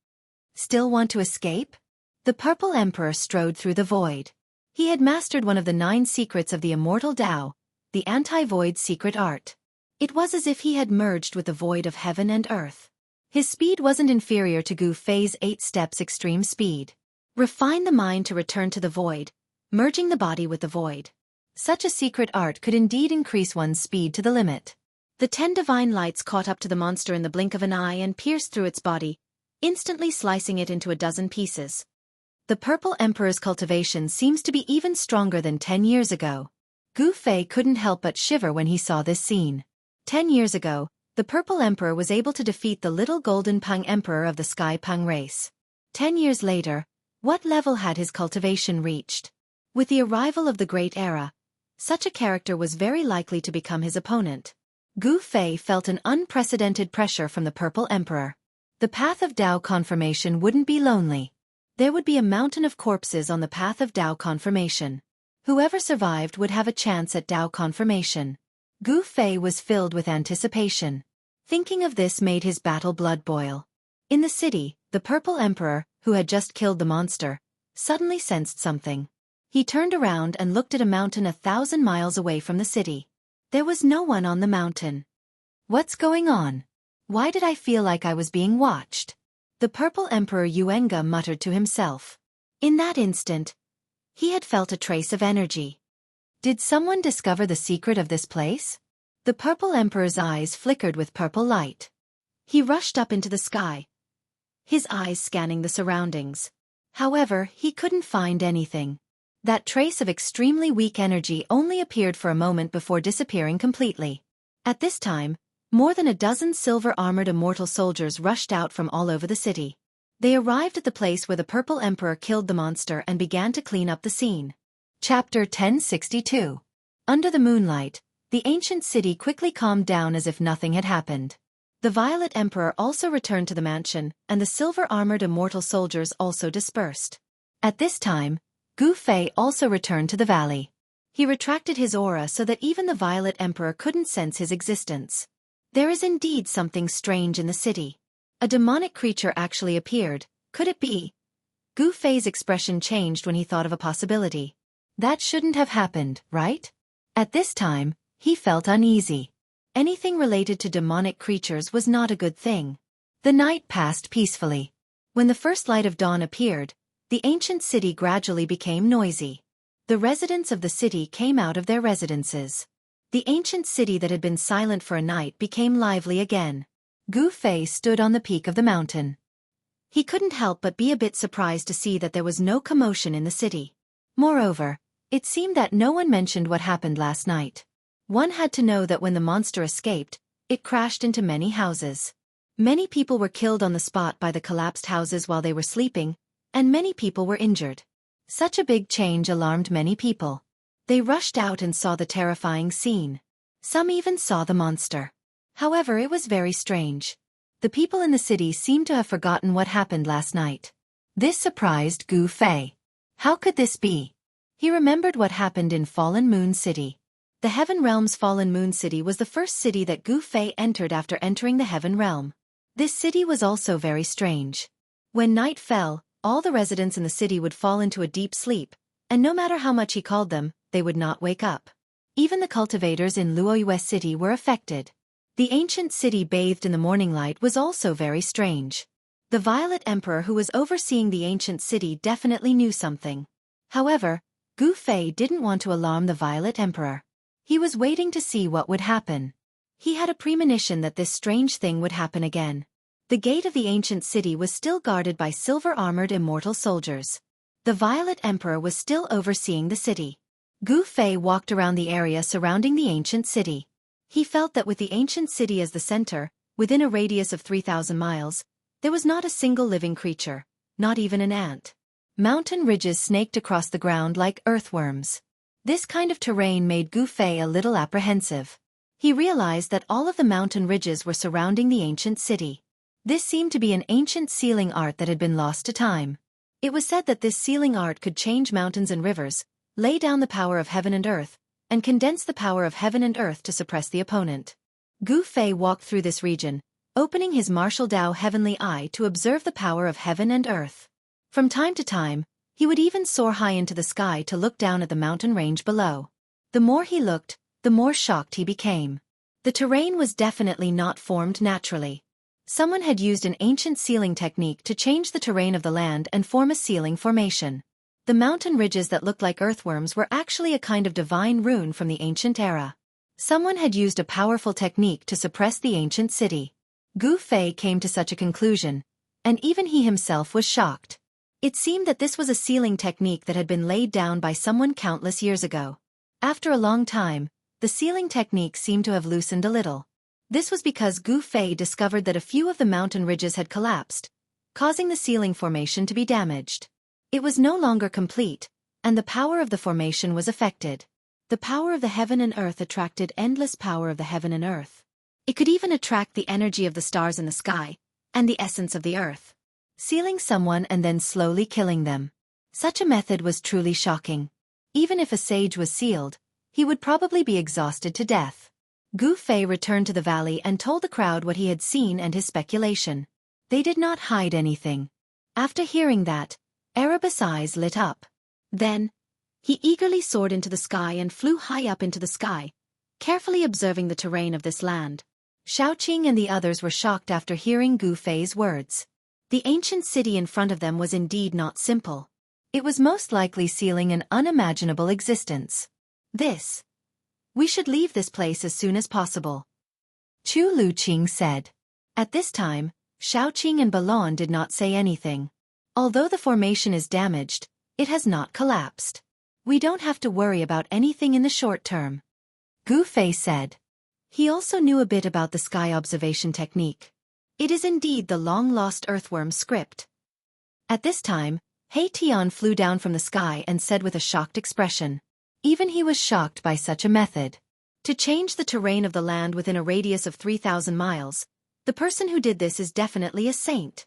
Still want to escape? The purple emperor strode through the void. He had mastered one of the 9 secrets of the immortal Tao, the anti-void secret art. It was as if he had merged with the void of heaven and earth. His speed wasn't inferior to Gu Fei's 8 steps extreme speed. Refine the mind to return to the void, merging the body with the void. Such a secret art could indeed increase one's speed to the limit. The 10 divine lights caught up to the monster in the blink of an eye and pierced through its body, instantly slicing it into a dozen pieces. The purple emperor's cultivation seems to be even stronger than 10 years ago. Gu Fei couldn't help but shiver when he saw this scene. 10 years ago, the Purple Emperor was able to defeat the little golden Pang Emperor of the Sky Pang race. 10 years later, what level had his cultivation reached? With the arrival of the Great Era, such a character was very likely to become his opponent. Gu Fei felt an unprecedented pressure from the Purple Emperor. The path of Dao confirmation wouldn't be lonely. There would be a mountain of corpses on the path of Dao confirmation. Whoever survived would have a chance at Dao confirmation. Gu Fei was filled with anticipation. Thinking of this made his battle blood boil. In the city, the Purple Emperor, who had just killed the monster, suddenly sensed something. He turned around and looked at a mountain 1,000 miles away from the city. There was no one on the mountain. What's going on? Why did I feel like I was being watched? The Purple Emperor Yuenga muttered to himself. In that instant, he had felt a trace of energy. Did someone discover the secret of this place? The Purple Emperor's eyes flickered with purple light. He rushed up into the sky, his eyes scanning the surroundings. However, he couldn't find anything. That trace of extremely weak energy only appeared for a moment before disappearing completely. At this time, more than a dozen silver-armored immortal soldiers rushed out from all over the city. They arrived at the place where the Purple Emperor killed the monster and began to clean up the scene. Chapter 1062. Under the moonlight, the ancient city quickly calmed down as if nothing had happened. The Violet Emperor also returned to the mansion, and the silver-armored immortal soldiers also dispersed. At this time, Gu Fei also returned to the valley. He retracted his aura so that even the Violet Emperor couldn't sense his existence. There is indeed something strange in the city. A demonic creature actually appeared. Could it be? Gu Fei's expression changed when he thought of a possibility. That shouldn't have happened, right? At this time, he felt uneasy. Anything related to demonic creatures was not a good thing. The night passed peacefully. When the first light of dawn appeared, the ancient city gradually became noisy. The residents of the city came out of their residences. The ancient city that had been silent for a night became lively again. Gu Fei stood on the peak of the mountain. He couldn't help but be a bit surprised to see that there was no commotion in the city. Moreover, it seemed that no one mentioned what happened last night. One had to know that when the monster escaped, it crashed into many houses. Many people were killed on the spot by the collapsed houses while they were sleeping, and many people were injured. Such a big change alarmed many people. They rushed out and saw the terrifying scene. Some even saw the monster. However, it was very strange. The people in the city seemed to have forgotten what happened last night. This surprised Gu Fei. How could this be? He remembered what happened in Fallen Moon City. The Heaven Realm's Fallen Moon City was the first city that Gu Fei entered after entering the Heaven Realm. This city was also very strange. When night fell, all the residents in the city would fall into a deep sleep, and no matter how much he called them, they would not wake up. Even the cultivators in Luoyue City were affected. The ancient city bathed in the morning light was also very strange. The Violet Emperor who was overseeing the ancient city definitely knew something. However, Gu Fei didn't want to alarm the Violet Emperor. He was waiting to see what would happen. He had a premonition that this strange thing would happen again. The gate of the ancient city was still guarded by silver-armored immortal soldiers. The Violet Emperor was still overseeing the city. Gu Fei walked around the area surrounding the ancient city. He felt that with the ancient city as the center, within a radius of 3,000 miles, there was not a single living creature, not even an ant. Mountain ridges snaked across the ground like earthworms. This kind of terrain made Gu Fei a little apprehensive. He realized that all of the mountain ridges were surrounding the ancient city. This seemed to be an ancient sealing art that had been lost to time. It was said that this sealing art could change mountains and rivers, lay down the power of heaven and earth, and condense the power of heaven and earth to suppress the opponent. Gu Fei walked through this region, opening his martial Dao heavenly eye to observe the power of heaven and earth. From time to time, he would even soar high into the sky to look down at the mountain range below. The more he looked, the more shocked he became. The terrain was definitely not formed naturally. Someone had used an ancient sealing technique to change the terrain of the land and form a sealing formation. The mountain ridges that looked like earthworms were actually a kind of divine rune from the ancient era. Someone had used a powerful technique to suppress the ancient city. Gu Fei came to such a conclusion, and even he himself was shocked. It seemed that this was a sealing technique that had been laid down by someone countless years ago. After a long time, the sealing technique seemed to have loosened a little. This was because Gu Fei discovered that a few of the mountain ridges had collapsed, causing the ceiling formation to be damaged. It was no longer complete, and the power of the formation was affected. The power of the heaven and earth attracted endless power of the heaven and earth. It could even attract the energy of the stars in the sky, and the essence of the earth, sealing someone and then slowly killing them. Such a method was truly shocking. Even if a sage was sealed, he would probably be exhausted to death. Gu Fei returned to the valley and told the crowd what he had seen and his speculation. They did not hide anything. After hearing that, Erebus' eyes lit up. Then, he eagerly soared into the sky and flew high up into the sky, carefully observing the terrain of this land. Shaoqing and the others were shocked after hearing Gu Fei's words. The ancient city in front of them was indeed not simple. It was most likely sealing an unimaginable existence. We should leave this place as soon as possible, Chu Luqing said. At this time, Shaoqing and Balon did not say anything. Although the formation is damaged, it has not collapsed. We don't have to worry about anything in the short term, Gu Fei said. He also knew a bit about the sky observation technique. It is indeed the long-lost earthworm script. At this time, He Tian flew down from the sky and said with a shocked expression. Even he was shocked by such a method. To change the terrain of the land within a radius of 3,000 miles, the person who did this is definitely a saint,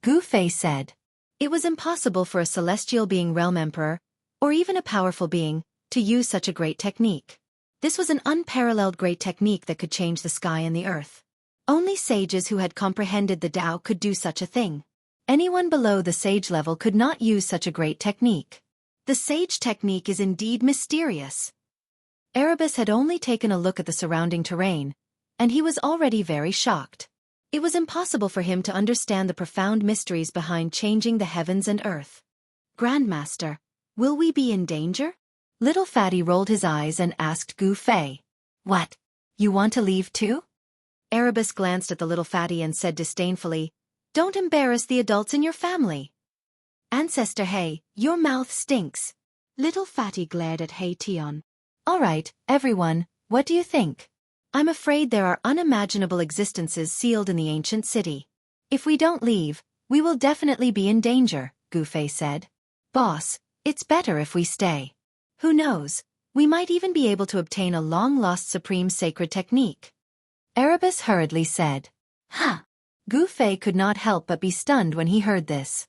Gu Fei said. It was impossible for a celestial being realm emperor, or even a powerful being, to use such a great technique. This was an unparalleled great technique that could change the sky and the earth. Only sages who had comprehended the Tao could do such a thing. Anyone below the sage level could not use such a great technique. The sage technique is indeed mysterious. Erebus had only taken a look at the surrounding terrain, and he was already very shocked. It was impossible for him to understand the profound mysteries behind changing the heavens and earth. Grandmaster, will we be in danger? Little Fatty rolled his eyes and asked Gu Fei. What? You want to leave too? Erebus glanced at the little Fatty and said disdainfully, Don't embarrass the adults in your family. Ancestor He, your mouth stinks. Little Fatty glared at He Tian. All right, everyone, what do you think? I'm afraid there are unimaginable existences sealed in the ancient city. If we don't leave, we will definitely be in danger, Gu Fei said. Boss, it's better if we stay. Who knows, we might even be able to obtain a long-lost supreme sacred technique. Erebus hurriedly said. Huh. Gu Fei could not help but be stunned when he heard this.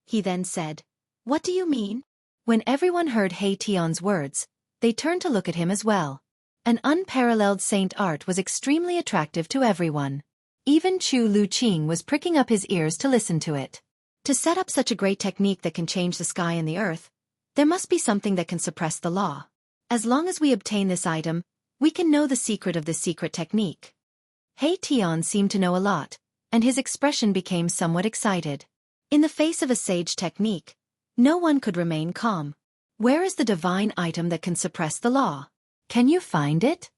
He then said, What do you mean? When everyone heard He Tian's words, they turned to look at him as well. An unparalleled saint art was extremely attractive to everyone. Even Chu Luqing was pricking up his ears to listen to it. To set up such a great technique that can change the sky and the earth, there must be something that can suppress the law. As long as we obtain this item, we can know the secret of this secret technique. He Tian seemed to know a lot, and his expression became somewhat excited. In the face of a sage technique, no one could remain calm. Where is the divine item that can suppress the law? Can you find it?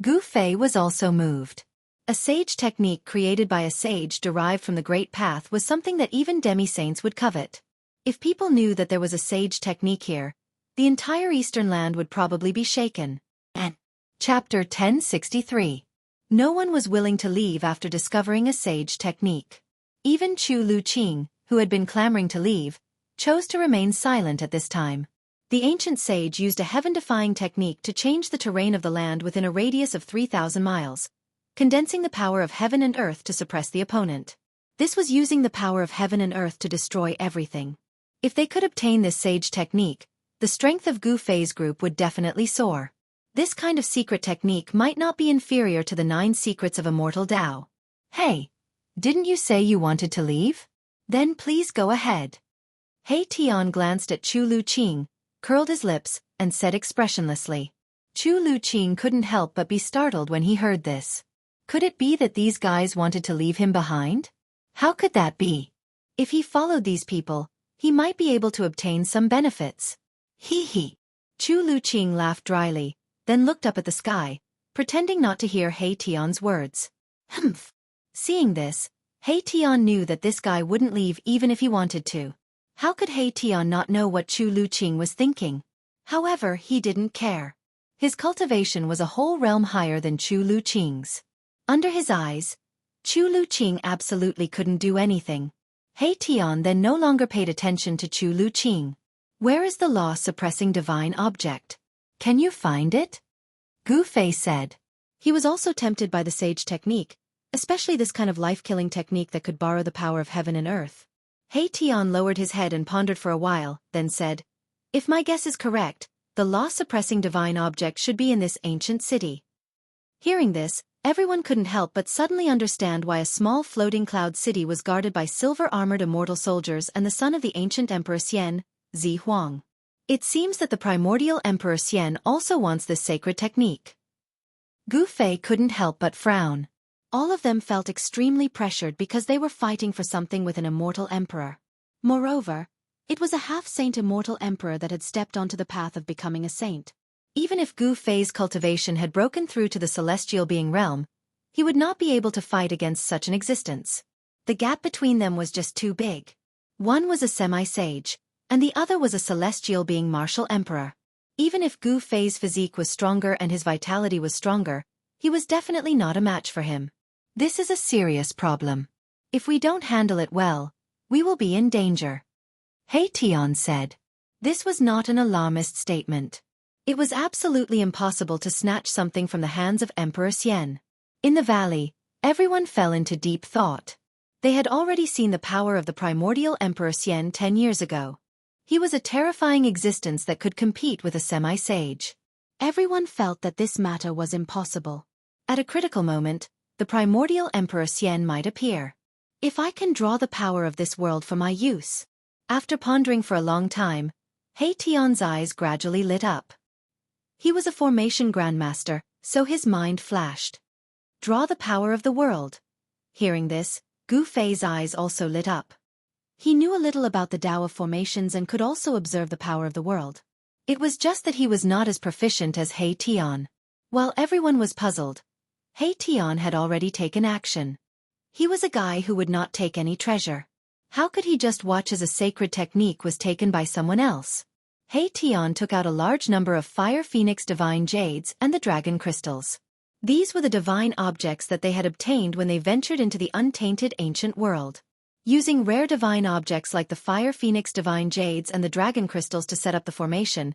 Gu Fei was also moved. A sage technique created by a sage derived from the Great Path was something that even demi-saints would covet. If people knew that there was a sage technique here, the entire Eastern land would probably be shaken. And Chapter 1063. No one was willing to leave after discovering a sage technique. Even Chu Luqing, who had been clamoring to leave, chose to remain silent at this time. The ancient sage used a heaven-defying technique to change the terrain of the land within a radius of 3,000 miles, condensing the power of heaven and earth to suppress the opponent. This was using the power of heaven and earth to destroy everything. If they could obtain this sage technique, the strength of Gu Fei's group would definitely soar. This kind of secret technique might not be inferior to the 9 secrets of immortal Tao. Hey, didn't you say you wanted to leave? Then please go ahead. He Tian glanced at Chu Luqing, curled his lips, and said expressionlessly. Chu Luqing couldn't help but be startled when he heard this. Could it be that these guys wanted to leave him behind? How could that be? If he followed these people, he might be able to obtain some benefits. Hee hee. Chu Luqing laughed dryly, then looked up at the sky, pretending not to hear He Tian's words. Humph. Seeing this, He Tian knew that this guy wouldn't leave even if he wanted to. How could He Tian not know what Chu Luqing was thinking? However, he didn't care. His cultivation was a whole realm higher than Chu Luqing's. Under his eyes, Chu Luqing absolutely couldn't do anything. He Tian then no longer paid attention to Chu Luqing. Where is the law-suppressing divine object? Can you find it? Gu Fei said. He was also tempted by the sage technique, especially this kind of life-killing technique that could borrow the power of heaven and earth. He Tian lowered his head and pondered for a while, then said, "If my guess is correct, the law-suppressing divine object should be in this ancient city." Hearing this, everyone couldn't help but suddenly understand why a small floating cloud city was guarded by silver-armored immortal soldiers and the son of the ancient Emperor Xian, Zi Huang. It seems that the primordial Emperor Xian also wants this sacred technique. Gu Fei couldn't help but frown. All of them felt extremely pressured because they were fighting for something with an immortal emperor. Moreover, it was a half-saint immortal emperor that had stepped onto the path of becoming a saint. Even if Gu Fei's cultivation had broken through to the celestial being realm, he would not be able to fight against such an existence. The gap between them was just too big. One was a semi-sage, and the other was a celestial being martial emperor. Even if Gu Fei's physique was stronger and his vitality was stronger, he was definitely not a match for him. This is a serious problem. If we don't handle it well, we will be in danger. He Tian said. This was not an alarmist statement. It was absolutely impossible to snatch something from the hands of Emperor Xian. In the valley, everyone fell into deep thought. They had already seen the power of the primordial Emperor Xian 10 years ago. He was a terrifying existence that could compete with a semi-sage. Everyone felt that this matter was impossible. At a critical moment, the primordial Emperor Xian might appear. If I can draw the power of this world for my use. After pondering for a long time, He Tian's eyes gradually lit up. He was a formation grandmaster, so his mind flashed. Draw the power of the world. Hearing this, Gu Fei's eyes also lit up. He knew a little about the Tao of formations and could also observe the power of the world. It was just that he was not as proficient as He Tian. While everyone was puzzled, He Tian had already taken action. He was a guy who would not take any treasure. How could he just watch as a sacred technique was taken by someone else? He Tian took out a large number of Fire Phoenix Divine Jades and the Dragon Crystals. These were the divine objects that they had obtained when they ventured into the untainted ancient world. Using rare divine objects like the Fire Phoenix Divine Jades and the Dragon Crystals to set up the formation,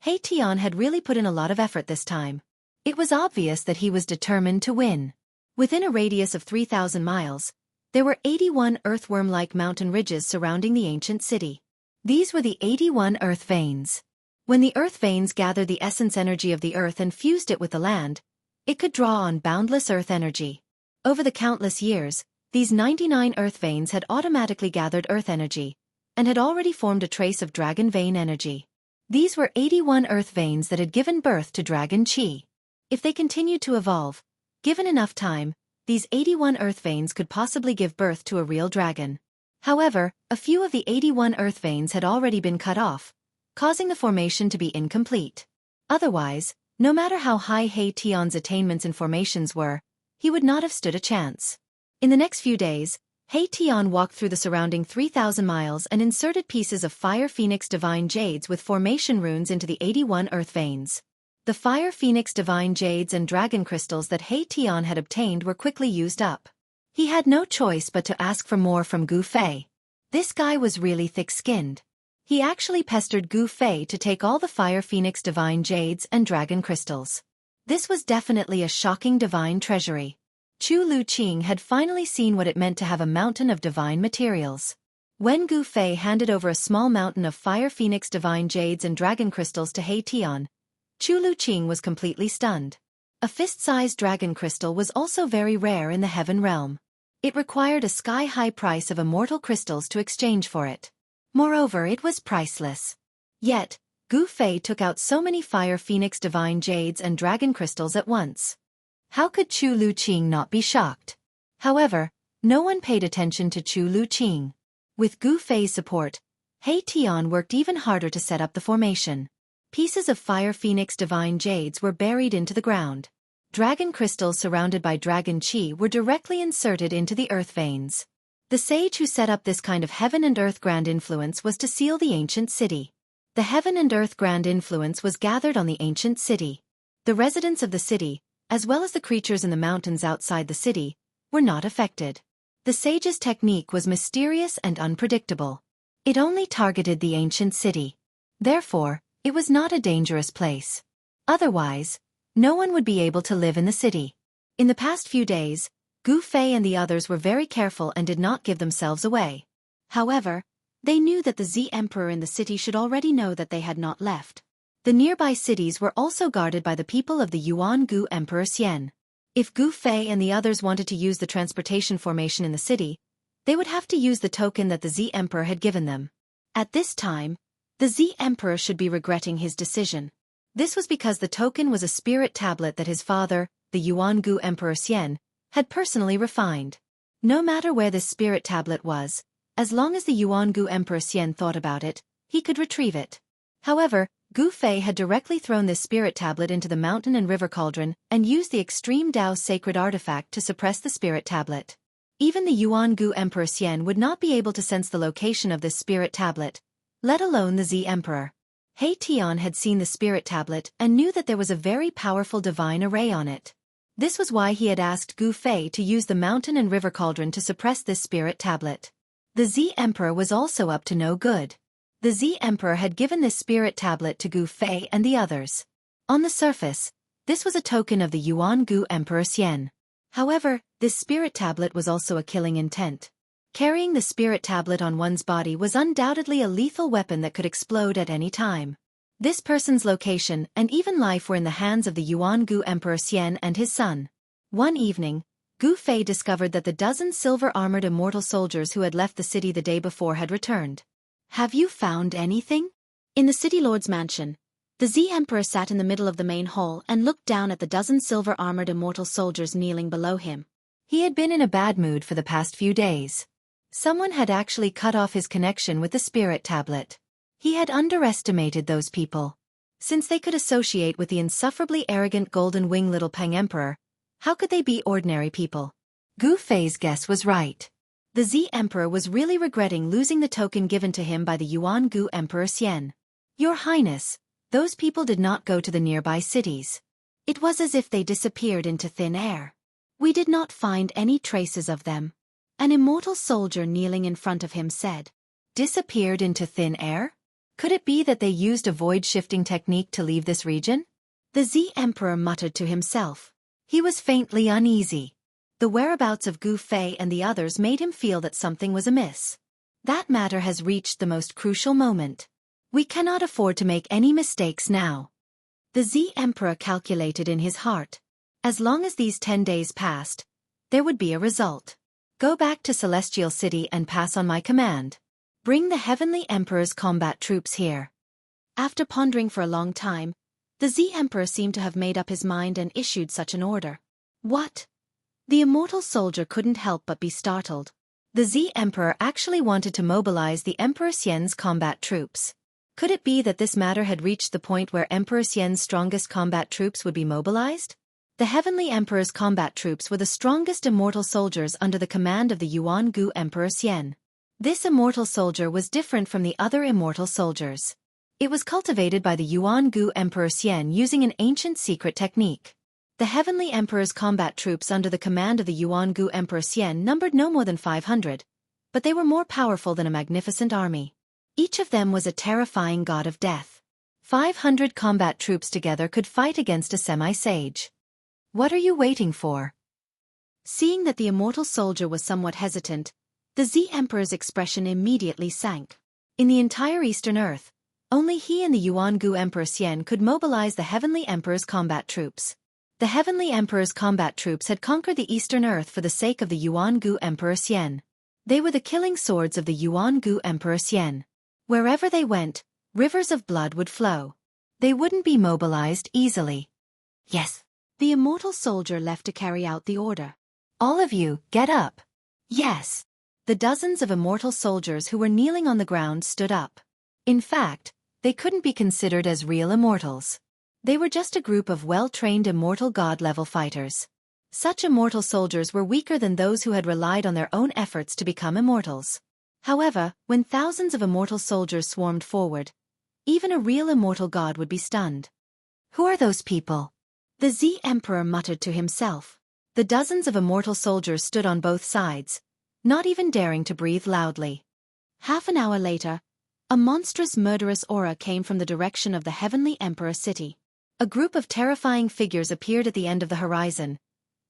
He Tian had really put in a lot of effort this time. It was obvious that he was determined to win. Within a radius of 3,000 miles, there were 81 earthworm-like mountain ridges surrounding the ancient city. These were the 81 earth veins. When the earth veins gathered the essence energy of the earth and fused it with the land, it could draw on boundless earth energy. Over the countless years, these 99 earth veins had automatically gathered earth energy, and had already formed a trace of dragon vein energy. These were 81 earth veins that had given birth to dragon chi. If they continued to evolve, given enough time, these 81 earth veins could possibly give birth to a real dragon. However, a few of the 81 earth veins had already been cut off, causing the formation to be incomplete. Otherwise, no matter how high He Tian's attainments in formations were, he would not have stood a chance. In the next few days, He Tian walked through the surrounding 3,000 miles and inserted pieces of Fire Phoenix Divine Jades with formation runes into the 81 earth veins. The Fire Phoenix Divine Jades and Dragon Crystals that He Tian had obtained were quickly used up. He had no choice but to ask for more from Gu Fei. This guy was really thick-skinned. He actually pestered Gu Fei to take all the Fire Phoenix Divine Jades and Dragon Crystals. This was definitely a shocking divine treasury. Chu Luqing had finally seen what it meant to have a mountain of divine materials. When Gu Fei handed over a small mountain of Fire Phoenix Divine Jades and Dragon Crystals to He Tian, Chu Luqing was completely stunned. A fist-sized dragon crystal was also very rare in the heaven realm. It required a sky-high price of immortal crystals to exchange for it. Moreover, it was priceless. Yet, Gu Fei took out so many Fire Phoenix Divine Jades and Dragon Crystals at once. How could Chu Luqing not be shocked? However, no one paid attention to Chu Luqing. With Gu Fei's support, He Tian worked even harder to set up the formation. Pieces of Fire Phoenix Divine Jades were buried into the ground. Dragon crystals surrounded by dragon chi were directly inserted into the earth veins. The sage who set up this kind of heaven and earth grand influence was to seal the ancient city. The heaven and earth grand influence was gathered on the ancient city. The residents of the city, as well as the creatures in the mountains outside the city, were not affected. The sage's technique was mysterious and unpredictable. It only targeted the ancient city. Therefore, it was not a dangerous place. Otherwise, no one would be able to live in the city. In the past few days, Gu Fei and the others were very careful and did not give themselves away. However, they knew that the Z Emperor in the city should already know that they had not left. The nearby cities were also guarded by the people of the Yuan Gu Emperor Xian. If Gu Fei and the others wanted to use the transportation formation in the city, they would have to use the token that the Z Emperor had given them. At this time, the Z Emperor should be regretting his decision. This was because the token was a spirit tablet that his father, the Yuan Gu Emperor Xian, had personally refined. No matter where this spirit tablet was, as long as the Yuan Gu Emperor Xian thought about it, he could retrieve it. However, Gu Fei had directly thrown this spirit tablet into the mountain and river cauldron and used the extreme Dao sacred artifact to suppress the spirit tablet. Even the Yuan Gu Emperor Xian would not be able to sense the location of this spirit tablet, let alone the Z Emperor. He Tian had seen the spirit tablet and knew that there was a very powerful divine array on it. This was why he had asked Gu Fei to use the mountain and river cauldron to suppress this spirit tablet. The Z Emperor was also up to no good. The Z Emperor had given this spirit tablet to Gu Fei and the others. On the surface, this was a token of the Yuan Gu Emperor Xian. However, this spirit tablet was also a killing intent. Carrying the spirit tablet on one's body was undoubtedly a lethal weapon that could explode at any time. This person's location and even life were in the hands of the Yuan Gu Emperor Xian and his son. One evening, Gu Fei discovered that the dozen silver-armored immortal soldiers who had left the city the day before had returned. "Have you found anything?" In the city lord's mansion, the Z Emperor sat in the middle of the main hall and looked down at the dozen silver-armored immortal soldiers kneeling below him. He had been in a bad mood for the past few days. Someone had actually cut off his connection with the spirit tablet. He had underestimated those people. Since they could associate with the insufferably arrogant Golden Wing Little Pang Emperor, how could they be ordinary people? Gu Fei's guess was right. The Z Emperor was really regretting losing the token given to him by the Yuan Gu Emperor Xian. "Your Highness, those people did not go to the nearby cities. It was as if they disappeared into thin air. We did not find any traces of them." An immortal soldier kneeling in front of him said. "Disappeared into thin air? Could it be that they used a void-shifting technique to leave this region?" The Z Emperor muttered to himself. He was faintly uneasy. The whereabouts of Gu Fei and the others made him feel that something was amiss. That matter has reached the most crucial moment. We cannot afford to make any mistakes now. The Z Emperor calculated in his heart. As long as these 10 days passed, there would be a result. Go back to Celestial City and pass on my command. Bring the Heavenly Emperor's combat troops here. After pondering for a long time, the Z Emperor seemed to have made up his mind and issued such an order. What? The immortal soldier couldn't help but be startled. The Z Emperor actually wanted to mobilize the Emperor Xian's combat troops. Could it be that this matter had reached the point where Emperor Xian's strongest combat troops would be mobilized? The Heavenly Emperor's combat troops were the strongest immortal soldiers under the command of the Yuan Gu Emperor Xian. This immortal soldier was different from the other immortal soldiers. It was cultivated by the Yuan Gu Emperor Xian using an ancient secret technique. The Heavenly Emperor's combat troops under the command of the Yuan Gu Emperor Xian numbered no more than 500, but they were more powerful than a magnificent army. Each of them was a terrifying god of death. 500 combat troops together could fight against a semi-sage. What are you waiting for? Seeing that the immortal soldier was somewhat hesitant, the Z Emperor's expression immediately sank. In the entire Eastern Earth, only he and the Yuan Gu Emperor Xian could mobilize the Heavenly Emperor's combat troops. The Heavenly Emperor's combat troops had conquered the Eastern Earth for the sake of the Yuan Gu Emperor Xian. They were the killing swords of the Yuan Gu Emperor Xian. Wherever they went, rivers of blood would flow. They wouldn't be mobilized easily. Yes. The immortal soldier left to carry out the order. All of you, get up. Yes. The dozens of immortal soldiers who were kneeling on the ground stood up. In fact, they couldn't be considered as real immortals. They were just a group of well-trained immortal god-level fighters. Such immortal soldiers were weaker than those who had relied on their own efforts to become immortals. However, when thousands of immortal soldiers swarmed forward, even a real immortal god would be stunned. Who are those people? The Z Emperor muttered to himself. The dozens of immortal soldiers stood on both sides, not even daring to breathe loudly. Half an hour later, a monstrous murderous aura came from the direction of the Heavenly Emperor city. A group of terrifying figures appeared at the end of the horizon,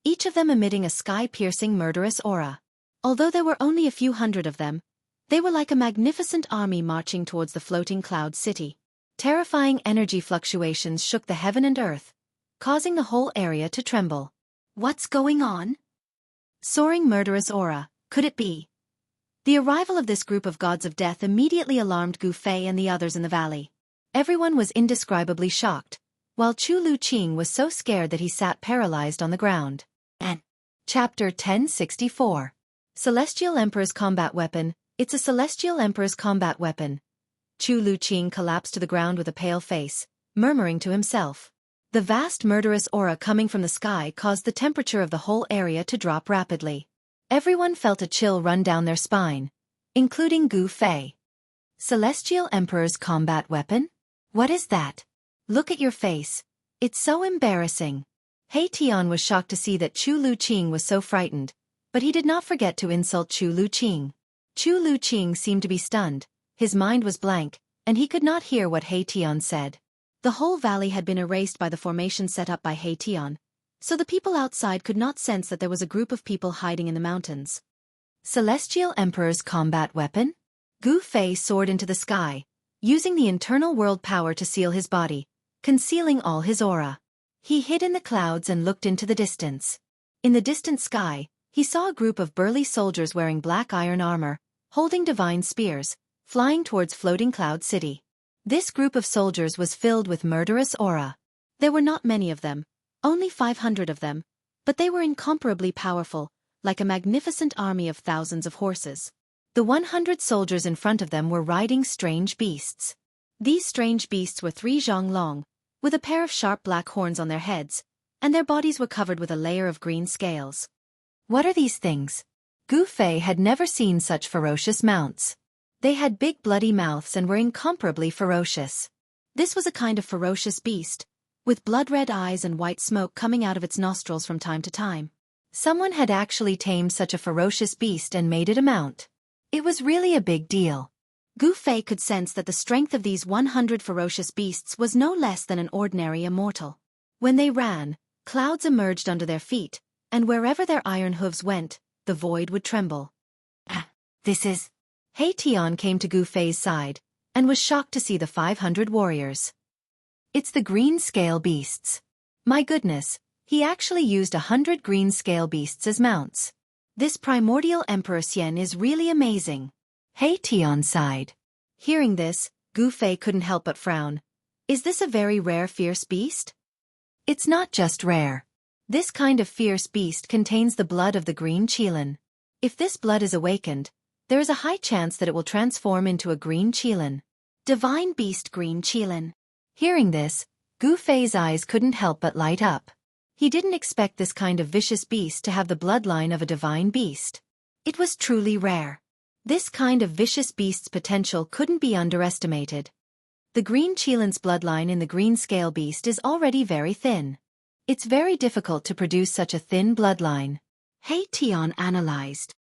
each of them emitting a sky-piercing murderous aura. Although there were only a few hundred of them, they were like a magnificent army marching towards the floating cloud city. Terrifying energy fluctuations shook the heaven and earth, causing the whole area to tremble. What's going on? Soaring murderous aura, could it be? The arrival of this group of gods of death immediately alarmed Gu Fei and the others in the valley. Everyone was indescribably shocked, while Chu Lu Qing was so scared that he sat paralyzed on the ground. Chapter 1064. Celestial Emperor's Combat Weapon. It's a Celestial Emperor's combat weapon. Chu Lu Qing collapsed to the ground with a pale face, murmuring to himself. The vast murderous aura coming from the sky caused the temperature of the whole area to drop rapidly. Everyone felt a chill run down their spine, including Gu Fei. Celestial Emperor's combat weapon? What is that? Look at your face. It's so embarrassing. He Tian was shocked to see that Chu Lu Qing was so frightened, but he did not forget to insult Chu Lu Qing. Chu Lu Qing seemed to be stunned, his mind was blank, and he could not hear what He Tian said. The whole valley had been erased by the formation set up by He Tian, so the people outside could not sense that there was a group of people hiding in the mountains. Celestial Emperor's combat weapon? Gu Fei soared into the sky, using the internal world power to seal his body, concealing all his aura. He hid in the clouds and looked into the distance. In the distant sky, he saw a group of burly soldiers wearing black iron armor, holding divine spears, flying towards floating cloud city. This group of soldiers was filled with murderous aura. There were not many of them, only 500 of them, but they were incomparably powerful, like a magnificent army of thousands of horses. The 100 soldiers in front of them were riding strange beasts. These strange beasts were 3 zhang long, with a pair of sharp black horns on their heads, and their bodies were covered with a layer of green scales. What are these things? Gu Fei had never seen such ferocious mounts. They had big bloody mouths and were incomparably ferocious. This was a kind of ferocious beast, with blood-red eyes and white smoke coming out of its nostrils from time to time. Someone had actually tamed such a ferocious beast and made it a mount. It was really a big deal. Gu Fei could sense that the strength of these 100 ferocious beasts was no less than an ordinary immortal. When they ran, clouds emerged under their feet, and wherever their iron hooves went, the void would tremble. This is... He Tian came to Gu Fei's side, and was shocked to see the 500 warriors. It's the green scale beasts. My goodness, he actually used 100 green scale beasts as mounts. This primordial Emperor Xian is really amazing. He Tian sighed. Hearing this, Gu Fei couldn't help but frown. Is this a very rare fierce beast? It's not just rare. This kind of fierce beast contains the blood of the green qilin. If this blood is awakened, there is a high chance that it will transform into a green qilin. Divine beast green qilin. Hearing this, Gu Fei's eyes couldn't help but light up. He didn't expect this kind of vicious beast to have the bloodline of a divine beast. It was truly rare. This kind of vicious beast's potential couldn't be underestimated. The green qilin's bloodline in the green scale beast is already very thin. It's very difficult to produce such a thin bloodline. He Tian analyzed.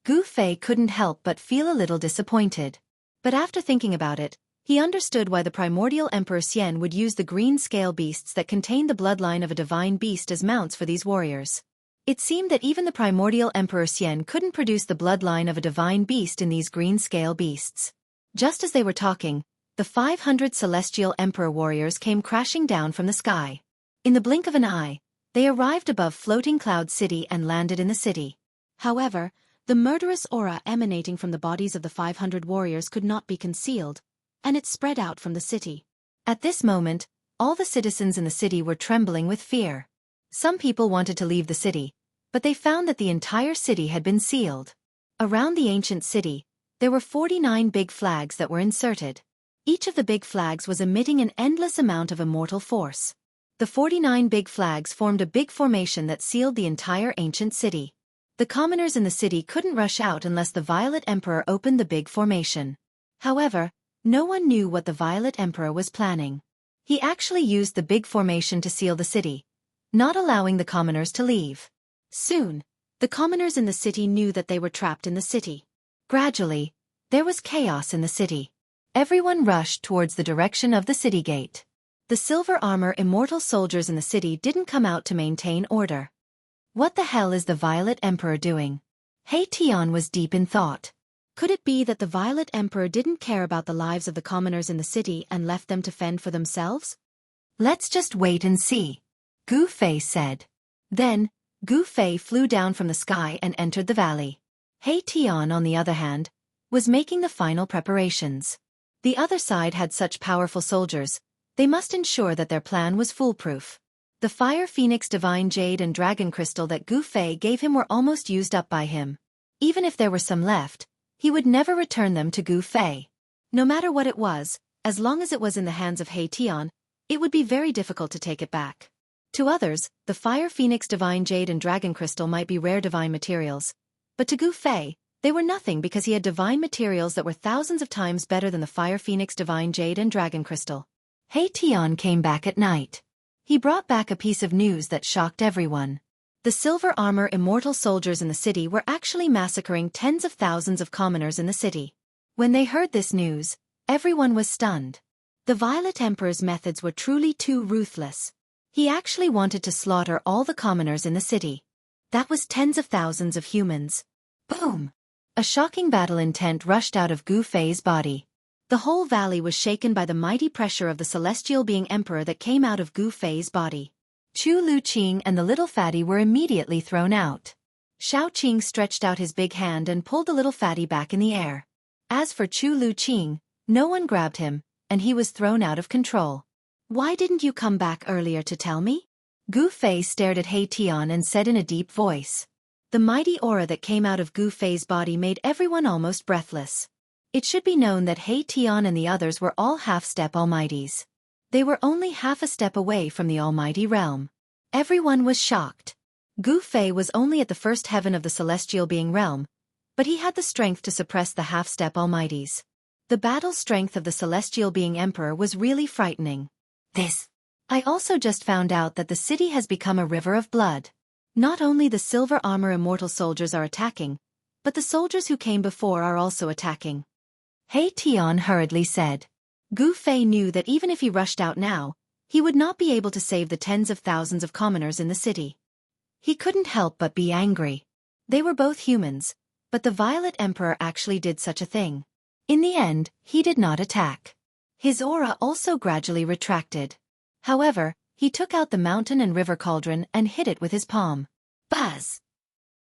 Gu Fei couldn't help but feel a little disappointed. But after thinking about it, he understood why the primordial Emperor Xian would use the green scale beasts that contained the bloodline of a divine beast as mounts for these warriors. It seemed that even the primordial Emperor Xian couldn't produce the bloodline of a divine beast in these green scale beasts. Just as they were talking, the 500 celestial Emperor warriors came crashing down from the sky. In the blink of an eye, they arrived above floating cloud city and landed in the city. However, the murderous aura emanating from the bodies of the 500 warriors could not be concealed, and it spread out from the city. At this moment, all the citizens in the city were trembling with fear. Some people wanted to leave the city, but they found that the entire city had been sealed. Around the ancient city, there were 49 big flags that were inserted. Each of the big flags was emitting an endless amount of immortal force. The 49 big flags formed a big formation that sealed the entire ancient city. The commoners in the city couldn't rush out unless the Violet Emperor opened the big formation. However, no one knew what the Violet Emperor was planning. He actually used the big formation to seal the city, not allowing the commoners to leave. Soon, the commoners in the city knew that they were trapped in the city. Gradually, there was chaos in the city. Everyone rushed towards the direction of the city gate. The silver armor immortal soldiers in the city didn't come out to maintain order. What the hell is the Violet Emperor doing? Tion was deep in thought. Could it be that the Violet Emperor didn't care about the lives of the commoners in the city and left them to fend for themselves? Let's just wait and see, Gu Fei said. Then, Gu Fei flew down from the sky and entered the valley. Tion, on the other hand, was making the final preparations. The other side had such powerful soldiers, they must ensure that their plan was foolproof. The Fire Phoenix Divine Jade and Dragon Crystal that Gu Fei gave him were almost used up by him. Even if there were some left, he would never return them to Gu Fei. No matter what it was, as long as it was in the hands of Tion, it would be very difficult to take it back. To others, the Fire Phoenix Divine Jade and Dragon Crystal might be rare divine materials, but to Gu Fei, they were nothing because he had divine materials that were thousands of times better than the Fire Phoenix Divine Jade and Dragon Crystal. Tion came back at night. He brought back a piece of news that shocked everyone. The silver armor immortal soldiers in the city were actually massacring tens of thousands of commoners in the city. When they heard this news, everyone was stunned. The Violet Emperor's methods were truly too ruthless. He actually wanted to slaughter all the commoners in the city. That was tens of thousands of humans. Boom! A shocking battle intent rushed out of Gu Fei's body. The whole valley was shaken by the mighty pressure of the celestial being emperor that came out of Gu Fei's body. Chu Luqing and the little fatty were immediately thrown out. Shao Qing stretched out his big hand and pulled the little fatty back in the air. As for Chu Luqing, no one grabbed him, and he was thrown out of control. Why didn't you come back earlier to tell me? Gu Fei stared at Tion and said in a deep voice. The mighty aura that came out of Gu Fei's body made everyone almost breathless. It should be known that Tion and the others were all half-step almighties. They were only half a step away from the almighty realm. Everyone was shocked. Gu Fei was only at the first heaven of the celestial being realm, but he had the strength to suppress the half-step almighties. The battle strength of the celestial being emperor was really frightening. I also just found out that the city has become a river of blood. Not only the silver armor immortal soldiers are attacking, but the soldiers who came before are also attacking. Tion hurriedly said. Gu Fei knew that even if he rushed out now, he would not be able to save the tens of thousands of commoners in the city. He couldn't help but be angry. They were both humans, but the Violet Emperor actually did such a thing. In the end, he did not attack. His aura also gradually retracted. However, he took out the mountain and river cauldron and hit it with his palm. Buzz!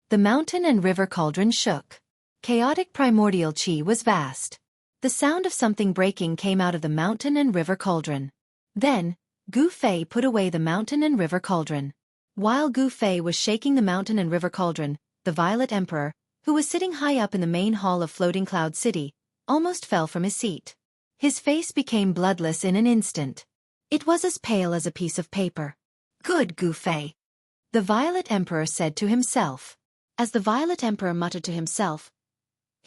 The mountain and river cauldron shook. Chaotic primordial chi was vast. The sound of something breaking came out of the mountain and river cauldron. Then, Gu Fei put away the mountain and river cauldron. While Gu Fei was shaking the mountain and river cauldron, the Violet Emperor, who was sitting high up in the main hall of Floating Cloud City, almost fell from his seat. His face became bloodless in an instant. It was as pale as a piece of paper. Good Gu Fei, the Violet Emperor said to himself. As the Violet Emperor muttered to himself,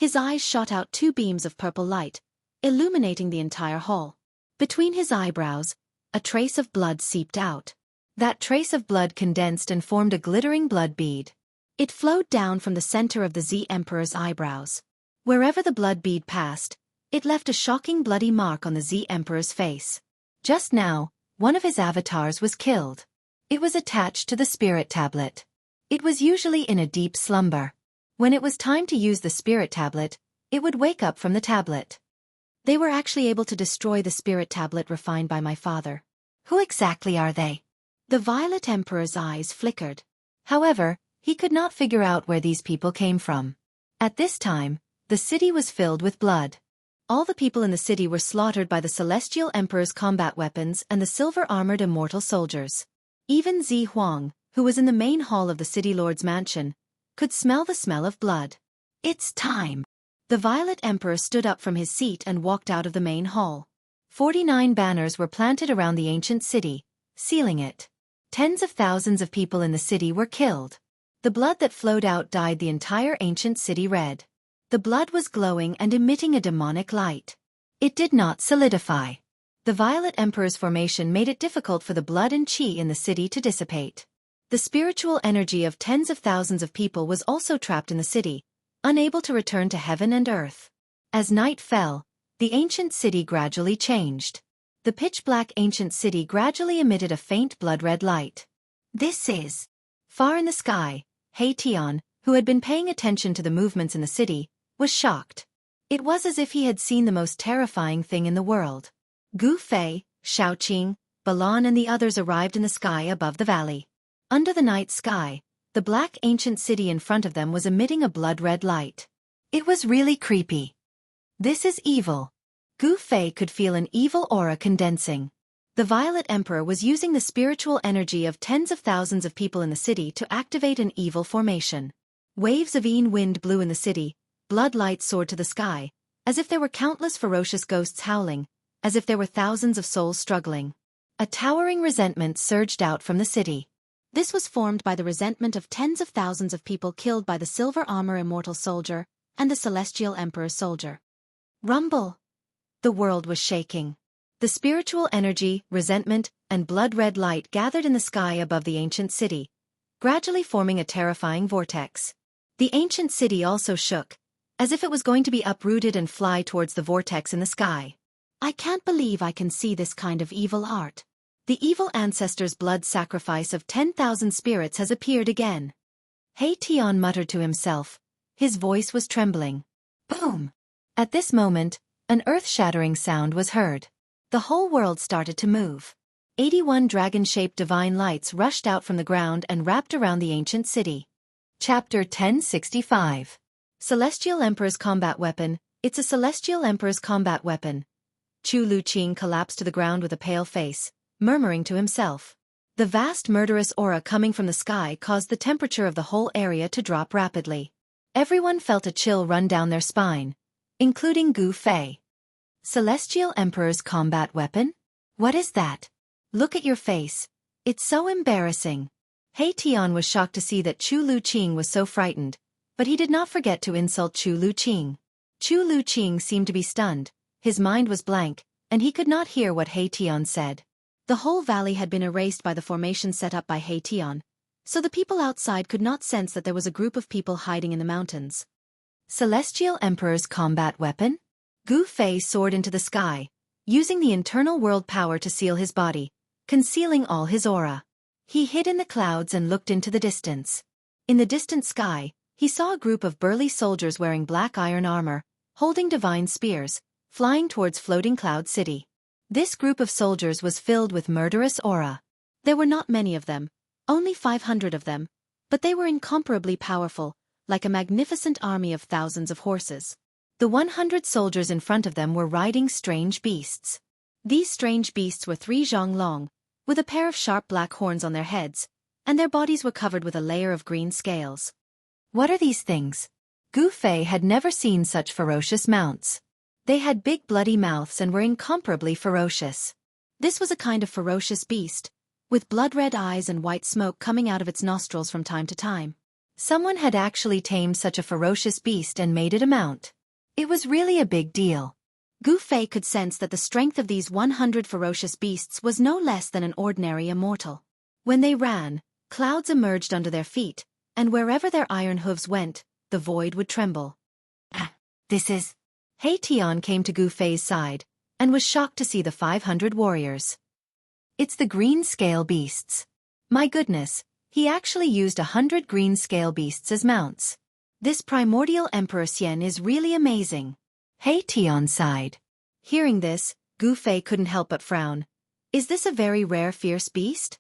his eyes shot out two beams of purple light, illuminating the entire hall. Between his eyebrows, a trace of blood seeped out. That trace of blood condensed and formed a glittering blood bead. It flowed down from the center of the Z Emperor's eyebrows. Wherever the blood bead passed, it left a shocking bloody mark on the Z Emperor's face. Just now, one of his avatars was killed. It was attached to the spirit tablet. It was usually in a deep slumber. When it was time to use the spirit tablet, it would wake up from the tablet. They were actually able to destroy the spirit tablet refined by my father. Who exactly are they? The Violet Emperor's eyes flickered. However, he could not figure out where these people came from. At this time, the city was filled with blood. All the people in the city were slaughtered by the Celestial Emperor's combat weapons and the silver-armored immortal soldiers. Even Zi Huang, who was in the main hall of the City Lord's mansion, could smell the smell of blood. It's time. The Violet Emperor stood up from his seat and walked out of the main hall. 49 banners were planted around the ancient city, sealing it. Tens of thousands of people in the city were killed. The blood that flowed out dyed the entire ancient city red. The blood was glowing and emitting a demonic light. It did not solidify. The Violet Emperor's formation made it difficult for the blood and chi in the city to dissipate. The spiritual energy of tens of thousands of people was also trapped in the city, unable to return to heaven and earth. As night fell, the ancient city gradually changed. The pitch-black ancient city gradually emitted a faint blood-red light. This is... Far in the sky, Hei-Tian, who had been paying attention to the movements in the city, was shocked. It was as if he had seen the most terrifying thing in the world. Gu Fei, Shaoqing, Balan and the others arrived in the sky above the valley. Under the night sky, the black ancient city in front of them was emitting a blood-red light. It was really creepy. This is evil. Gu Fei could feel an evil aura condensing. The Violet Emperor was using the spiritual energy of tens of thousands of people in the city to activate an evil formation. Waves of wind blew in the city, blood light soared to the sky, as if there were countless ferocious ghosts howling, as if there were thousands of souls struggling. A towering resentment surged out from the city. This was formed by the resentment of tens of thousands of people killed by the Silver Armor Immortal Soldier and the Celestial Emperor's Soldier. Rumble! The world was shaking. The spiritual energy, resentment, and blood-red light gathered in the sky above the ancient city, gradually forming a terrifying vortex. The ancient city also shook, as if it was going to be uprooted and fly towards the vortex in the sky. I can't believe I can see this kind of evil art. The evil ancestor's blood sacrifice of 10,000 spirits has appeared again. Hei-Tian muttered to himself. His voice was trembling. Boom! At this moment, an earth-shattering sound was heard. The whole world started to move. 81 dragon-shaped divine lights rushed out from the ground and wrapped around the ancient city. Chapter 1065. Celestial Emperor's Combat Weapon. It's a Celestial Emperor's combat weapon. Chu Luqing collapsed to the ground with a pale face, murmuring to himself. The vast murderous aura coming from the sky caused the temperature of the whole area to drop rapidly. Everyone felt a chill run down their spine, including Gu Fei. Celestial Emperor's combat weapon? What is that? Look at your face. It's so embarrassing. Hei-Tian was shocked to see that Chu Luqing was so frightened, but he did not forget to insult Chu Luqing. Chu Luqing seemed to be stunned, his mind was blank, and he could not hear what Hei-Tian said. The whole valley had been erased by the formation set up by Hei-Tian, so the people outside could not sense that there was a group of people hiding in the mountains. Celestial Emperor's combat weapon? Gu Fei soared into the sky, using the internal world power to seal his body, concealing all his aura. He hid in the clouds and looked into the distance. In the distant sky, he saw a group of burly soldiers wearing black iron armor, holding divine spears, flying towards Floating Cloud City. This group of soldiers was filled with murderous aura. There were not many of them, only 500 of them, but they were incomparably powerful, like a magnificent army of thousands of horses. The 100 soldiers in front of them were riding strange beasts. These strange beasts were 3 zhang long, with a pair of sharp black horns on their heads, and their bodies were covered with a layer of green scales. What are these things? Gu Fei had never seen such ferocious mounts. They had big bloody mouths and were incomparably ferocious. This was a kind of ferocious beast, with blood-red eyes and white smoke coming out of its nostrils from time to time. Someone had actually tamed such a ferocious beast and made it a mount. It was really a big deal. Gu Fei could sense that the strength of these 100 ferocious beasts was no less than an ordinary immortal. When they ran, clouds emerged under their feet, and wherever their iron hooves went, the void would tremble. This is... Hei-Tian came to Gu Fei's side, and was shocked to see the 500 warriors. It's the green scale beasts. My goodness, he actually used 100 green scale beasts as mounts. This primordial Emperor Xian is really amazing. Hei-Tian sighed. Hearing this, Gu Fei couldn't help but frown. Is this a very rare fierce beast?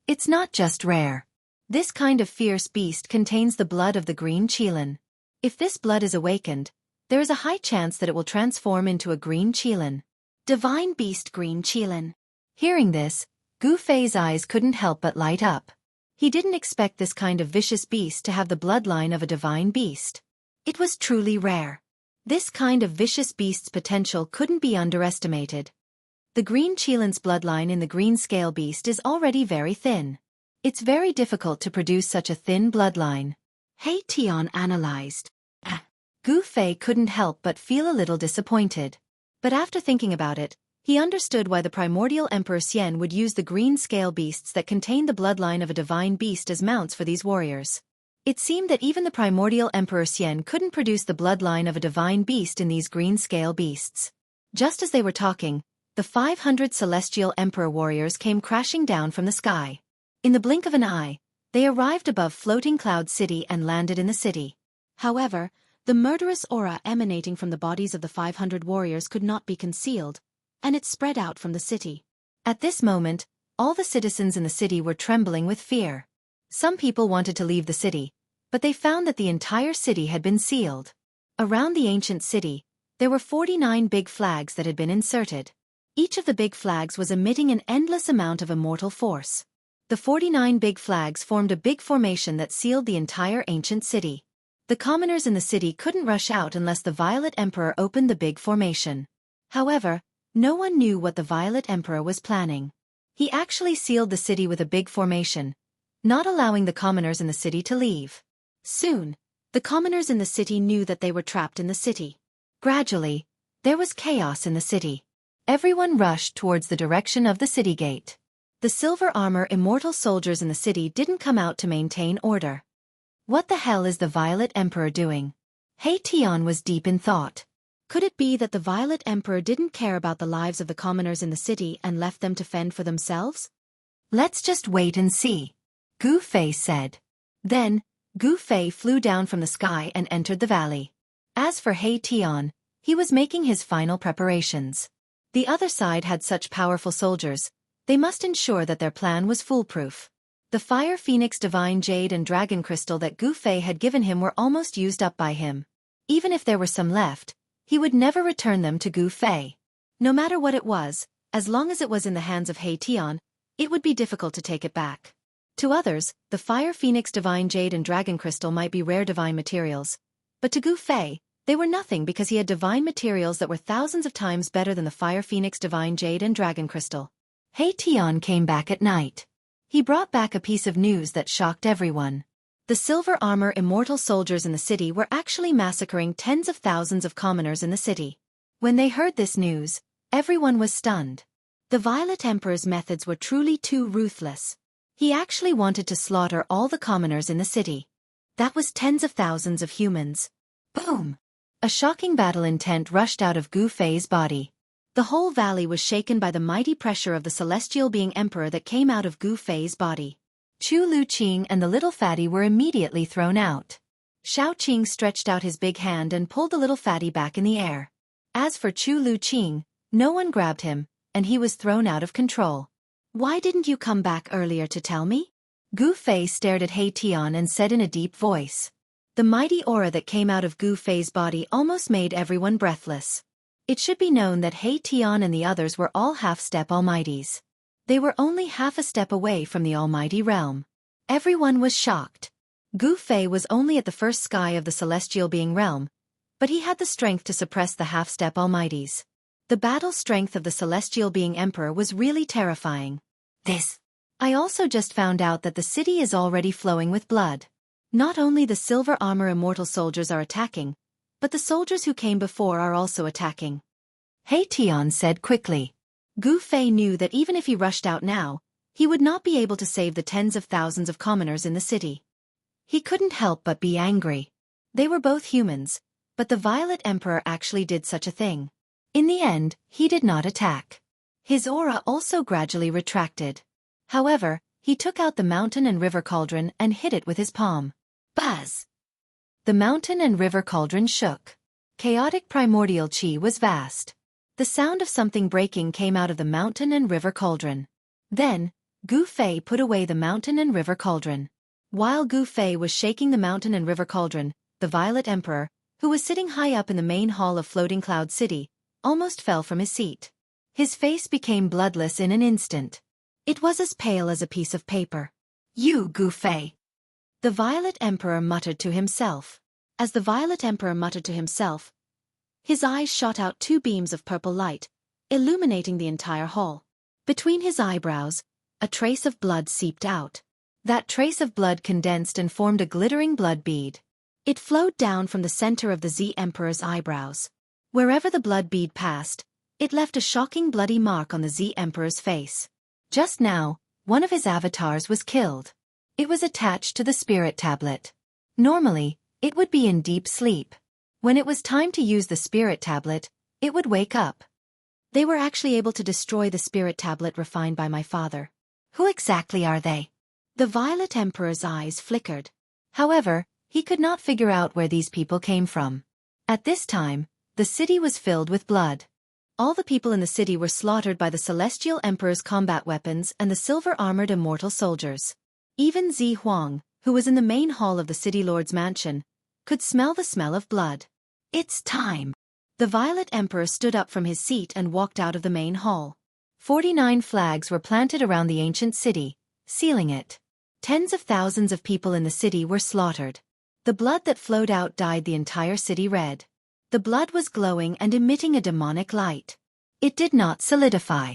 It's not just rare. This kind of fierce beast contains the blood of the green qilin. If this blood is awakened, there is a high chance that it will transform into a green qilin. Divine beast green qilin. Hearing this, Gu Fei's eyes couldn't help but light up. He didn't expect this kind of vicious beast to have the bloodline of a divine beast. It was truly rare. This kind of vicious beast's potential couldn't be underestimated. The green qilin's bloodline in the green scale beast is already very thin. It's very difficult to produce such a thin bloodline. Hei-Tian analyzed. Gu Fei couldn't help but feel a little disappointed. But after thinking about it, He understood why the primordial Emperor Xian would use the green scale beasts that contained the bloodline of a divine beast as mounts for these warriors. It seemed that even the primordial Emperor Xian couldn't produce the bloodline of a divine beast in these green scale beasts. Just as they were talking, the 500 celestial Emperor warriors came crashing down from the sky. In the blink of an eye, they arrived above floating Cloud City and landed in the city. However, the murderous aura emanating from the bodies of the 500 warriors could not be concealed, and it spread out from the city. At this moment, all the citizens in the city were trembling with fear. Some people wanted to leave the city, but they found that the entire city had been sealed. Around the ancient city, there were 49 big flags that had been inserted. Each of the big flags was emitting an endless amount of immortal force. The 49 big flags formed a big formation that sealed the entire ancient city. The commoners in the city couldn't rush out unless the Violet Emperor opened the big formation. However, no one knew what the Violet Emperor was planning. He actually sealed the city with a big formation, not allowing the commoners in the city to leave. Soon, the commoners in the city knew that they were trapped in the city. Gradually, there was chaos in the city. Everyone rushed towards the direction of the city gate. The silver armor immortal soldiers in the city didn't come out to maintain order. What the hell is the Violet Emperor doing? Hei Tian was deep in thought. Could it be that the Violet Emperor didn't care about the lives of the commoners in the city and left them to fend for themselves? Let's just wait and see, Gu Fei said. Then, Gu Fei flew down from the sky and entered the valley. As for Hei Tian, he was making his final preparations. The other side had such powerful soldiers, they must ensure that their plan was foolproof. The Fire Phoenix Divine Jade and Dragon Crystal that Gu Fei had given him were almost used up by him. Even if there were some left, he would never return them to Gu Fei. No matter what it was, as long as it was in the hands of Hei Tian, it would be difficult to take it back. To others, the Fire Phoenix Divine Jade and Dragon Crystal might be rare divine materials, but to Gu Fei, they were nothing because he had divine materials that were thousands of times better than the Fire Phoenix Divine Jade and Dragon Crystal. Hei Tian came back at night. He brought back a piece of news that shocked everyone. The silver armor immortal soldiers in the city were actually massacring tens of thousands of commoners in the city. When they heard this news, everyone was stunned. The Violet Emperor's methods were truly too ruthless. He actually wanted to slaughter all the commoners in the city. That was tens of thousands of humans. Boom! A shocking battle intent rushed out of Gu Fei's body. The whole valley was shaken by the mighty pressure of the celestial being emperor that came out of Gu Fei's body. Chu Lu Qing and the little fatty were immediately thrown out. Shao Qing stretched out his big hand and pulled the little fatty back in the air. As for Chu Lu Qing, no one grabbed him, and he was thrown out of control. Why didn't you come back earlier to tell me? Gu Fei stared at Hei Tian and said in a deep voice. The mighty aura that came out of Gu Fei's body almost made everyone breathless. It should be known that Hei Tian and the others were all half-step almighties. They were only half a step away from the almighty realm. Everyone was shocked. Gu Fei was only at the first sky of the celestial being realm, but he had the strength to suppress the half-step almighties. The battle strength of the celestial being emperor was really terrifying. I also just found out that the city is already flowing with blood. Not only the silver armor immortal soldiers are attacking, but the soldiers who came before are also attacking. Hei Tian said quickly. Gu Fei knew that even if he rushed out now, he would not be able to save the tens of thousands of commoners in the city. He couldn't help but be angry. They were both humans, but the Violet Emperor actually did such a thing. In the end, he did not attack. His aura also gradually retracted. However, he took out the mountain and river cauldron and hit it with his palm. Buzz! The mountain and river cauldron shook. Chaotic primordial chi was vast. The sound of something breaking came out of the mountain and river cauldron. Then, Gu Fei put away the mountain and river cauldron. While Gu Fei was shaking the mountain and river cauldron, the Violet Emperor, who was sitting high up in the main hall of Floating Cloud City, almost fell from his seat. His face became bloodless in an instant. It was as pale as a piece of paper. You, Gu Fei! The Violet Emperor muttered to himself. As the Violet Emperor muttered to himself, his eyes shot out two beams of purple light, illuminating the entire hall. Between his eyebrows, a trace of blood seeped out. That trace of blood condensed and formed a glittering blood bead. It flowed down from the center of the Z Emperor's eyebrows. Wherever the blood bead passed, It left a shocking bloody mark on the Z Emperor's face. Just now, one of his avatars was killed. It was attached to the spirit tablet. Normally, it would be in deep sleep. When it was time to use the spirit tablet, it would wake up. They were actually able to destroy the spirit tablet refined by my father. Who exactly are they? The Violet Emperor's eyes flickered. However, he could not figure out where these people came from. At this time, the city was filled with blood. All the people in the city were slaughtered by the Celestial Emperor's combat weapons and the silver-armored immortal soldiers. Even Zi Huang, who was in the main hall of the City Lord's mansion, could smell the smell of blood. It's time. The Violet Emperor stood up from his seat and walked out of the main hall. 49 flags were planted around the ancient city, sealing it. Tens of thousands of people in the city were slaughtered. The blood that flowed out dyed the entire city red. The blood was glowing and emitting a demonic light. It did not solidify.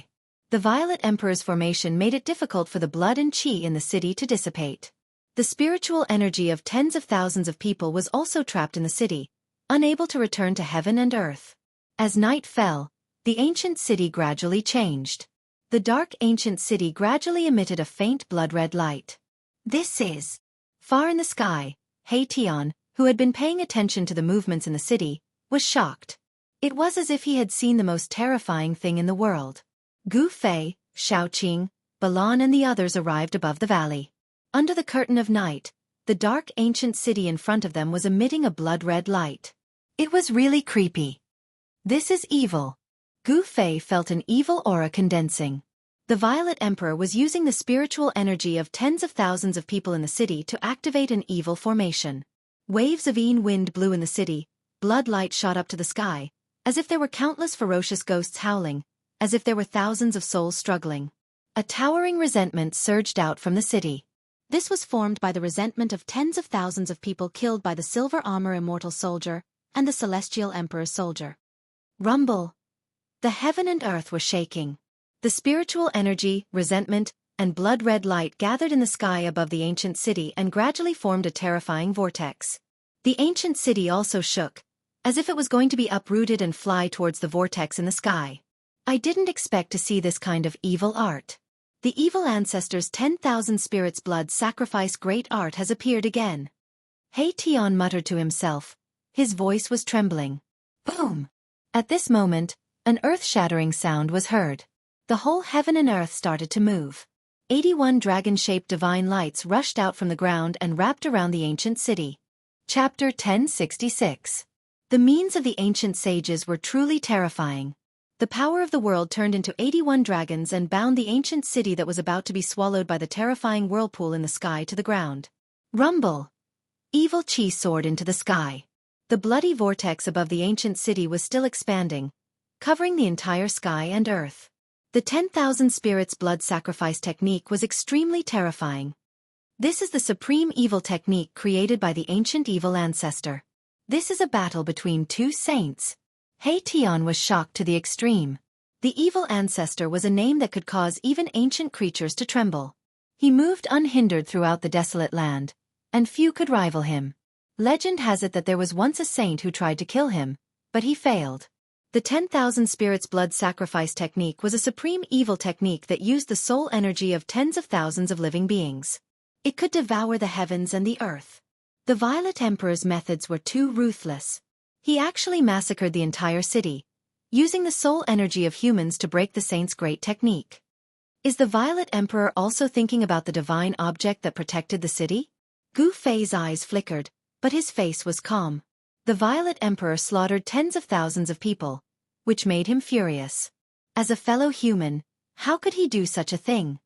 The Violet Emperor's formation made it difficult for the blood and qi in the city to dissipate. The spiritual energy of tens of thousands of people was also trapped in the city, unable to return to heaven and earth. As night fell, the ancient city gradually changed. The dark ancient city gradually emitted a faint blood-red light. This is... Far in the sky, He Tian, who had been paying attention to the movements in the city, was shocked. It was as if he had seen the most terrifying thing in the world. Gu Fei, Shaoqing, Balan and the others arrived above the valley. Under the curtain of night, the dark ancient city in front of them was emitting a blood-red light. It was really creepy. This is evil. Gu Fei felt an evil aura condensing. The Violet Emperor was using the spiritual energy of tens of thousands of people in the city to activate an evil formation. Waves of wind blew in the city, blood light shot up to the sky, as if there were countless ferocious ghosts howling, as if there were thousands of souls struggling. A towering resentment surged out from the city. This was formed by the resentment of tens of thousands of people killed by the Silver Armor Immortal Soldier and the Celestial Emperor's Soldier. Rumble. The heaven and earth were shaking. The spiritual energy, resentment, and blood-red light gathered in the sky above the ancient city and gradually formed a terrifying vortex. The ancient city also shook, as if it was going to be uprooted and fly towards the vortex in the sky. I didn't expect to see this kind of evil art. The evil ancestors' 10,000 spirits' blood sacrifice great art has appeared again. He Tian muttered to himself. His voice was trembling. Boom! At this moment, an earth-shattering sound was heard. The whole heaven and earth started to move. 81 dragon-shaped divine lights rushed out from the ground and wrapped around the ancient city. Chapter 1066. The means of the ancient sages were truly terrifying. The power of the world turned into 81 dragons and bound the ancient city that was about to be swallowed by the terrifying whirlpool in the sky to the ground. Rumble! Evil qi soared into the sky. The bloody vortex above the ancient city was still expanding, covering the entire sky and earth. The 10,000 spirits blood sacrifice technique was extremely terrifying. This is the supreme evil technique created by the ancient evil ancestor. This is a battle between two saints. He Tian was shocked to the extreme. The evil ancestor was a name that could cause even ancient creatures to tremble. He moved unhindered throughout the desolate land, and few could rival him. Legend has it that there was once a saint who tried to kill him, but he failed. The 10,000 spirits blood sacrifice technique was a supreme evil technique that used the soul energy of tens of thousands of living beings. It could devour the heavens and the earth. The Violet Emperor's methods were too ruthless. He actually massacred the entire city, using the soul energy of humans to break the saint's great technique. Is the Violet Emperor also thinking about the divine object that protected the city? Gu Fei's eyes flickered, but his face was calm. The Violet Emperor slaughtered tens of thousands of people, which made him furious. As a fellow human, how could he do such a thing?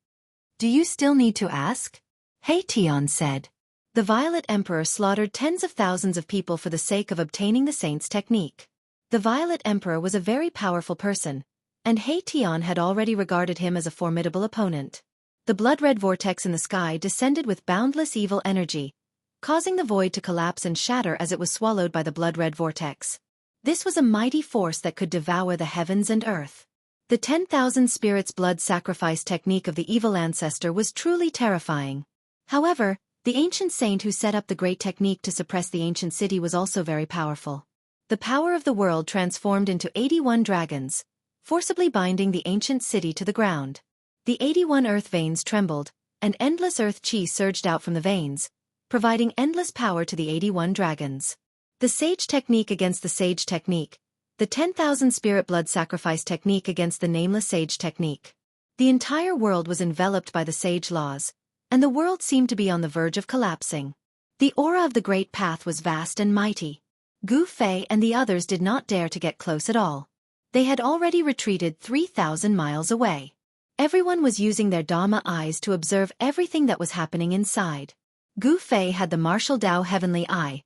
Do you still need to ask? He Tian said. The Violet Emperor slaughtered tens of thousands of people for the sake of obtaining the saint's technique. The Violet Emperor was a very powerful person, and He Tian had already regarded him as a formidable opponent. The blood-red vortex in the sky descended with boundless evil energy, causing the void to collapse and shatter as it was swallowed by the blood-red vortex. This was a mighty force that could devour the heavens and earth. The 10,000 spirits blood sacrifice technique of the evil ancestor was truly terrifying. However, the ancient saint who set up the great technique to suppress the ancient city was also very powerful. The power of the world transformed into 81 dragons, forcibly binding the ancient city to the ground. The 81 earth veins trembled, and endless earth chi surged out from the veins, providing endless power to the 81 dragons. The sage technique against the sage technique. The 10,000 spirit blood sacrifice technique against the nameless sage technique. The entire world was enveloped by the sage laws, and the world seemed to be on the verge of collapsing. The aura of the Great Path was vast and mighty. Gu Fei and the others did not dare to get close at all. They had already retreated 3,000 miles away. Everyone was using their Dharma eyes to observe everything that was happening inside. Gu Fei had the martial Tao heavenly eye,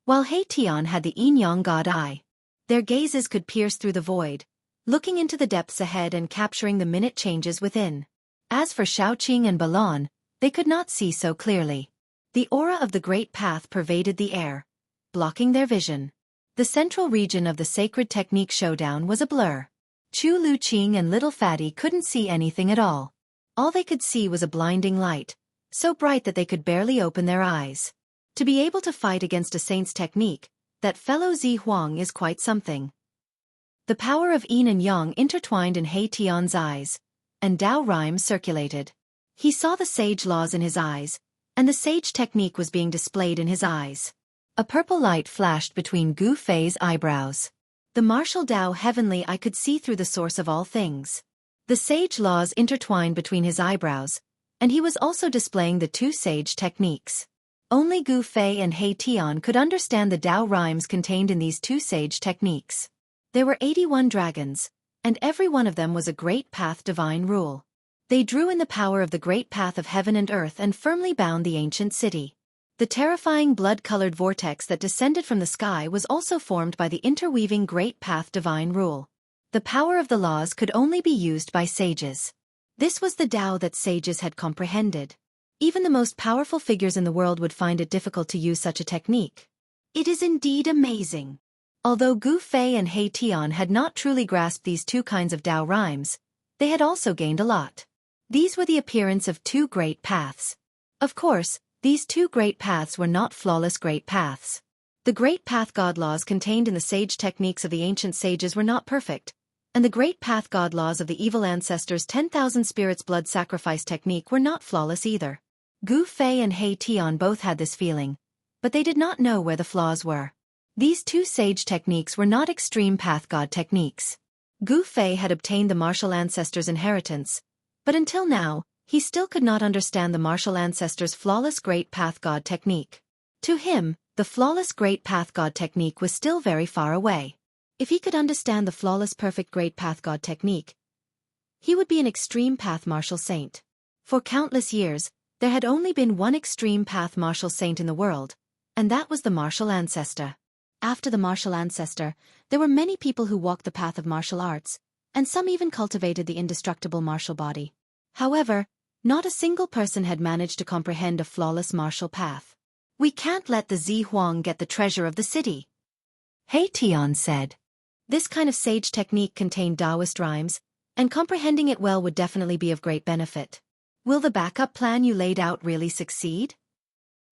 while He Tian had the Yin Yang God eye. Their gazes could pierce through the void, looking into the depths ahead and capturing the minute changes within. As for Shaoqing and Balon, they could not see so clearly. The aura of the Great Path pervaded the air, blocking their vision. The central region of the sacred technique showdown was a blur. Chu Luqing and Little Fatty couldn't see anything at all. All they could see was a blinding light, so bright that they could barely open their eyes. To be able to fight against a saint's technique, that fellow Zi Huang is quite something. The power of yin and yang intertwined in He Tian's eyes, and Tao rhymes circulated. He saw the sage laws in his eyes, and the sage technique was being displayed in his eyes. A purple light flashed between Gu Fei's eyebrows. The martial Tao heavenly eye could see through the source of all things. The sage laws intertwined between his eyebrows, and he was also displaying the two sage techniques. Only Gu Fei and He Tian could understand the Tao rhymes contained in these two sage techniques. There were 81 dragons, and every one of them was a great path divine rule. They drew in the power of the great path of heaven and earth and firmly bound the ancient city. The terrifying blood-colored vortex that descended from the sky was also formed by the interweaving great path divine rule. The power of the laws could only be used by sages. This was the Tao that sages had comprehended. Even the most powerful figures in the world would find it difficult to use such a technique. It is indeed amazing. Although Gu Fei and He Tian had not truly grasped these two kinds of Tao rhymes, they had also gained a lot. These were the appearance of two great paths. Of course, these two great paths were not flawless great paths. The great path God laws contained in the sage techniques of the ancient sages were not perfect, and the great path God laws of the evil ancestors' 10,000 spirits blood sacrifice technique were not flawless either. Gu Fei and He Tian both had this feeling, but they did not know where the flaws were. These two sage techniques were not extreme path God techniques. Gu Fei had obtained the martial ancestors' inheritance, but until now, he still could not understand the martial ancestors' flawless great path God technique. To him, the flawless great path God technique was still very far away. If he could understand the flawless perfect great path God technique, he would be an extreme path martial saint. For countless years, there had only been one extreme path martial saint in the world, and that was the martial ancestor. After the martial ancestor, there were many people who walked the path of martial arts, and some even cultivated the indestructible martial body. However, not a single person had managed to comprehend a flawless martial path. "We can't let the Zi Huang get the treasure of the city," He Tian said. This kind of sage technique contained Taoist rhymes, and comprehending it well would definitely be of great benefit. Will the backup plan you laid out really succeed?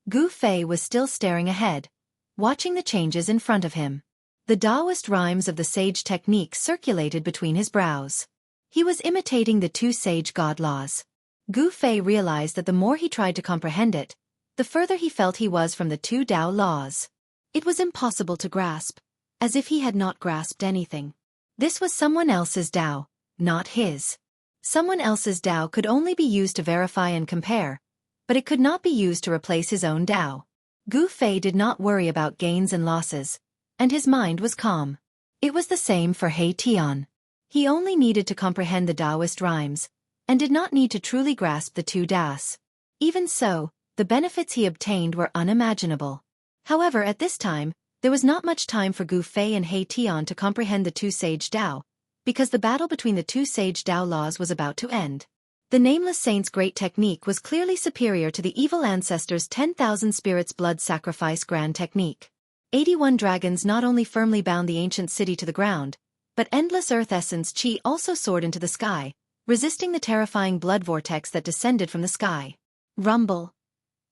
Gu Fei was still staring ahead, watching the changes in front of him. The Taoist rhymes of the sage technique circulated between his brows. He was imitating the two sage God laws. Gu Fei realized that the more he tried to comprehend it, the further he felt he was from the two Tao laws. It was impossible to grasp, as if he had not grasped anything. This was someone else's Tao, not his. Someone else's Tao could only be used to verify and compare, but it could not be used to replace his own Tao. Gu Fei did not worry about gains and losses, and his mind was calm. It was the same for He Tian. He only needed to comprehend the Taoist rhymes, and did not need to truly grasp the two Das. Even so, the benefits he obtained were unimaginable. However, at this time, there was not much time for Gu Fei and He Tian to comprehend the two sage Tao, because the battle between the two sage Tao laws was about to end. The Nameless Saint's great technique was clearly superior to the evil ancestors' 10,000 spirits blood sacrifice grand technique. 81 dragons not only firmly bound the ancient city to the ground, but endless earth essence chi also soared into the sky, resisting the terrifying blood vortex that descended from the sky. Rumble.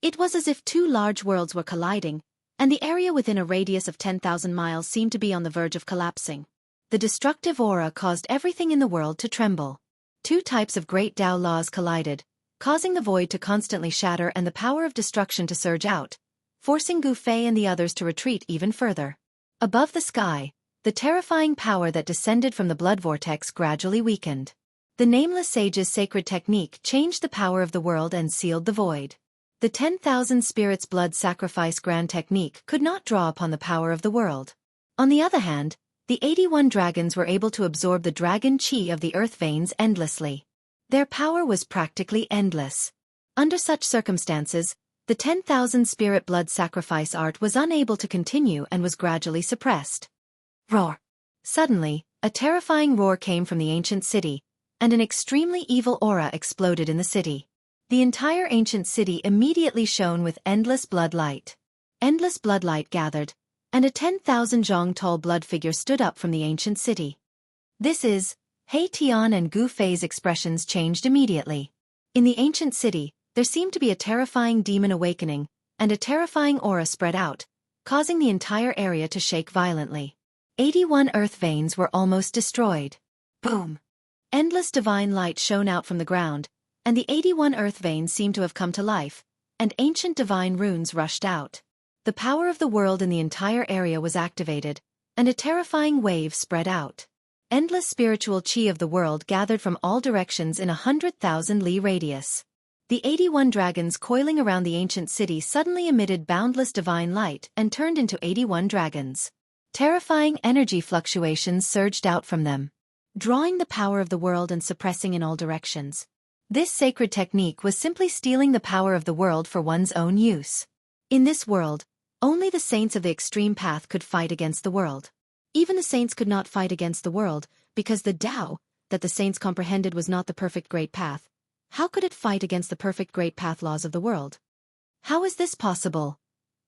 It was as if two large worlds were colliding, and the area within a radius of 10,000 miles seemed to be on the verge of collapsing. The destructive aura caused everything in the world to tremble. Two types of great Tao laws collided, causing the void to constantly shatter and the power of destruction to surge out, forcing Gu Fei and the others to retreat even further. Above the sky, the terrifying power that descended from the blood vortex gradually weakened. The Nameless Sage's sacred technique changed the power of the world and sealed the void. The 10,000 spirits blood sacrifice grand technique could not draw upon the power of the world. On the other hand, the 81 dragons were able to absorb the dragon chi of the earth veins endlessly. Their power was practically endless. Under such circumstances, the 10,000 spirit blood sacrifice art was unable to continue and was gradually suppressed. Roar! Suddenly, a terrifying roar came from the ancient city, and an extremely evil aura exploded in the city. The entire ancient city immediately shone with endless blood light. Endless blood light gathered, and a 10,000 zhong tall blood figure stood up from the ancient city. This is, He Tian and Gu Fei's expressions changed immediately. In the ancient city, there seemed to be a terrifying demon awakening, and a terrifying aura spread out, causing the entire area to shake violently. 81 earth veins were almost destroyed. Boom! Endless divine light shone out from the ground, and the 81 earth veins seemed to have come to life, and ancient divine runes rushed out. The power of the world in the entire area was activated, and a terrifying wave spread out. Endless spiritual chi of the world gathered from all directions in 100,000 li radius. The 81 dragons coiling around the ancient city suddenly emitted boundless divine light and turned into 81 dragons. Terrifying energy fluctuations surged out from them, drawing the power of the world and suppressing in all directions. This sacred technique was simply stealing the power of the world for one's own use. In this world, only the saints of the extreme path could fight against the world. Even the saints could not fight against the world, because the Tao that the saints comprehended was not the perfect great path. How could it fight against the perfect great path laws of the world? How is this possible?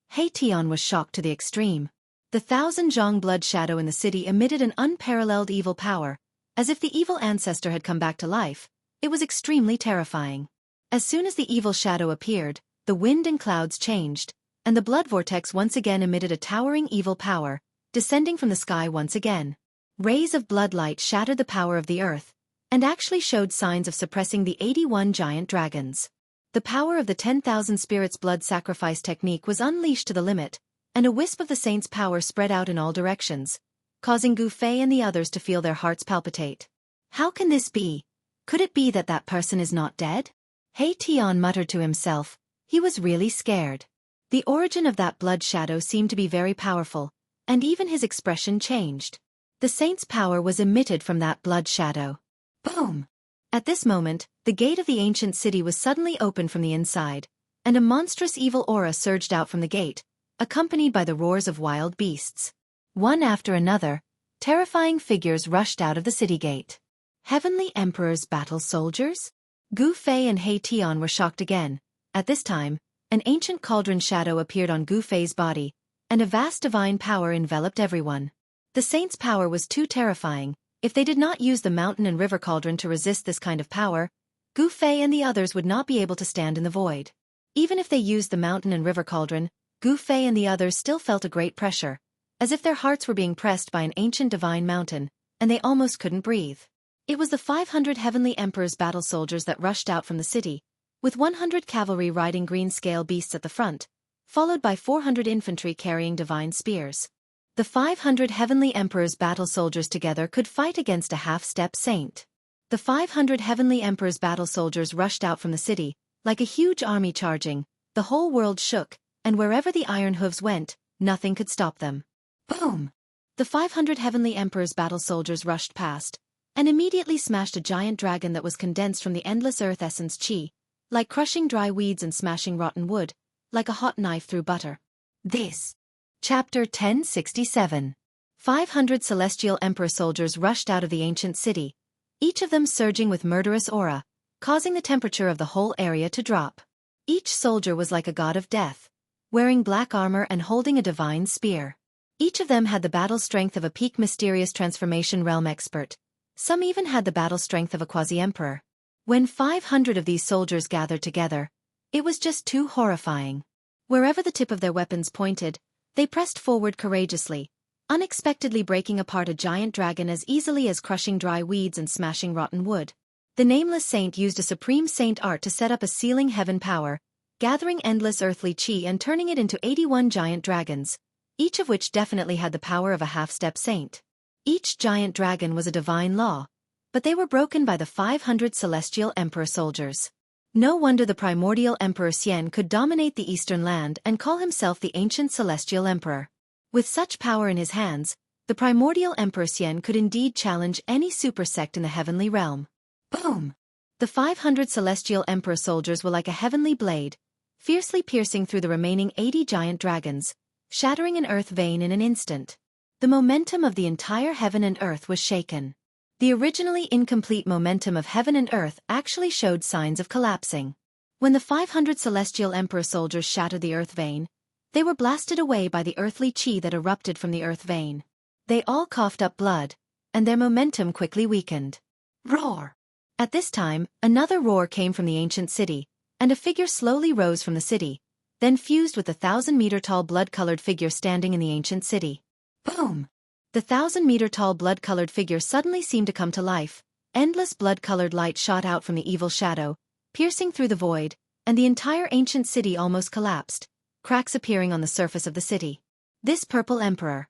He Tian was shocked to the extreme. The 1,000 zhong blood shadow in the city emitted an unparalleled evil power, as if the evil ancestor had come back to life. It was extremely terrifying. As soon as the evil shadow appeared, the wind and clouds changed, and the blood vortex once again emitted a towering evil power, descending from the sky once again. Rays of bloodlight shattered the power of the earth, and actually showed signs of suppressing the 81 giant dragons. The power of the 10,000 spirits blood sacrifice technique was unleashed to the limit, and a wisp of the saints' power spread out in all directions, causing Gu Fei and the others to feel their hearts palpitate. How can this be? Could it be that that person is not dead? He Tian muttered to himself. He was really scared. The origin of that blood shadow seemed to be very powerful, and even his expression changed. The saint's power was emitted from that blood shadow. Boom! At this moment, the gate of the ancient city was suddenly opened from the inside, and a monstrous evil aura surged out from the gate, accompanied by the roars of wild beasts. One after another, terrifying figures rushed out of the city gate. Heavenly Emperor's battle soldiers? Gu Fei and He Tian were shocked again. At this time, an ancient cauldron shadow appeared on Gu Fei's body, and a vast divine power enveloped everyone. The saints' power was too terrifying. If they did not use the mountain and river cauldron to resist this kind of power, Gu Fei and the others would not be able to stand in the void. Even if they used the mountain and river cauldron, Gu Fei and the others still felt a great pressure, as if their hearts were being pressed by an ancient divine mountain, and they almost couldn't breathe. It was the 500 Heavenly Emperor's battle soldiers that rushed out from the city, with 100 cavalry riding green-scale beasts at the front, followed by 400 infantry carrying divine spears. The 500 Heavenly Emperor's battle soldiers together could fight against a half-step saint. The 500 Heavenly Emperor's battle soldiers rushed out from the city, like a huge army charging. The whole world shook, and wherever the iron hooves went, nothing could stop them. Boom! The 500 Heavenly Emperor's battle soldiers rushed past, and immediately smashed a giant dragon that was condensed from the endless earth essence chi, like crushing dry weeds and smashing rotten wood, like a hot knife through butter. This. Chapter 1067. 500 Celestial Emperor soldiers rushed out of the ancient city, each of them surging with murderous aura, causing the temperature of the whole area to drop. Each soldier was like a god of death, wearing black armor and holding a divine spear. Each of them had the battle strength of a peak mysterious transformation realm expert. Some even had the battle strength of a quasi-emperor. When 500 of these soldiers gathered together, it was just too horrifying. Wherever the tip of their weapons pointed, they pressed forward courageously, unexpectedly breaking apart a giant dragon as easily as crushing dry weeds and smashing rotten wood. The nameless saint used a supreme saint art to set up a sealing heaven power, gathering endless earthly chi and turning it into 81 giant dragons, each of which definitely had the power of a half-step saint. Each giant dragon was a divine law, but they were broken by the 500 celestial emperor soldiers. No wonder the primordial Emperor Xian could dominate the eastern land and call himself the ancient celestial emperor. With such power in his hands, the primordial Emperor Xian could indeed challenge any super sect in the heavenly realm. Boom! The 500 celestial emperor soldiers were like a heavenly blade, fiercely piercing through the remaining 80 giant dragons, shattering an earth vein in an instant. The momentum of the entire heaven and earth was shaken. The originally incomplete momentum of heaven and earth actually showed signs of collapsing. When the 500 celestial emperor soldiers shattered the earth vein, they were blasted away by the earthly chi that erupted from the earth vein. They all coughed up blood, and their momentum quickly weakened. Roar! At this time, another roar came from the ancient city, and a figure slowly rose from the city, then fused with the 1,000-meter-tall blood-colored figure standing in the ancient city. Boom! The 1,000-meter-tall blood-colored figure suddenly seemed to come to life. Endless blood-colored light shot out from the evil shadow, piercing through the void, and the entire ancient city almost collapsed, cracks appearing on the surface of the city. This purple emperor.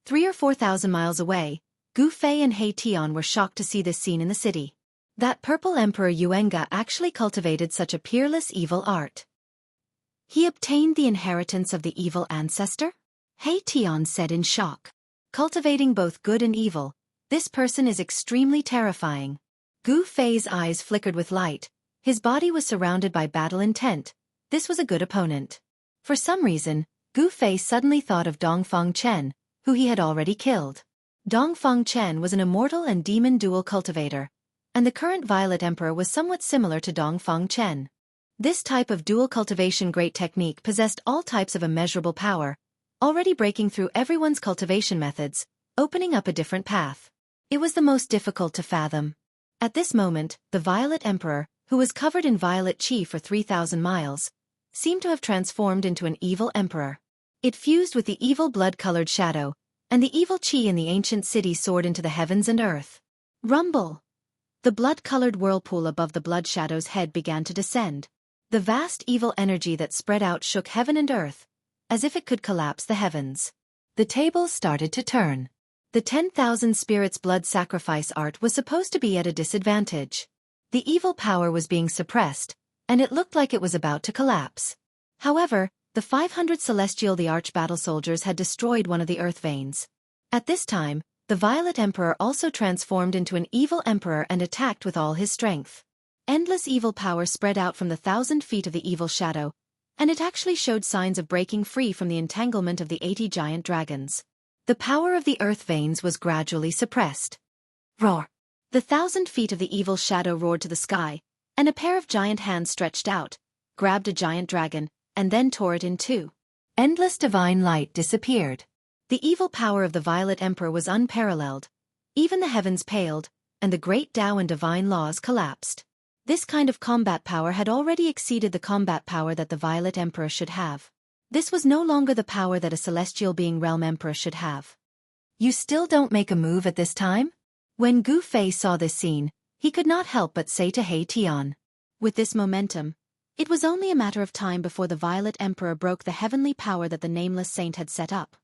3,000 or 4,000 miles away, Gu Fei and He Tian were shocked to see this scene in the city. That purple emperor Yuenga actually cultivated such a peerless evil art. He obtained the inheritance of the evil ancestor? He Tian said in shock. Cultivating both good and evil, this person is extremely terrifying. Gu Fei's eyes flickered with light. His body was surrounded by battle intent. This was a good opponent. For some reason, Gu Fei suddenly thought of Dongfang Chen, who he had already killed. Dongfang Chen was an immortal and demon dual cultivator, and the current Violet Emperor was somewhat similar to Dongfang Chen. This type of dual cultivation great technique possessed all types of immeasurable power, already breaking through everyone's cultivation methods, opening up a different path. It was the most difficult to fathom. At this moment, the Violet Emperor, who was covered in violet chi for 3,000 miles, seemed to have transformed into an evil emperor. It fused with the evil blood-colored shadow, and the evil chi in the ancient city soared into the heavens and earth. Rumble! The blood-colored whirlpool above the blood shadow's head began to descend. The vast evil energy that spread out shook heaven and earth, as if it could collapse the heavens. The tables started to turn. The 10,000 spirits blood sacrifice art was supposed to be at a disadvantage. The evil power was being suppressed, and it looked like it was about to collapse. However, the 500 celestial the arch battle soldiers had destroyed one of the earth veins. At this time, the Violet Emperor also transformed into an evil emperor and attacked with all his strength. Endless evil power spread out from the 1,000 feet of the evil shadow, and it actually showed signs of breaking free from the entanglement of the 80 giant dragons. The power of the earth veins was gradually suppressed. Roar! The 1,000 feet of the evil shadow roared to the sky, and a pair of giant hands stretched out, grabbed a giant dragon, and then tore it in two. Endless divine light disappeared. The evil power of the Violet Emperor was unparalleled. Even the heavens paled, and the great Tao and divine laws collapsed. This kind of combat power had already exceeded the combat power that the Violet Emperor should have. This was no longer the power that a celestial being realm emperor should have. You still don't make a move at this time? When Gu Fei saw this scene, he could not help but say to He Tian. With this momentum, it was only a matter of time before the Violet Emperor broke the heavenly power that the nameless saint had set up.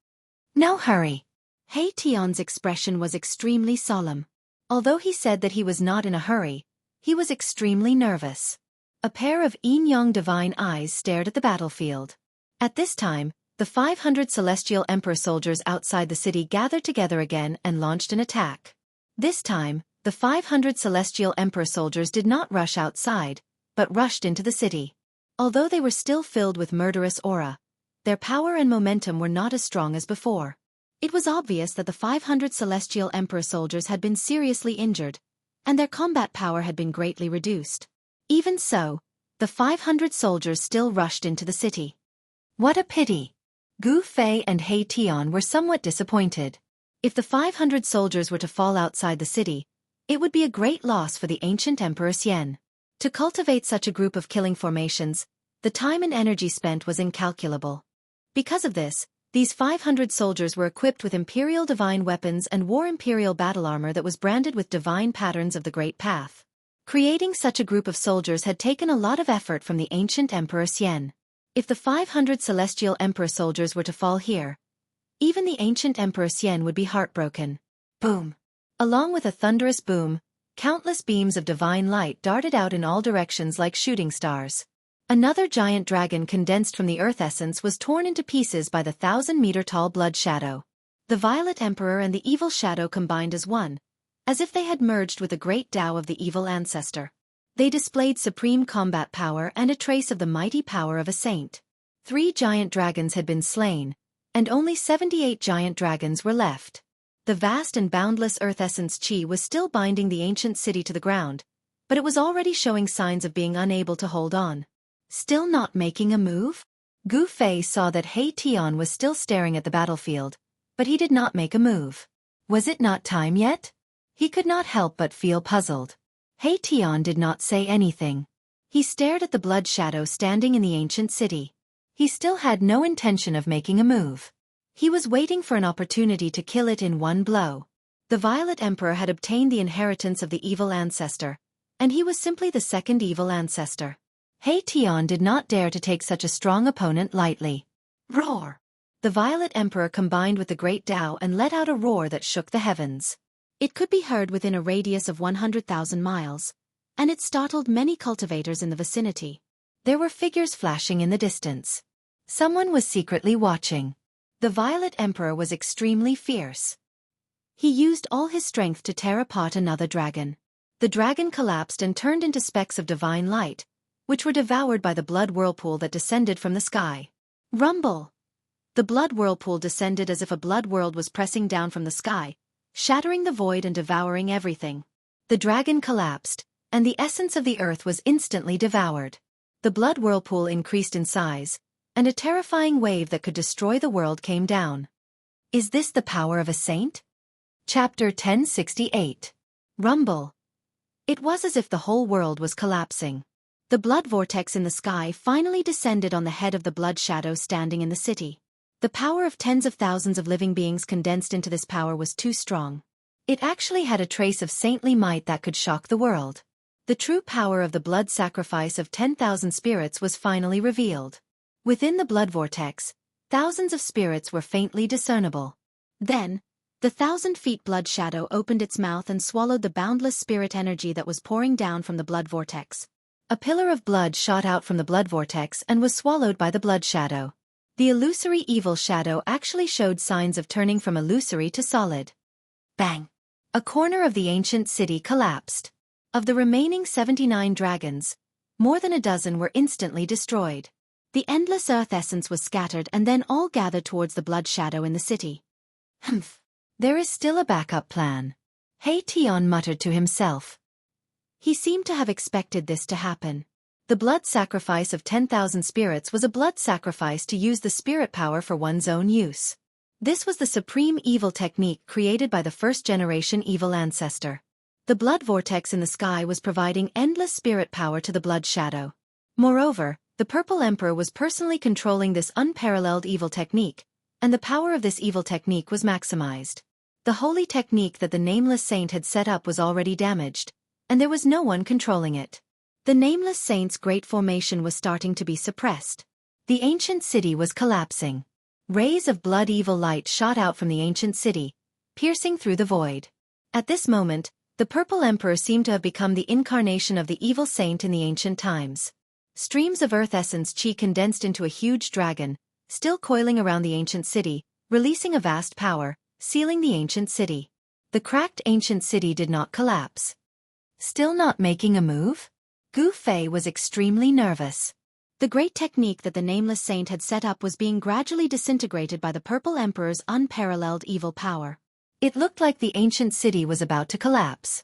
No hurry. He Tian's expression was extremely solemn. Although he said that he was not in a hurry, he was extremely nervous. A pair of yin-yang divine eyes stared at the battlefield. At this time, the 500 celestial emperor soldiers outside the city gathered together again and launched an attack. This time, the 500 celestial emperor soldiers did not rush outside, but rushed into the city. Although they were still filled with murderous aura, their power and momentum were not as strong as before. It was obvious that the 500 celestial emperor soldiers had been seriously injured, and their combat power had been greatly reduced. Even so, the 500 soldiers still rushed into the city. What a pity! Gu Fei and He Tian were somewhat disappointed. If the 500 soldiers were to fall outside the city, it would be a great loss for the ancient Emperor Xian. To cultivate such a group of killing formations, the time and energy spent was incalculable. Because of this, These 500 soldiers were equipped with imperial divine weapons and wore imperial battle armor that was branded with divine patterns of the Great Path. Creating such a group of soldiers had taken a lot of effort from the ancient Emperor Xian. If the 500 celestial emperor soldiers were to fall here, even the ancient Emperor Xian would be heartbroken. Boom! Along with a thunderous boom, countless beams of divine light darted out in all directions like shooting stars. Another giant dragon condensed from the earth essence was torn into pieces by the 1,000-meter-tall blood shadow. The Violet Emperor and the evil shadow combined as one, as if they had merged with the great Tao of the evil ancestor. They displayed supreme combat power and a trace of the mighty power of a saint. 3 giant dragons had been slain, and only 78 giant dragons were left. The vast and boundless earth essence Qi was still binding the ancient city to the ground, but it was already showing signs of being unable to hold on. Still not making a move? Gu Fei saw that He Tian was still staring at the battlefield, but he did not make a move. Was it not time yet? He could not help but feel puzzled. He Tian did not say anything. He stared at the blood shadow standing in the ancient city. He still had no intention of making a move. He was waiting for an opportunity to kill it in one blow. The Violet Emperor had obtained the inheritance of the evil ancestor, and he was simply the second evil ancestor. He Tian did not dare to take such a strong opponent lightly. Roar! The Violet Emperor combined with the Great Tao and let out a roar that shook the heavens. It could be heard within a radius of 100,000 miles, and it startled many cultivators in the vicinity. There were figures flashing in the distance. Someone was secretly watching. The Violet Emperor was extremely fierce. He used all his strength to tear apart another dragon. The dragon collapsed and turned into specks of divine light, which were devoured by the blood whirlpool that descended from the sky. Rumble! The blood whirlpool descended as if a blood world was pressing down from the sky, shattering the void and devouring everything. The dragon collapsed, and the essence of the earth was instantly devoured. The blood whirlpool increased in size, and a terrifying wave that could destroy the world came down. Is this the power of a saint? Chapter 1068. Rumble. It was as if the whole world was collapsing. The blood vortex in the sky finally descended on the head of the blood shadow standing in the city. The power of tens of thousands of living beings condensed into this power was too strong. It actually had a trace of saintly might that could shock the world. The true power of the blood sacrifice of 10,000 spirits was finally revealed. Within the blood vortex, thousands of spirits were faintly discernible. Then, the 1,000-feet blood shadow opened its mouth and swallowed the boundless spirit energy that was pouring down from the blood vortex. A pillar of blood shot out from the blood vortex and was swallowed by the blood shadow. The illusory evil shadow actually showed signs of turning from illusory to solid. Bang! A corner of the ancient city collapsed. Of the remaining 79 dragons, more than a dozen were instantly destroyed. The endless earth essence was scattered and then all gathered towards the blood shadow in the city. Humph! There is still a backup plan. He Tian muttered to himself. He seemed to have expected this to happen. The blood sacrifice of 10,000 spirits was a blood sacrifice to use the spirit power for one's own use. This was the supreme evil technique created by the first-generation evil ancestor. The blood vortex in the sky was providing endless spirit power to the blood shadow. Moreover, the Purple Emperor was personally controlling this unparalleled evil technique, and the power of this evil technique was maximized. The holy technique that the Nameless Saint had set up was already damaged, and there was no one controlling it. The Nameless Saint's great formation was starting to be suppressed. The ancient city was collapsing. Rays of blood evil light shot out from the ancient city, piercing through the void. At this moment, the Purple Emperor seemed to have become the incarnation of the evil saint in the ancient times. Streams of earth essence Qi condensed into a huge dragon, still coiling around the ancient city, releasing a vast power, sealing the ancient city. The cracked ancient city did not collapse. Still not making a move? Gu Fei was extremely nervous. The great technique that the Nameless Saint had set up was being gradually disintegrated by the Purple Emperor's unparalleled evil power. It looked like the ancient city was about to collapse.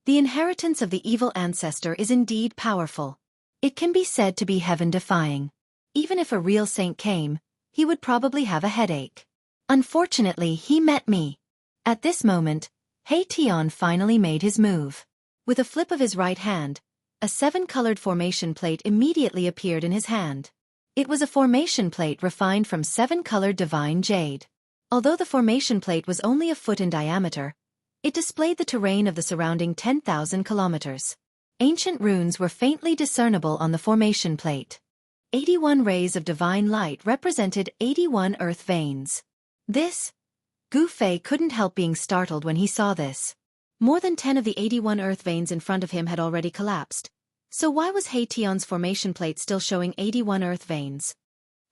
The inheritance of the evil ancestor is indeed powerful. It can be said to be heaven-defying. Even if a real saint came, he would probably have a headache. Unfortunately, he met me. At this moment, He Tian finally made his move. With a flip of his right hand, a 7-colored formation plate immediately appeared in his hand. It was a formation plate refined from 7-colored divine jade. Although the formation plate was only a foot in diameter, it displayed the terrain of the surrounding 10,000 kilometers. Ancient runes were faintly discernible on the formation plate. 81 rays of divine light represented 81 earth veins. Gu Fei couldn't help being startled when he saw this. More than 10 of the 81 earth veins in front of him had already collapsed. So why was He Tian's formation plate still showing 81 earth veins?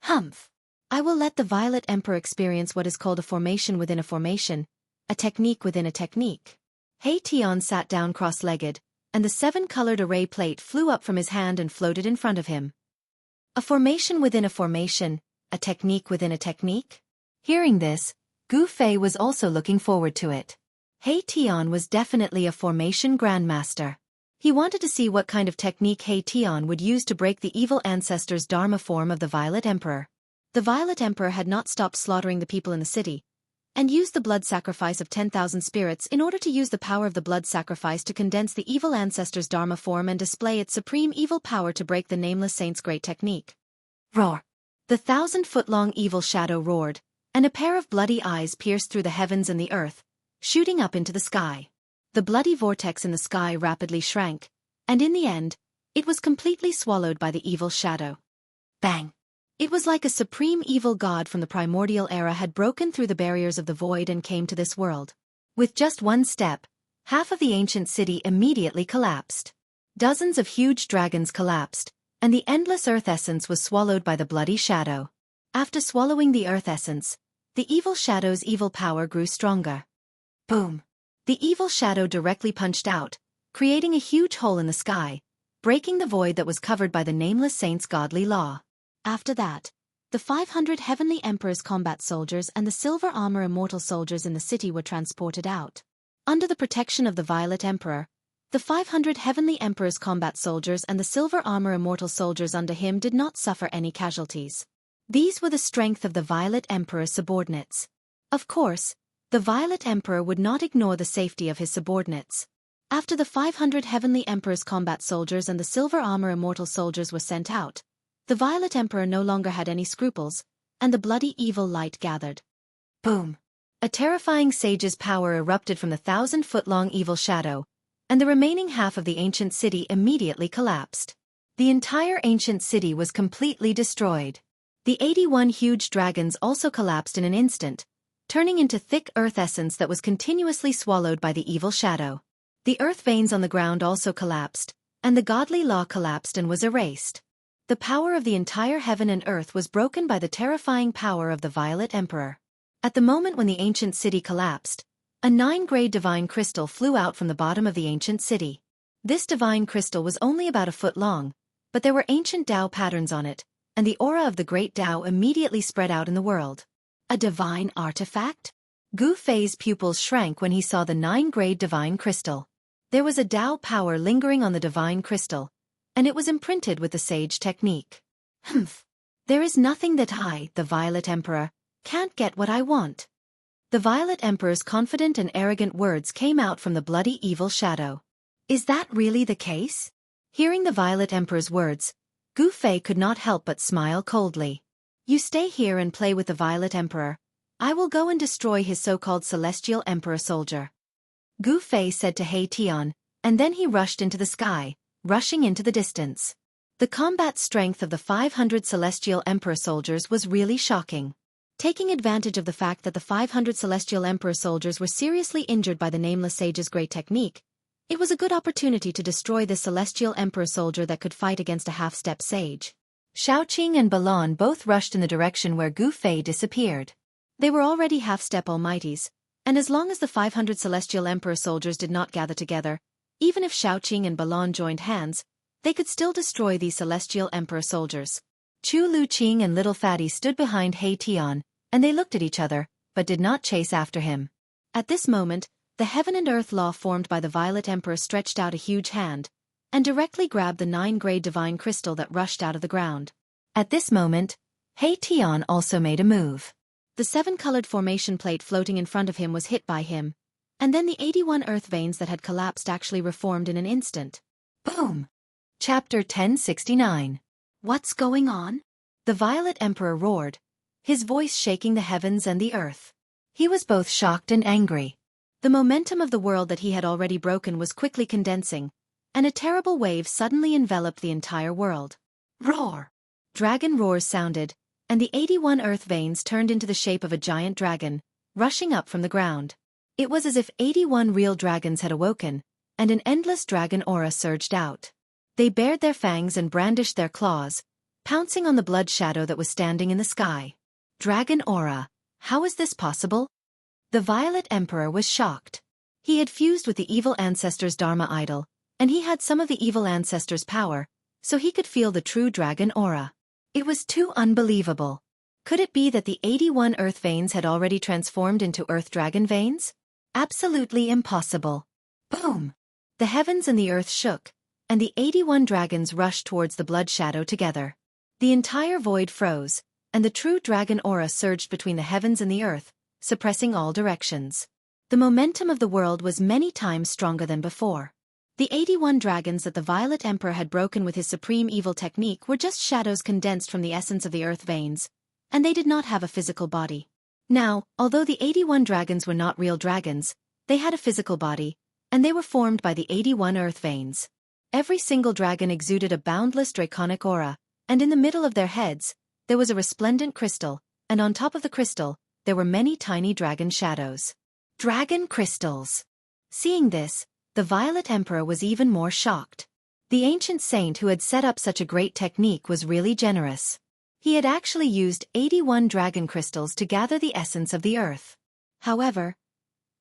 Humph! I will let the Violet Emperor experience what is called a formation within a formation, a technique within a technique. He Tian sat down cross-legged, and the 7-colored array plate flew up from his hand and floated in front of him. A formation within a formation, a technique within a technique? Hearing this, Gu Fei was also looking forward to it. He Tian was definitely a formation grandmaster. He wanted to see what kind of technique He Tian would use to break the evil ancestor's Dharma form of the Violet Emperor. The Violet Emperor had not stopped slaughtering the people in the city, and used the blood sacrifice of 10,000 spirits in order to use the power of the blood sacrifice to condense the evil ancestor's Dharma form and display its supreme evil power to break the Nameless Saint's great technique. Roar! The 1,000-foot-long evil shadow roared, and a pair of bloody eyes pierced through the heavens and the earth, shooting up into the sky. The bloody vortex in the sky rapidly shrank, and in the end, it was completely swallowed by the evil shadow. Bang! It was like a supreme evil god from the primordial era had broken through the barriers of the void and came to this world. With just one step, half of the ancient city immediately collapsed. Dozens of huge dragons collapsed, and the endless earth essence was swallowed by the bloody shadow. After swallowing the earth essence, the evil shadow's evil power grew stronger. Boom! The evil shadow directly punched out, creating a huge hole in the sky, breaking the void that was covered by the Nameless Saint's godly law. After that, the 500 Heavenly Emperor's combat soldiers and the silver armor immortal soldiers in the city were transported out. Under the protection of the Violet Emperor, the 500 Heavenly Emperor's combat soldiers and the silver armor immortal soldiers under him did not suffer any casualties. These were the strength of the Violet Emperor's subordinates. Of course, the Violet Emperor would not ignore the safety of his subordinates. After the 500 Heavenly Emperor's combat soldiers and the silver armor immortal soldiers were sent out, the Violet Emperor no longer had any scruples, and the bloody evil light gathered. Boom! A terrifying sage's power erupted from the 1,000-foot-long evil shadow, and the remaining half of the ancient city immediately collapsed. The entire ancient city was completely destroyed. The 81 huge dragons also collapsed in an instant, turning into thick earth essence that was continuously swallowed by the evil shadow. The earth veins on the ground also collapsed, and the godly law collapsed and was erased. The power of the entire heaven and earth was broken by the terrifying power of the Violet Emperor. At the moment when the ancient city collapsed, a 9-grade divine crystal flew out from the bottom of the ancient city. This divine crystal was only about a foot long, but there were ancient Tao patterns on it, and the aura of the great Tao immediately spread out in the world. A divine artifact? Gu Fei's pupils shrank when he saw the 9-grade divine crystal. There was a Tao power lingering on the divine crystal, and it was imprinted with the sage technique. Humph! There is nothing that I, the Violet Emperor, can't get what I want. The Violet Emperor's confident and arrogant words came out from the bloody evil shadow. Is that really the case? Hearing the Violet Emperor's words, Gu Fei could not help but smile coldly. You stay here and play with the Violet Emperor. I will go and destroy his so-called Celestial Emperor soldier. Gu Fei said to He Tian, and then he rushed into the sky, rushing into the distance. The combat strength of the 500 Celestial Emperor soldiers was really shocking. Taking advantage of the fact that the 500 Celestial Emperor soldiers were seriously injured by the Nameless Sage's great technique, it was a good opportunity to destroy this Celestial Emperor soldier that could fight against a half-step sage. Shaoqing and Balan both rushed in the direction where Gu Fei disappeared. They were already half-step almighties, and as long as the 500 Celestial Emperor soldiers did not gather together, even if Shaoqing and Balan joined hands, they could still destroy these Celestial Emperor soldiers. Chu Luqing and Little Fatty stood behind He Tian, and they looked at each other, but did not chase after him. At this moment, the heaven and earth law formed by the Violet Emperor stretched out a huge hand, and directly grabbed the 9-grade divine crystal that rushed out of the ground. At this moment, He Tian also made a move. The 7-colored formation plate floating in front of him was hit by him, and then the 81 earth veins that had collapsed actually reformed in an instant. Boom! Chapter 1069. What's going on? The Violet Emperor roared, his voice shaking the heavens and the earth. He was both shocked and angry. The momentum of the world that he had already broken was quickly condensing, and a terrible wave suddenly enveloped the entire world. Roar! Dragon roars sounded, and the 81 earth veins turned into the shape of a giant dragon, rushing up from the ground. It was as if 81 real dragons had awoken, and an endless dragon aura surged out. They bared their fangs and brandished their claws, pouncing on the blood shadow that was standing in the sky. Dragon aura, how is this possible? The Violet Emperor was shocked. He had fused with the evil ancestor's Dharma idol, and he had some of the evil ancestor's power, so he could feel the true dragon aura. It was too unbelievable. Could it be that the 81 earth veins had already transformed into earth dragon veins? Absolutely impossible. Boom! The heavens and the earth shook, and the 81 dragons rushed towards the blood shadow together. The entire void froze, and the true dragon aura surged between the heavens and the earth, suppressing all directions. The momentum of the world was many times stronger than before. The 81 dragons that the Violet Emperor had broken with his supreme evil technique were just shadows condensed from the essence of the earth veins, and they did not have a physical body. Now, although the 81 dragons were not real dragons, they had a physical body, and they were formed by the 81 earth veins. Every single dragon exuded a boundless draconic aura, and in the middle of their heads, there was a resplendent crystal, and on top of the crystal, there were many tiny dragon shadows. Dragon crystals! Seeing this, the Violet Emperor was even more shocked. The ancient saint who had set up such a great technique was really generous. He had actually used 81 dragon crystals to gather the essence of the earth. However,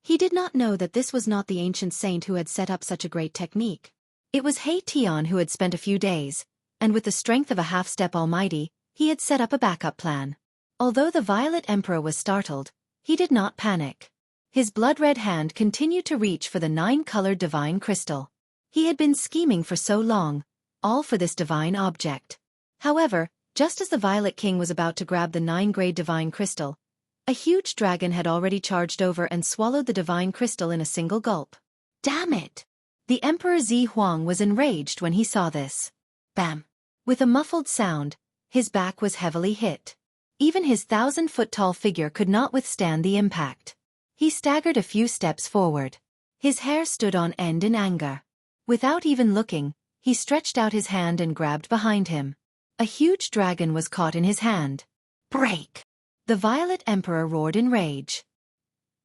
he did not know that this was not the ancient saint who had set up such a great technique. It was Tian who had spent a few days, and with the strength of a half-step almighty, he had set up a backup plan. Although the Violet Emperor was startled, he did not panic. His blood-red hand continued to reach for the 9-colored divine crystal. He had been scheming for so long, all for this divine object. However, just as the Violet King was about to grab the 9-grade divine crystal, a huge dragon had already charged over and swallowed the divine crystal in a single gulp. Damn it! The Emperor Zi Huang was enraged when he saw this. Bam! With a muffled sound, his back was heavily hit. Even his 1,000-foot-tall figure could not withstand the impact. He staggered a few steps forward. His hair stood on end in anger. Without even looking, he stretched out his hand and grabbed behind him. A huge dragon was caught in his hand. Break! The Violet Emperor roared in rage.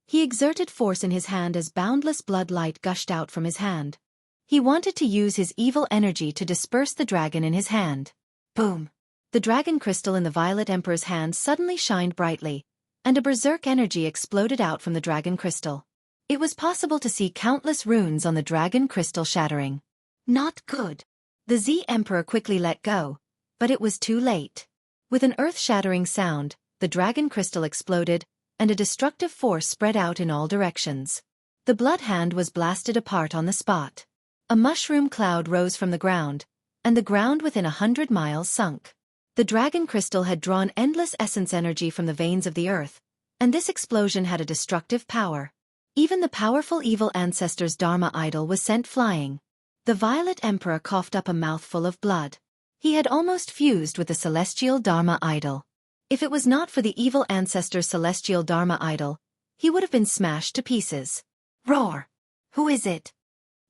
He exerted force in his hand as boundless blood light gushed out from his hand. He wanted to use his evil energy to disperse the dragon in his hand. Boom! The dragon crystal in the Violet Emperor's hand suddenly shined brightly, and a berserk energy exploded out from the dragon crystal. It was possible to see countless runes on the dragon crystal shattering. Not good. The Z Emperor quickly let go, but it was too late. With an earth-shattering sound, the dragon crystal exploded, and a destructive force spread out in all directions. The blood hand was blasted apart on the spot. A mushroom cloud rose from the ground, and the ground within 100 miles sunk. The dragon crystal had drawn endless essence energy from the veins of the earth, and this explosion had a destructive power. Even the powerful evil ancestor's Dharma idol was sent flying. The Violet Emperor coughed up a mouthful of blood. He had almost fused with the celestial Dharma idol. If it was not for the evil ancestor's celestial Dharma idol, he would have been smashed to pieces. Roar! Who is it?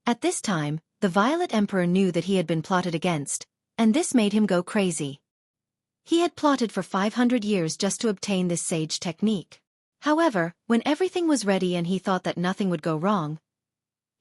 At this time, the Violet Emperor knew that he had been plotted against, and this made him go crazy. He had plotted for 500 years just to obtain this sage technique. However, when everything was ready and he thought that nothing would go wrong,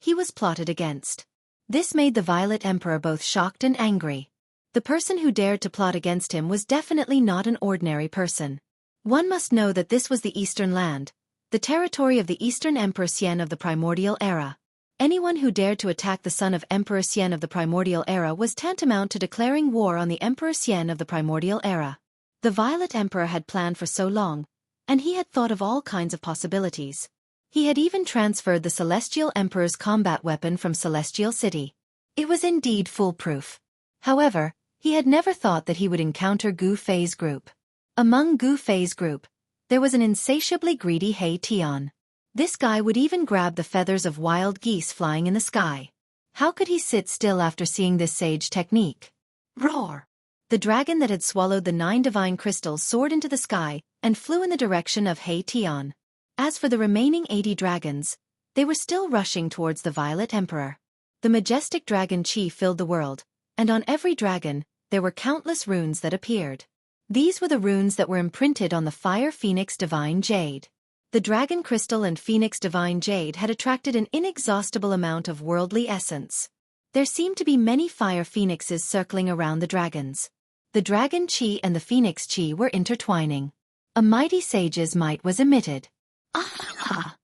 he was plotted against. This made the Violet Emperor both shocked and angry. The person who dared to plot against him was definitely not an ordinary person. One must know that this was the Eastern Land, the territory of the Eastern Emperor Xian of the Primordial Era. Anyone who dared to attack the son of Emperor Xian of the Primordial Era was tantamount to declaring war on the Emperor Xian of the Primordial Era. The Violet Emperor had planned for so long, and he had thought of all kinds of possibilities. He had even transferred the Celestial Emperor's combat weapon from Celestial City. It was indeed foolproof. However, he had never thought that he would encounter Gu Fei's group. Among Gu Fei's group, there was an insatiably greedy Tian. This guy would even grab the feathers of wild geese flying in the sky. How could he sit still after seeing this sage technique? Roar! The dragon that had swallowed the 9 divine crystals soared into the sky and flew in the direction of Heartwarming. As for the remaining 80 dragons, they were still rushing towards the Violet Emperor. The majestic dragon chi filled the world, and on every dragon, there were countless runes that appeared. These were the runes that were imprinted on the Fire Phoenix Divine Jade. The Dragon Crystal and Phoenix Divine Jade had attracted an inexhaustible amount of worldly essence. There seemed to be many fire phoenixes circling around the dragons. The Dragon Chi and the Phoenix Chi were intertwining. A mighty sage's might was emitted. Ah!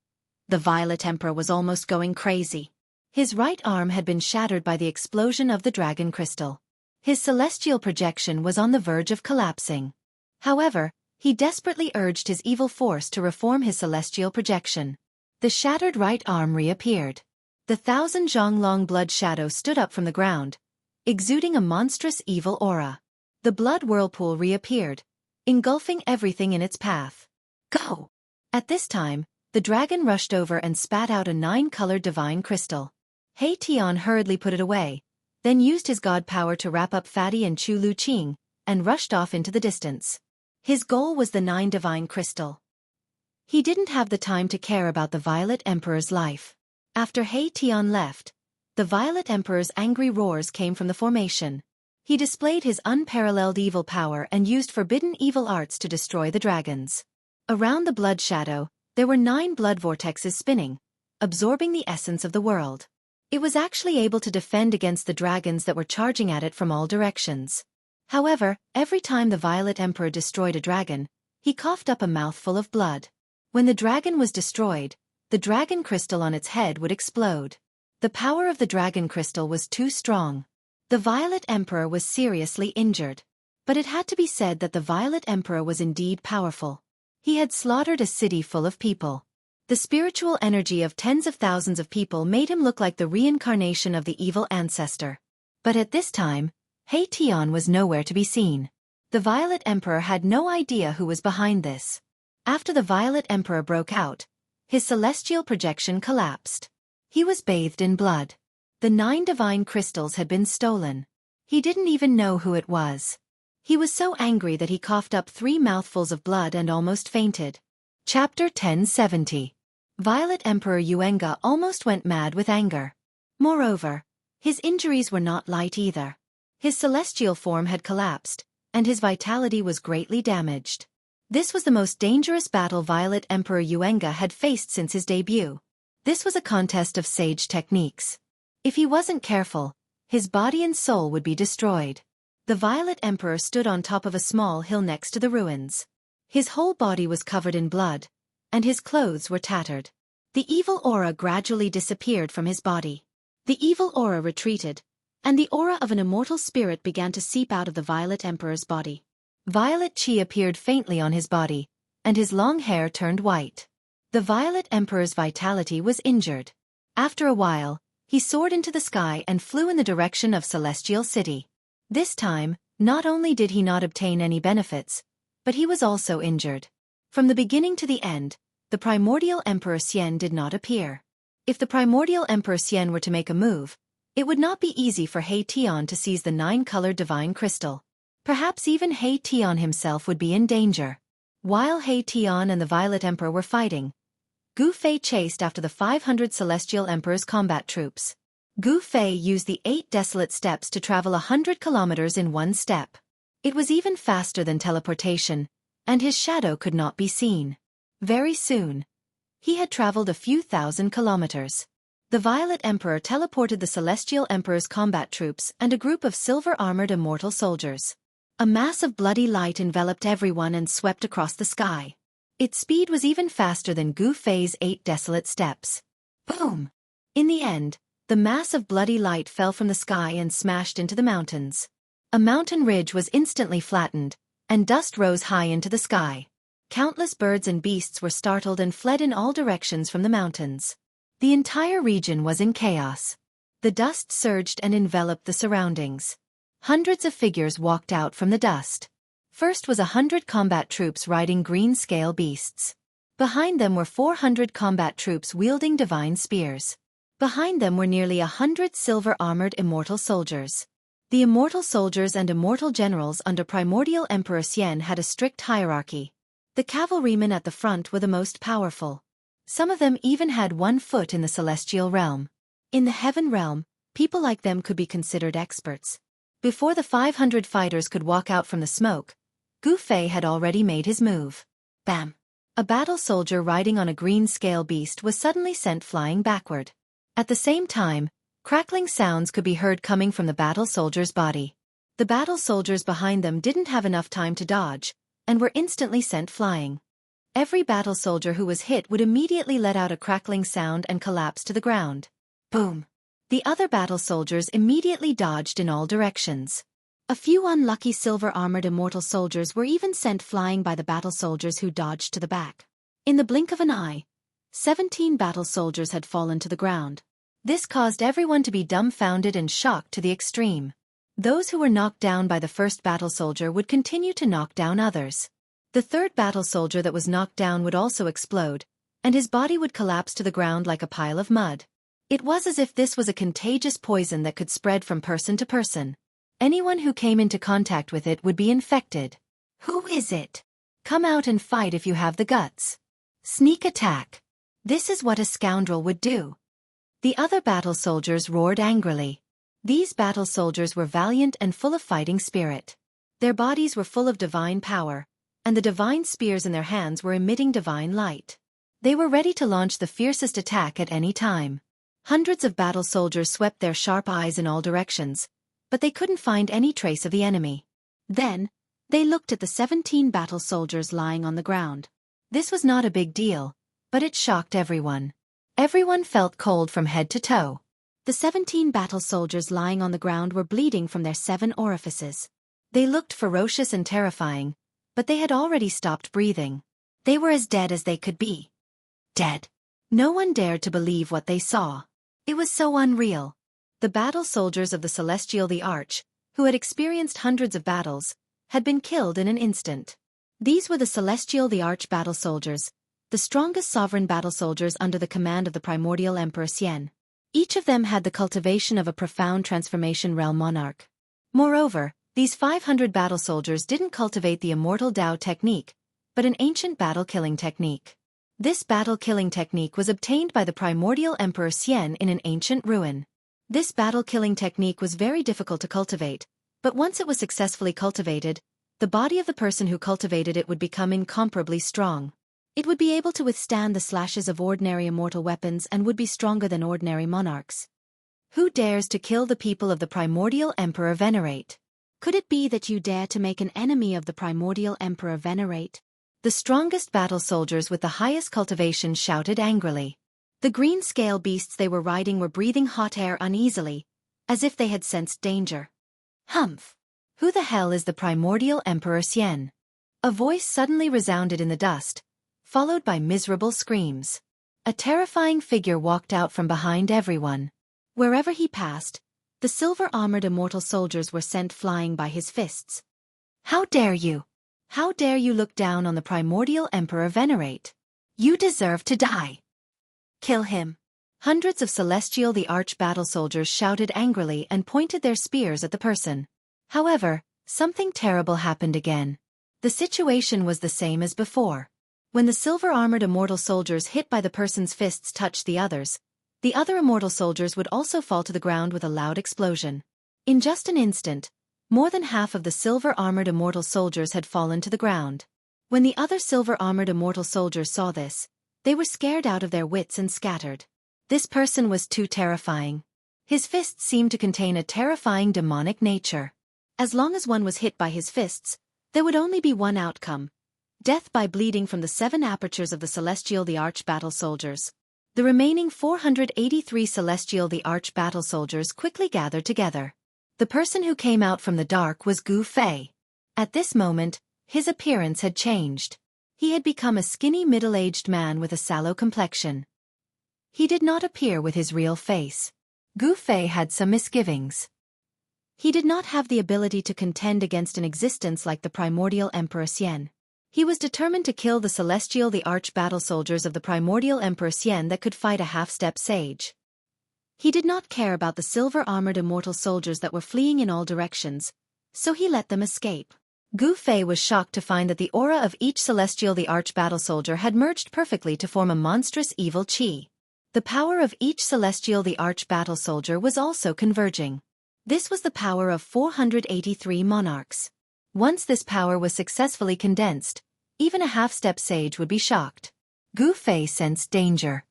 The Violet Emperor was almost going crazy. His right arm had been shattered by the explosion of the Dragon Crystal. His celestial projection was on the verge of collapsing. However, he desperately urged his evil force to reform his celestial projection. The shattered right arm reappeared. The 1,000 Zhonglong blood shadow stood up from the ground, exuding a monstrous evil aura. The blood whirlpool reappeared, engulfing everything in its path. Go! At this time, the dragon rushed over and spat out a 9-colored divine crystal. Heartwarming hurriedly put it away, then used his god power to wrap up Fatty and Chu Lu Qing, and rushed off into the distance. His goal was the 9 divine crystal. He didn't have the time to care about the Violet Emperor's life. After Heartwarming left, the Violet Emperor's angry roars came from the formation. He displayed his unparalleled evil power and used forbidden evil arts to destroy the dragons. Around the blood shadow, there were 9 blood vortexes spinning, absorbing the essence of the world. It was actually able to defend against the dragons that were charging at it from all directions. However, every time the Violet Emperor destroyed a dragon, he coughed up a mouthful of blood. When the dragon was destroyed, the dragon crystal on its head would explode. The power of the dragon crystal was too strong. The Violet Emperor was seriously injured. But it had to be said that the Violet Emperor was indeed powerful. He had slaughtered a city full of people. The spiritual energy of tens of thousands of people made him look like the reincarnation of the evil ancestor. But at this time, Heartwarming was nowhere to be seen. The Violet Emperor had no idea who was behind this. After the Violet Emperor broke out, his celestial projection collapsed. He was bathed in blood. The 9 divine crystals had been stolen. He didn't even know who it was. He was so angry that he coughed up 3 mouthfuls of blood and almost fainted. Chapter 1070. Violet Emperor Yuenga almost went mad with anger. Moreover, his injuries were not light either. His celestial form had collapsed, and his vitality was greatly damaged. This was the most dangerous battle Violet Emperor Yuenga had faced since his debut. This was a contest of sage techniques. If he wasn't careful, his body and soul would be destroyed. The Violet Emperor stood on top of a small hill next to the ruins. His whole body was covered in blood, and his clothes were tattered. The evil aura gradually disappeared from his body. The evil aura retreated, and the aura of an immortal spirit began to seep out of the Violet Emperor's body. Violet chi appeared faintly on his body, and his long hair turned white. The Violet Emperor's vitality was injured. After a while, he soared into the sky and flew in the direction of Celestial City. This time, not only did he not obtain any benefits, but he was also injured. From the beginning to the end, the primordial Emperor Xian did not appear. If the primordial Emperor Xian were to make a move, it would not be easy for Heartwarming to seize the 9-colored divine crystal. Perhaps even Heartwarming himself would be in danger. While Heartwarming and the Violet Emperor were fighting, Gu Fei chased after the 500 Celestial Emperor's combat troops. Gu Fei used the 8 desolate steps to travel 100 kilometers in one step. It was even faster than teleportation, and his shadow could not be seen. Very soon, he had traveled a few thousand kilometers. The Violet Emperor teleported the Celestial Emperor's combat troops and a group of silver-armored immortal soldiers. A mass of bloody light enveloped everyone and swept across the sky. Its speed was even faster than Gu Fei's 8 desolate steps. Boom! In the end, the mass of bloody light fell from the sky and smashed into the mountains. A mountain ridge was instantly flattened, and dust rose high into the sky. Countless birds and beasts were startled and fled in all directions from the mountains. The entire region was in chaos. The dust surged and enveloped the surroundings. Hundreds of figures walked out from the dust. First was 100 combat troops riding green-scale beasts. Behind them were 400 combat troops wielding divine spears. Behind them were nearly 100 silver-armored immortal soldiers. The immortal soldiers and immortal generals under primordial Emperor Xian had a strict hierarchy. The cavalrymen at the front were the most powerful. Some of them even had 1 foot in the celestial realm. In the heaven realm, people like them could be considered experts. Before the 500 fighters could walk out from the smoke, Gu Fei had already made his move. Bam! A battle soldier riding on a green scale beast was suddenly sent flying backward. At the same time, crackling sounds could be heard coming from the battle soldier's body. The battle soldiers behind them didn't have enough time to dodge, and were instantly sent flying. Every battle soldier who was hit would immediately let out a crackling sound and collapse to the ground. Boom! The other battle soldiers immediately dodged in all directions. A few unlucky silver-armored immortal soldiers were even sent flying by the battle soldiers who dodged to the back. In the blink of an eye, 17 battle soldiers had fallen to the ground. This caused everyone to be dumbfounded and shocked to the extreme. Those who were knocked down by the first battle soldier would continue to knock down others. The third battle soldier that was knocked down would also explode, and his body would collapse to the ground like a pile of mud. It was as if this was a contagious poison that could spread from person to person. Anyone who came into contact with it would be infected. Who is it? Come out and fight if you have the guts. Sneak attack. This is what a scoundrel would do. The other battle soldiers roared angrily. These battle soldiers were valiant and full of fighting spirit. Their bodies were full of divine power, and the divine spears in their hands were emitting divine light. They were ready to launch the fiercest attack at any time. Hundreds of battle soldiers swept their sharp eyes in all directions, but they couldn't find any trace of the enemy. Then, they looked at the 17 battle soldiers lying on the ground. This was not a big deal, but it shocked everyone. Everyone felt cold from head to toe. The 17 battle soldiers lying on the ground were bleeding from their 7 orifices. They looked ferocious and terrifying, but they had already stopped breathing. They were as dead as they could be. Dead. No one dared to believe what they saw. It was so unreal. The battle soldiers of the Celestial the Arch, who had experienced hundreds of battles, had been killed in an instant. These were the Celestial the Arch battle soldiers, the strongest sovereign battle soldiers under the command of the primordial Emperor Xian. Each of them had the cultivation of a profound transformation realm monarch. Moreover, these 500 battle soldiers didn't cultivate the immortal Dao technique, but an ancient battle-killing technique. This battle-killing technique was obtained by the primordial Emperor Xian in an ancient ruin. This battle-killing technique was very difficult to cultivate, but once it was successfully cultivated, the body of the person who cultivated it would become incomparably strong. It would be able to withstand the slashes of ordinary immortal weapons and would be stronger than ordinary monarchs. Who dares to kill the people of the primordial Emperor Venerate? Could it be that you dare to make an enemy of the primordial Emperor Venerate? The strongest battle soldiers with the highest cultivation shouted angrily. The green scale beasts they were riding were breathing hot air uneasily, as if they had sensed danger. Humph! Who the hell is the primordial Emperor Xian? A voice suddenly resounded in the dust, followed by miserable screams. A terrifying figure walked out from behind everyone. Wherever he passed, the silver-armored immortal soldiers were sent flying by his fists. How dare you! How dare you look down on the primordial Emperor Venerate? You deserve to die! Kill him! Hundreds of Celestial the Arch battle soldiers shouted angrily and pointed their spears at the person. However, something terrible happened again. The situation was the same as before. When the silver-armored immortal soldiers hit by the person's fists touched the other immortal soldiers would also fall to the ground with a loud explosion. In just an instant, more than half of the silver-armored immortal soldiers had fallen to the ground. When the other silver-armored immortal soldiers saw this, they were scared out of their wits and scattered. This person was too terrifying. His fists seemed to contain a terrifying demonic nature. As long as one was hit by his fists, there would only be one outcome: death by bleeding from the 7 apertures of the Celestial the Arch battle soldiers. The remaining 483 Celestial the Arch battle soldiers quickly gathered together. The person who came out from the dark was Gu Fei. At this moment, his appearance had changed. He had become a skinny middle-aged man with a sallow complexion. He did not appear with his real face. Gu Fei had some misgivings. He did not have the ability to contend against an existence like the primordial Emperor Xian. He was determined to kill the Celestial the Arch battle soldiers of the primordial Emperor Xian that could fight a half-step sage. He did not care about the silver-armored immortal soldiers that were fleeing in all directions, so he let them escape. Gu Fei was shocked to find that the aura of each celestial the arch-battle soldier had merged perfectly to form a monstrous evil chi. The power of each celestial the arch-battle soldier was also converging. This was the power of 483 monarchs. Once this power was successfully condensed, even a half-step sage would be shocked. Gu Fei sensed danger.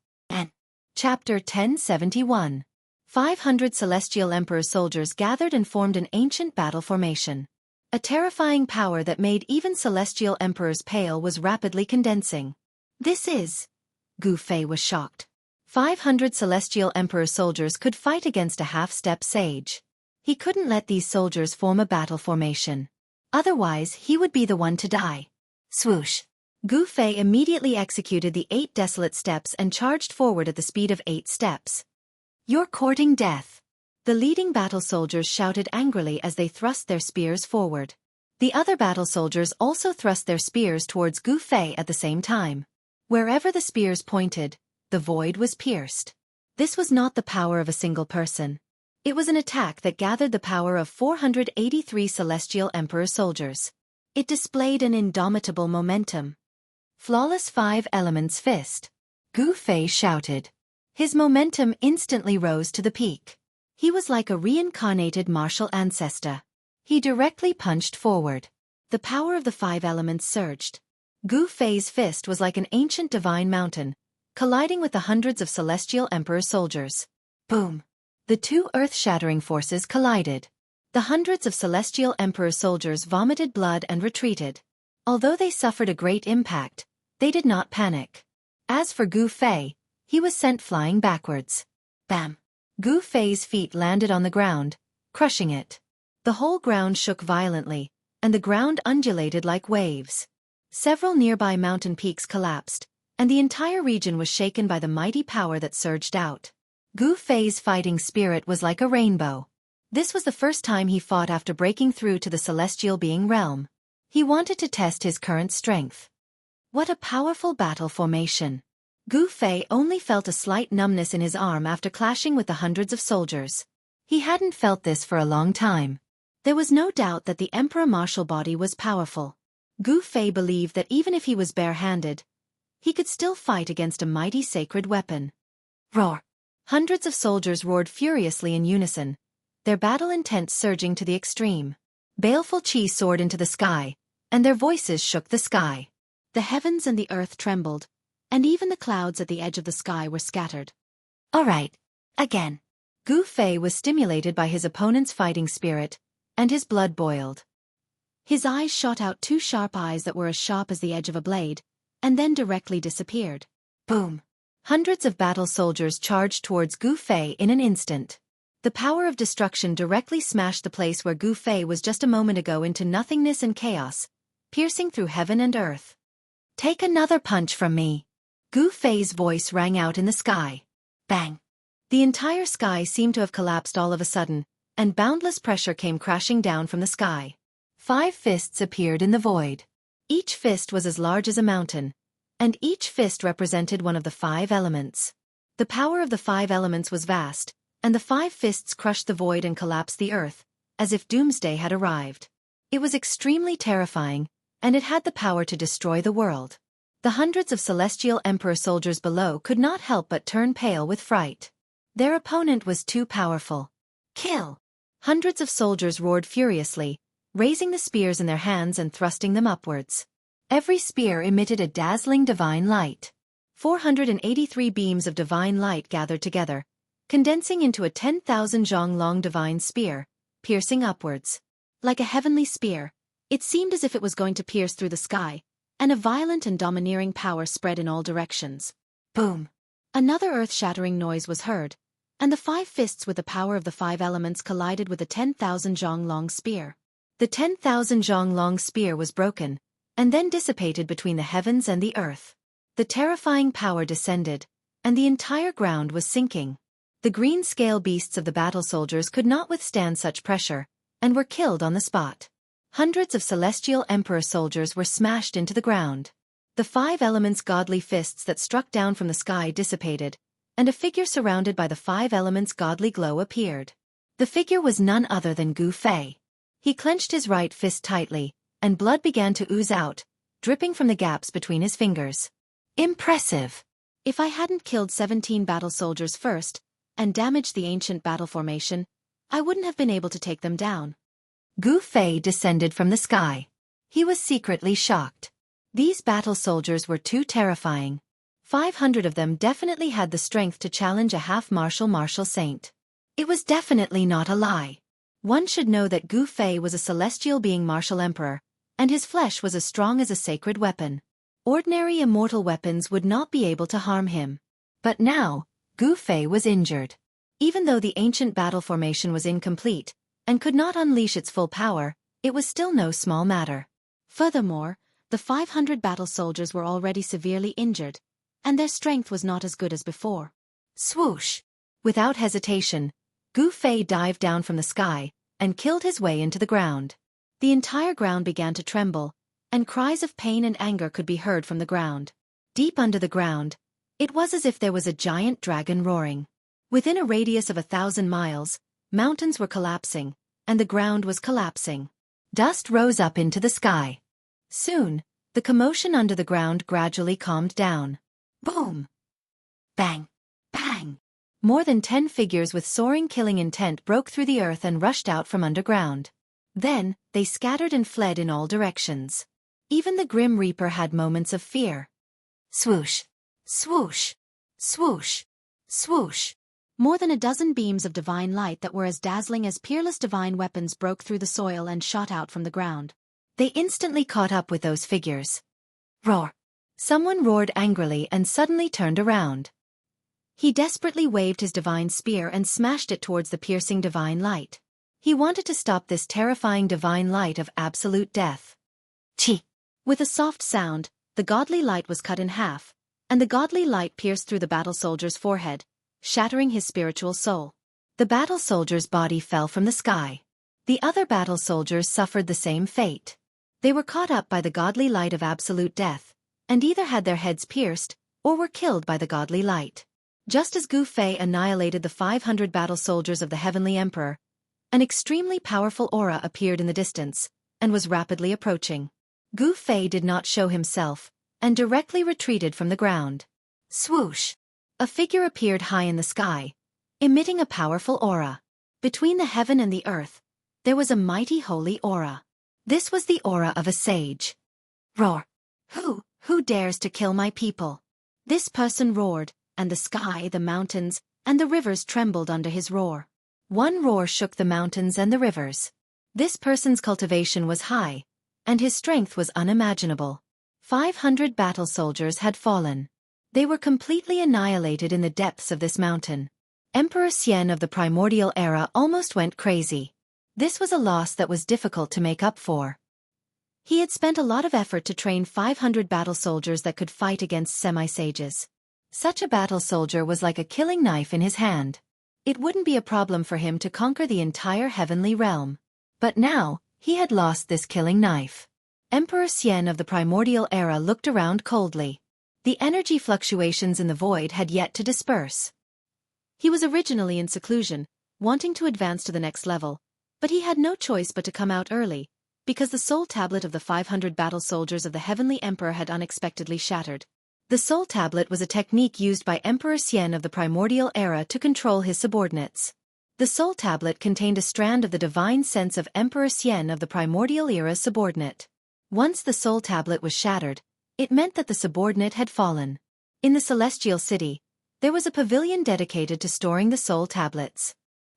Chapter 1071. 500 Celestial Emperor soldiers gathered and formed an ancient battle formation. A terrifying power that made even Celestial Emperors pale was rapidly condensing. This is... Gu Fei was shocked. 500 Celestial Emperor soldiers could fight against a half-step sage. He couldn't let these soldiers form a battle formation. Otherwise, he would be the one to die. Swoosh! Gu Fei immediately executed the 8 desolate steps and charged forward at the speed of 8 steps. You're courting death. The leading battle soldiers shouted angrily as they thrust their spears forward. The other battle soldiers also thrust their spears towards Gu Fei at the same time. Wherever the spears pointed, the void was pierced. This was not the power of a single person. It was an attack that gathered the power of 483 Celestial Emperor soldiers. It displayed an indomitable momentum. Flawless 5 Elements Fist. Gu Fei shouted. His momentum instantly rose to the peak. He was like a reincarnated martial ancestor. He directly punched forward. The power of the 5 elements surged. Gu Fei's fist was like an ancient divine mountain, colliding with the hundreds of Celestial Emperor soldiers. Boom! The 2 earth-shattering forces collided. The hundreds of Celestial Emperor soldiers vomited blood and retreated. Although they suffered a great impact, they did not panic. As for Gu Fei, he was sent flying backwards. Bam! Gu Fei's feet landed on the ground, crushing it. The whole ground shook violently, and the ground undulated like waves. Several nearby mountain peaks collapsed, and the entire region was shaken by the mighty power that surged out. Gu Fei's fighting spirit was like a rainbow. This was the first time he fought after breaking through to the celestial being realm. He wanted to test his current strength. What a powerful battle formation! Gu Fei only felt a slight numbness in his arm after clashing with the hundreds of soldiers. He hadn't felt this for a long time. There was no doubt that the Emperor martial body was powerful. Gu Fei believed that even if he was bare-handed, he could still fight against a mighty sacred weapon. Roar! Hundreds of soldiers roared furiously in unison, their battle intent surging to the extreme. Baleful chi soared into the sky, and their voices shook the sky. The heavens and the earth trembled, and even the clouds at the edge of the sky were scattered. All right, again. Gu Fei was stimulated by his opponent's fighting spirit, and his blood boiled. His eyes shot out 2 sharp eyes that were as sharp as the edge of a blade, and then directly disappeared. Boom! Hundreds of battle soldiers charged towards Gu Fei in an instant. The power of destruction directly smashed the place where Gu Fei was just a moment ago into nothingness and chaos, piercing through heaven and earth. Take another punch from me. Gu Fei's voice rang out in the sky. Bang! The entire sky seemed to have collapsed all of a sudden, and boundless pressure came crashing down from the sky. 5 fists appeared in the void. Each fist was as large as a mountain, and each fist represented one of the 5 elements. The power of the 5 elements was vast, and the 5 fists crushed the void and collapsed the earth, as if doomsday had arrived. It was extremely terrifying, and it had the power to destroy the world. The hundreds of Celestial Emperor soldiers below could not help but turn pale with fright. Their opponent was too powerful. Kill! Hundreds of soldiers roared furiously, raising the spears in their hands and thrusting them upwards. Every spear emitted a dazzling divine light. 483 beams of divine light gathered together, condensing into a 10,000 zhong long divine spear, piercing upwards. Like a heavenly spear, it seemed as if it was going to pierce through the sky, and a violent and domineering power spread in all directions. Boom! Another earth-shattering noise was heard, and the 5 fists with the power of the 5 elements collided with the 10,000 zhong long spear. The 10,000 zhong long spear was broken, and then dissipated between the heavens and the earth. The terrifying power descended, and the entire ground was sinking. The green scale beasts of the battle soldiers could not withstand such pressure, and were killed on the spot. Hundreds of Celestial Emperor soldiers were smashed into the ground. The 5 elements' godly fists that struck down from the sky dissipated, and a figure surrounded by the 5 elements' godly glow appeared. The figure was none other than Gu Fei. He clenched his right fist tightly, and blood began to ooze out, dripping from the gaps between his fingers. Impressive! If I hadn't killed 17 battle soldiers first, and damaged the ancient battle formation, I wouldn't have been able to take them down. Gu Fei descended from the sky. He was secretly shocked. These battle soldiers were too terrifying. 500 of them definitely had the strength to challenge a half-martial saint. It was definitely not a lie. One should know that Gu Fei was a celestial being martial emperor, and his flesh was as strong as a sacred weapon. Ordinary immortal weapons would not be able to harm him. But now, Gu Fei was injured. Even though the ancient battle formation was incomplete, and could not unleash its full power, it was still no small matter. Furthermore, the 500 battle soldiers were already severely injured, and their strength was not as good as before. Swoosh! Without hesitation, Gu Fei dived down from the sky, and killed his way into the ground. The entire ground began to tremble, and cries of pain and anger could be heard from the ground. Deep under the ground, it was as if there was a giant dragon roaring. Within a radius of 1,000 miles, mountains were collapsing, and the ground was collapsing. Dust rose up into the sky. Soon, the commotion under the ground gradually calmed down. Boom! Bang! Bang! More than 10 figures with soaring killing intent broke through the earth and rushed out from underground. Then, they scattered and fled in all directions. Even the Grim Reaper had moments of fear. Swoosh! Swoosh! Swoosh! Swoosh! More than a dozen beams of divine light that were as dazzling as peerless divine weapons broke through the soil and shot out from the ground. They instantly caught up with those figures. Roar! Someone roared angrily and suddenly turned around. He desperately waved his divine spear and smashed it towards the piercing divine light. He wanted to stop this terrifying divine light of absolute death. Chi! With a soft sound, the godly light was cut in half, and the godly light pierced through the battle soldier's forehead, shattering his spiritual soul. The battle soldier's body fell from the sky. The other battle soldiers suffered the same fate. They were caught up by the godly light of absolute death, and either had their heads pierced, or were killed by the godly light. Just as Gu Fei annihilated the 500 battle soldiers of the Heavenly Emperor, an extremely powerful aura appeared in the distance, and was rapidly approaching. Gu Fei did not show himself, and directly retreated from the ground. Swoosh! A figure appeared high in the sky, emitting a powerful aura. Between the heaven and the earth, there was a mighty holy aura. This was the aura of a sage. Roar! Who dares to kill my people? This person roared, and the sky, the mountains, and the rivers trembled under his roar. One roar shook the mountains and the rivers. This person's cultivation was high, and his strength was unimaginable. 500 battle soldiers had fallen. They were completely annihilated in the depths of this mountain. Emperor Xian of the primordial era almost went crazy. This was a loss that was difficult to make up for. He had spent a lot of effort to train 500 battle soldiers that could fight against semi-sages. Such a battle soldier was like a killing knife in his hand. It wouldn't be a problem for him to conquer the entire heavenly realm. But now, he had lost this killing knife. Emperor Xian of the primordial era looked around coldly. The energy fluctuations in the void had yet to disperse. He was originally in seclusion, wanting to advance to the next level, but he had no choice but to come out early, because the soul tablet of the 500 battle soldiers of the Heavenly Emperor had unexpectedly shattered. The soul tablet was a technique used by Emperor Xian of the primordial era to control his subordinates. The soul tablet contained a strand of the divine sense of Emperor Xian of the primordial era's subordinate. Once the soul tablet was shattered, it meant that the subordinate had fallen. In the celestial city, there was a pavilion dedicated to storing the soul tablets.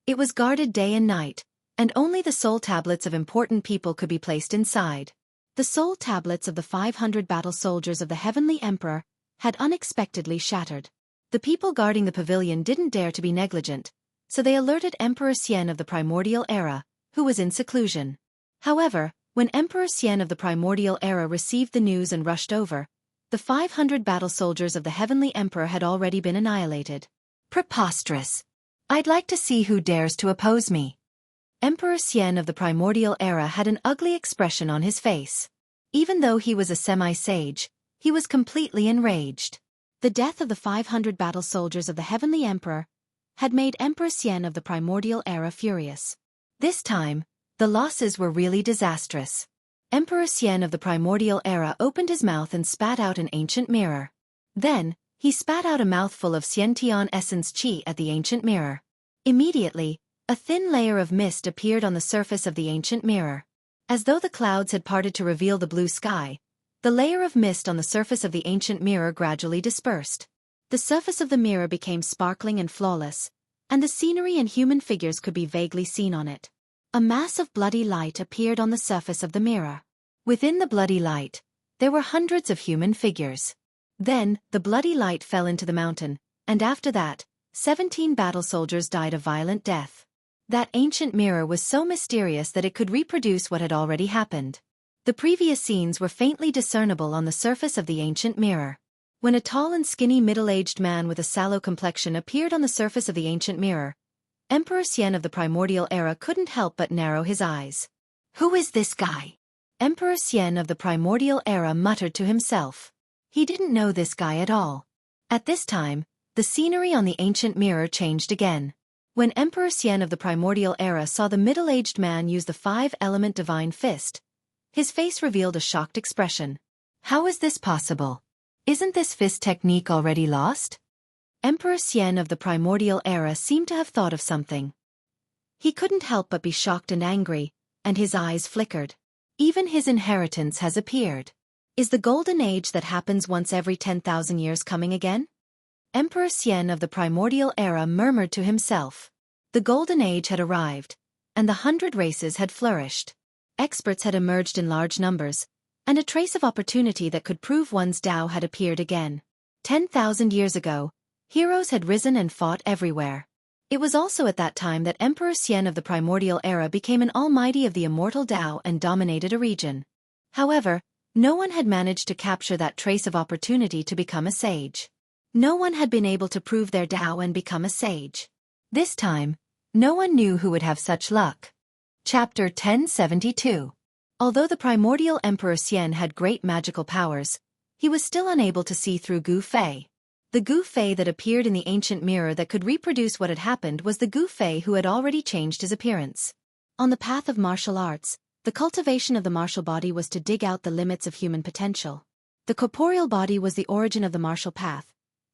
It was guarded day and night, and only the soul tablets of important people could be placed inside. The soul tablets of the 500 battle soldiers of the Heavenly Emperor had unexpectedly shattered. The people guarding the pavilion didn't dare to be negligent, so they alerted Emperor Xian of the primordial era, who was in seclusion. However, when Emperor Xian of the primordial era received the news and rushed over, the 500 battle soldiers of the Heavenly Emperor had already been annihilated. Preposterous! I'd like to see who dares to oppose me. Emperor Xian of the primordial era had an ugly expression on his face. Even though he was a semi-sage, he was completely enraged. The death of the 500 battle soldiers of the Heavenly Emperor had made Emperor Xian of the Primordial Era furious. This time, the losses were really disastrous. Emperor Xian of the Primordial Era opened his mouth and spat out an ancient mirror. Then, he spat out a mouthful of Xiantian essence qi at the ancient mirror. Immediately, a thin layer of mist appeared on the surface of the ancient mirror. As though the clouds had parted to reveal the blue sky, the layer of mist on the surface of the ancient mirror gradually dispersed. The surface of the mirror became sparkling and flawless, and the scenery and human figures could be vaguely seen on it. A mass of bloody light appeared on the surface of the mirror. Within the bloody light, there were hundreds of human figures. Then, the bloody light fell into the mountain, and after that, 17 battle soldiers died a violent death. That ancient mirror was so mysterious that it could reproduce what had already happened. The previous scenes were faintly discernible on the surface of the ancient mirror. When a tall and skinny middle-aged man with a sallow complexion appeared on the surface of the ancient mirror, Emperor Xian of the Primordial Era couldn't help but narrow his eyes. "Who is this guy?" Emperor Xian of the Primordial Era muttered to himself. He didn't know this guy at all. At this time, the scenery on the ancient mirror changed again. When Emperor Xian of the Primordial Era saw the middle-aged man use the 5-element divine fist, his face revealed a shocked expression. How is this possible? Isn't this fist technique already lost? Emperor Xian of the Primordial Era seemed to have thought of something. He couldn't help but be shocked and angry, and his eyes flickered. Even his inheritance has appeared. Is the golden age that happens once every 10,000 years coming again? Emperor Xian of the Primordial Era murmured to himself. The golden age had arrived, and the 100 races had flourished. Experts had emerged in large numbers, and a trace of opportunity that could prove one's Tao had appeared again. 10,000 years ago, heroes had risen and fought everywhere. It was also at that time that Emperor Xian of the Primordial Era became an almighty of the immortal Tao and dominated a region. However, no one had managed to capture that trace of opportunity to become a sage. No one had been able to prove their Tao and become a sage. This time, no one knew who would have such luck. Chapter 1072. Although the Primordial Emperor Xian had great magical powers, he was still unable to see through Gu Fei. The Gu Fei that appeared in the ancient mirror that could reproduce what had happened was the Gu Fei who had already changed his appearance. On the path of martial arts, the cultivation of the martial body was to dig out the limits of human potential. The corporeal body was the origin of the martial path,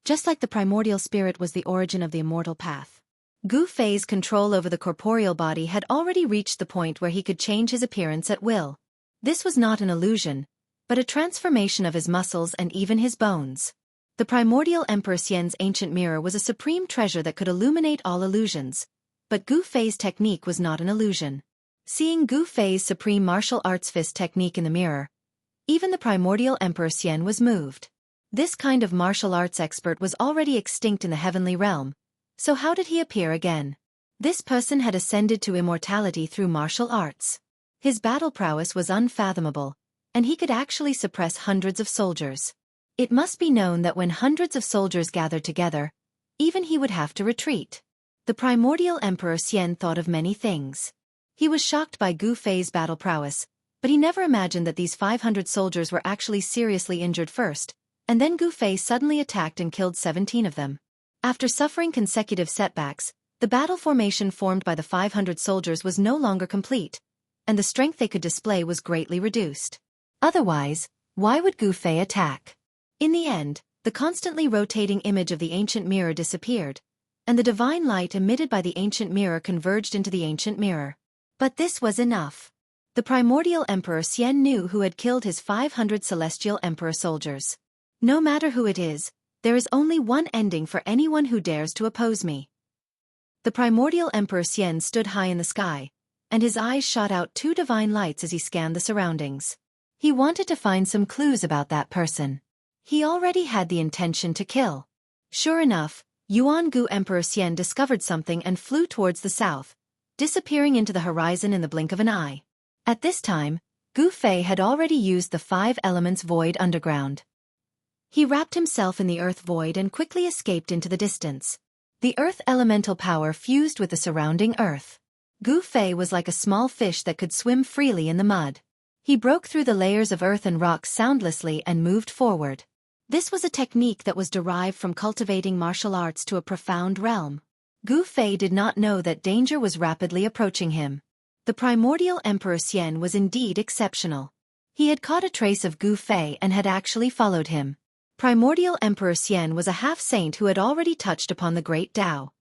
just like the primordial spirit was the origin of the immortal path. Gu Fei's control over the corporeal body had already reached the point where he could change his appearance at will. This was not an illusion, but a transformation of his muscles and even his bones. The Primordial Emperor Xian's ancient mirror was a supreme treasure that could illuminate all illusions, but Gu Fei's technique was not an illusion. Seeing Gu Fei's supreme martial arts fist technique in the mirror, even the Primordial Emperor Xian was moved. This kind of martial arts expert was already extinct in the heavenly realm, so how did he appear again? This person had ascended to immortality through martial arts. His battle prowess was unfathomable, and he could actually suppress hundreds of soldiers. It must be known that when hundreds of soldiers gathered together, even he would have to retreat. The Primordial Emperor Xian thought of many things. He was shocked by Gu Fei's battle prowess, but he never imagined that these 500 soldiers were actually seriously injured first, and then Gu Fei suddenly attacked and killed 17 of them. After suffering consecutive setbacks, the battle formation formed by the 500 soldiers was no longer complete, and the strength they could display was greatly reduced. Otherwise, why would Gu Fei attack? In the end, the constantly rotating image of the ancient mirror disappeared, and the divine light emitted by the ancient mirror converged into the ancient mirror. But this was enough. The Primordial Emperor Xian knew who had killed his 500 Celestial Emperor soldiers. No matter who it is, there is only one ending for anyone who dares to oppose me. The Primordial Emperor Xian stood high in the sky, and his eyes shot out 2 divine lights as he scanned the surroundings. He wanted to find some clues about that person. He already had the intention to kill. Sure enough, Yuan Gu Emperor Xian discovered something and flew towards the south, disappearing into the horizon in the blink of an eye. At this time, Gu Fei had already used the 5 elements void underground. He wrapped himself in the earth void and quickly escaped into the distance. The earth elemental power fused with the surrounding earth. Gu Fei was like a small fish that could swim freely in the mud. He broke through the layers of earth and rock soundlessly and moved forward. This was a technique that was derived from cultivating martial arts to a profound realm. Gu Fei did not know that danger was rapidly approaching him. The primordial Emperor Xian was indeed exceptional. He had caught a trace of Gu Fei and had actually followed him. Primordial Emperor Xian was a half-saint who had already touched upon the great Tao.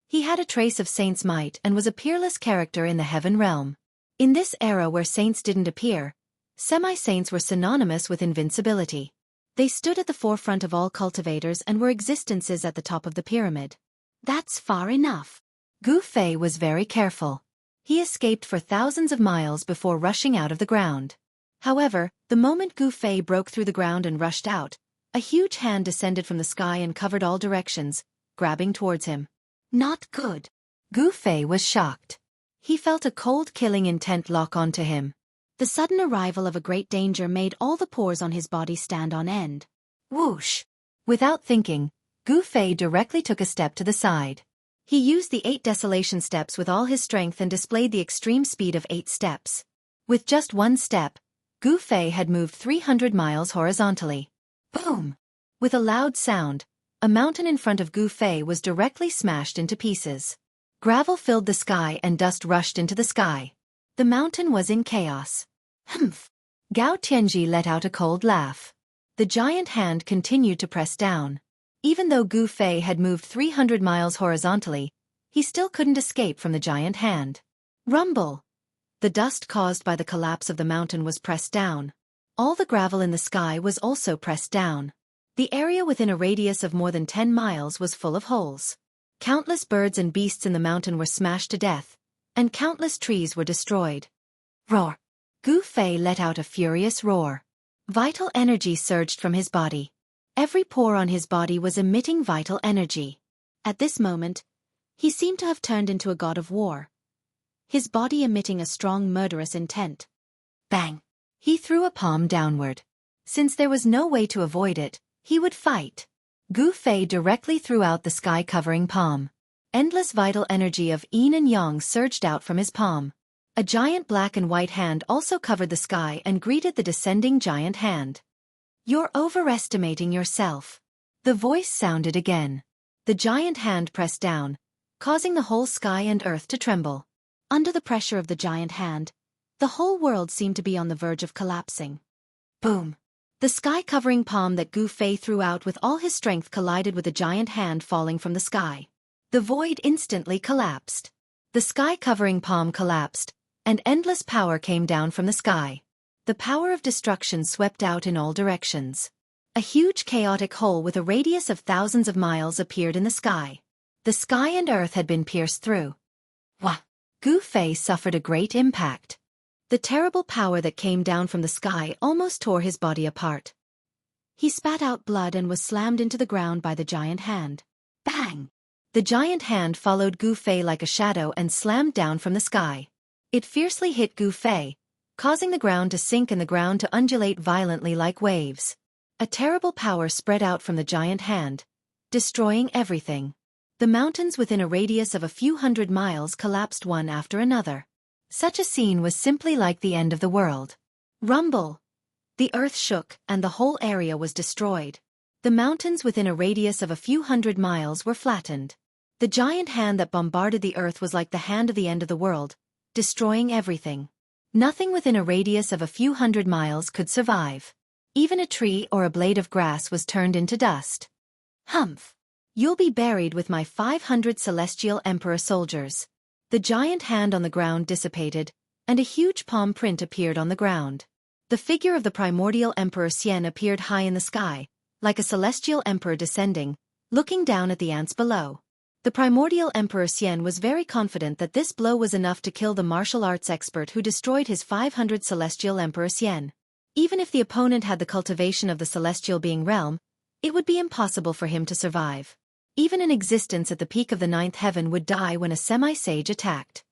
He had a trace of saint's might and was a peerless character in the heaven realm. In this era where saints didn't appear, semi-saints were synonymous with invincibility. They stood at the forefront of all cultivators and were existences at the top of the pyramid. That's far enough. Gu Fei was very careful. He escaped for thousands of miles before rushing out of the ground. However, the moment Gu Fei broke through the ground and rushed out, a huge hand descended from the sky and covered all directions, grabbing towards him. Not good. Gu Fei was shocked. He felt a cold killing intent lock onto him. The sudden arrival of a great danger made all the pores on his body stand on end. Whoosh! Without thinking, Gu Fei directly took a step to the side. He used the 8 desolation steps with all his strength and displayed the extreme speed of 8 steps. With just one step, Gu Fei had moved 300 miles horizontally. Boom! With a loud sound, a mountain in front of Gu Fei was directly smashed into pieces. Gravel filled the sky and dust rushed into the sky. The mountain was in chaos. Humph! Gao Tianji let out a cold laugh. The giant hand continued to press down. Even though Gu Fei had moved 300 miles horizontally, he still couldn't escape from the giant hand. Rumble! The dust caused by the collapse of the mountain was pressed down. All the gravel in the sky was also pressed down. The area within a radius of more than 10 miles was full of holes. Countless birds and beasts in the mountain were smashed to death, and countless trees were destroyed. Roar! Gu Fei let out a furious roar. Vital energy surged from his body. Every pore on his body was emitting vital energy. At this moment, he seemed to have turned into a god of war, his body emitting a strong murderous intent. Bang! He threw a palm downward. Since there was no way to avoid it, he would fight. Gu Fei directly threw out the sky-covering palm. Endless vital energy of yin and yang surged out from his palm. A giant black and white hand also covered the sky and greeted the descending giant hand. You're overestimating yourself. The voice sounded again. The giant hand pressed down, causing the whole sky and earth to tremble. Under the pressure of the giant hand, the whole world seemed to be on the verge of collapsing. Boom! The sky-covering palm that Gu Fei threw out with all his strength collided with the giant hand falling from the sky. The void instantly collapsed. The sky-covering palm collapsed, and endless power came down from the sky. The power of destruction swept out in all directions. A huge chaotic hole with a radius of thousands of miles appeared in the sky. The sky and earth had been pierced through. Wah! Gu Fei suffered a great impact. The terrible power that came down from the sky almost tore his body apart. He spat out blood and was slammed into the ground by the giant hand. Bang! The giant hand followed Gu Fei like a shadow and slammed down from the sky. It fiercely hit Gu Fei, causing the ground to sink and the ground to undulate violently like waves. A terrible power spread out from the giant hand, destroying everything. The mountains within a radius of a few hundred miles collapsed one after another. Such a scene was simply like the end of the world. Rumble! The earth shook and the whole area was destroyed. The mountains within a radius of a few hundred miles were flattened. The giant hand that bombarded the earth was like the hand of the end of the world, destroying everything. Nothing within a radius of a few hundred miles could survive. Even a tree or a blade of grass was turned into dust. Humph! You'll be buried with my 500 celestial emperor soldiers. The giant hand on the ground dissipated, and a huge palm print appeared on the ground. The figure of the primordial Emperor Xian appeared high in the sky, like a celestial emperor descending, looking down at the ants below. The primordial Emperor Xian was very confident that this blow was enough to kill the martial arts expert who destroyed his 500 celestial Emperor Xian. Even if the opponent had the cultivation of the celestial being realm, it would be impossible for him to survive. Even an existence at the peak of the 9th heaven would die when a semi-sage attacked.